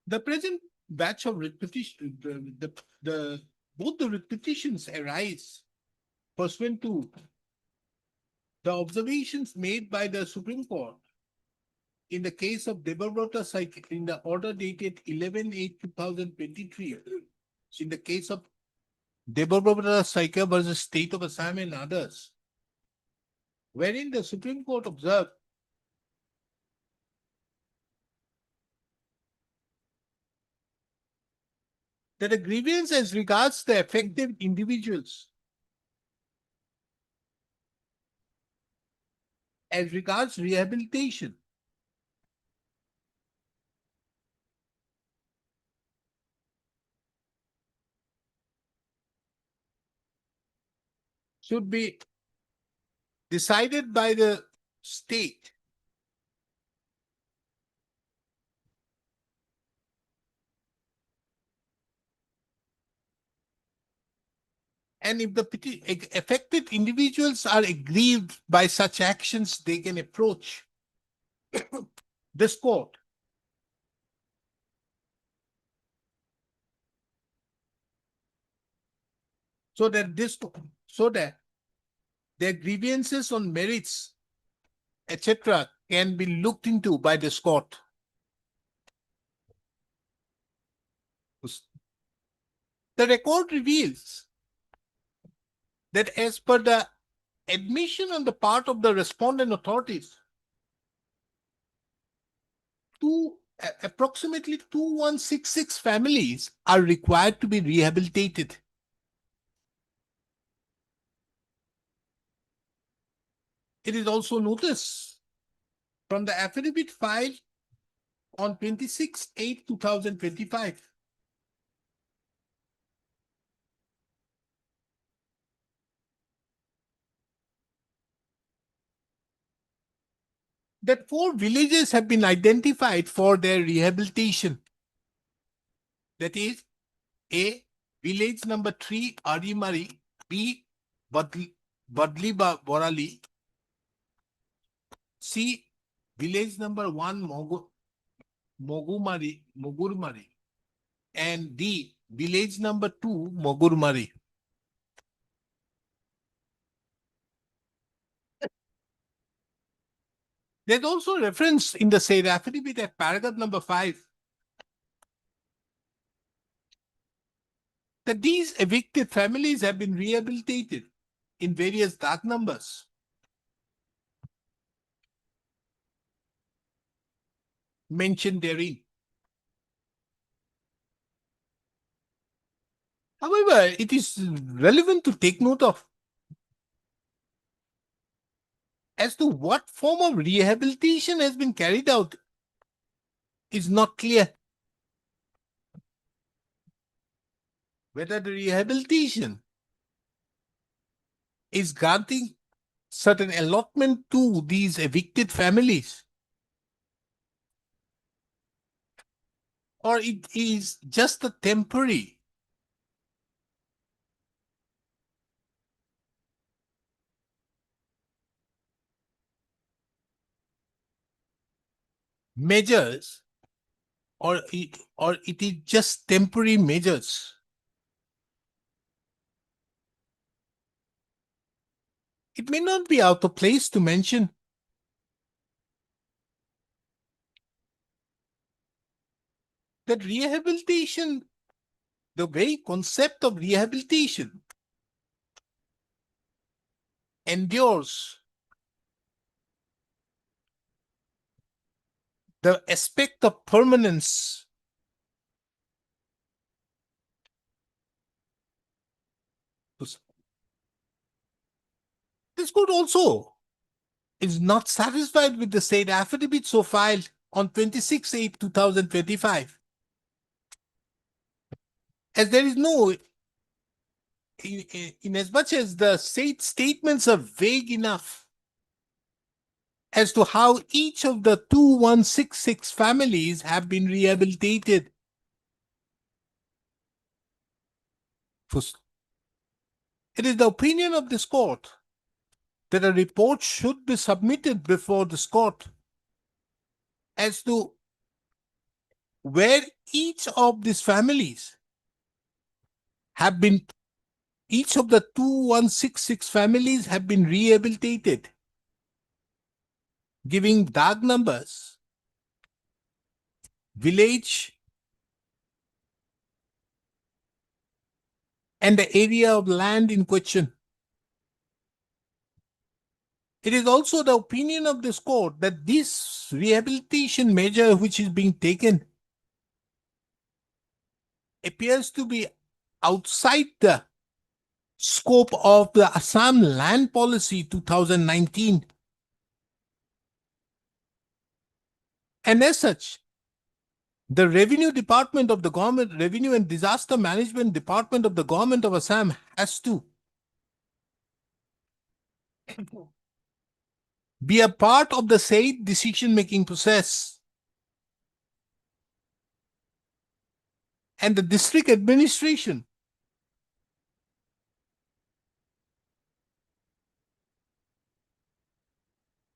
The present batch of repetition, both the repetitions arise pursuant to the observations made by the Supreme Court in the case of Debabrata Saika, in the order dated 11/8/2023, in the case of Debabrata Saika versus State of Assam and others, wherein the Supreme Court observed that a grievance as regards the affected individuals, as regards rehabilitation, should be decided by the state. And if the affected individuals are aggrieved by such actions, they can approach this court. So that their grievances on merits, etc., can be looked into by this court. The record reveals that as per the admission on the part of the respondent authorities, approximately 2166 families are required to be rehabilitated. It is also noticed from the affidavit filed on 26/8/2025 that 4 villages have been identified for their rehabilitation. That is, A, village number 3, Arimari, B, Badliba Borali, C, village number 1, Mogurmari, and D, village number 2, Mogurmari. There's also reference in the said affidavit at paragraph number 5 that these evicted families have been rehabilitated in various dark numbers. Mentioned therein. However, it is relevant to take note of as to what form of rehabilitation has been carried out is not clear. Whether the rehabilitation is granting certain allotment to these evicted families, or it is just a temporary measures, or it is just temporary measures. It may not be out of place to mention that rehabilitation, the very concept of rehabilitation, endures the aspect of permanence. This court also is not satisfied with the said affidavit so filed on 26/8/2025, as there is no, in as much as the said statements are vague enough as to how each of the 2166 families have been rehabilitated. It is the opinion of this court that a report should be submitted before this court as to where each of these families have been, each of the 2166 families have been rehabilitated, giving dark numbers, village, and the area of land in question. It is also the opinion of this court that this rehabilitation measure which is being taken appears to be outside the scope of the Assam Land Policy 2019. And as such, the Revenue Department of the Government, Revenue and Disaster Management Department of the Government of Assam has to be a part of the said decision-making process. And the district administration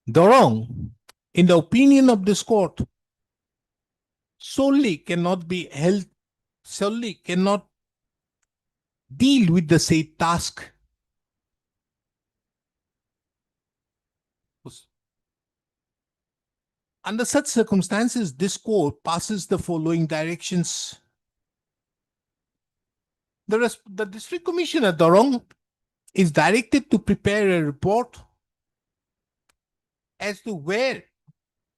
Dorong, in the opinion of this court, solely cannot deal with the said task. Under such circumstances, this court passes the following directions. The District Commissioner Dorong is directed to prepare a report as to where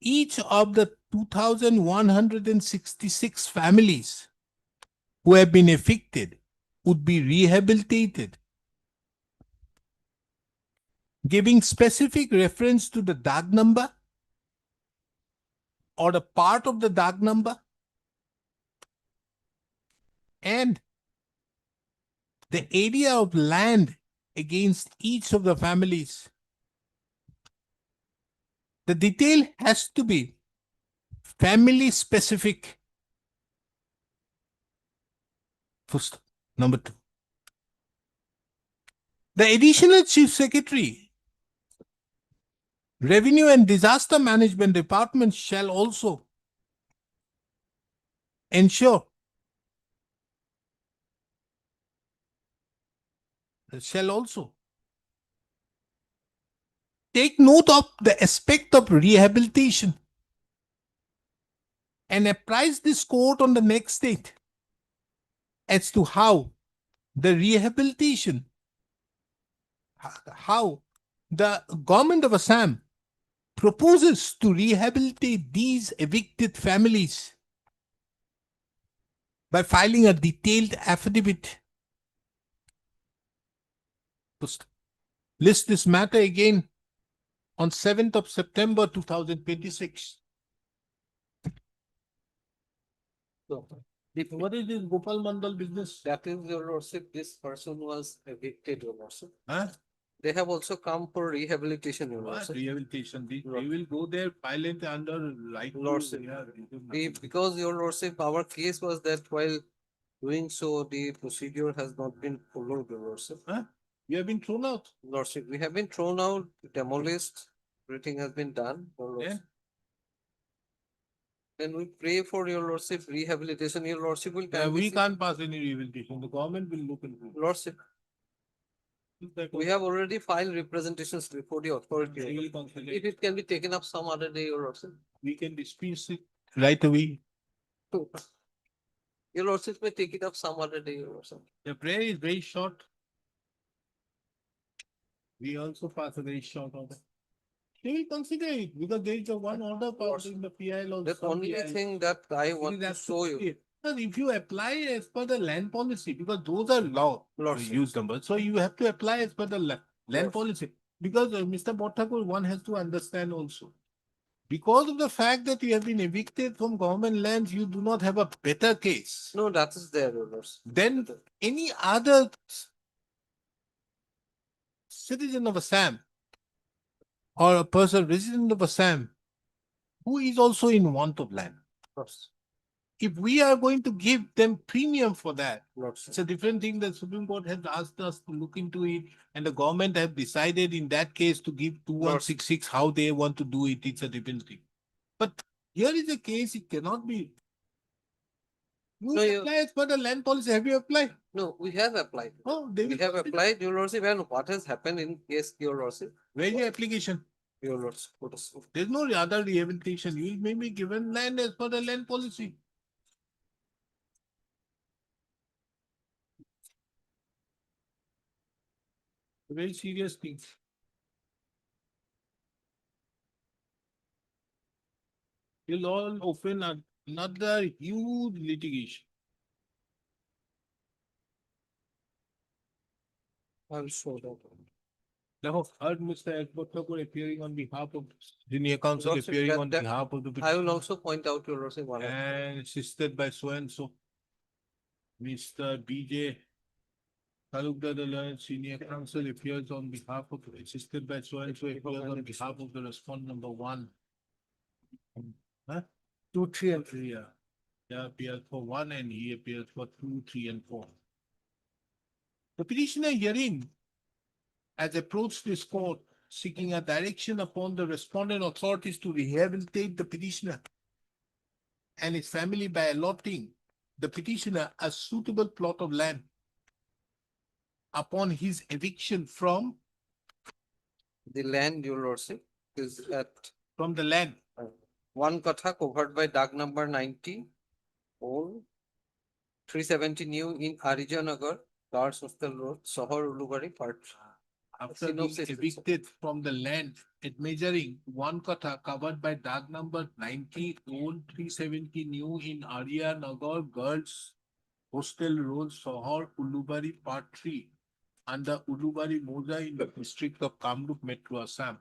each of the 2,166 families who have been evicted would be rehabilitated, giving specific reference to the DAG number or the part of the DAG number and the area of land against each of the families. The detail has to be family specific. First, number 2. The Additional Chief Secretary, Revenue and Disaster Management Department shall also ensure take note of the aspect of rehabilitation and apprise this court on the next date as to how the rehabilitation, how the government of Assam proposes to rehabilitate these evicted families by filing a detailed affidavit. List this matter again on 7th of September 2026. What is this Gopal Mandal business? That is, your lordship, this person was evicted, your lordship. Huh? They have also come for rehabilitation, your What lordship. rehabilitation? They will go there, file it under right. Lordship. Because your lordship, our case was that while doing so, the procedure has not been followed, your lordship. Huh? You have been thrown out. Lordship, we have been thrown out, demolished, everything has been done, your lordship. Yeah. Then we pray for your lordship rehabilitation. Your lordship will. We can't pass any rehabilitation. The government will look into it. Lordship, we have already filed representations before the authority. If it can be taken up some other day, your lordship. We can dispute it right away. Your lordship may take it up some other day, your lordship. The prayer is very short. We also pass a very short order. They will consider it because there is a one order passed in the PIL also. The only thing that I want to show you. If you apply as per the land policy, because those are law Lordship. use numbers, so you have to apply as per the land policy. Because Mr. Bhattakur, one has to understand also. Because of the fact that you have been evicted from government lands, you do not have a better case. No, that is there, your lordship. Then any other citizen of Assam or a person resident of Assam who is also in want of land. If we are going to give them premium for that, it's a different thing. The Supreme Court has asked us to look into it, and the government have decided in that case to give 2166 how they want to do it. It's a different thing. But here is a case, it cannot be. You apply as per the land policy. Have you applied? No, we have applied. Oh, we have applied, your lordship, and what has happened in case, your lordship? Where is your application? Your lordship. There's no other rehabilitation. You may be given land as per the land policy. Very serious thing. You'll all open another huge litigation. I'll show that. Now, heard Mr. Ekbot Thakur appearing on behalf of junior counsel Lordship, appearing that- on that- behalf of the I will petitioner also point out your lordship one. and assisted by so and so. Mr. B.J. Talukdar, the learned senior counsel appears on behalf of, assisted by so and so appears on behalf of the respondent number one. Huh? 2, 3 and 3, yeah. Yeah, appears for 1 and he appears for 2, 3 and 4. The petitioner herein has approached this court seeking a direction upon the respondent authorities to rehabilitate the petitioner and his family by allotting the petitioner a suitable plot of land upon his eviction from the land, your lordship, is at the land. one Katha covered by Dag number 90, old 370 new in Arijanagar, Guards Hostel Road, Sohar Ulubari, part. After being Synopsis. evicted from the land at measuring 1 kata covered by Dag number 90, old 370 new in Arya Nagar Girls Hostel Road, Sohar, Ulubari, Part 3, under Ulubari Moja in the district of Kamrup Metro, Assam.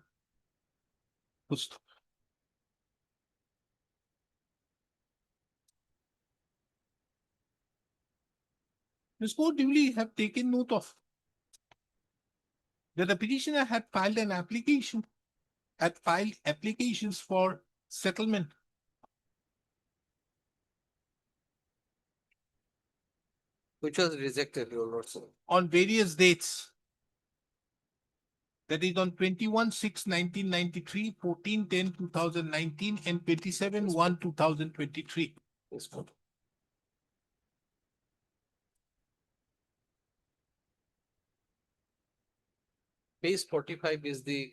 This court duly have taken note of that the petitioner had filed applications for settlement Which was rejected, your lordship. on various dates. That is on 21/6/1993, 14/10/2019, and 27/1/2023. Yes, good. Page 45 is the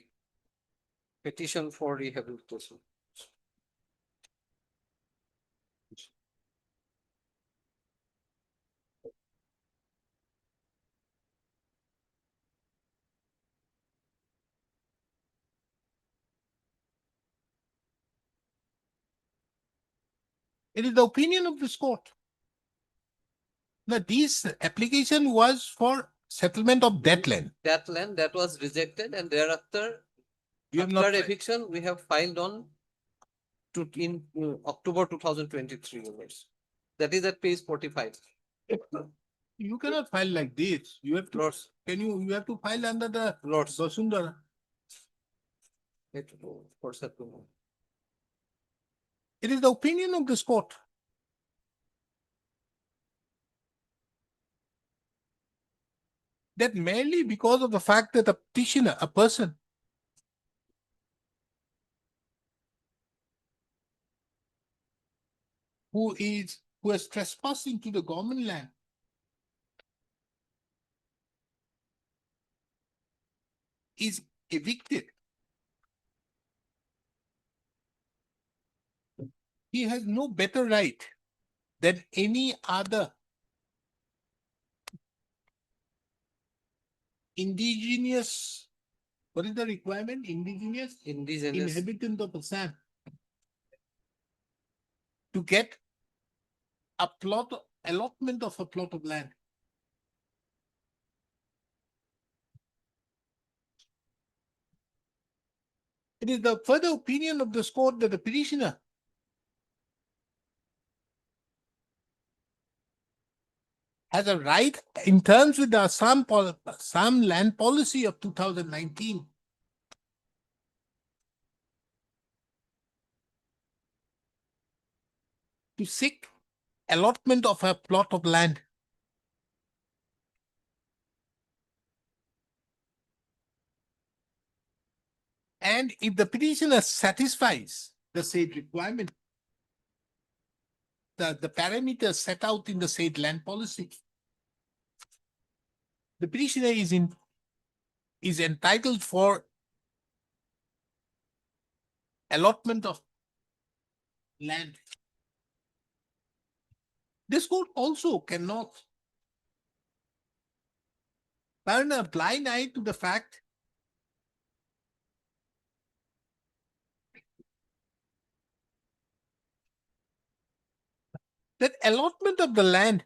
petition for rehabilitation. It is the opinion of this court that this application was for settlement of that land. That land that was rejected, and thereafter, You have not after filed. eviction, we have filed on in October 2023. your lordship. That is at page 45. You cannot file like this. You have to, Lords, you have to file under the lords, Vasundhara. for settlement. It is the opinion of this court that merely because of the fact that a petitioner, a person who has trespassed into the government land is evicted, he has no better right than any other indigenous, what is the requirement? Indigenous inhabitant of Assam to get a allotment of a plot of land. It is the further opinion of this court that the petitioner has a right in terms with the Assam land policy of 2019 to seek allotment of a plot of land. And if the petitioner satisfies the said requirement, the parameters set out in the said land policy, the petitioner is entitled for allotment of land. This court also cannot turn a blind eye to the fact that allotment of the land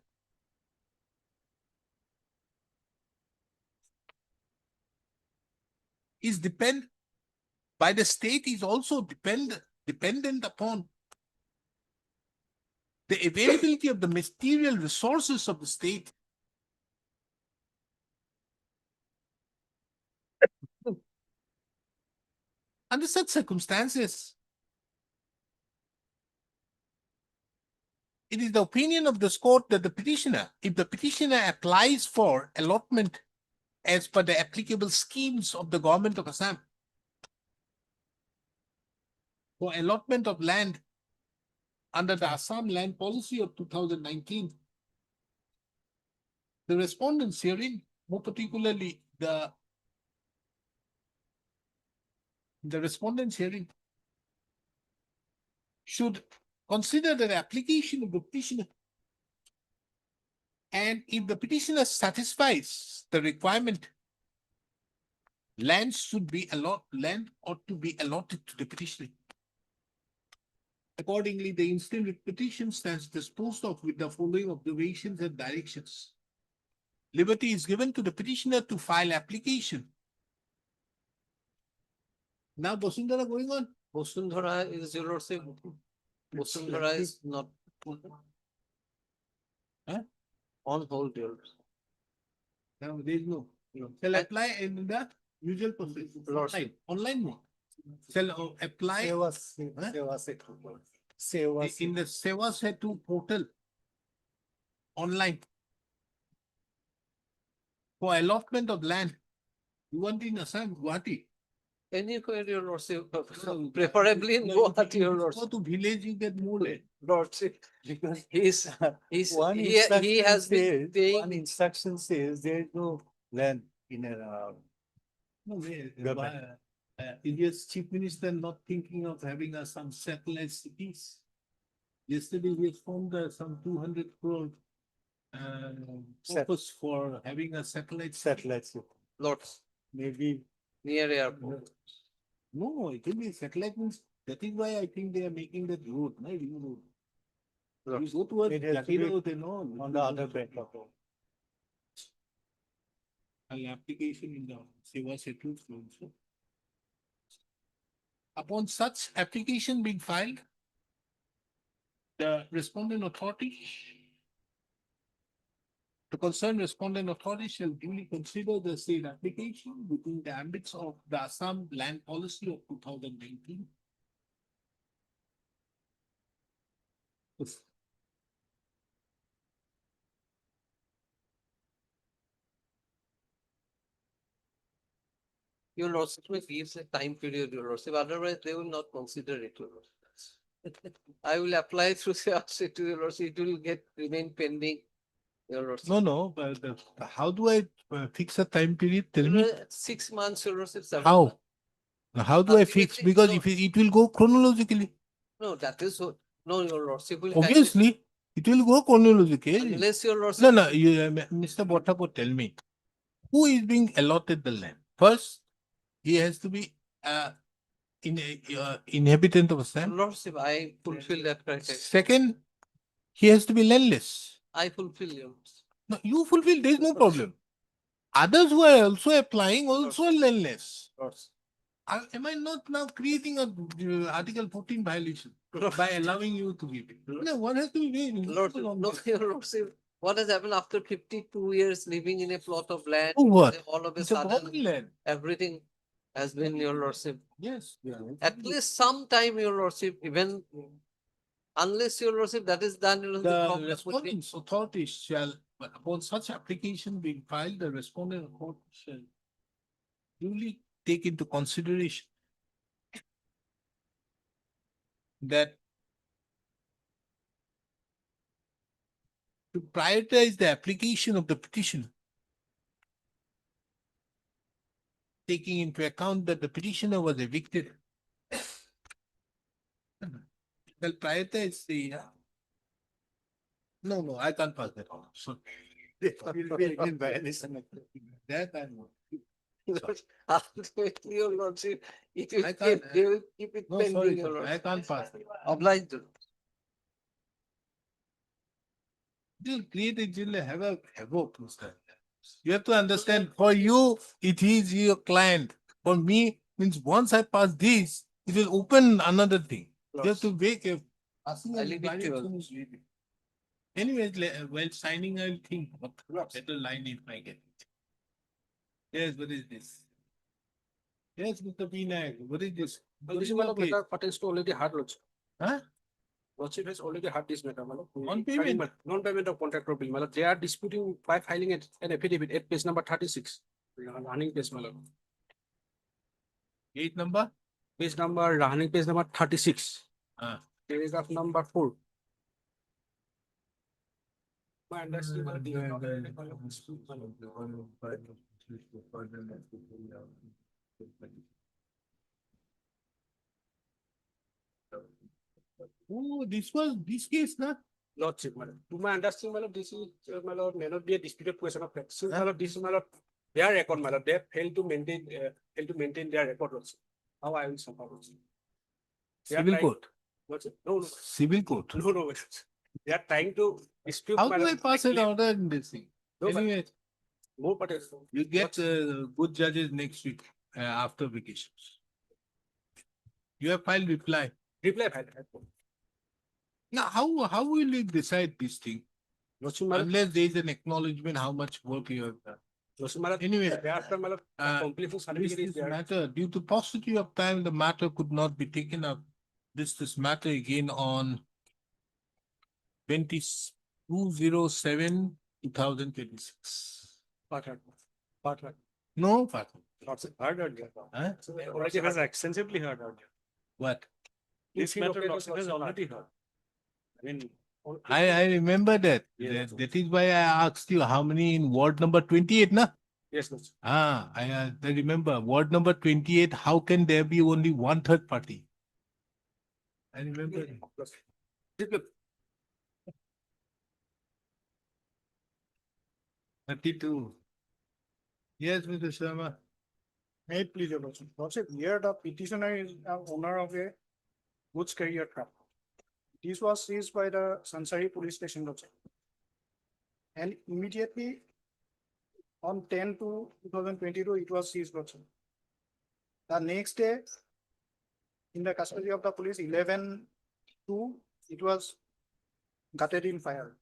is by the state is also dependent upon the availability of the material resources of the state. Under such circumstances, it is the opinion of this court that the petitioner, if the petitioner applies for allotment as per the applicable schemes of the government of Assam, for allotment of land under the Assam land policy of 2019, the respondents herein, more particularly the respondents herein, should consider the application of the petitioner. And if the petitioner satisfies the requirement, land ought to be allotted to the petitioner. Accordingly, the instant petition stands disposed of with the following observations and directions. Liberty is given to the petitioner to file application. Now, Bosundhara going on. Bosundhara is your lordship. Bosundhara is not Huh? on hold, your lordship. Now, there is no. Shall apply in the usual process. Lordship. Online mode. Shall apply in the Seva Setu portal online for allotment of land. You want in Assam, Gauhati? Anywhere, your lordship, preferably in Gauhati, your Go lordship. to village, you get more land. Lordship, Because he's, one he instruction has been says, paying. one instruction says there is no land in a, No way. Government. India's chief minister not thinking of having some satellite cities. Yesterday we formed some 200 crore purpose for having a satellite. satellites, Lots, maybe. near airport. No, it will be satellite means, that is why I think they are making that road, no, new road. You go towards It has to be Jakiro, they know. on the other bank of the. An application in the Seva Setu also. Upon such application being filed, the respondent authority, the concerned respondent authority shall duly consider the state application within the ambits of the Assam land policy of 2019. Your lordship gives a time period, your lordship, otherwise they will not consider it, your lordship. I will apply through CRC to your lordship, it will remain pending, your lordship. No, but how do I fix a time period? Tell me. 6 months, your lordship. 7 How? months. Now, how do I fix? Ultimately, Because no. if it will go chronologically, No, that is what, no, your lordship will. obviously, it will go chronologically. Unless your lordship. No, you, Mr. Botapo, tell me, who is being allotted the land? First, he has to be inhabitant of Assam. Lordship, I fulfill that criteria. Second, he has to be landless. I fulfill your. No, you fulfill, there is no problem. Others who are also applying also are landless. Am I not now creating a Article 14 violation by allowing you to give it? No, one has to be very Lordship, no, your lordship, what has happened after 52 years living in a plot of land? Oh, what? All of a It's a sudden, common land. everything has been your lordship. Yes. At least some time, your lordship, even unless your lordship, that is done, your lordship, The problem would be- respondent's authority shall, but upon such application being filed, the respondent authority shall duly take into consideration that to prioritize the application of the petition, taking into account that the petitioner was evicted. Well, prioritize the. No, I can't pass that on. So. That I know. Ultimately, your lordship, it will I can't- keep, they will keep it No, sorry, pending, your sir, I lordship. can't pass it. Obliged. You'll create it, you'll have a havoc, Mr. You have to understand, for you, it is your client. For me, means once I pass this, it will open another thing. You have to make a. Passing I a leave it to you. direction is really- Anyways, while signing, I'll think what better line if I get it. Yes, what is this? Yes, Mr. Vinayak, what is this? Well, this is one of Okay. matter pertains to already hard lordship. Huh? Lordship has already had this matter, my lord. Non-payment? Non-payment of contractor bill, my lord. They are disputing by filing an affidavit at page number 36. Running page, my lord. Gate number? Page number, running page number 36. Paragraph number 4. My understanding, my lord, they are not a kind of dispute, my lord. Oh, this was this case, na? Lordship, my lord. To my understanding, my lord, this is, my lord, may not be a disputed question of fact. Since, my lord, this is, my lord, their record, my lord, they have failed to maintain their record also. How I will somehow also. They are Civil trying- court. What's it? No, no. Civil court. No, no. They are trying to dispute. How my do I lord, pass an claim. order in this thing? No, but- Anyway, More parties. you get good judges next week after vacations. You have filed reply. Reply file. Now, how will you decide this thing? Lordship, my lord. Unless there is an acknowledgement how much work you have done. Lordship, my lord. Anyway, Thereafter, my lord, completion certificate is this there. matter, due to paucity of time, the matter could not be taken up. This matter again on 22/07/2026. Part heard. Part heard. No, Fatima. Lordship, heard earlier. Huh? Already has extensively heard earlier. What? This matter Lordship has already heard. I mean. I remember that. Yes. That is why I asked you how many in ward number 28, na? Yes, Lordship. I remember ward number 28. How can there be only one third party? I remember. Lordship. 32. Yes, Mr. Sharma. May it please your lordship. Lordship, here the petitioner is owner of a goods carrier truck. This was seized by the Sansari police station, lordship. And immediately on 10/2/2022, it was seized, lordship. The next day, in the custody of the police, 11/2, it was gutted in fire.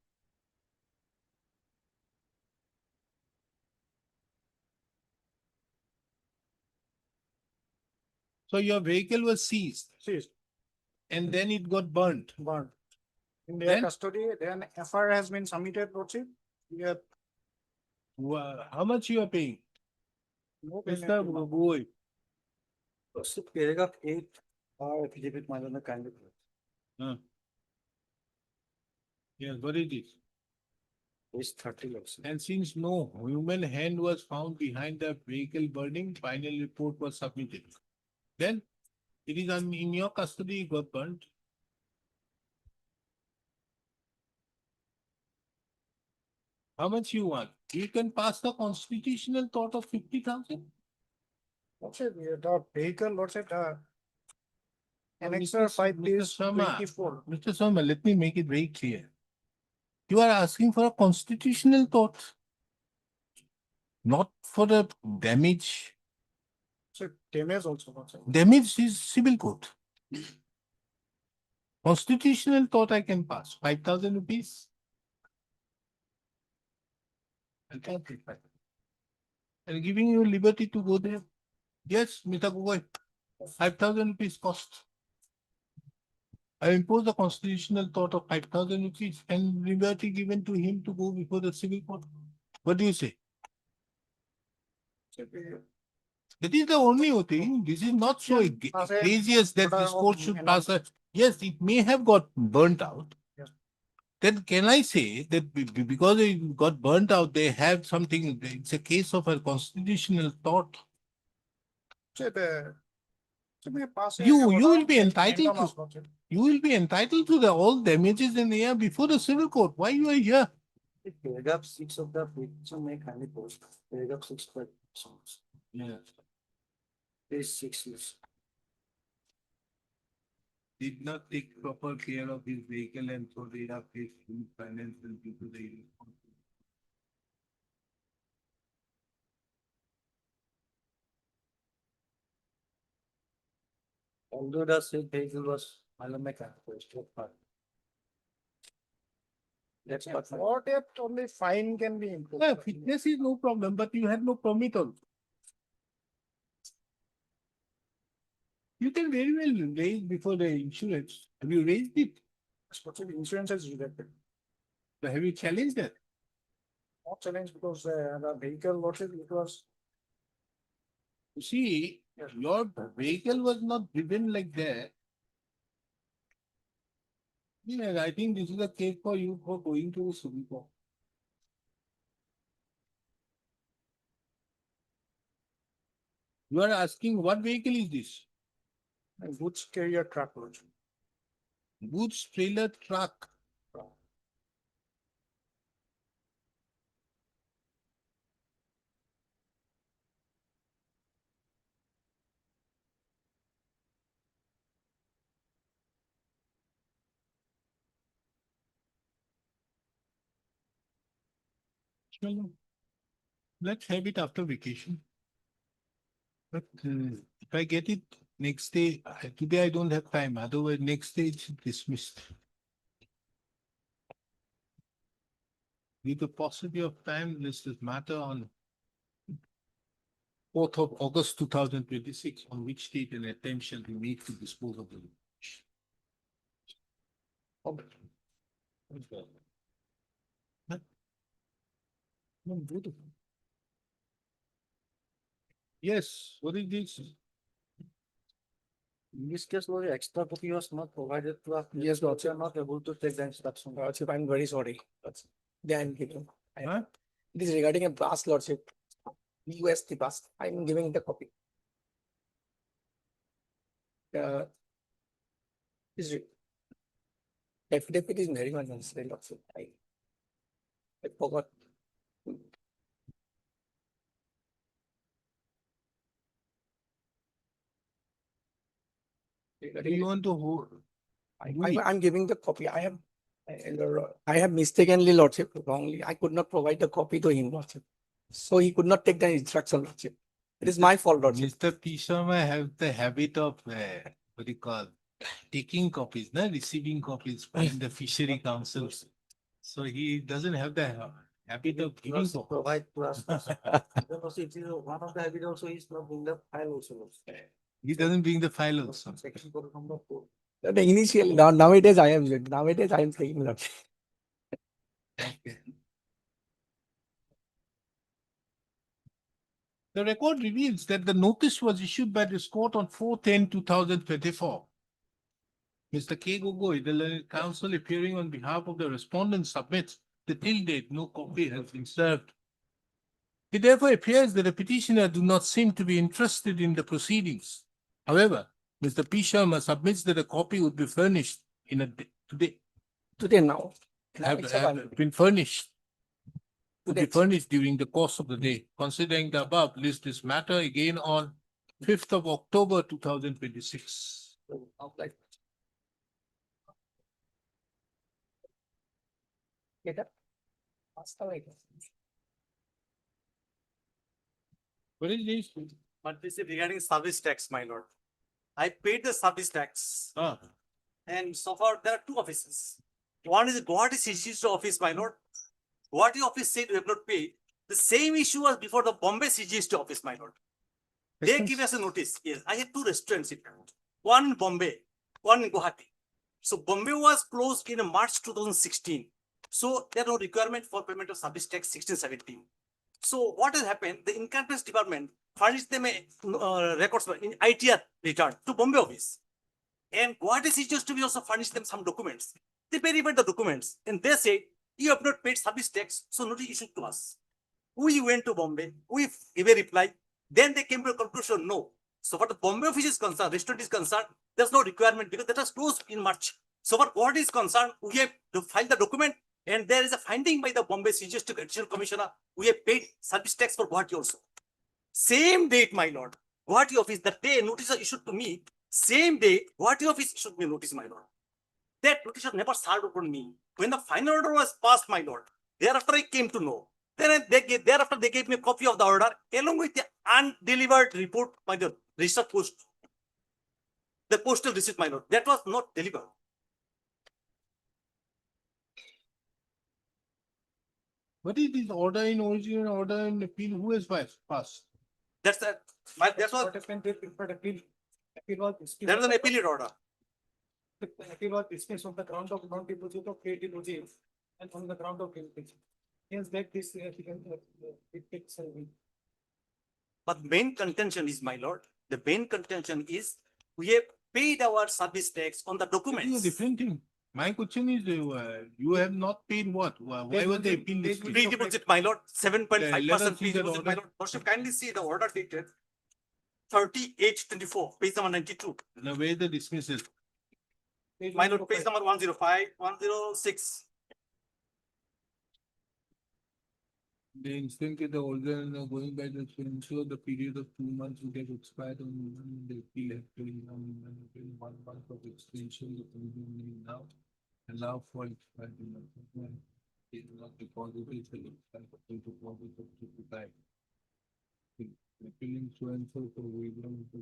So your vehicle was seized Seized, and then it got burnt. burned. In their Then? custody, then FIR has been submitted, lordship. We have How much you are paying? no payment. Mr. Boy. Lordship, paragraph 8, affidavit, my lord, kindly. Yes, what is it? Page 30, lordship. And since no human hand was found behind the vehicle burning, final report was submitted. Then it is in your custody, it got burnt. How much you want? You can pass the constitutional thought of 50,000. Lordship, the vehicle, lordship, the annexer Mr. 5 Mr. is Sharma. 24. Mr. Sharma, let me make it very clear. You are asking for a constitutional thought, not for the damage. So damage also, lordship. Damage is civil court. Constitutional thought I can pass, 5,000 rupees. I can't take 5,000. I'm giving you liberty to go there. Yes, Mr. Gogoi, 5,000 rupees cost. I impose the constitutional thought of 5,000 rupees and liberty given to him to go before the civil court. What do you say? That is the only thing. This is not so egregious that this court should pass a. Yes, it may have got burnt out. Yes. Then can I say that because it got burnt out, they have something, it's a case of a constitutional thought. So may pass a You order will of be entitled mandamus, to, lordship. you will be entitled to the all damages in the air before the civil court. Why you are here? Paragraph 6 of the petition may kindly post. Paragraph 6, but Yeah. page 6 is. Did not take proper care of his vehicle and so they have faced huge financial due to the irresponsibility. Although the same vehicle was mechanical, that's what. What if only fine can be imposed? Yeah, fitness is no problem, but you had no permit also. You can very well raise before the insurance. Have you raised it? Especially insurance has rejected. So have you challenged that? Not challenge because the vehicle, what it was, You see, your vehicle was not driven like that. Yeah, I think this is a case for you for going to the Supreme Court. You are asking what vehicle is this? a goods carrier truck. Goods trailer truck. Well, let's have it after vacation. But if I get it next day, today I don't have time. Otherwise, next day it's dismissed. With the paucity of time, this is matter on 4th of August 2026, on which date an attempt shall be made to dispose of the litigation. Yes, what is this? In this case, no extra copy was not provided to us. Yes, We are not able to take the instruction. Lordship, I'm very sorry. Then I'm giving. Huh? This is regarding a past Lordship. UST past. I'm giving the copy. Is it? Affidavit is very much necessary, Lordship. I forgot. Do you want to hold? I'm giving the copy. I have mistakenly, Lordship, wrongly. I could not provide the copy to him, Lordship. So he could not take the instruction, Lordship. It is my fault, Lordship. Mr. P. Sharma have the habit of, what do you call, taking copies, not receiving copies from the fishery councils. So he doesn't have the habit of giving copies. Provide to us. Then also it is one of the habit also is not in the file also. He doesn't bring the file also. Section code number 4. Initially, nowadays I am taking, Lordship. Okay. The record reveals that the notice was issued by this court on 4/10/2024. Mr. K. Gogoi, the learned counsel appearing on behalf of the respondent, submits that till date no copy has been served. It therefore appears that the petitioner do not seem to be interested in the proceedings. However, Mr. P. Sharma submits that a copy would be furnished in a day, Today now. have been furnished. To be Today. furnished during the course of the day. Considering the above, list this matter again on 5th of October 2026. What is this? But this is regarding service tax, my lord. I paid the service tax. Ah, And so far, there are two offices. One is Gauhati CGST office, my lord. Gauhati office said we have not paid. The same issue was before the Bombay CGST office, my lord. They give us a notice. Yes, I had two restaurants in town. One in Bombay, one in Gauhati. So Bombay was closed in March 2016. So there no requirement for payment of service tax 16/17. So what has happened? The income tax department furnished them a records in ITR return to Bombay office. And Gauhati CGST also furnished them some documents. They verified the documents and they said, you have not paid service tax, so notice issued to us. We went to Bombay, we gave a reply, then they came to a conclusion, no. So for the Bombay office is concerned, restaurant is concerned, there's no requirement because that was closed in March. So for what is concerned, we have to file the document and there is a finding by the Bombay CGST Additional Commissioner, we have paid service tax for Gauhati also. Same date, my lord, Gauhati office, the day notice is issued to me, same day, Gauhati office issued me notice, my lord. That notice was never served upon me. When the final order was passed, my lord, thereafter I came to know. Thereafter they gave me a copy of the order along with the undelivered report by the registered post. the postal receipt, my lord, that was not delivered. What is this order in origin and order in appeal? Who has passed? That's a, that's what, What happened with appeal? Appeal was dismissed. that was an appellate order. Appeal was dismissed on the ground of non-deposit of paid deposits and on the ground of deposit. Hence, that this, it takes a week. But main contention is, my lord, the main contention is we have paid our service tax on the This is a documents. different thing. My question is, you have not paid what? Why was the appeal dismissed? Pre-deposit, my lord, 7.5% Let us see that pre-deposit, my order. lord. Worship, kindly see the order dated 38/24, page number 92. Now, where is the dismissal? My lord, page number 105, 106. The instant the order going by the to ensure the period of 2 months would have expired on the appeal have been 1 month of extension the provision now allow for expired is not deposited to deposit of 55. Appealing so and so for waiver of the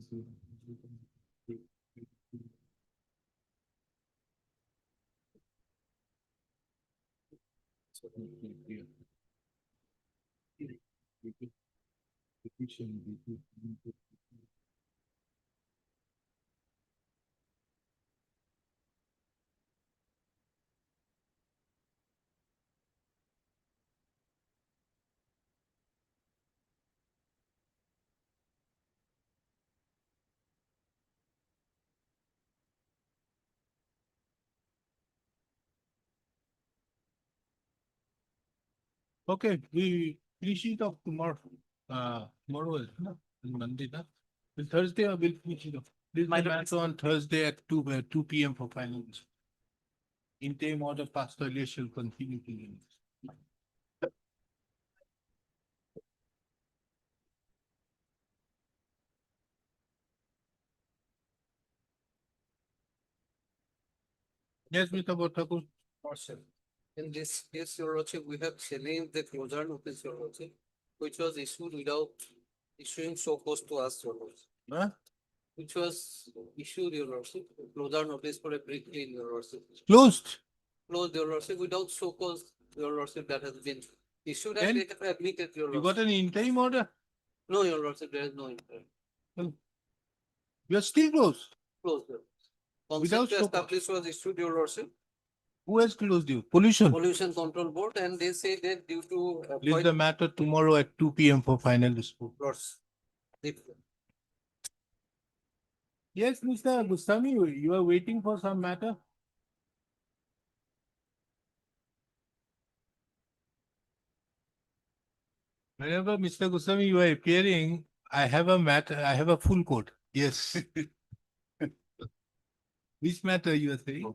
Okay, we finish it off tomorrow. Tomorrow is no, Monday, no? Will Thursday or we'll finish it off. This My is lord, matter on Thursday at 2 p.m. for finals. Interim order passed earlier shall continue to use. Yes, Mr. Botakur. In this case, Your Lordship, we have challenged the closure notice, Your Lordship, which was issued without issuing so cause to us, Your Lordship. Huh? Which was issued, Your Lordship, closure notice for a brick lane, Your Lordship. Closed. Closed, Your Lordship, without so cause, Your Lordship, that has been issued Then and they have admitted, Your You Lordship. got an interim order? No, Your Lordship, there is no intent. You are still closed. Closed, Your Lordship. Without Consent to so cause. establish was issued, Your Lordship, Who has closed you? Pollution. Pollution Control Board, and they say that due to Leave the matter tomorrow at 2 p.m. for final dispute. Yes, Mr. Gustami, you are waiting for some matter? Whenever Mr. Gustami, you are appearing, I have a matter, I have a full court. Yes. Which matter you are saying?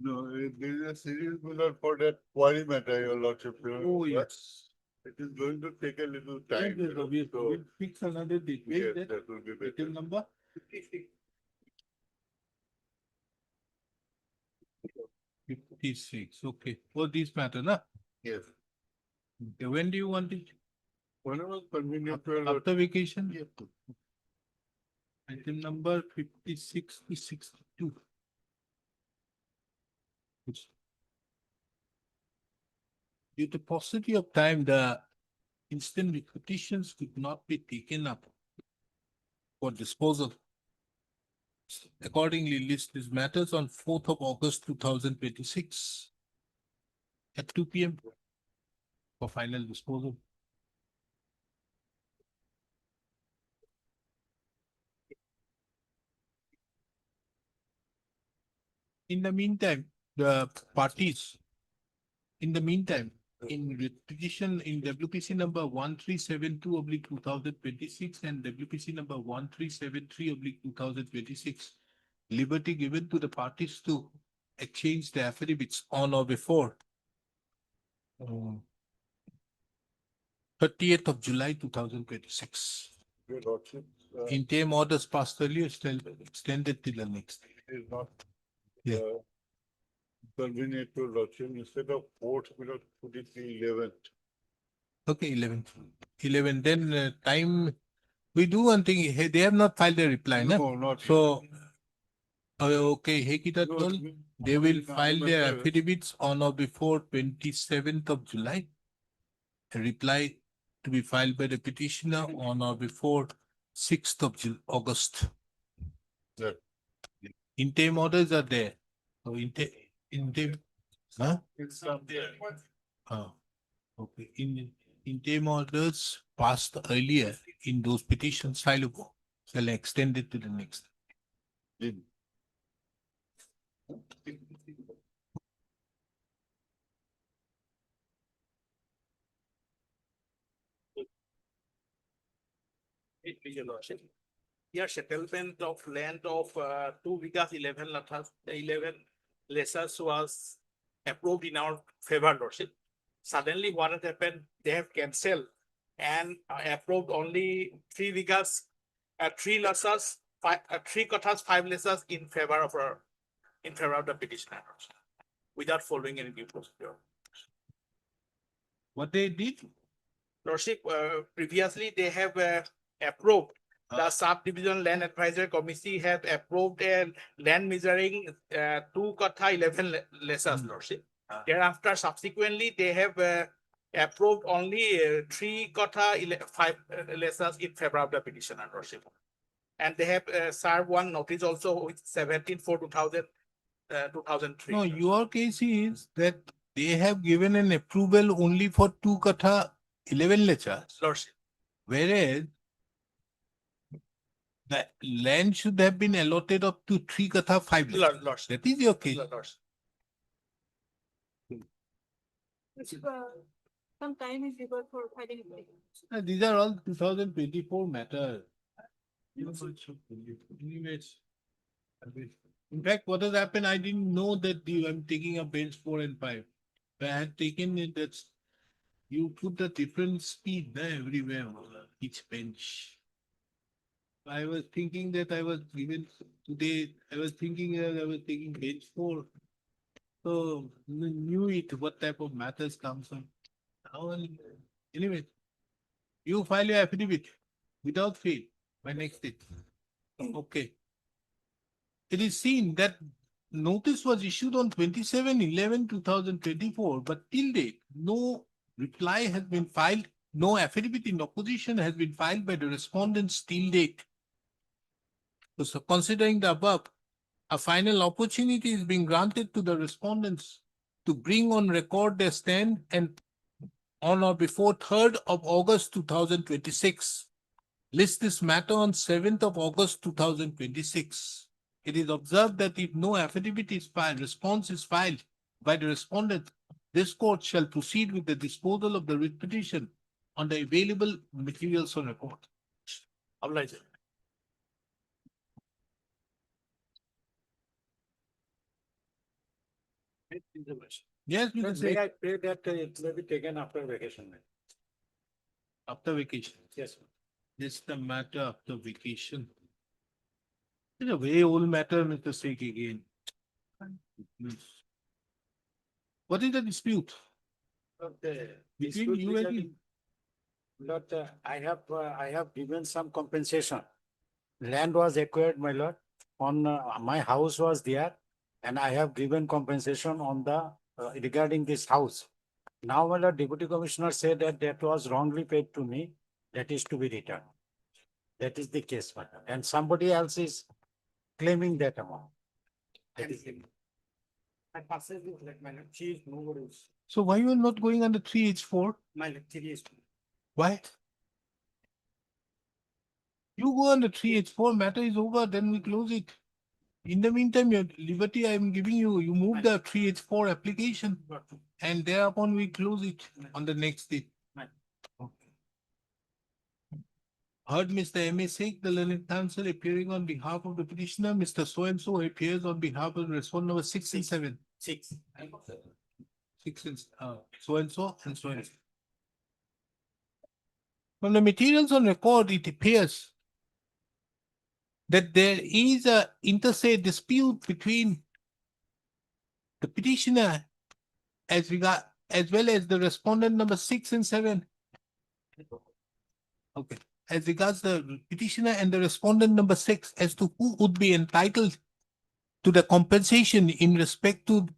No, there is a serious matter for that quarry matter, Your Lordship. Oh, yes. It is going to take a little Yes, time. yes, obviously. So, We'll fix another date. Where yes, is that? that will be better. Item number? 56, okay. For this matter, na? Yes. Okay, when do you want it? Whenever convenient, Your Lordship. After vacation? Item number 56 to 62. Due to paucity of time, the instant petitions could not be taken up for disposal. Accordingly, list these matters on 4th of August 2026 at 2 p.m. for final disposal. In the meantime, the parties, in petition in WPC number 1372 oblique 2026 and WPC number 1373 oblique 2026, liberty given to the parties to exchange the affidavits on or before 30th of July 2026. Your Lordship. Interim orders passed earlier, still extended till the next day. Is not. Yeah. Convenient, Your Lordship. Instead of 4th, we have put it the 11th. Okay, 11. 11, then time, we do one thing, hey, they have not filed a reply, No, no? not So Okay, Hekitatul, they will file their affidavits on or before 27th of July. A reply to be filed by the petitioner on or before 6th of August. Sir. Interim orders are there. So interim, huh? It's not there. Oh, okay. Interim orders passed earlier in those petitions fileable shall extend it to the next. Your Lordship. Here settlement of land of 2 acres 11 lessers was approved in our favor, Lordship. Suddenly what has happened, they have cancelled and approved only 3 acres, 3 lessers, 3 quotas, 5 lessers in favor of the petitioner, without following any due procedure. What they did? Lordship, previously they have approved, the subdivision land advisory committee have approved a land measuring 2 quota 11 lessers, Lordship. Thereafter, subsequently, they have approved only 3 quota 5 lessers in favor of the petitioner, Lordship. And they have served one notice also with 17/4/2003. No, your case is that they have given an approval only for 2 kata 11 lechas, Lordship. whereas the land should have been allotted up to 3 kata 5 lechas. Lordship. That is your case. Lordship. Some time is given for filing. These are all 2024 matters. Anyways, in fact, what has happened, I didn't know that I'm taking up bench 4 and 5. But I had taken it that you put a different speed everywhere, each bench. I was thinking that I was given today, I was thinking that I was taking bench 4. So knew it, what type of matters comes from. Anyway, you file your affidavit without fail by next day. Okay. It is seen that notice was issued on 27/11/2024, but till date, no reply has been filed, no affidavit in opposition has been filed by the respondents till date. So considering the above, a final opportunity is being granted to the respondents to bring on record their stand and on or before 3rd of August 2026. List this matter on 7th of August 2026. It is observed that if no affidavit is filed, response is filed by the respondent, this court shall proceed with the disposal of the writ petition on the available materials on record. Obliged. Yes, you can May say I pray that it may be taken after vacation? after vacation. Yes. This is the matter after vacation. It's a very old matter, Mr. Singh again. What is the dispute? Between you and me? But I have given some compensation. Land was acquired, my lord, on my house was there, and I have given compensation on the regarding this house. Now, my lord, Deputy Commissioner said that that was wrongly paid to me, that is to be returned. That is the case, my lord, and somebody else is claiming that amount. That is the. I pass it with like my she is nobody's. So why you are not going under 3H4? My lecture is. Why? You go on the 3H4, matter is over, then we close it. In the meantime, your liberty I am giving you, you move the 3H4 application and thereupon we close it on the next day. Heard Mr. M.A. Sheikh, the learned counsel appearing on behalf of the petitioner, Mr. So-and-so appears on behalf of respondent number 6 and 7. 6. 6 and so-and-so and so-and-so. From the materials on record, it appears that there is a interstate dispute between the petitioner as well as the respondent number 6 and 7. Okay. As regards the petitioner and the respondent number 6 as to who would be entitled to the compensation in respect to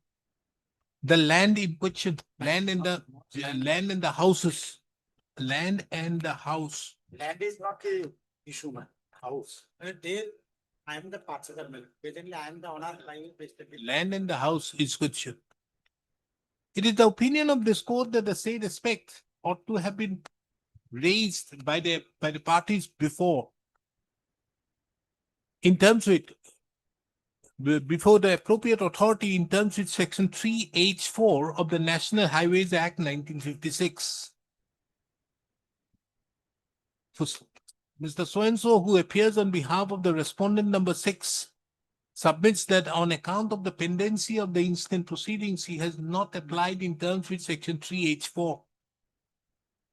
the land in question, land and the houses, land and the house. Land is not a issue, man. House. There, I am the parcel, man. Presently, I am the owner, lying basically. Land and the house is question. It is the opinion of this court that the said aspect ought to have been raised by the parties before. In terms with before the appropriate authority in terms with section 3H4 of the National Highways Act 1956. So, Mr. So-and-so, who appears on behalf of the respondent number 6, submits that on account of the pendency of the instant proceedings, he has not applied in terms with section 3H4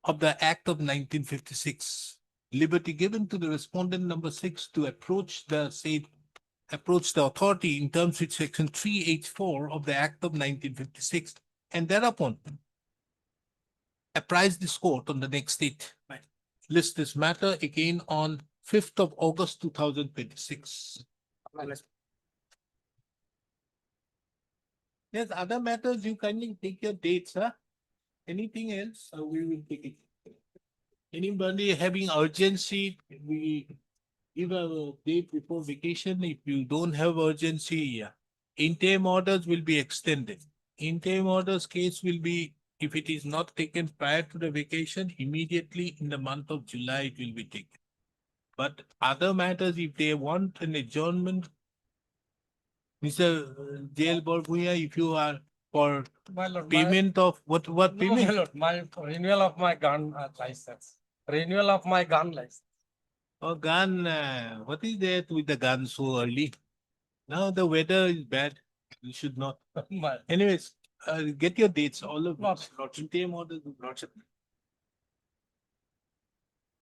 of the Act of 1956. Liberty given to the respondent number 6 to approach the authority in terms with section 3H4 of the Act of 1956, and thereupon apprise this court on the next date. List this matter again on 5th of August 2026. There's other matters, you kindly take your dates, huh? Anything else, we will take it. Anybody having urgency, we give a date before vacation. If you don't have urgency, yeah. Interim orders will be extended. Interim orders case will be, if it is not taken prior to the vacation, immediately in the month of July, it will be taken. But other matters, if they want an adjournment, Mr. Jail Borguya, if you are for payment of what payment? My lord, my renewal of my gun license. Renewal of my gun license. Oh, gun, what is that with the gun so early? Now the weather is bad. You should not. Anyways, get your dates, all of them. Interim orders,